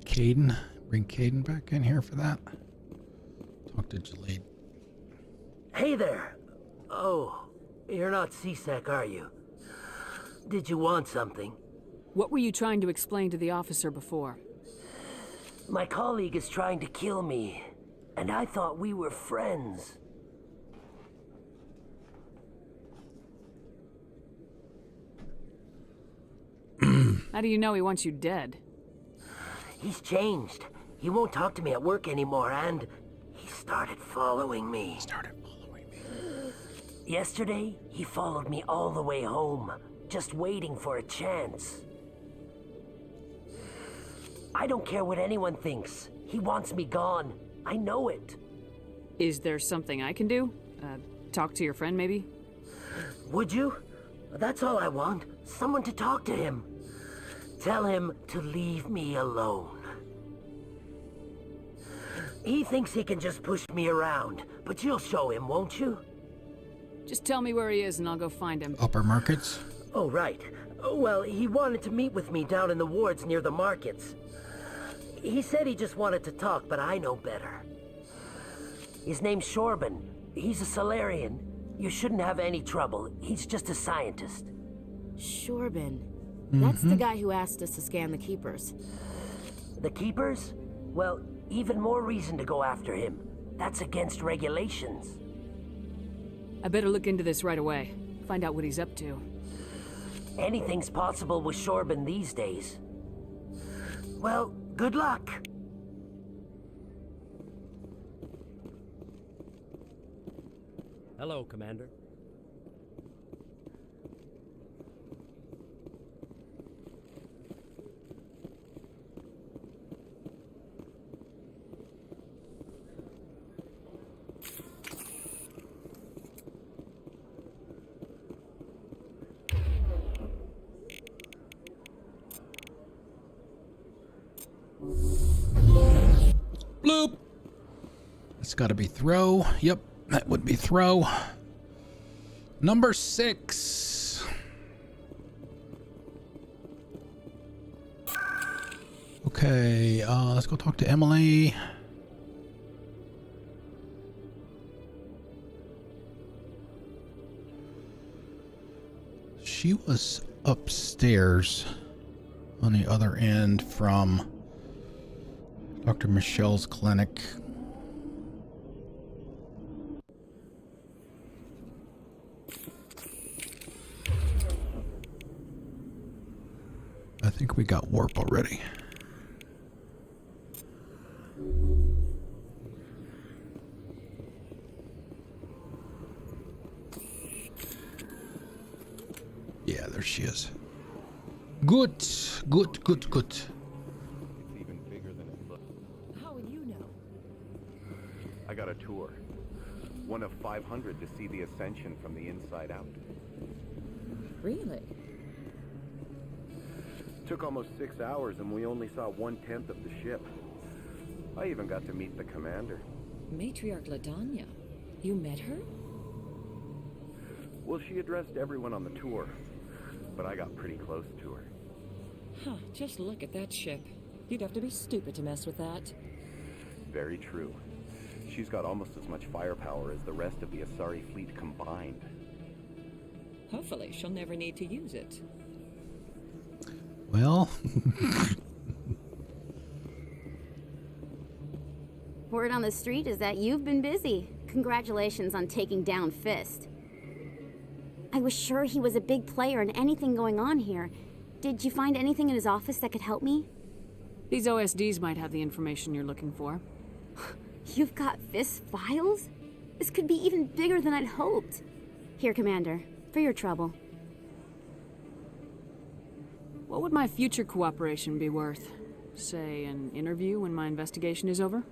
Caden, bring Caden back in here for that. Talk to Jalid. Hey there. Oh, you're not CSEC, are you? Did you want something? What were you trying to explain to the officer before? My colleague is trying to kill me, and I thought we were friends. How do you know he wants you dead? He's changed. He won't talk to me at work anymore, and he started following me. Yesterday, he followed me all the way home, just waiting for a chance. I don't care what anyone thinks. He wants me gone. I know it. Is there something I can do? Talk to your friend, maybe? Would you? That's all I want. Someone to talk to him. Tell him to leave me alone. He thinks he can just push me around, but you'll show him, won't you? Just tell me where he is and I'll go find him. Upper markets? Oh, right. Well, he wanted to meet with me down in the wards near the markets. He said he just wanted to talk, but I know better. His name's Shorban. He's a Solarian. You shouldn't have any trouble. He's just a scientist. Shorban. That's the guy who asked us to scan the Keepers. The Keepers? Well, even more reason to go after him. That's against regulations. I better look into this right away. Find out what he's up to. Anything's possible with Shorban these days. Well, good luck. Hello, Commander. It's got to be throw. Yep, that would be throw. Number 6. Okay, let's go talk to Emily. She was upstairs on the other end from Dr. Michelle's clinic. I think we got warp already. Yeah, there she is. Good, good, good, good. It's even bigger than it looks. How would you know? I got a tour. One of 500 to see the ascension from the inside out. Really? Took almost 6 hours and we only saw 1/10 of the ship. I even got to meet the commander. Matriarch Ladanya. You met her? Well, she addressed everyone on the tour, but I got pretty close to her. Huh, just look at that ship. You'd have to be stupid to mess with that. Very true. She's got almost as much firepower as the rest of the Asari fleet combined. Hopefully, she'll never need to use it. Well... Word on the street is that you've been busy. Congratulations on taking down Fist. I was sure he was a big player in anything going on here. Did you find anything in his office that could help me? These OSDs might have the information you're looking for. You've got Fist's files? This could be even bigger than I'd hoped. Here, Commander, for your trouble. What would my future cooperation be worth? Say, an interview when my investigation is over?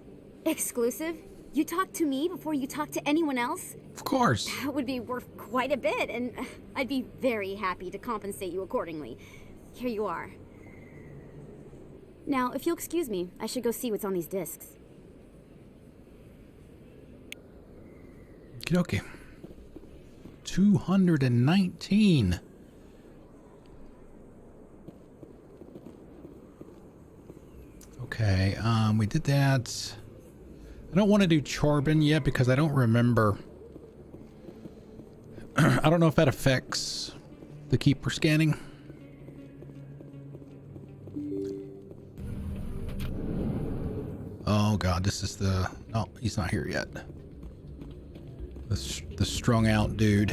Exclusive? You talk to me before you talk to anyone else? Of course. That would be worth quite a bit, and I'd be very happy to compensate you accordingly. Here you are. Now, if you'll excuse me, I should go see what's on these discs. Okie dokie. 219. Okay, we did that. I don't want to do Charbon yet because I don't remember. I don't know if that affects the keeper scanning. Oh god, this is the... No, he's not here yet. The strung out dude.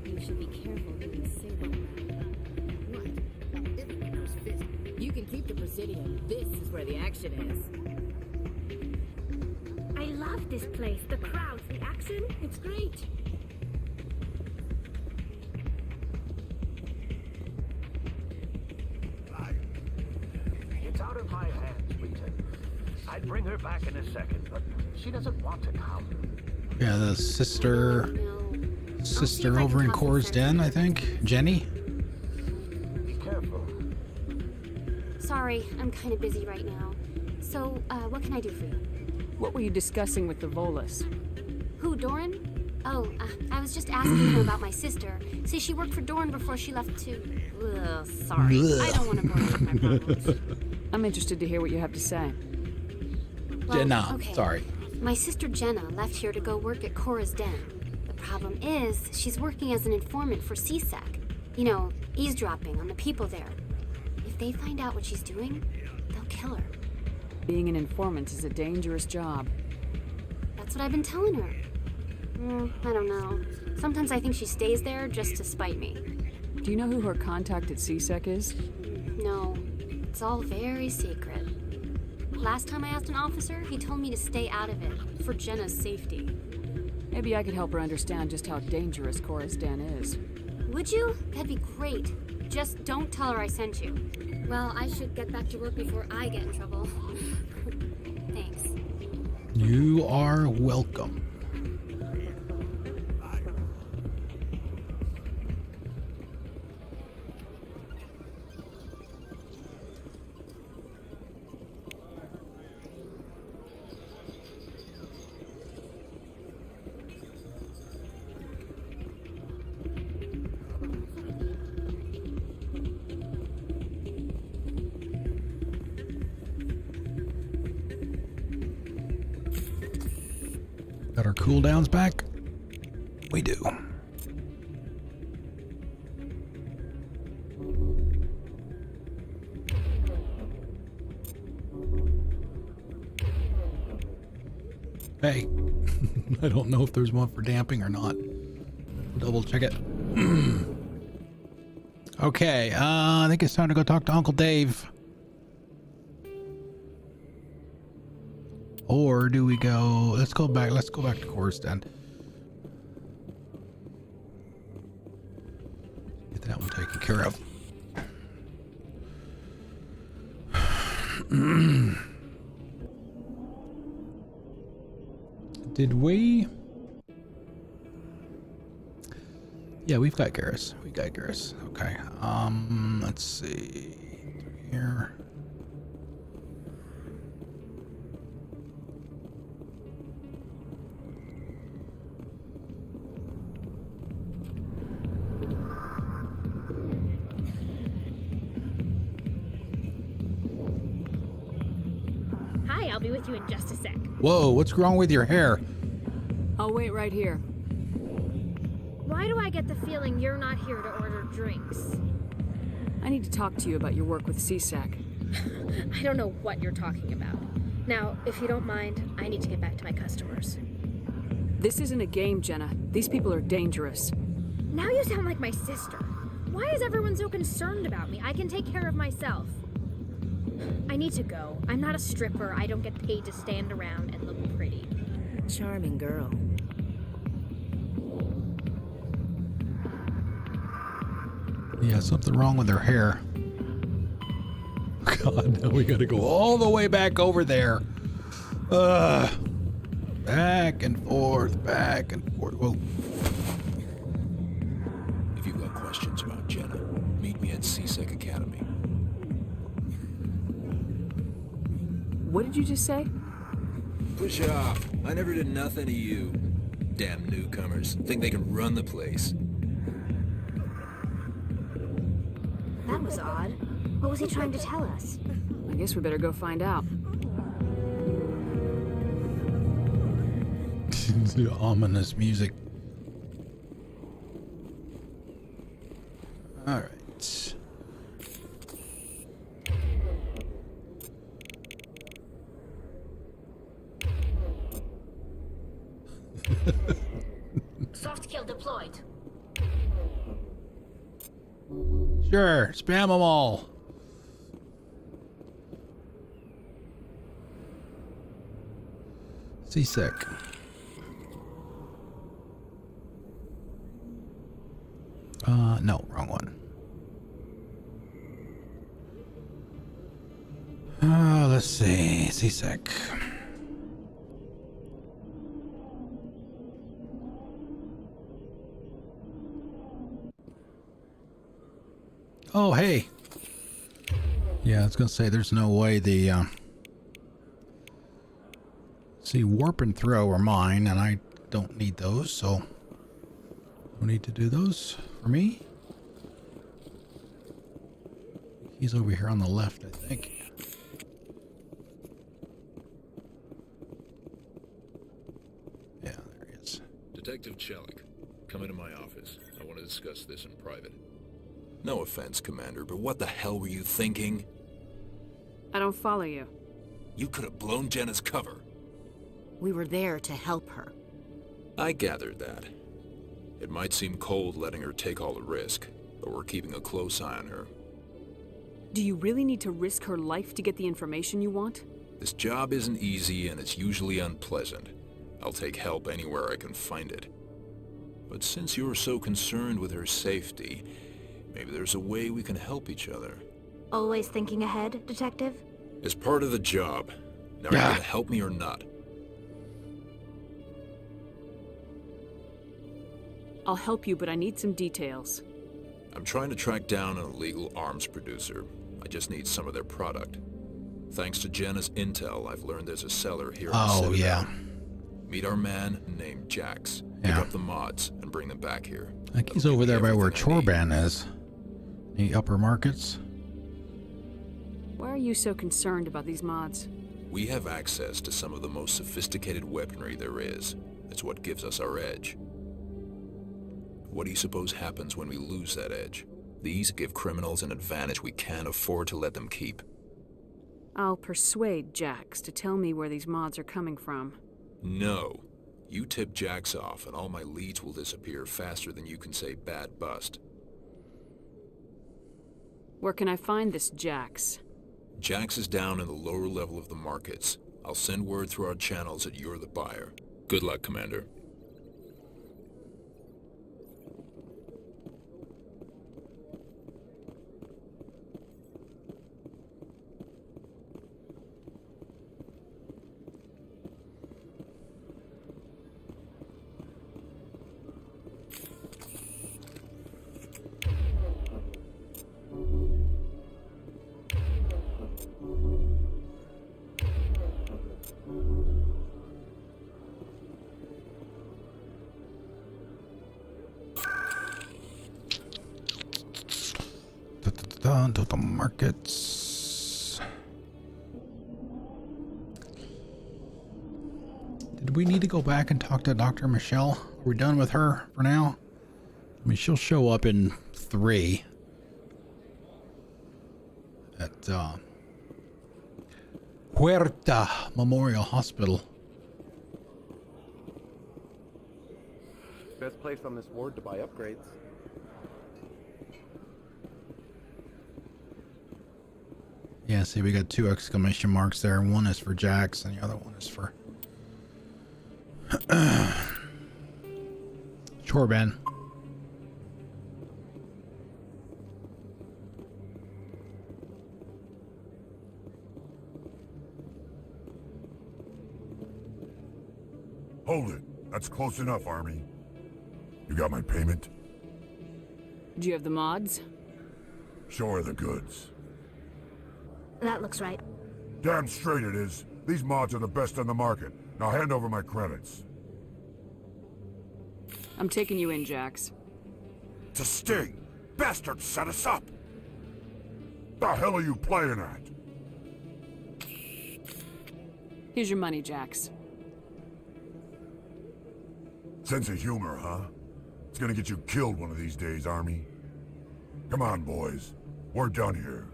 You should be careful who you say that around. What? You can keep the Presidium. This is where the action is. I love this place. The crowds, the action. It's great. It's out of my hands, Lieutenant. I'd bring her back in a second, but she doesn't want to come. Yeah, the sister over in Cora's Den, I think. Jenny? Be careful. Sorry, I'm kind of busy right now. So, what can I do for you? What were you discussing with the Volus? Who, Doran? Oh, I was just asking her about my sister. See, she worked for Doran before she left to... Ugh, sorry. I don't want to bore you with my problems. I'm interested to hear what you have to say. Well, Jenna, okay. sorry. My sister Jenna left here to go work at Cora's Den. The problem is, she's working as an informant for CSEC. You know, eavesdropping on the people there. If they find out what she's doing, they'll kill her. Being an informant is a dangerous job. That's what I've been telling her. I don't know. Sometimes I think she stays there just to spite me. Do you know who her contact at CSEC is? No, it's all very secret. Last time I asked an officer, he told me to stay out of it, for Jenna's safety. Maybe I could help her understand just how dangerous Cora's Den is. Would you? That'd be great. Just don't tell her I sent you. Well, I should get back to work before I get in trouble. Thanks. You are welcome. Got our cooldowns back? We do. Hey, I don't know if there's one for damping or not. Double check it. Okay, I think it's time to go talk to Uncle Dave. Or do we go? Let's go back to Course then. Get that one taken care of. Did we? Yeah, we've got Garrus. We got Garrus. Okay. Let's see. Here. Hi, I'll be with you in just a sec. Whoa, what's wrong with your hair? I'll wait right here. Why do I get the feeling you're not here to order drinks? I need to talk to you about your work with CSAC. I don't know what you're talking about. Now, if you don't mind, I need to get back to my customers. This isn't a game, Jenna. These people are dangerous. Now you sound like my sister. Why is everyone so concerned about me? I can take care of myself. I need to go. I'm not a stripper. I don't get paid to stand around and look pretty. Charming girl. Yeah, something wrong with her hair. God, now we gotta go all the way back over there. Back and forth, back and forth. Whoa. If you've got questions about Jenna, meet me at CSEC Academy. What did you just say? Push off. I never did nothing to you. Damn newcomers. Think they can run the place. That was odd. What was he trying to tell us? I guess we better go find out. Ominous music. All right. Soft kill deployed. Sure, spam them all. CSEC. No, wrong one. Let's see, CSEC. Oh, hey. Yeah, I was gonna say there's no way the see, warp and throw are mine, and I don't need those, so no need to do those for me. He's over here on the left, I think. Yeah, there he is. Detective Chelik, come into my office. I want to discuss this in private. No offense, Commander, but what the hell were you thinking? I don't follow you. You could have blown Jenna's cover. We were there to help her. I gathered that. It might seem cold letting her take all the risk, but we're keeping a close eye on her. Do you really need to risk her life to get the information you want? This job isn't easy and it's usually unpleasant. I'll take help anywhere I can find it. But since you're so concerned with her safety, maybe there's a way we can help each other. Always thinking ahead, Detective? It's part of the job. Now, are you gonna help me or not? I'll help you, but I need some details. I'm trying to track down an illegal arms producer. I just need some of their product. Thanks to Jenna's intel, I've learned there's a seller here in the Citadel. Yeah. Meet our man named Jax. Pick up the mods and bring them back here. I think he's over there by where Chorban is. The upper markets. Why are you so concerned about these mods? We have access to some of the most sophisticated weaponry there is. It's what gives us our edge. What do you suppose happens when we lose that edge? These give criminals an advantage we can't afford to let them keep. I'll persuade Jax to tell me where these mods are coming from. No. You tip Jax off and all my leads will disappear faster than you can say bad bust. Where can I find this Jax? Jax is down in the lower level of the markets. I'll send word through our channels that you're the buyer. Good luck, Commander. Down to the markets. Did we need to go back and talk to Dr. Michelle? Are we done with her for now? I mean, she'll show up in 3 at Huerta Memorial Hospital. Best place on this ward to buy upgrades. Yeah, see, we got 2 exclamation marks there. One is for Jax, and the other one is for Chorban. Hold it. That's close enough, Army. You got my payment? Do you have the mods? Show her the goods. That looks right. Damn straight it is. These mods are the best on the market. Now hand over my credits. I'm taking you in, Jax. It's a sting! Bastards set us up! The hell are you playing at? Here's your money, Jax. Sense of humor, huh? It's gonna get you killed one of these days, Army. Come on, boys. We're done here.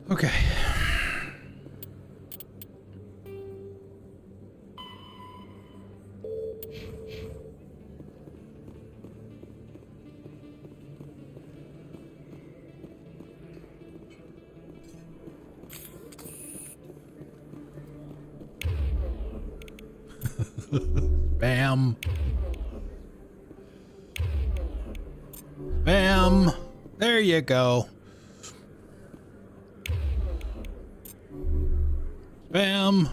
Okay. Bam. Bam. There you go. Bam.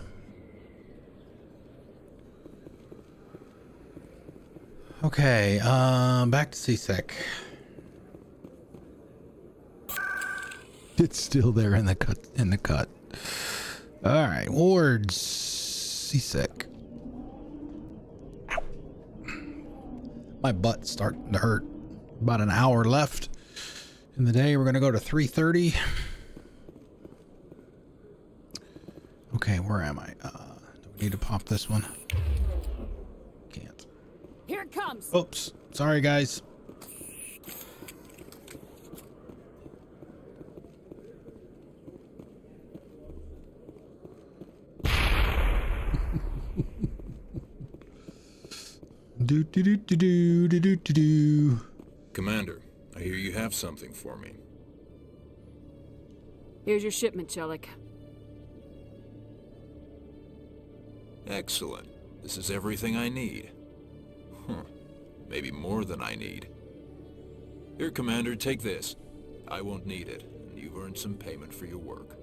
Okay, back to CSEC. It's still there in the cut. All right, wards, CSEC. Ow. My butt's starting to hurt. About an hour left in the day. We're gonna go to 3:30. Okay, where am I? Do we need to pop this one? Can't. Here it comes. Oops. Sorry, guys. Do do do do do do do do. Commander, I hear you have something for me. Here's your shipment, Chelik. Excellent. This is everything I need. Maybe more than I need. Here, Commander, take this. I won't need it, and you've earned some payment for your work.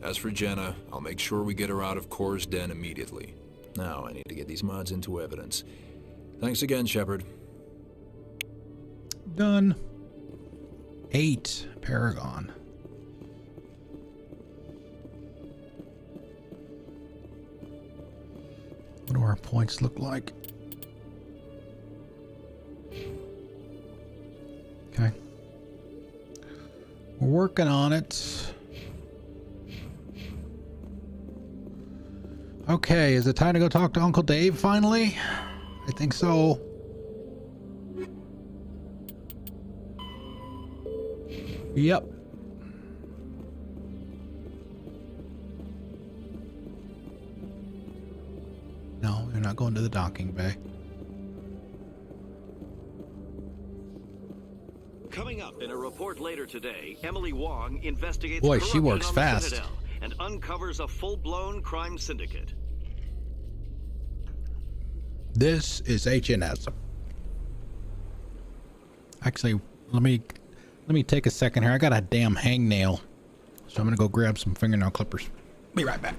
As for Jenna, I'll make sure we get her out of Core's den immediately. Now, I need to get these mods into evidence. Thanks again, Shepard. Done. 8, Paragon. What do our points look like? Okay. We're working on it. Okay, is it time to go talk to Uncle Dave finally? I think so. Yep. No, you're not going to the docking bay. Coming up in a report later today, Emily Wong investigates Boy, she corruption works on the fast. Citadel and uncovers a full-blown crime syndicate. This is HNS. Actually, let me take a second here. I got a damn hangnail, so I'm gonna go grab some fingernail clippers. Be right back.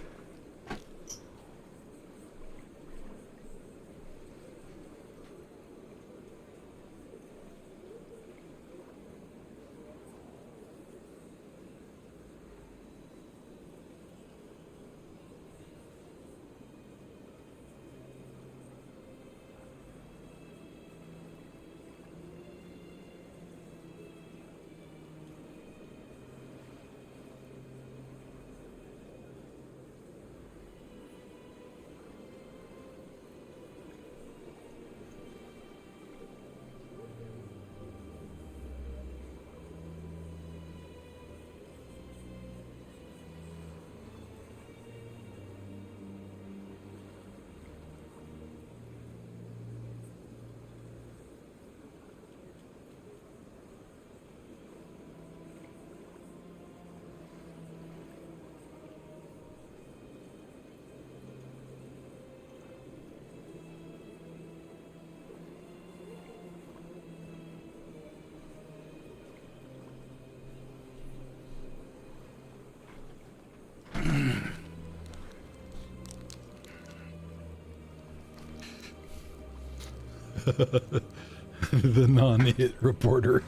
The non-hit reporter.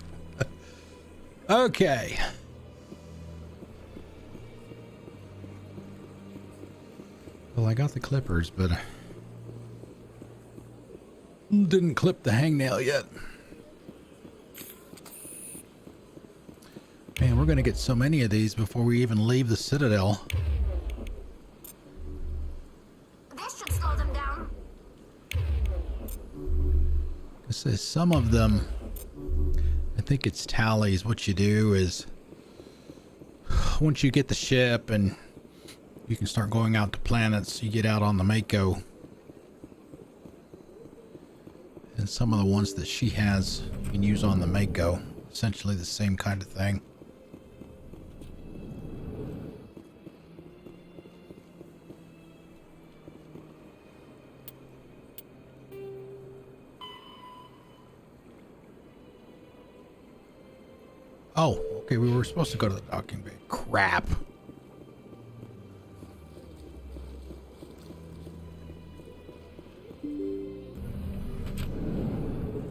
Okay. Well, I got the clippers, but didn't clip the hangnail yet. Man, we're gonna get so many of these before we even leave the Citadel. This should slow them down. It says some of them, I think it's tallies. What you do is once you get the ship and you can start going out to planets, you get out on the Mako. And some of the ones that she has you can use on the Mako. Essentially the same kind of thing. Oh, okay, we were supposed to go to the docking bay. Crap.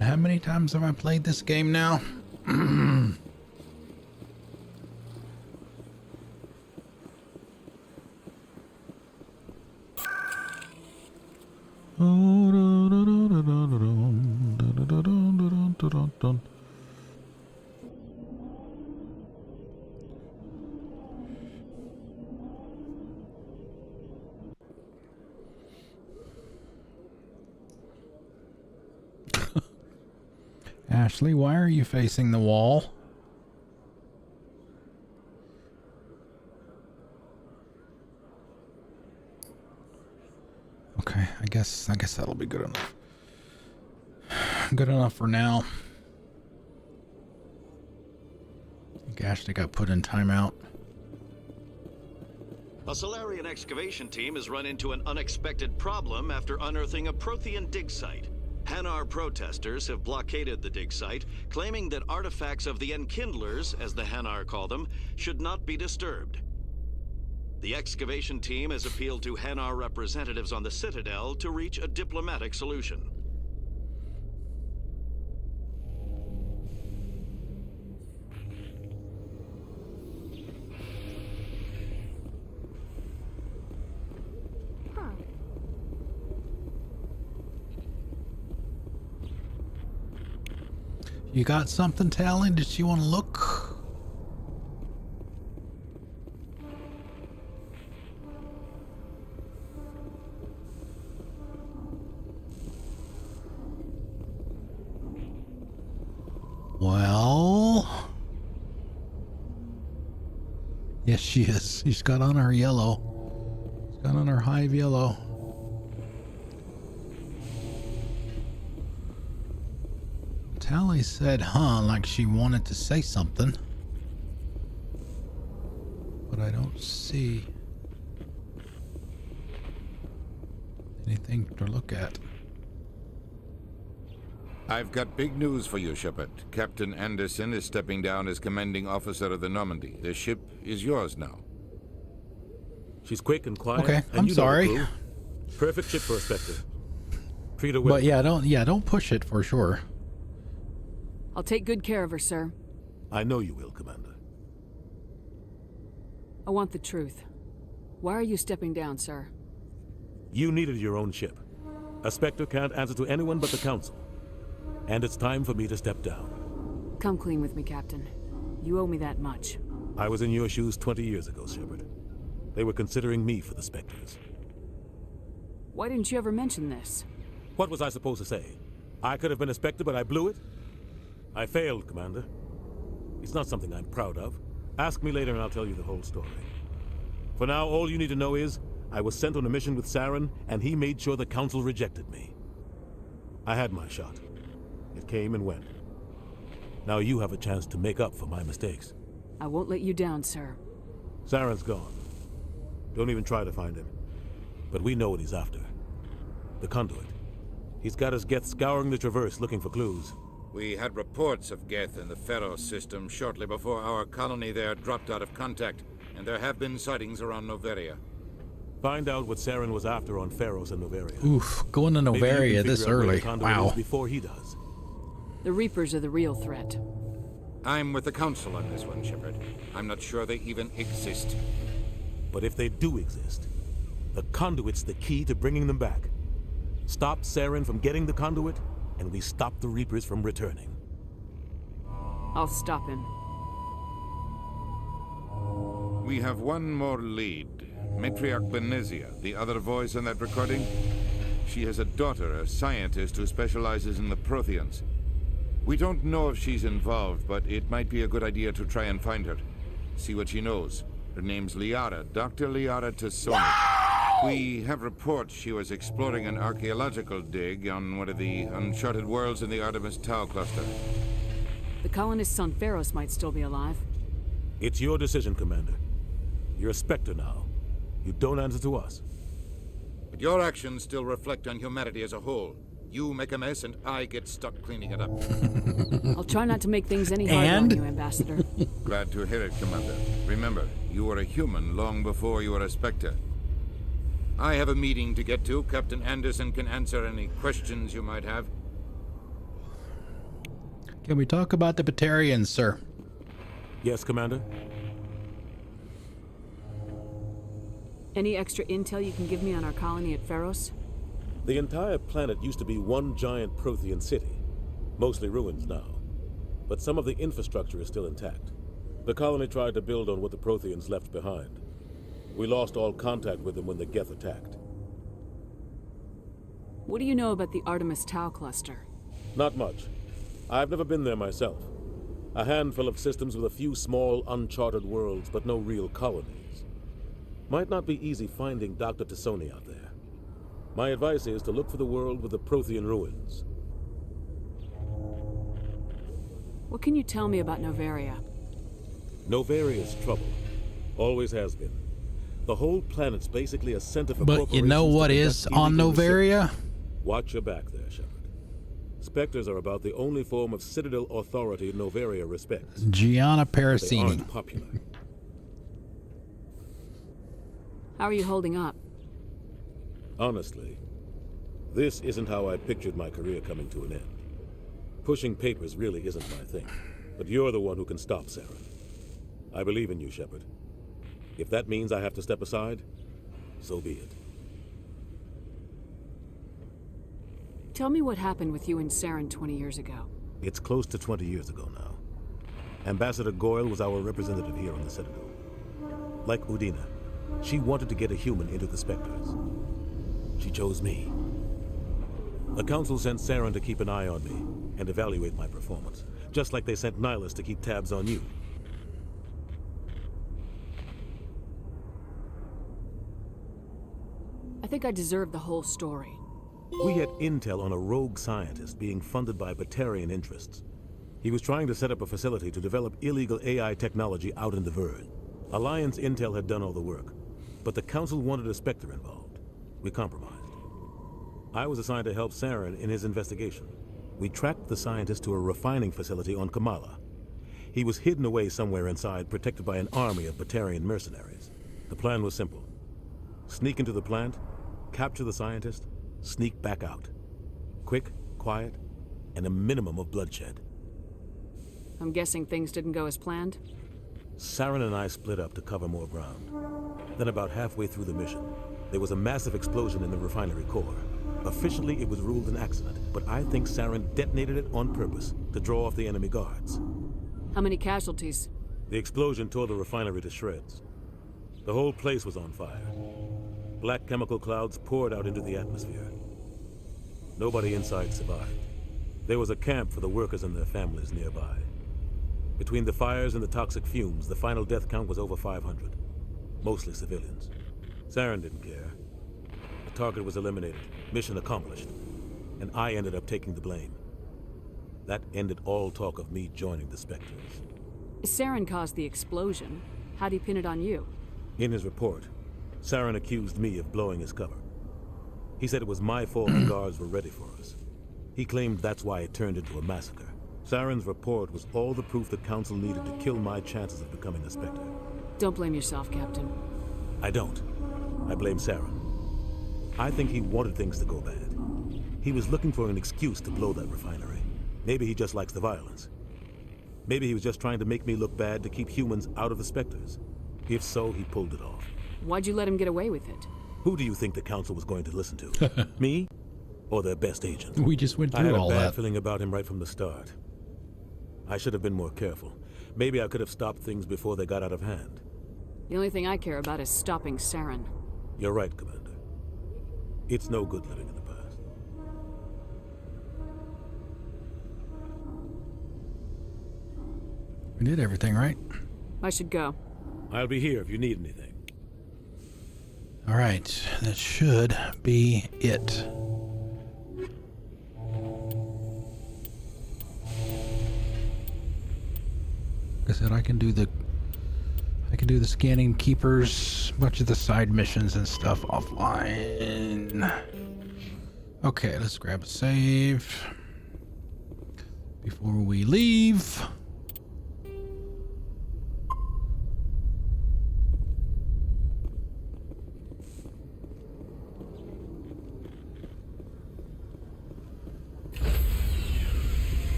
How many times have I played this game now? Ashley, why are you facing the wall? Okay, I guess that'll be good enough. Good enough for now. I think Ashley got put in timeout. A Solarian excavation team has run into an unexpected problem after unearthing a Prothean dig site. Hanar protesters have blockaded the dig site, claiming that artifacts of the Enkindlers, as the Hanar call them, should not be disturbed. The excavation team has appealed to Hanar representatives on the Citadel to reach a diplomatic solution. You got something, Tally? Did you want to look? Yes, she is. She's got on her yellow. She's got on her hive yellow. Tally said, huh, like she wanted to say something. But I don't see anything to look at. I've got big news for you, Shepard. Captain Anderson is stepping down as commanding officer of the Normandy. The ship is yours now. She's quick and quiet. Okay, and I'm you know the sorry. crew. Perfect ship for a Spectre. Treat her well. But yeah, don't push it for sure. I'll take good care of her, sir. I know you will, Commander. I want the truth. Why are you stepping down, sir? You needed your own ship. A Spectre can't answer to anyone but the Council. And it's time for me to step down. Come clean with me, Captain. You owe me that much. I was in your shoes 20 years ago, Shepard. They were considering me for the Spectres. Why didn't you ever mention this? What was I supposed to say? I could have been a Spectre, but I blew it? I failed, Commander. It's not something I'm proud of. Ask me later and I'll tell you the whole story. For now, all you need to know is, I was sent on a mission with Saren, and he made sure the Council rejected me. I had my shot. It came and went. Now you have a chance to make up for my mistakes. I won't let you down, sir. Saren's gone. Don't even try to find him. But we know what he's after. The conduit. He's got his Geth scouring the Traverse looking for clues. We had reports of Geth in the Pharos system shortly before our colony there dropped out of contact, and there have been sightings around Noveria. Find out what Saren was after on Pharos and Noveria. Oof, going to Noveria this early. Wow. Before he does. The Reapers are the real threat. I'm with the Council on this one, Shepard. I'm not sure they even exist. But if they do exist, the conduit's the key to bringing them back. Stop Saren from getting the conduit, and we stop the Reapers from returning. I'll stop him. We have one more lead. Matriarch Benezia, the other voice on that recording. She has a daughter, a scientist who specializes in the Protheans. We don't know if she's involved, but it might be a good idea to try and find her. See what she knows. Her name's Liara, Dr. Liara Tassoni. We have reports she was exploring an archaeological dig on one of the uncharted worlds in the Artemis Tau cluster. The colonists on Pharos might still be alive. It's your decision, Commander. You're a Spectre now. You don't answer to us. But your actions still reflect on humanity as a whole. You make a mess and I get stuck cleaning it up. I'll try not to make things any harder on you, Ambassador. Glad to hear it, Commander. Remember, you were a human long before you were a Spectre. I have a meeting to get to. Captain Anderson can answer any questions you might have. Can we talk about the Batarians, sir? Yes, Commander. Any extra intel you can give me on our colony at Pharos? The entire planet used to be one giant Prothean city. Mostly ruins now. But some of the infrastructure is still intact. The colony tried to build on what the Protheans left behind. We lost all contact with them when the Geth attacked. What do you know about the Artemis Tau cluster? Not much. I've never been there myself. A handful of systems with a few small, uncharted worlds, but no real colonies. Might not be easy finding Dr. Tassoni out there. My advice is to look for the world with the Prothean ruins. What can you tell me about Noveria? Novaria's trouble. Always has been. The whole planet's basically a center for But you know what is on Noveria? Watch your back there, Shepard. Spectres are about the only form of Citadel authority Noveria respects. Gianna They Parasini. aren't popular. How are you holding up? Honestly, this isn't how I pictured my career coming to an end. Pushing papers really isn't my thing, but you're the one who can stop Saren. I believe in you, Shepard. If that means I have to step aside, so be it. Tell me what happened with you and Saren 20 years ago. It's close to 20 years ago now. Ambassador Goyle was our representative here on the Citadel. Like Udina, she wanted to get a human into the Spectres. She chose me. The Council sent Saren to keep an eye on me and evaluate my performance, just like they sent Nihilus to keep tabs on you. I think I deserve the whole story. We had intel on a rogue scientist being funded by Batarian interests. He was trying to set up a facility to develop illegal AI technology out in the Verge. Alliance intel had done all the work, but the Council wanted a Spectre involved. We compromised. I was assigned to help Saren in his investigation. We tracked the scientist to a refining facility on Kamala. He was hidden away somewhere inside, protected by an army of Batarian mercenaries. The plan was simple. Sneak into the plant, capture the scientist, sneak back out. Quick, quiet, and a minimum of bloodshed. I'm guessing things didn't go as planned? Saren and I split up to cover more ground. Then about halfway through the mission, there was a massive explosion in the refinery core. Officially, it was ruled an accident, but I think Saren detonated it on purpose to draw off the enemy guards. How many casualties? The explosion tore the refinery to shreds. The whole place was on fire. Black chemical clouds poured out into the atmosphere. Nobody inside survived. There was a camp for the workers and their families nearby. Between the fires and the toxic fumes, the final death count was over 500. Mostly civilians. Saren didn't care. The target was eliminated, mission accomplished, and I ended up taking the blame. That ended all talk of me joining the Spectres. Saren caused the explosion. How'd he pin it on you? In his report, Saren accused me of blowing his cover. He said it was my fault the guards were ready for us. He claimed that's why it turned into a massacre. Saren's report was all the proof the Council needed to kill my chances of becoming a Spectre. Don't blame yourself, Captain. I don't. I blame Saren. I think he wanted things to go bad. He was looking for an excuse to blow that refinery. Maybe he just likes the violence. Maybe he was just trying to make me look bad to keep humans out of the Spectres. If so, he pulled it off. Why'd you let him get away with it? Who do you think the Council was going to listen to? Me? Or their best agent? We just went through all I had a bad that. feeling about him right from the start. I should have been more careful. Maybe I could have stopped things before they got out of hand. The only thing I care about is stopping Saren. You're right, Commander. It's no good living in the past. We did everything, right? I should go. I'll be here if you need anything. All right, that should be it. Like I said, I can do the scanning keepers, much of the side missions and stuff offline. Okay, let's grab a save before we leave.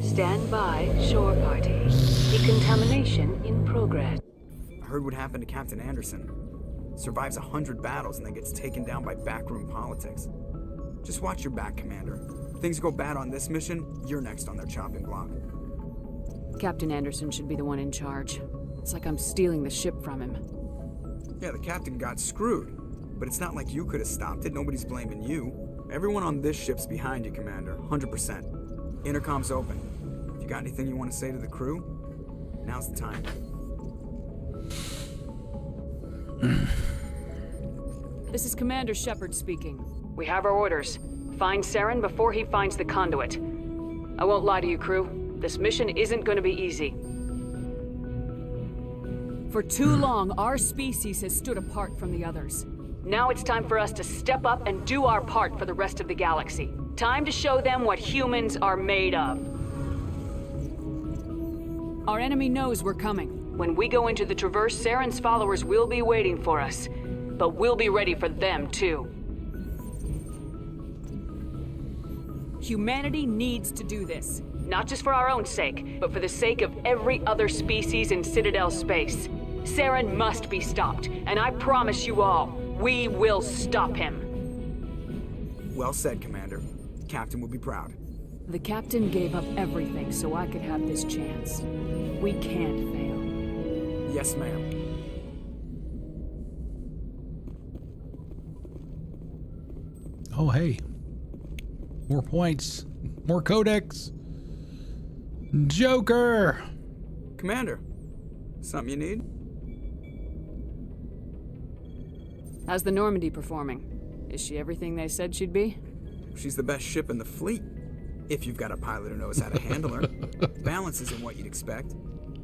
Stand by, shore party. Decontamination in progress. I heard what happened to Captain Anderson. Survives 100 battles and then gets taken down by backroom politics. Just watch your back, Commander. If things go bad on this mission, you're next on their chopping block. Captain Anderson should be the one in charge. It's like I'm stealing the ship from him. Yeah, the captain got screwed. But it's not like you could have stopped it. Nobody's blaming you. Everyone on this ship's behind you, Commander. 100%. Intercom's open. If you got anything you want to say to the crew, now's the time. This is Commander Shepard speaking. We have our orders. Find Saren before he finds the conduit. I won't lie to you, crew. This mission isn't going to be easy. For too long, our species has stood apart from the others. Now it's time for us to step up and do our part for the rest of the galaxy. Time to show them what humans are made of. Our enemy knows we're coming. When we go into the Traverse, Saren's followers will be waiting for us. But we'll be ready for them, too. Humanity needs to do this. Not just for our own sake, but for the sake of every other species in Citadel space. Saren must be stopped, and I promise you all, we will stop him. Well said, Commander. Captain will be proud. The captain gave up everything so I could have this chance. We can't fail. Yes, ma'am. Oh, hey. More points. More codex. Joker! Commander, something you need? How's the Normandy performing? Is she everything they said she'd be? She's the best ship in the fleet, if you've got a pilot who knows how to handle her. Balance isn't what you'd expect.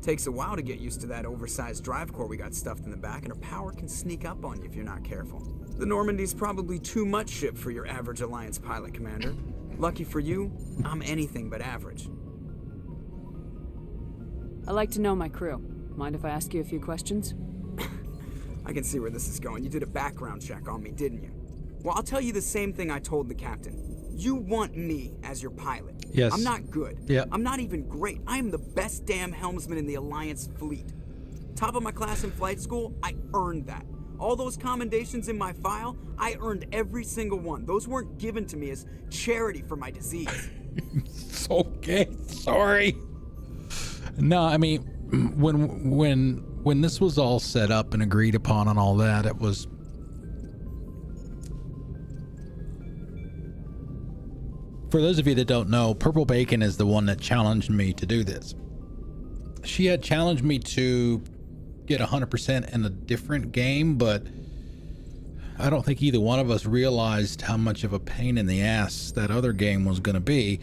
Takes a while to get used to that oversized drive core we got stuffed in the back, and her power can sneak up on you if you're not careful. The Normandy's probably too much ship for your average Alliance pilot, Commander. Lucky for you, I'm anything but average. I like to know my crew. Mind if I ask you a few questions? I can see where this is going. You did a background check on me, didn't you? Well, I'll tell you the same thing I told the captain. You want me as your pilot. Yes. I'm not good. Yeah. I'm not even great. I am the best damn helmsman in the Alliance fleet. Top of my class in flight school, I earned that. All those commendations in my file, I earned every single one. Those weren't given to me as charity for my disease. Okay, sorry. No, I mean, when this was all set up and agreed upon and all that, it was... For those of you that don't know, Purple Bacon is the one that challenged me to do this. She had challenged me to get 100% in a different game, but I don't think either one of us realized how much of a pain in the ass that other game was going to be.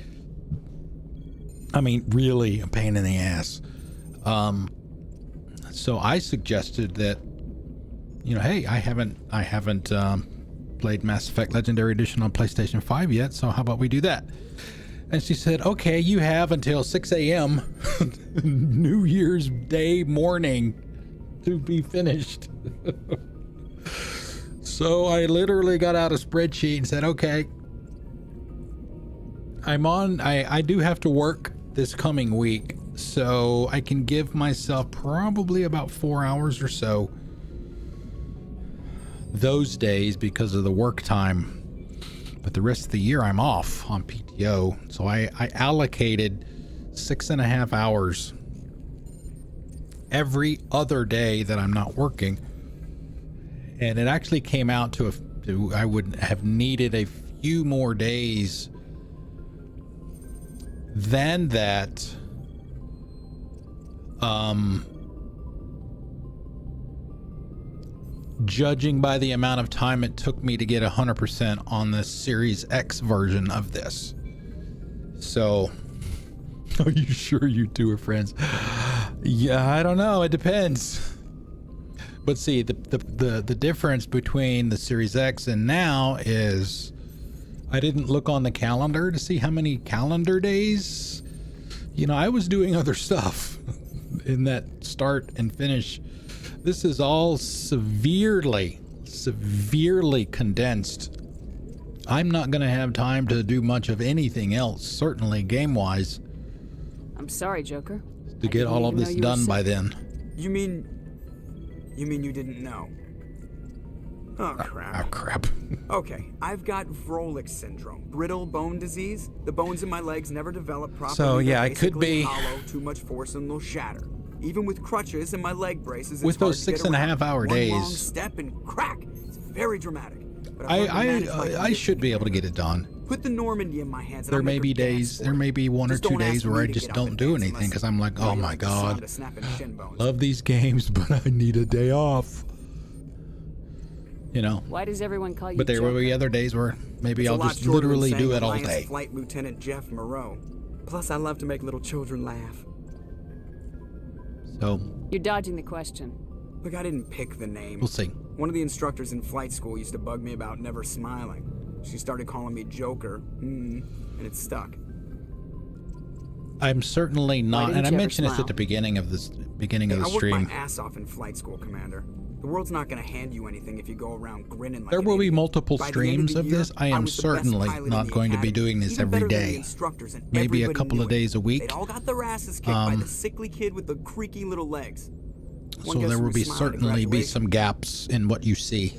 I mean, really a pain in the ass. So I suggested that, you know, hey, I haven't played Mass Effect Legendary Edition on PlayStation 5 yet, so how about we do that? And she said, okay, you have until 6 a.m. New Year's Day morning to be finished. So I literally got out a spreadsheet and said, okay, I do have to work this coming week, so I can give myself probably about 4 hours or so those days because of the work time, but the rest of the year I'm off on PTO. So I allocated 6.5 hours every other day that I'm not working, and it actually came out to I would have needed a few more days than that. Judging by the amount of time it took me to get 100% on the Series X version of this. So, are you sure you two are friends? Yeah, I don't know. It depends. But see, the difference between the Series X and now is I didn't look on the calendar to see how many calendar days. You know, I was doing other stuff in that start and finish. This is all severely condensed. I'm not going to have time to do much of anything else, certainly game-wise. I'm sorry, Joker. To get all of this done by then. You mean you didn't know? Oh, crap. Oh, crap. Okay, I've got Vrolik syndrome, brittle bone disease. The bones in my legs never develop properly. So, yeah, They're I could be hollow, too much force and they'll shatter. Even with crutches and my leg braces, with those 6.5 hour days. One long step and crack. It's very dramatic. But I should be able to get it done. Put the Normandy in my hands. There may be days, there may be 1 or 2 days where I just don't do anything because I'm like, oh my god, love these games, but I need a day off. You know. Why does everyone call you? But there will be other days where maybe I'll just literally do it all day. Flight Lieutenant Jeff Moreau. Plus, I love to make little children laugh. So you're dodging the question. Look, I didn't pick the name. We'll see. One of the instructors in flight school used to bug me about never smiling. She started calling me Joker, and it stuck. I'm certainly not, and I mentioned this at the beginning of the stream. I worked my ass off in flight school, Commander. The world's not going to hand you anything if you go around grinning like there will be multiple streams of this. I am certainly not going to be doing this every day. Maybe a couple of days a week. They all got their asses kicked by the sickly kid with the creaky little legs. So there will be certainly be some gaps in what you see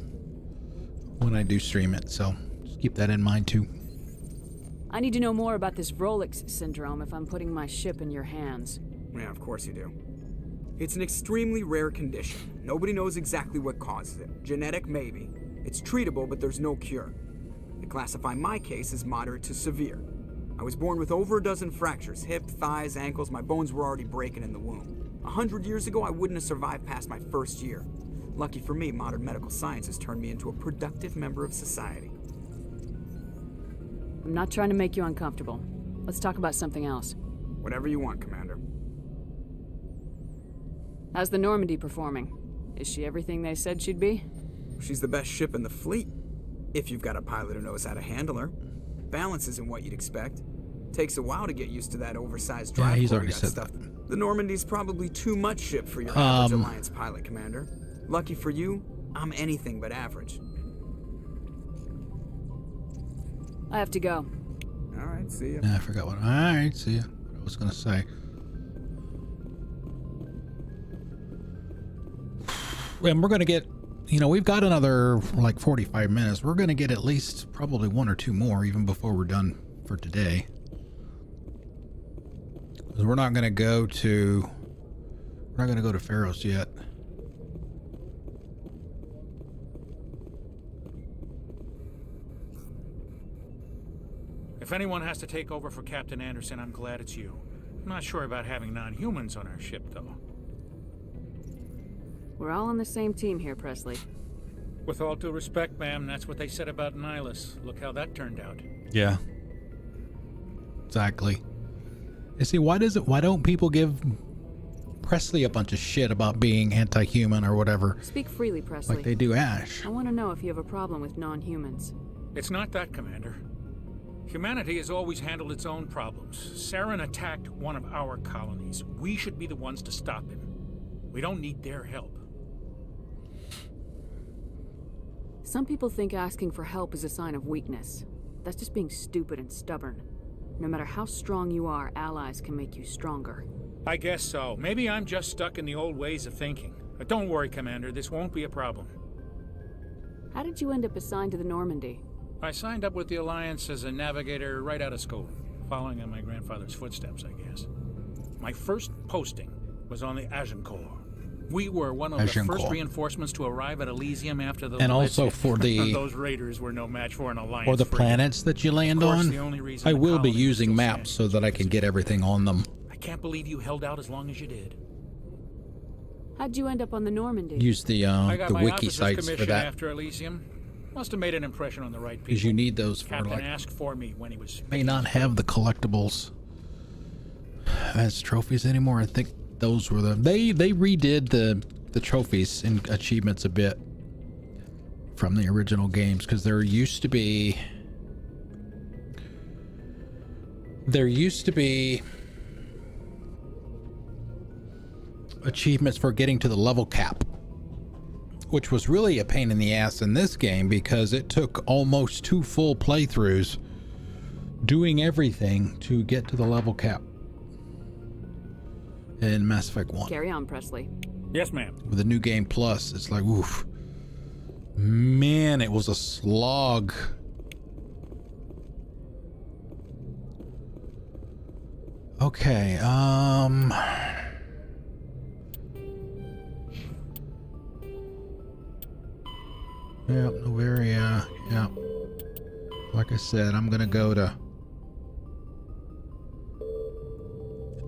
when I do stream it. So just keep that in mind too. I need to know more about this Vrolik syndrome if I'm putting my ship in your hands. Yeah, of course you do. It's an extremely rare condition. Nobody knows exactly what causes it. Genetic, maybe. It's treatable, but there's no cure. They classify my case as moderate to severe. I was born with over a dozen fractures, hip, thighs, ankles. My bones were already breaking in the womb. 100 years ago, I wouldn't have survived past my first year. Lucky for me, modern medical science has turned me into a productive member of society. I'm not trying to make you uncomfortable. Let's talk about something else. Whatever you want, Commander. How's the Normandy performing? Is she everything they said she'd be? She's the best ship in the fleet, if you've got a pilot who knows how to handle her. Balance isn't what you'd expect. Takes a while to get used to that oversized drive. Yeah, he's already said that. The Normandy's probably too much ship for your average Alliance pilot, Commander. Lucky for you, I'm anything but average. I have to go. Alright, see ya. Yeah, I forgot what. Alright, see ya. What I was gonna say. And we're gonna get, you know, we've got another like 45 minutes. We're gonna get at least probably one or two more even before we're done for today. Because we're not gonna go to Pharaoh's yet. If anyone has to take over for Captain Anderson, I'm glad it's you. I'm not sure about having non-humans on our ship, though. We're all on the same team here, Presley. With all due respect, ma'am, that's what they said about Nihilus. Look how that turned out. Yeah. Exactly. You see, why don't people give Presley a bunch of shit about being anti-human or whatever? Speak freely, Presley. Like they do Ash. I want to know if you have a problem with non-humans. It's not that, Commander. Humanity has always handled its own problems. Saren attacked one of our colonies. We should be the ones to stop him. We don't need their help. Some people think asking for help is a sign of weakness. That's just being stupid and stubborn. No matter how strong you are, allies can make you stronger. I guess so. Maybe I'm just stuck in the old ways of thinking. But don't worry, Commander. This won't be a problem. How did you end up assigned to the Normandy? I signed up with the Alliance as a navigator right out of school, following in my grandfather's footsteps, I guess. My first posting was on the Agincourt. We were one of the first reinforcements to arrive at Elysium after the... And also for the... Those raiders were no match for an Alliance. Or the planets that you land on. I will be using maps so that I can get everything on them. I can't believe you held out as long as you did. How'd you end up on the Normandy? Use the wiki sites for that. After Elysium. Must have made an impression on the right people. Because you need those for Captain like... asked for me when he was... May not have the collectibles as trophies anymore. I think those were the... They redid the trophies and achievements a bit from the original games, because there used to be achievements for getting to the level cap, which was really a pain in the ass in this game because it took almost 2 full playthroughs doing everything to get to the level cap in Mass Effect 1. Carry on, Presley. Yes, ma'am. With the new game plus, it's like, oof. Man, it was a slog. Okay, yeah, Novaria, yeah. Like I said, I'm gonna go to...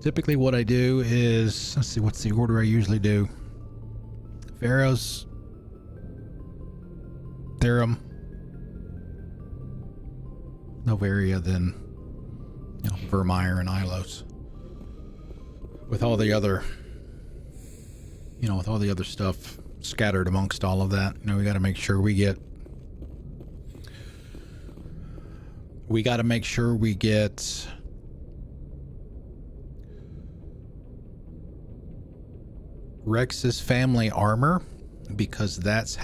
Typically what I do is, let's see, what's the order I usually do? Pharaoh's, Therum, Novaria, then, you know, Vermeer and Ilos. With all the other, you know, with all the other stuff scattered amongst all of that, you know, we got to make sure we get Rex's family armor, because that's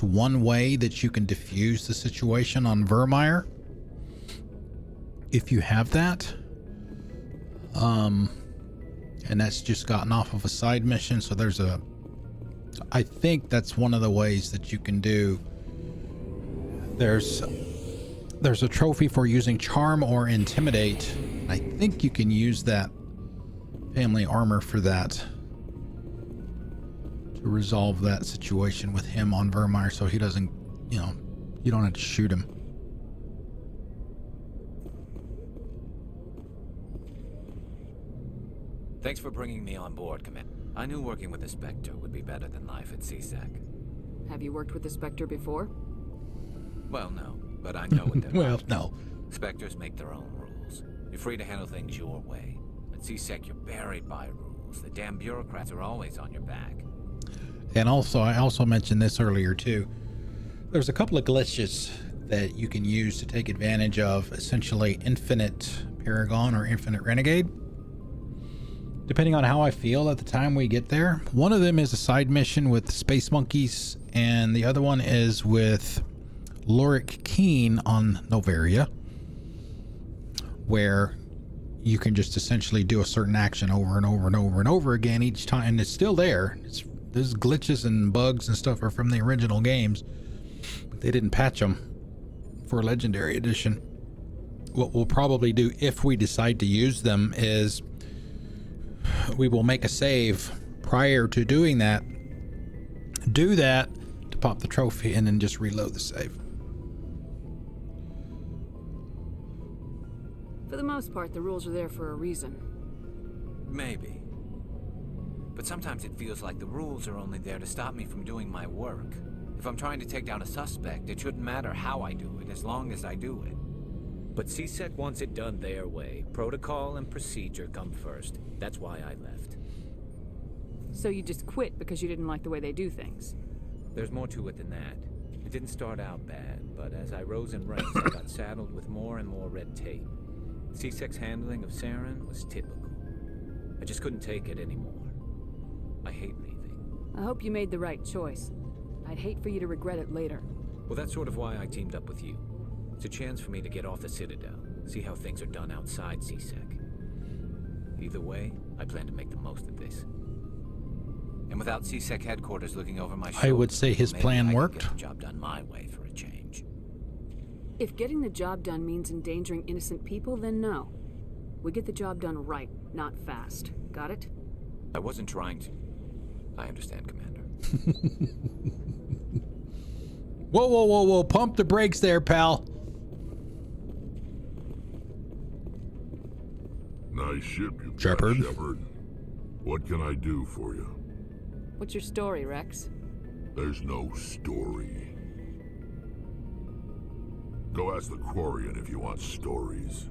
one way that you can diffuse the situation on Vermeer if you have that. And that's just gotten off of a side mission, so I think that's one of the ways that you can do. There's a trophy for using charm or intimidate. I think you can use that family armor for that, to resolve that situation with him on Vermeer, so he doesn't, you know, you don't have to shoot him. Thanks for bringing me on board, Commander. I knew working with the Spectre would be better than life at CSEC. Have you worked with the Spectre before? Well, no, but I know what they're Well, like. no. Spectres make their own rules. You're free to handle things your way. At C-Sec, you're buried by rules. The damn bureaucrats are always on your back. And also, I also mentioned this earlier too. There's a couple of glitches that you can use to take advantage of essentially infinite Paragon or infinite Renegade, depending on how I feel at the time we get there. One of them is a side mission with Space Monkeys, and the other one is with Lorik Keen on Novaria, where you can just essentially do a certain action over and over and over and over again each time, and it's still there. Those glitches and bugs and stuff are from the original games, but they didn't patch them for Legendary Edition. What we'll probably do if we decide to use them is we will make a save prior to doing that, do that to pop the trophy, and then just reload the save. For the most part, the rules are there for a reason. Maybe. But sometimes it feels like the rules are only there to stop me from doing my work. If I'm trying to take down a suspect, it shouldn't matter how I do it, as long as I do it. But C-Sec wants it done their way. Protocol and procedure come first. That's why I left. So you just quit because you didn't like the way they do things? There's more to it than that. It didn't start out bad, but as I rose in ranks, I got saddled with more and more red tape. C-Sec's handling of Saren was typical. I just couldn't take it anymore. I hate leaving. I hope you made the right choice. I'd hate for you to regret it later. Well, that's sort of why I teamed up with you. It's a chance for me to get off the Citadel, see how things are done outside C-Sec. Either way, I plan to make the most of this. And without C-Sec headquarters looking over my shoulder, I would say his plan worked. Get the job done my way for a change. If getting the job done means endangering innocent people, then no. We get the job done right, not fast. Got it? I wasn't trying to. I understand, Commander. Whoa, whoa, whoa, whoa. Pump the brakes there, pal. Nice ship you've got, Shepard. Shepard. What can I do for you? What's your story, Rex? There's no story. Go ask the Quarian if you want stories.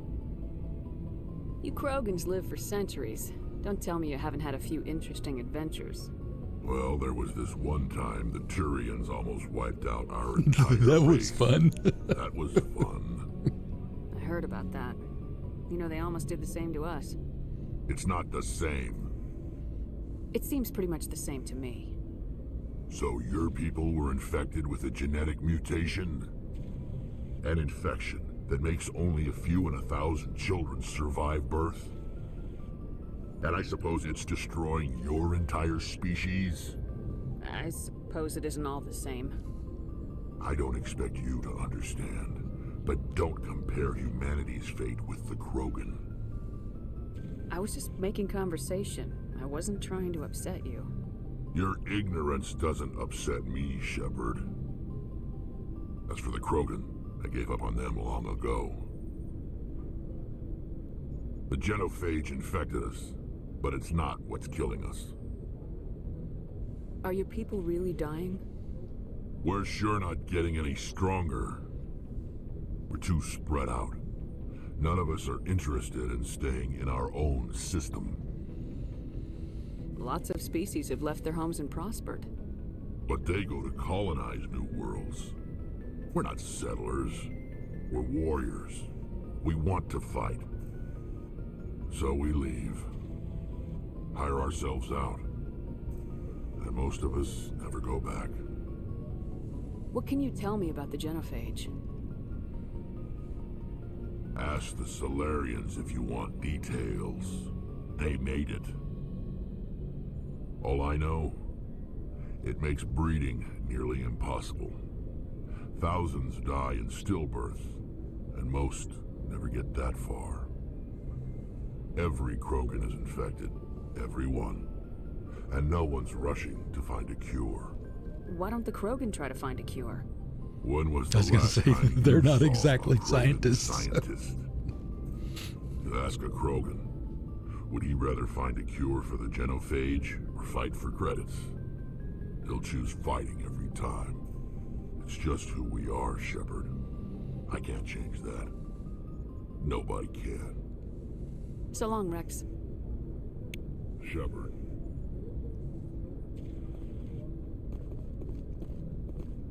You Krogans live for centuries. Don't tell me you haven't had a few interesting adventures. Well, there was this one time the Turians almost wiped out our entire That was race. fun. That was fun. I heard about that. You know, they almost did the same to us. It's not the same. It seems pretty much the same to me. So your people were infected with a genetic mutation? An infection that makes only a few in 1,000 children survive birth? And I suppose it's destroying your entire species? I suppose it isn't all the same. I don't expect you to understand, but don't compare humanity's fate with the Krogan. I was just making conversation. I wasn't trying to upset you. Your ignorance doesn't upset me, Shepard. As for the Krogan, I gave up on them long ago. The genophage infected us, but it's not what's killing us. Are your people really dying? We're sure not getting any stronger. We're too spread out. None of us are interested in staying in our own system. Lots of species have left their homes and prospered. But they go to colonize new worlds. We're not settlers. We're warriors. We want to fight. So we leave. Hire ourselves out. And most of us never go back. What can you tell me about the genophage? Ask the Solarians if you want details. They made it. All I know, it makes breeding nearly impossible. Thousands die in stillbirth, and most never get that far. Every Krogan is infected, every one. And no one's rushing to find a cure. Why don't the Krogan try to find a cure? When was I was the gonna last say, time they're you not saw exactly a Krogan scientists. scientist? You ask a Krogan, would he rather find a cure for the genophage or fight for credits? He'll choose fighting every time. It's just who we are, Shepard. I can't change that. Nobody can. So long, Rex. Shepard.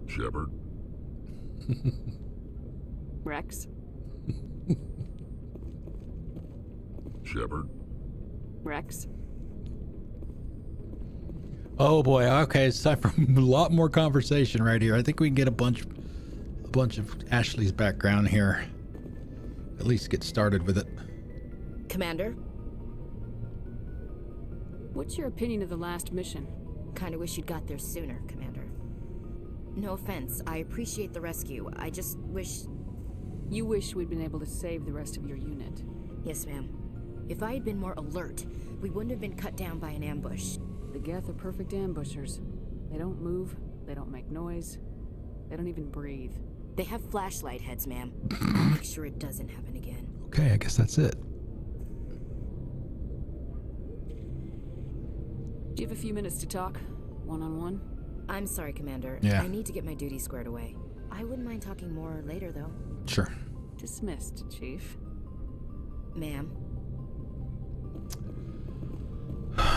Shepard. Rex. Shepard. Rex. Oh boy, okay, it's time for a lot more conversation right here. I think we can get a bunch of Ashley's background here. At least get started with it. Commander? What's your opinion of the last mission? Kinda wish you'd got there sooner, Commander. No offense, I appreciate the rescue. I just wish... You wish we'd been able to save the rest of your unit. Yes, ma'am. If I had been more alert, we wouldn't have been cut down by an ambush. The Geth are perfect ambushers. They don't move, they don't make noise, they don't even breathe. They have flashlight heads, ma'am. I'll make sure it doesn't happen again. Okay, I guess that's it. Do you have a few minutes to talk? One-on-one? I'm sorry, Commander. Yeah. I need to get my duties squared away. I wouldn't mind talking more later, though. Sure. Dismissed, Chief. Ma'am.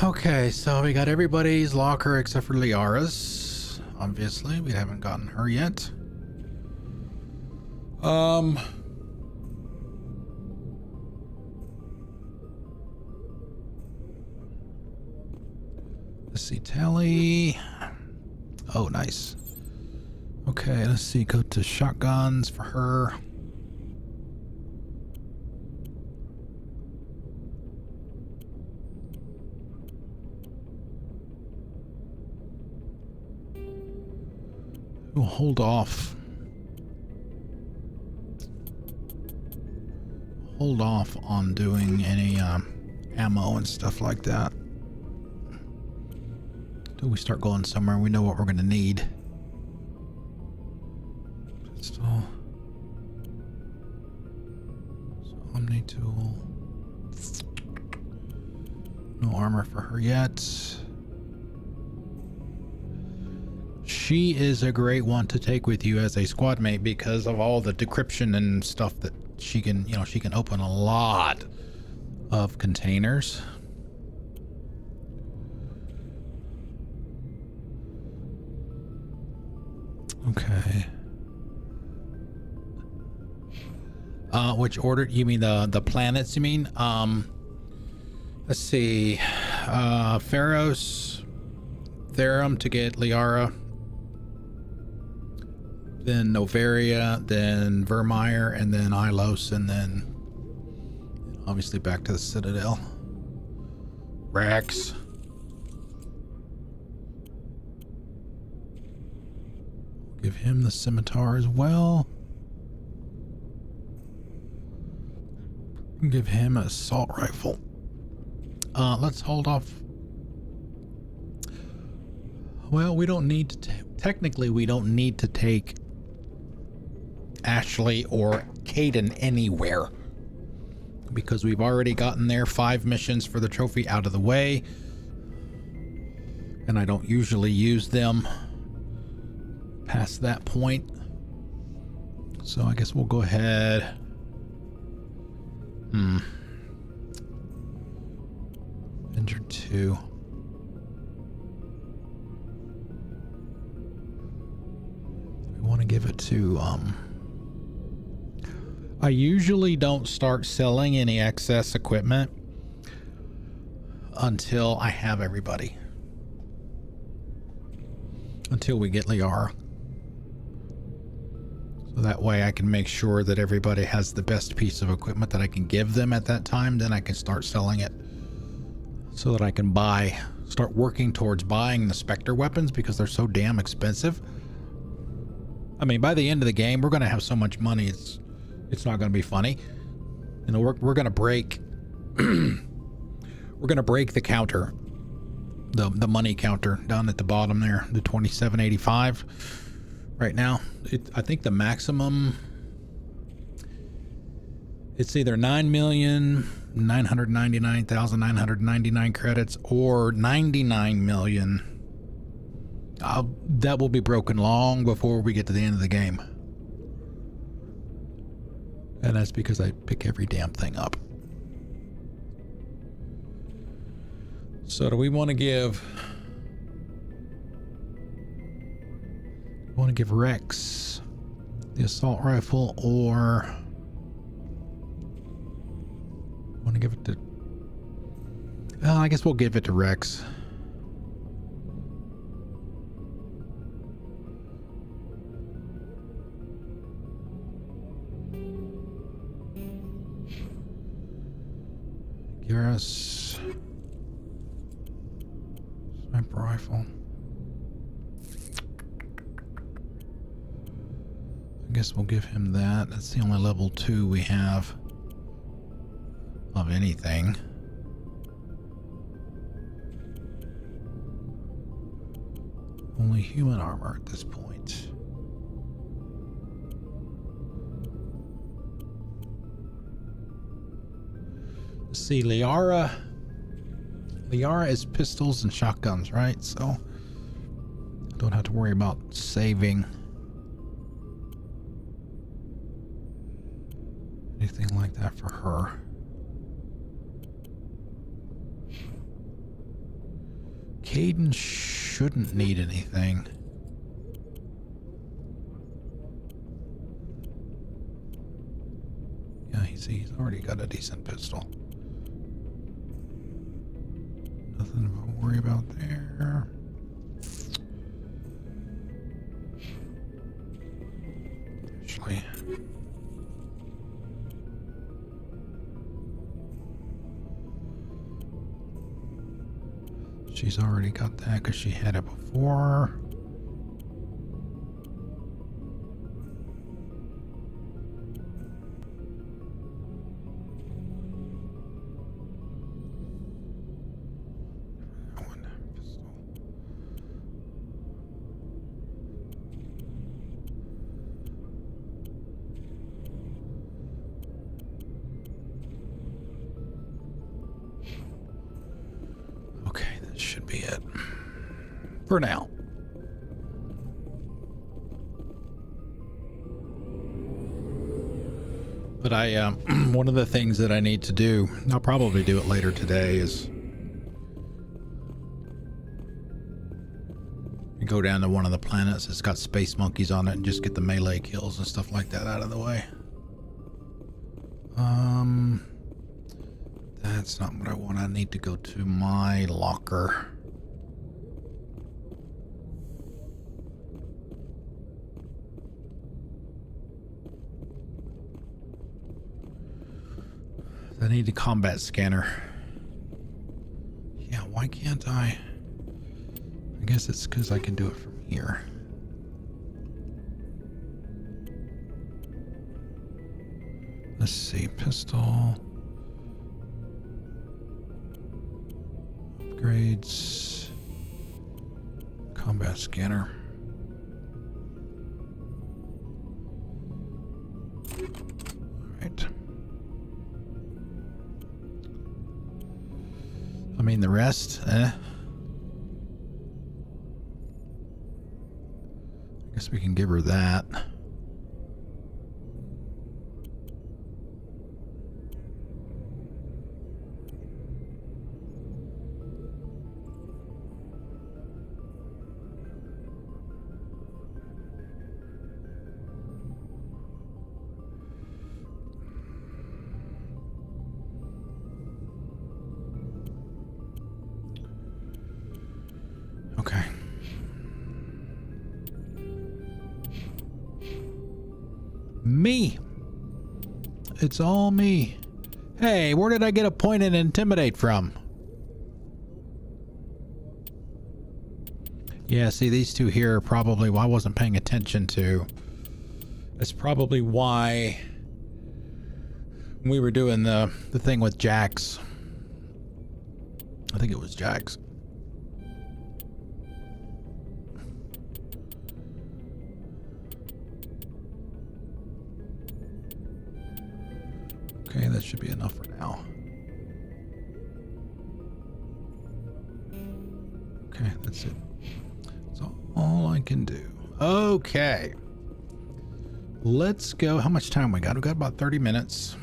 Okay, so we got everybody's locker except for Liara's. Obviously, we haven't gotten her yet. Let's see, tally. Oh, nice. Okay, let's see, go to shotguns for her. We'll hold off. Hold off on doing any ammo and stuff like that. Till we start going somewhere, we know what we're gonna need. Pistol. So Omni tool. No armor for her yet. She is a great one to take with you as a squad mate because of all the decryption and stuff that she can, you know, she can open a lot of containers. Okay. Which order? You mean the planets, you mean? Let's see. Pharos, Therum to get Liara. Then Novaria, then Vermeer, and then Ilos, and then obviously back to the Citadel. Rex. Give him the scimitar as well. Give him an assault rifle. Let's hold off. Well, we don't need to technically we don't need to take Ashley or Caden anywhere because we've already gotten their 5 missions for the trophy out of the way, and I don't usually use them past that point, so I guess we'll go ahead. Injured 2. We want to give it to I usually don't start selling any excess equipment until I have everybody. Until we get Liara. So that way I can make sure that everybody has the best piece of equipment that I can give them at that time. Then I can start selling it. So that I can start working towards buying the Spectre weapons because they're so damn expensive. I mean, by the end of the game, we're going to have so much money, it's not going to be funny. You know, we're going to break we're going to break the counter, the money counter down at the bottom there, the 2785 right now. I think the maximum, it's either 9,999,999 credits or 99,000,000 That will be broken long before we get to the end of the game. And that's because I pick every damn thing up. So do we want to give... Rex the assault rifle, or want to give it to... I guess we'll give it to Rex. Garrus. Sniper rifle. I guess we'll give him that. That's the only level 2 we have of anything. Only human armor at this point. Let's see, Liara is pistols and shotguns, right? So I don't have to worry about saving anything like that for her. Caden shouldn't need anything. Yeah, he's already got a decent pistol. Nothing to worry about there. Actually, she's already got that because she had it before. For now. But one of the things that I need to do, I'll probably do it later today, is go down to one of the planets that's got space monkeys on it and just get the melee kills and stuff like that out of the way. That's not what I want. I need to go to my locker. I need a combat scanner. Yeah, why can't I? I guess it's because I can do it from here. Let's see, pistol. Upgrades. Combat scanner. Alright. I mean, the rest, I guess we can give her that. Okay. Me. It's all me. Hey, where did I get a point and intimidate from? Yeah, see, these two here are probably why I wasn't paying attention to. That's probably why we were doing the thing with Jax. I think it was Jax. Okay, that should be enough for now. Okay, that's it. So I can do. Okay. Let's go. How much time we got? We got about 30 minutes.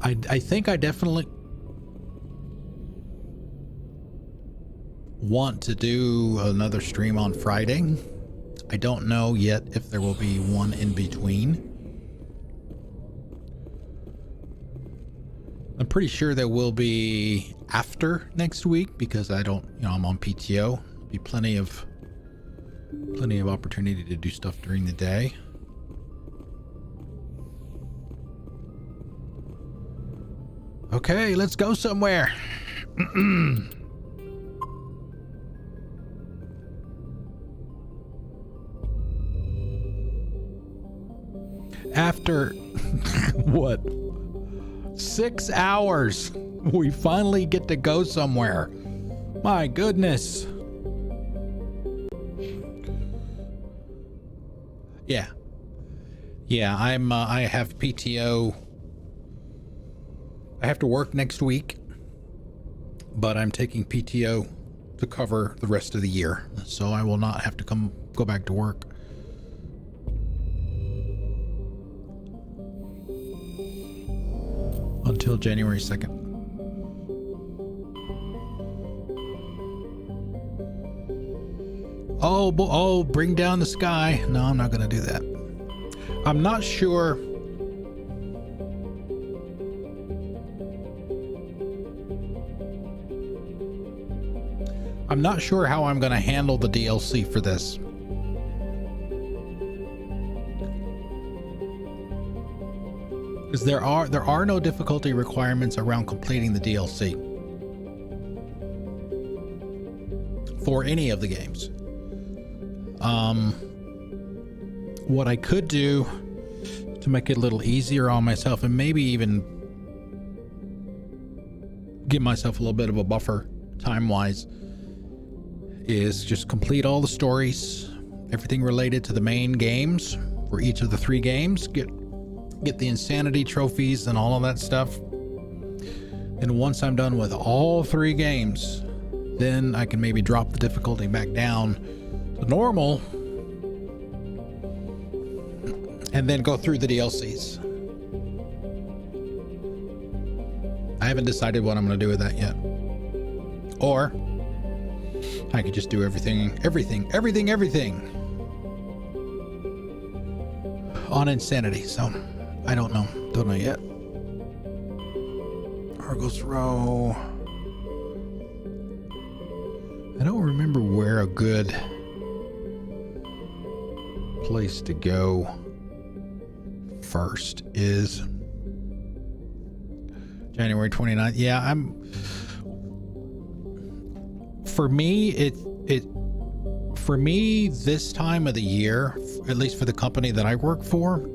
I think I definitely want to do another stream on Friday. I don't know yet if there will be one in between. I'm pretty sure there will be after next week because I don't, I'm on PTO. Be plenty of opportunity to do stuff during the day. Okay, let's go somewhere. After what? 6 hours, we finally get to go somewhere. My goodness. Yeah, I have PTO. I have to work next week, but I'm taking PTO to cover the rest of the year, so I will not have to go back to work. Until January 2nd. Oh, bring down the sky. No, I'm not going to do that. I'm not sure. I'm not sure how I'm going to handle the DLC for this. Because there are no difficulty requirements around completing the DLC for any of the games. What I could do to make it a little easier on myself and maybe even give myself a little bit of a buffer time-wise is just complete all the stories, everything related to the main games for each of the 3 games, get the insanity trophies and all of that stuff. And once I'm done with all 3 games, then I can maybe drop the difficulty back down to normal and then go through the DLCs. I haven't decided what I'm going to do with that yet. Or I could just do everything on Insanity. So I don't know yet. Argos Row. I don't remember where a good place to go first is. January 29th. Yeah, for me this time of the year, at least for the company that I work for,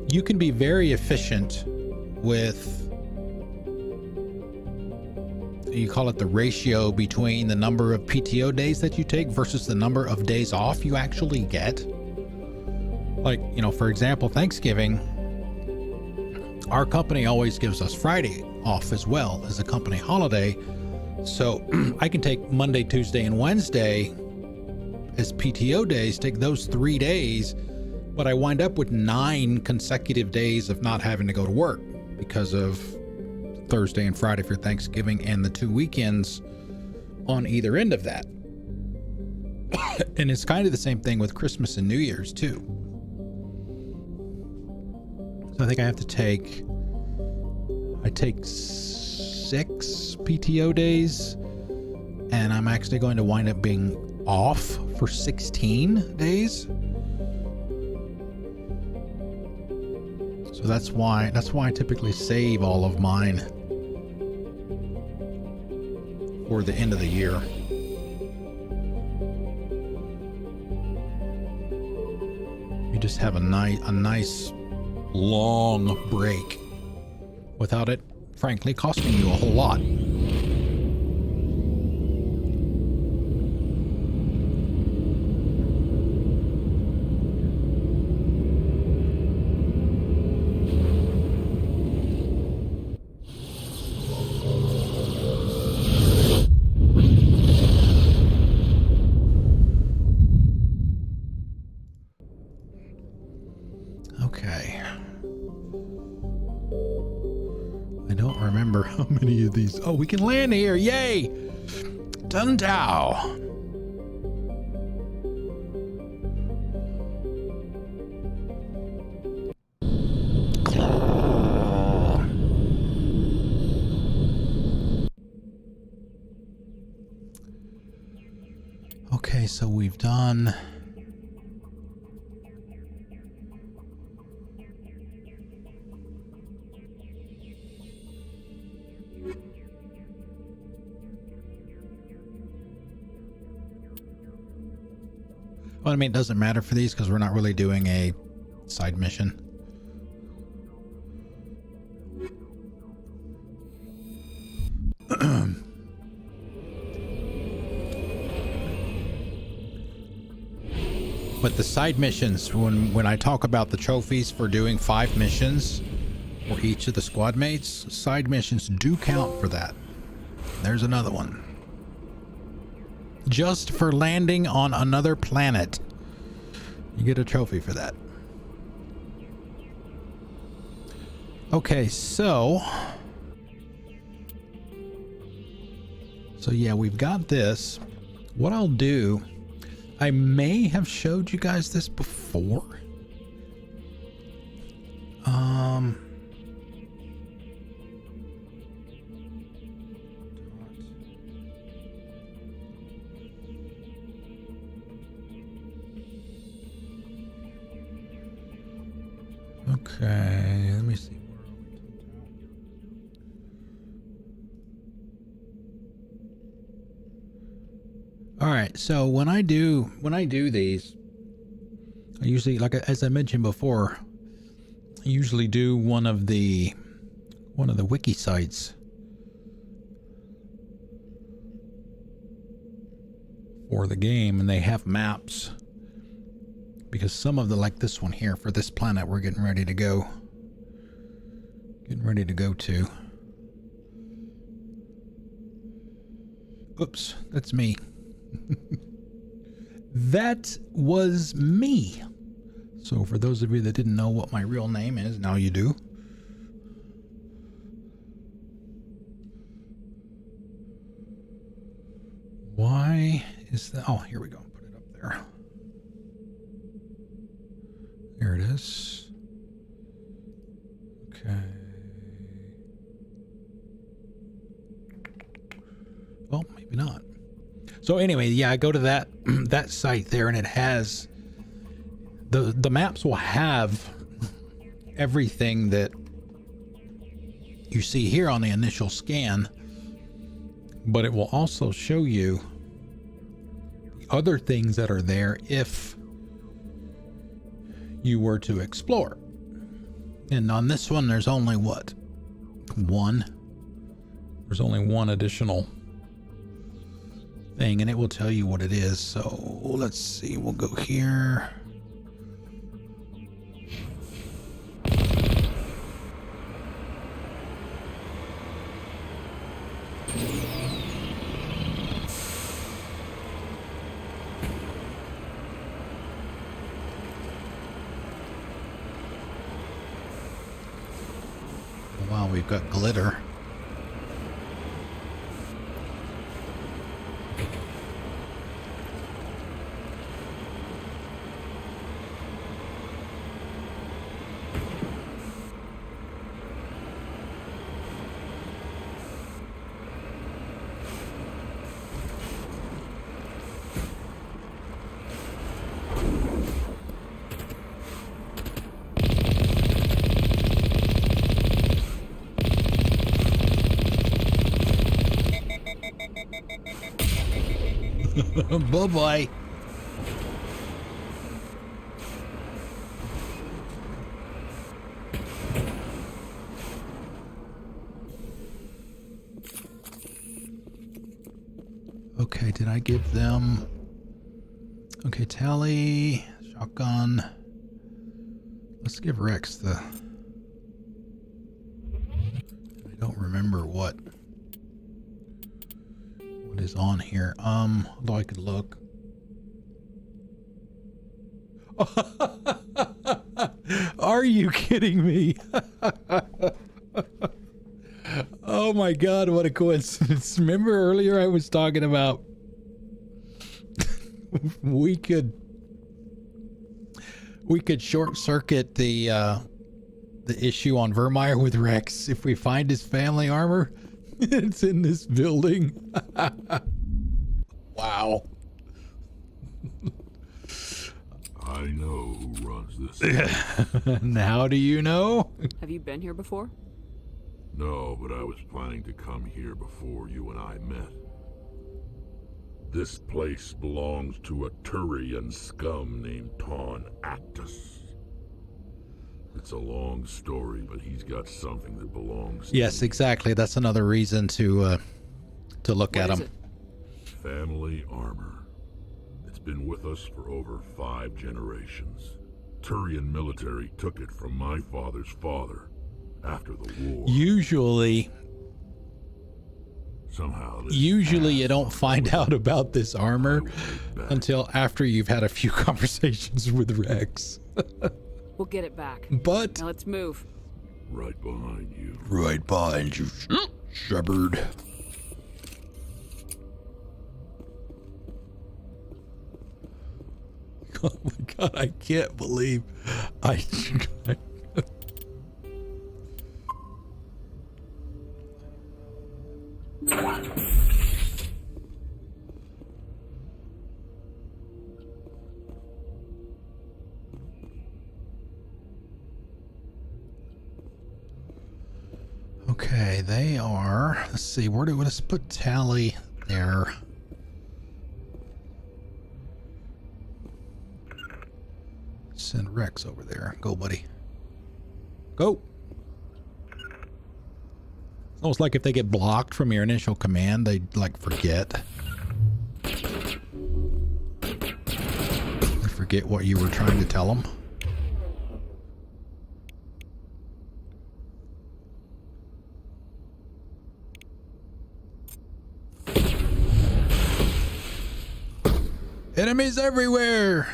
you can be very efficient with, you call it the ratio between the number of PTO days that you take versus the number of days off you actually get. Like, for example, Thanksgiving, our company always gives us Friday off as well as a company holiday. So I can take Monday, Tuesday, and Wednesday as PTO days, take those 3 days, but I wind up with 9 consecutive days of not having to go to work because of Thursday and Friday for Thanksgiving and the 2 weekends on either end of that. And it's kind of the same thing with Christmas and New Year's too. So I think I take 6 PTO days, and I'm actually going to wind up being off for 16 days. So that's why I typically save all of mine for the end of the year. You just have a nice long break without it, frankly, costing you a whole lot. I don't remember how many of these. Oh, we can land here. Yay! Dun Tao. Okay, so we've done... Well, I mean, it doesn't matter for these because we're not really doing a side mission. But the side missions, when I talk about the trophies for doing 5 missions for each of the squad mates, side missions do count for that. There's another one. Just for landing on another planet, you get a trophy for that. Okay, so yeah, we've got this. What I'll do, I may have showed you guys this before. Okay, let me see. All right, so when I do these, I usually, like as I mentioned before, I usually do one of the wiki sites for the game, and they have maps. Because some of the, like this one here for this planet we're getting ready to go to. Oops, that's me. That was me. So for those of you that didn't know what my real name is, now you do. Why is that? Oh, here we go. Put it up there. There it is. Okay. Well, maybe not. So anyway, yeah, I go to that that site there, and it has the maps will have everything that you see here on the initial scan, but it will also show you other things that are there if you were to explore. And on this one, there's only what? There's only one additional thing, and it will tell you what it is. So let's see, we'll go here. Wow, we've got glitter. Bye-bye. Okay, did I give them... Okay, Tally, shotgun. Let's give Rex the... I don't remember what is on here. Although I could look. Are you kidding me? Oh my God, what a coincidence. Remember earlier I was talking about we could short circuit the issue on Vermeer with Rex if we find his family armor. It's in this building. Wow. I know who runs this place. And how do you know? Have you been here before? No, but I was planning to come here before you and I met. This place belongs to a Turian scum named Ton Actus. It's a long story, but he's got something that belongs to Yes, exactly. That's another reason to look at him. family armor. It's been with us for over 5 generations. Turian military took it from my father's father after the war. Usually you don't find out about this armor until after you've had a few conversations with Rex. We'll get it back. But now let's move. Right behind you. Right behind you, Shepard. Oh my God, I can't believe I Okay, they are. Let's see. Let's put Tally there. Send Rex over there. Go, buddy. Go. It's almost like if they get blocked from your initial command, they like forget. They forget what you were trying to tell them. Enemies everywhere!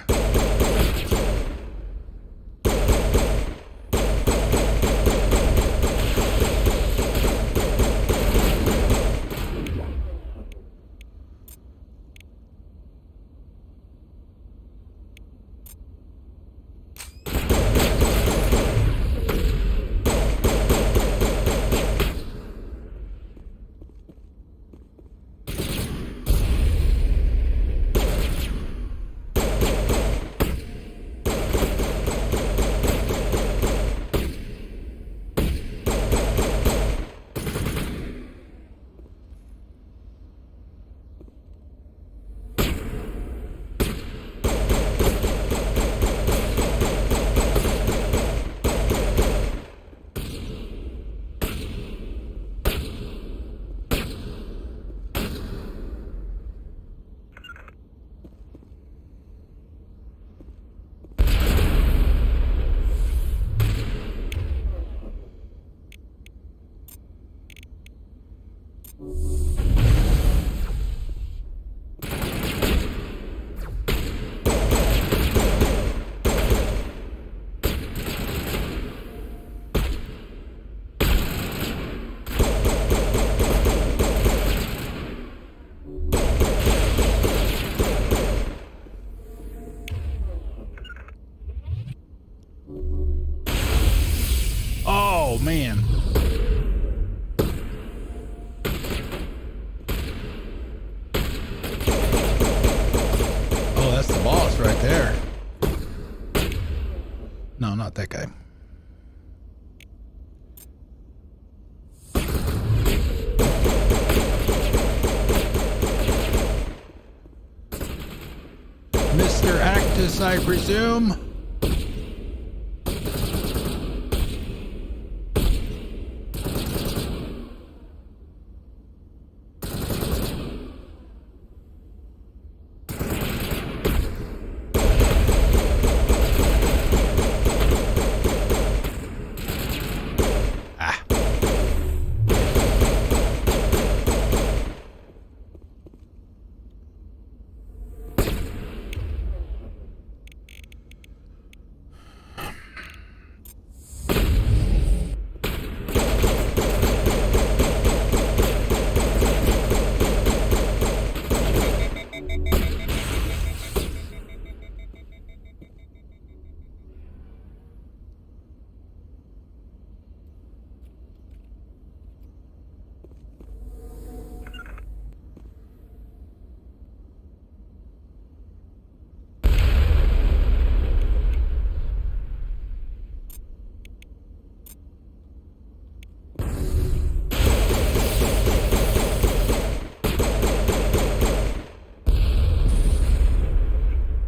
Oh, man. Oh, that's the boss right there. No, not that guy. Mr. Actus, I presume.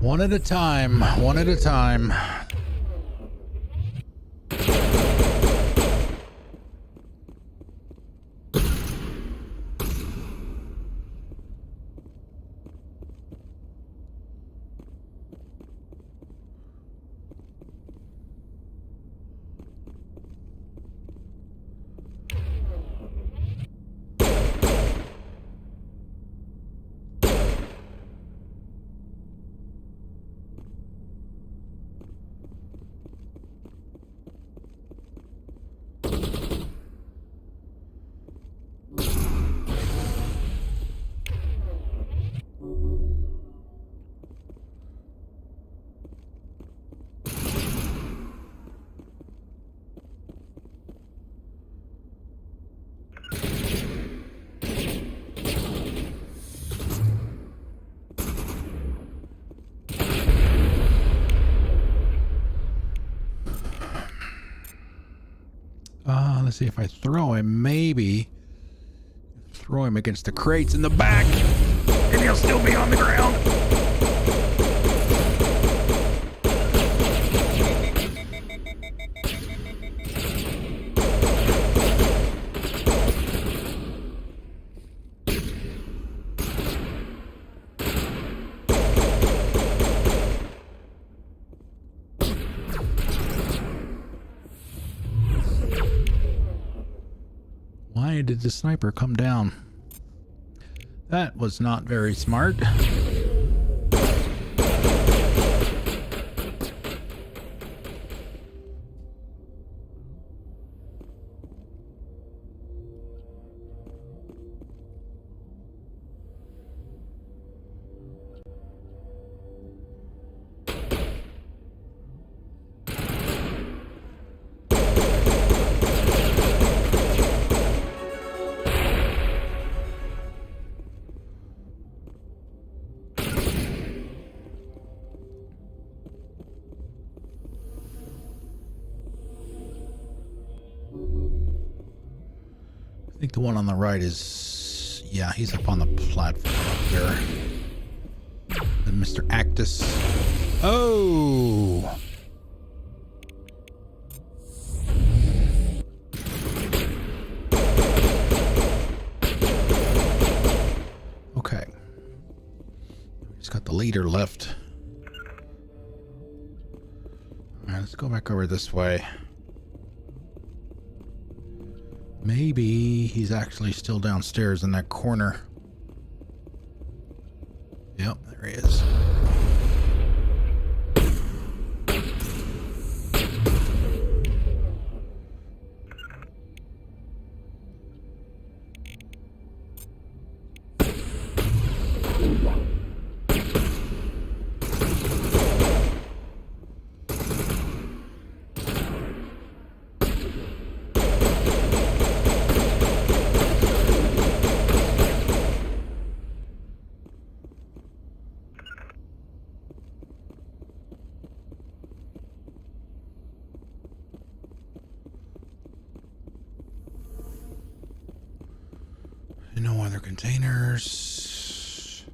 One at a time. One at a time. Let's see if I throw him, maybe throw him against the crates in the back, and he'll still be on the ground. Why did the sniper come down? That was not very smart. I think the one on the right is, yeah, he's up on the platform up there. And Mr. Actus. Oh! Okay. Just got the leader left. Alright, let's go back over this way. Maybe he's actually still downstairs in that corner. Yep, there he is. No other containers.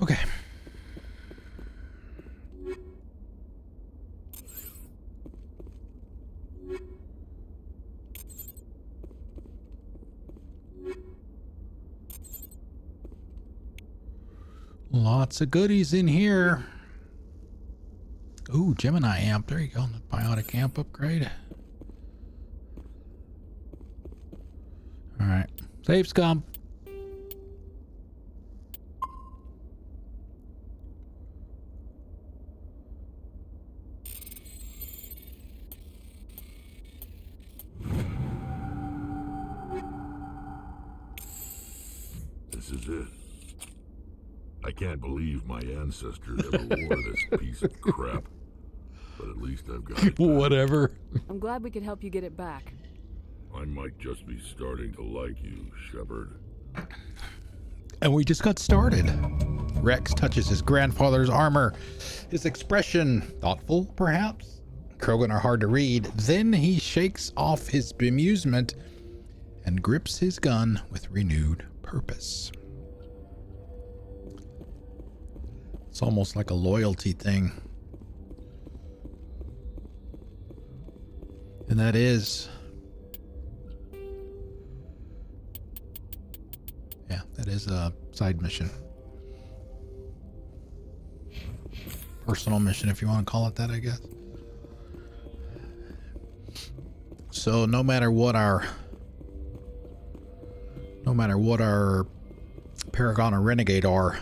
Okay. Lots of goodies in here. Ooh, Gemini amp. There you go. The biotic amp upgrade. Save scum. This is it. I can't believe my ancestors ever wore this piece of crap. But at least I've got it. Whatever. I'm glad we could help you get it back. I might just be starting to like you, Shepard. And we just got started. Rex touches his grandfather's armor. His expression, thoughtful, perhaps? Krogan are hard to read. Then he shakes off his bemusement and grips his gun with renewed purpose. It's almost like a loyalty thing. And that is... yeah, that is a side mission. Personal mission, if you want to call it that, I guess. So no matter what our Paragon or Renegade are,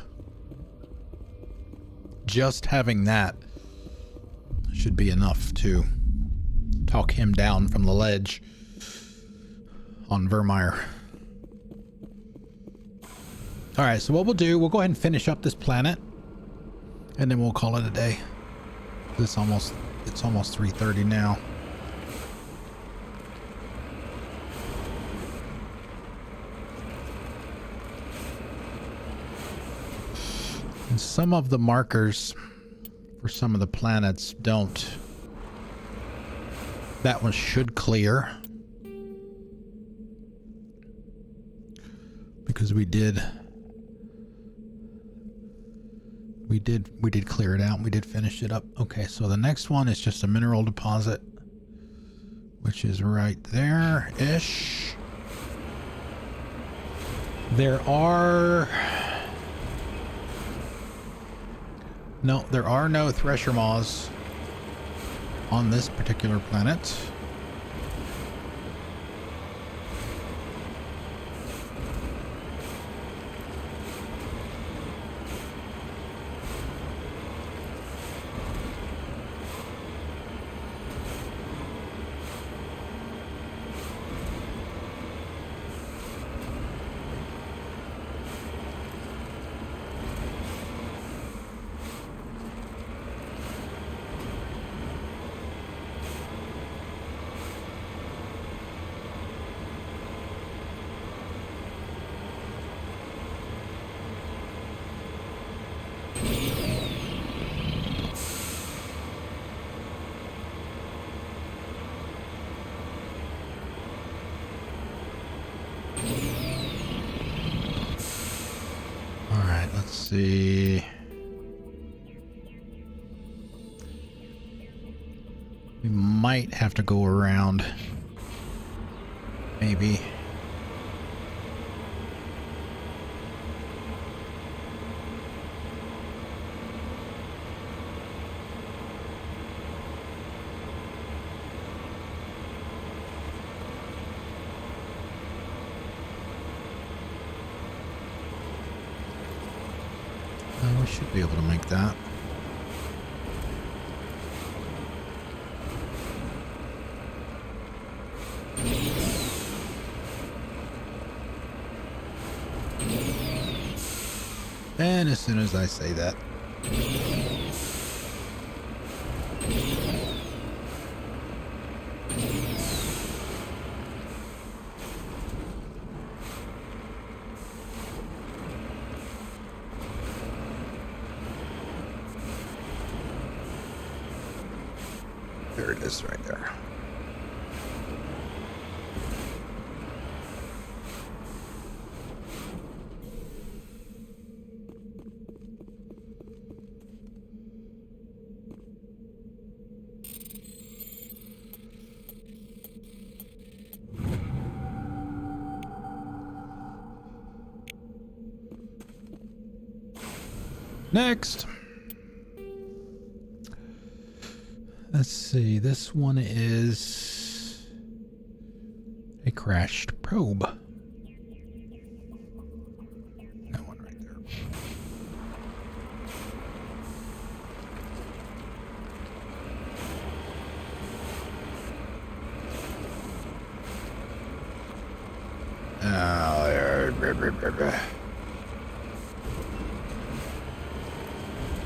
just having that should be enough to talk him down from the ledge on Vermeer. Alright, so what we'll do, we'll go ahead and finish up this planet, and then we'll call it a day. It's almost 3:30 now. And some of the markers for some of the planets don't. That one should clear. Because we did clear it out. We did finish it up. Okay, so the next one is just a mineral deposit, which is right there-ish. There are no thresher maws on this particular planet. See, we might have to go around, maybe. We should be able to make that. And as soon as I say that, there it is right there. Next. Let's see, this one is a crashed probe.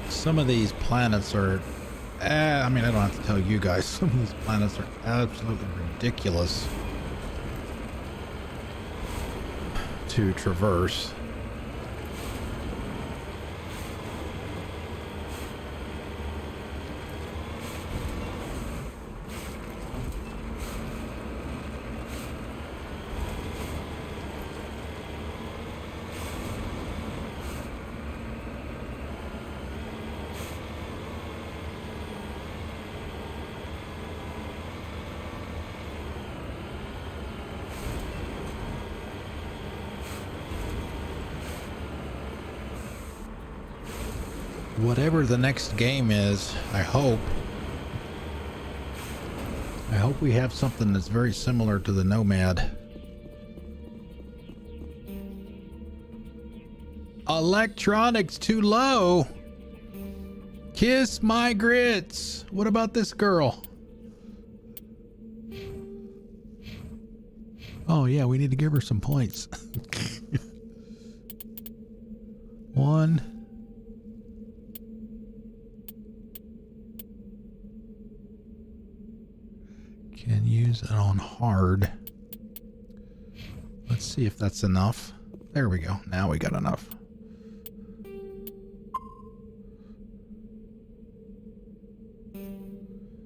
Some of these planets are, I mean, I don't have to tell you guys, some of these planets are absolutely ridiculous to traverse. Whatever the next game is, I hope we have something that's very similar to the Nomad. Electronics too low. Kiss my grits. What about this girl? Oh yeah, we need to give her some points. 1. Can use it on hard. Let's see if that's enough. There we go. Now we got enough.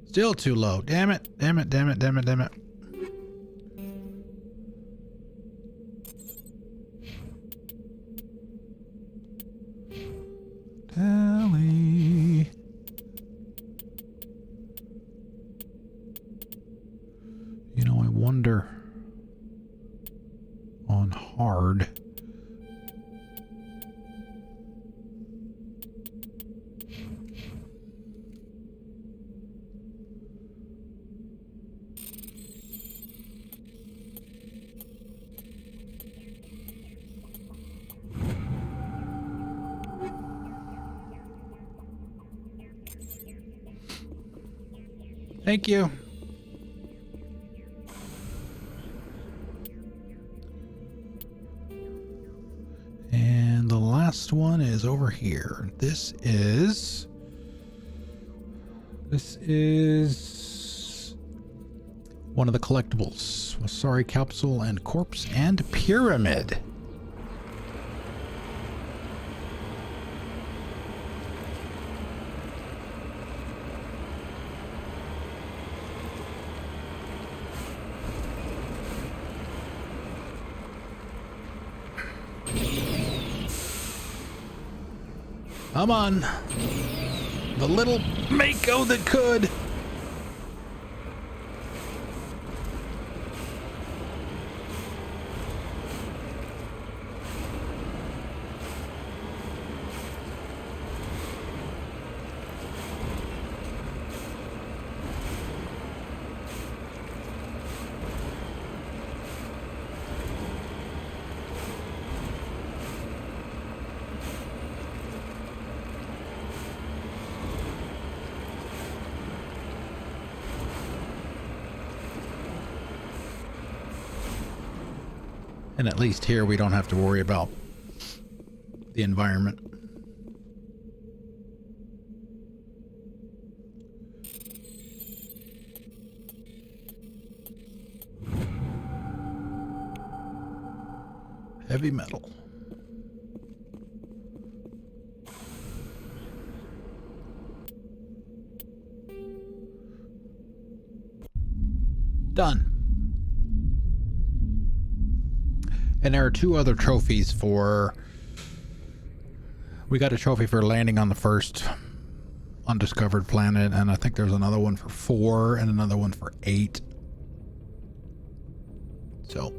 Still too low. Damn it. Damn it. Damn it. Damn it. Damn it. Tally. You know, I wonder on hard. Thank you. And the last one is over here. This is one of the collectibles. Wasari capsule and corpse and pyramid. Come on. The little Mako that could. And at least here we don't have to worry about the environment. Heavy metal. Done. And there are 2 other trophies for... We got a trophy for landing on the first undiscovered planet, and I think there's another one for 4 and another one for 8. So.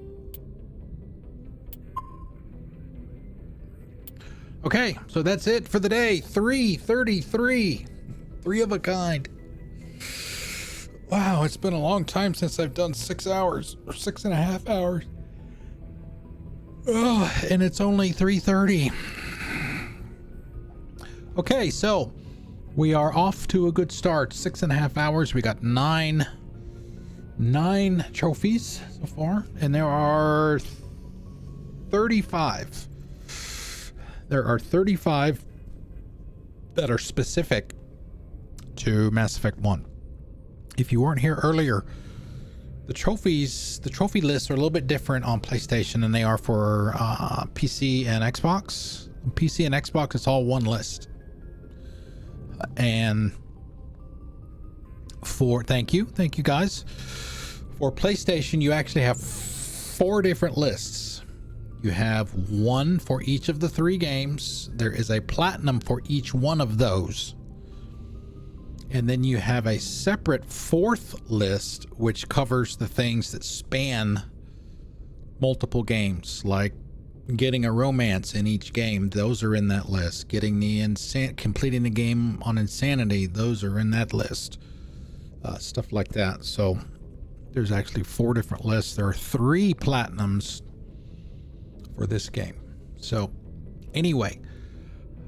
Okay, so that's it for the day. 333. 3 of a kind. Wow, it's been a long time since I've done 6 hours, or 6.5 hours. Oh, and it's only 3:30. Okay, so we are off to a good start. 6.5 hours. We got 9 trophies so far, and there are 35. There are 35 that are specific to Mass Effect 1. If you weren't here earlier, the trophy lists are a little bit different on PlayStation than they are for PC and Xbox. On PC and Xbox, it's all one list. And thank you guys. For PlayStation, you actually have 4 different lists. You have one for each of the 3 games. There is a platinum for each one of those. And then you have a separate 4th list, which covers the things that span multiple games, like getting a romance in each game. Those are in that list. Getting the completing the game on Insanity. Those are in that list. Stuff like that. So there's actually 4 different lists. There are 3 platinums for this game. So anyway,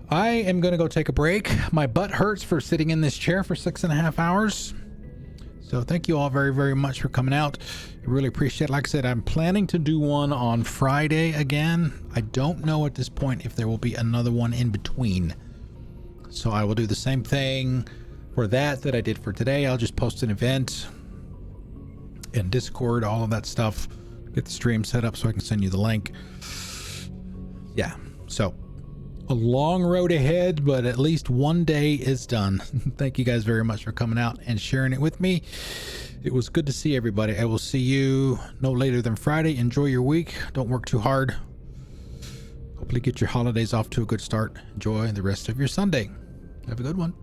I am going to go take a break. My butt hurts for sitting in this chair for 6.5 hours. So thank you all very, very much for coming out. I really appreciate it. Like I said, I'm planning to do one on Friday again. I don't know at this point if there will be another one in between. So I will do the same thing for that I did for today. I'll just post an event in Discord, all of that stuff. Get the stream set up so I can send you the link. Yeah, so a long road ahead, but at least one day is done. Thank you guys very much for coming out and sharing it with me. It was good to see everybody. I will see you no later than Friday. Enjoy your week. Don't work too hard. Hopefully get your holidays off to a good start. Enjoy the rest of your Sunday. Have a good one.